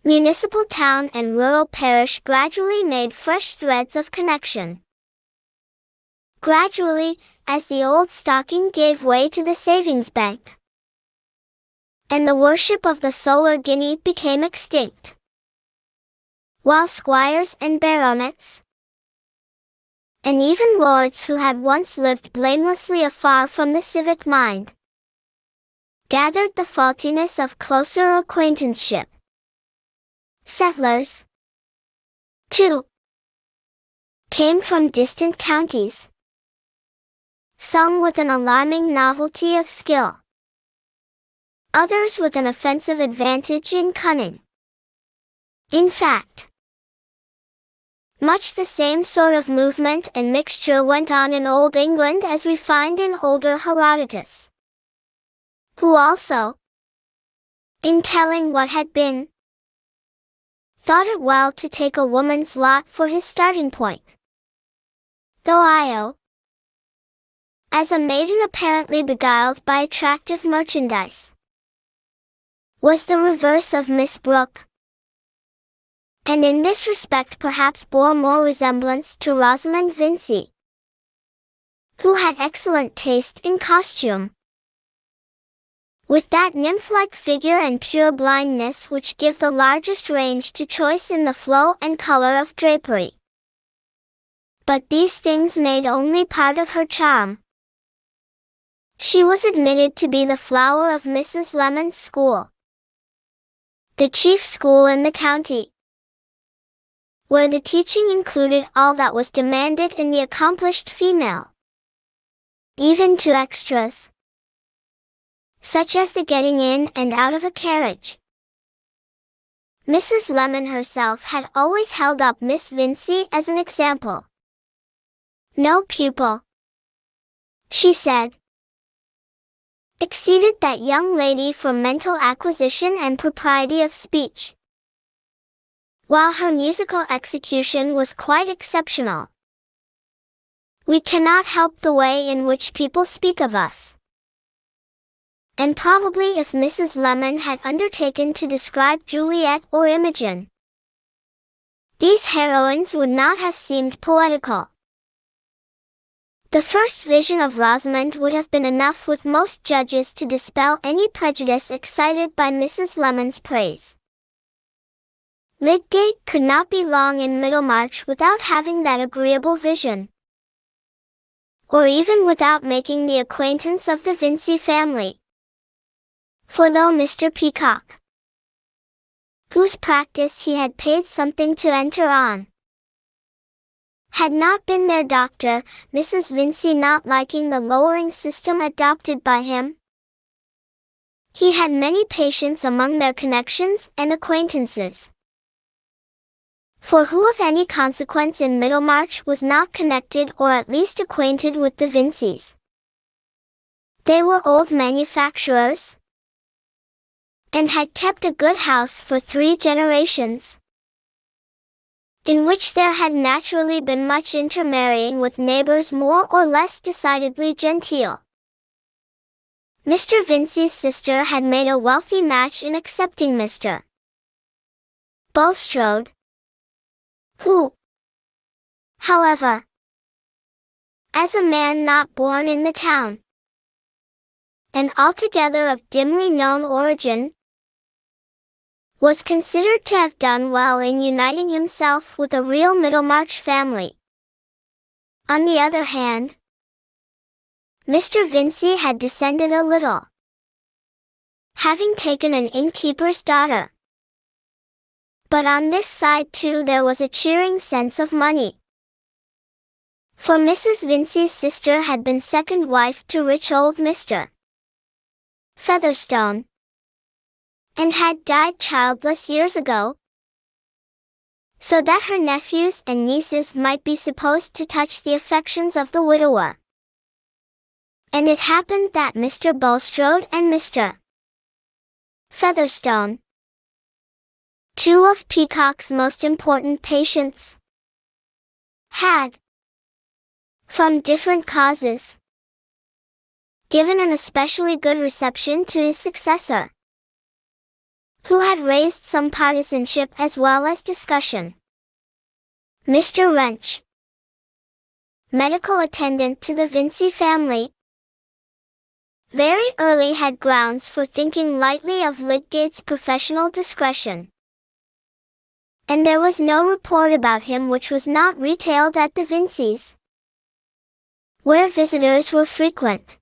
Municipal town and rural parish gradually made fresh threads of connection. Gradually, as the old stocking gave way to the savings bank, and the worship of the solar guinea became extinct, while squires and baronets, and even lords who had once lived blamelessly afar from the civic mind, gathered the faultiness of closer acquaintanceship. Settlers, too, came from distant counties, some with an alarming novelty of skill, others with an offensive advantage in cunning. In fact, much the same sort of movement and mixture went on in Old England as we find in older Herodotus, who also, in telling what had been, thought it well to take a woman's lot for his starting point. Though Io, as a maiden apparently beguiled by attractive merchandise, was the reverse of Miss Brooke, and in this respect perhaps bore more resemblance to Rosamond Vincy, who had excellent taste in costume, with that nymph-like figure and pure blindness which give the largest range to choice in the flow and color of drapery. But these things made only part of her charm. She was admitted to be the flower of Mrs. Lemon's school, the chief school in the county, where the teaching included all that was demanded in the accomplished female, even to extras, such as the getting in and out of a carriage. Mrs. Lemon herself had always held up Miss Vincy as an example. No pupil, she said, exceeded that young lady for mental acquisition and propriety of speech, while her musical execution was quite exceptional. We cannot help the way in which people speak of us. And probably if Mrs. Lemon had undertaken to describe Juliet or Imogen, these heroines would not have seemed poetical. The first vision of Rosamond would have been enough with most judges to dispel any prejudice excited by Mrs. Lemon's praise. Lydgate could not be long in Middlemarch without having that agreeable vision, or even without making the acquaintance of the Vincy family. For though Mr. Peacock, whose practice he had paid something to enter on, had not been their doctor, Mrs. Vincy not liking the lowering system adopted by him, he had many patients among their connections and acquaintances. For who of any consequence in Middlemarch was not connected or at least acquainted with the Vincys? They were old manufacturers, and had kept a good house for 3 generations, in which there had naturally been much intermarrying with neighbors more or less decidedly genteel. Mr. Vincy's sister had made a wealthy match in accepting Mr. Bulstrode, who, however, as a man not born in the town, and altogether of dimly known origin, was considered to have done well in uniting himself with a real Middlemarch family. On the other hand, Mr. Vincy had descended a little, having taken an innkeeper's daughter. But on this side too there was a cheering sense of money. For Mrs. Vincy's sister had been second wife to rich old Mr. Featherstone, and had died childless years ago, so that her nephews and nieces might be supposed to touch the affections of the widower. And it happened that Mr. Bulstrode and Mr. Featherstone, 2 of Peacock's most important patients, had, from different causes, given an especially good reception to his successor, who had raised some partisanship as well as discussion. Mr. Wrench, medical attendant to the Vincy family, very early had grounds for thinking lightly of Lydgate's professional discretion, and there was no report about him which was not retailed at the Vincys, where visitors were frequent.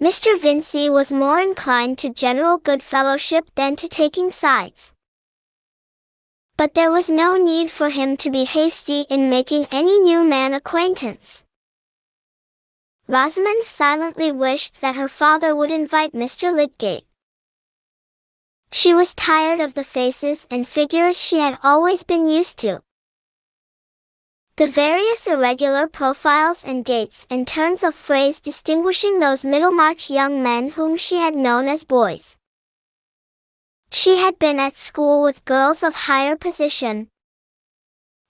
Mr. Vincy was more inclined to general good fellowship than to taking sides. But there was no need for him to be hasty in making any new man acquaintance. Rosamond silently wished that her father would invite Mr. Lydgate. She was tired of the faces and figures she had always been used to. The various irregular profiles and gaits and turns of phrase distinguishing those Middlemarch young men whom she had known as boys. She had been at school with girls of higher position,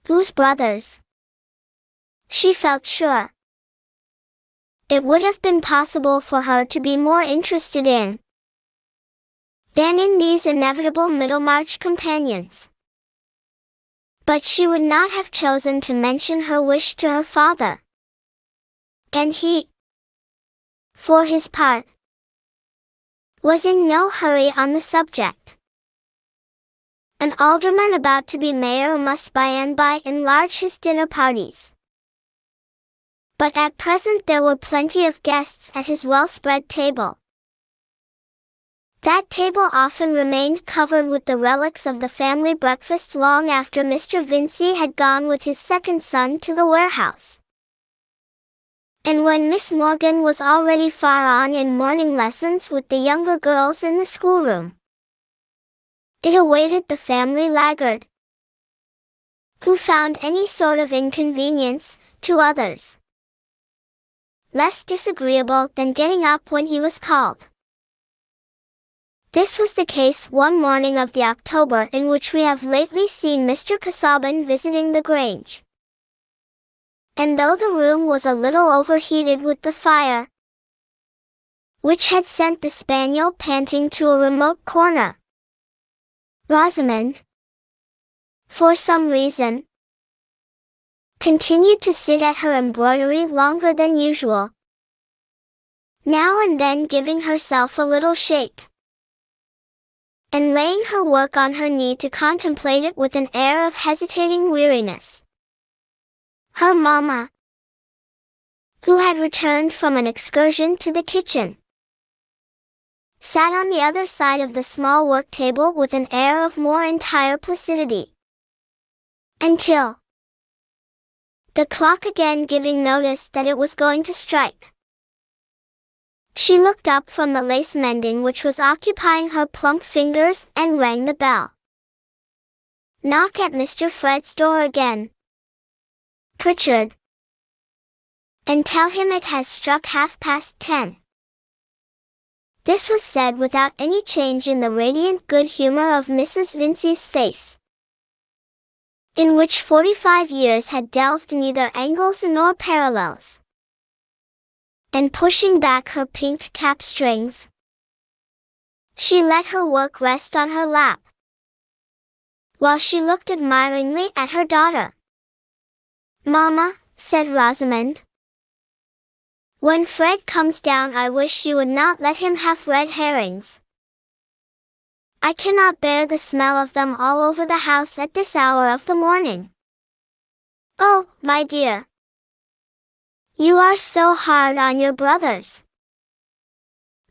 whose brothers, she felt sure, it would have been possible for her to be more interested in than in these inevitable Middlemarch companions. But she would not have chosen to mention her wish to her father. And he, for his part, was in no hurry on the subject. An alderman about to be mayor must by and by enlarge his dinner parties. But at present there were plenty of guests at his well-spread table. That table often remained covered with the relics of the family breakfast long after Mr. Vincey had gone with his second son to the warehouse. And when Miss Morgan was already far on in morning lessons with the younger girls in the schoolroom, it awaited the family laggard, who found any sort of inconvenience, to others, less disagreeable than getting up when he was called. This was the case one morning of the October in which we have lately seen Mr. Casaubon visiting the Grange. And though the room was a little overheated with the fire, which had sent the spaniel panting to a remote corner, Rosamond, for some reason, continued to sit at her embroidery longer than usual, now and then giving herself a little shake, and laying her work on her knee to contemplate it with an air of hesitating weariness. Her mamma, who had returned from an excursion to the kitchen, sat on the other side of the small work table with an air of more entire placidity, until the clock again giving notice that it was going to strike, she looked up from the lace mending which was occupying her plump fingers and rang the bell. "Knock at Mr. Fred's door again, Pritchard, and tell him it has struck 10:30. This was said without any change in the radiant good humor of Mrs. Vincey's face, in which 45 years had delved neither angles nor parallels. And pushing back her pink cap strings, she let her work rest on her lap, while she looked admiringly at her daughter. "Mamma," said Rosamond, "when Fred comes down I wish you would not let him have red herrings. I cannot bear the smell of them all over the house at this hour of the morning." "Oh, my dear, you are so hard on your brothers.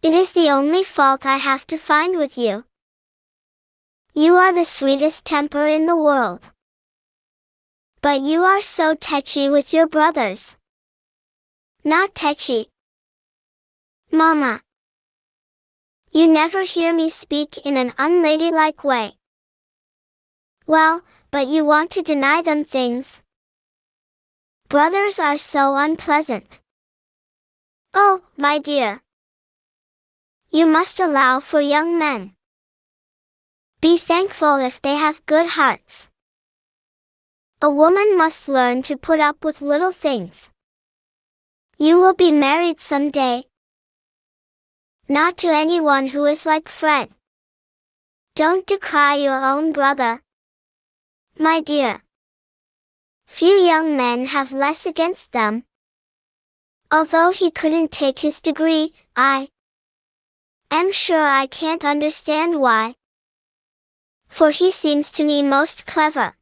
It is the only fault I have to find with you. You are the sweetest temper in the world. But you are so tetchy with your brothers." "Not tetchy, Mamma. You never hear me speak in an unladylike way." "Well, but you want to deny them things. Brothers are so unpleasant." "Oh, my dear, you must allow for young men. Be thankful if they have good hearts. A woman must learn to put up with little things. You will be married some day. Not to anyone who is like Fred. Don't decry your own brother, my dear. Few young men have less against them. Although he couldn't take his degree, I am sure I can't understand why. For he seems to me most clever.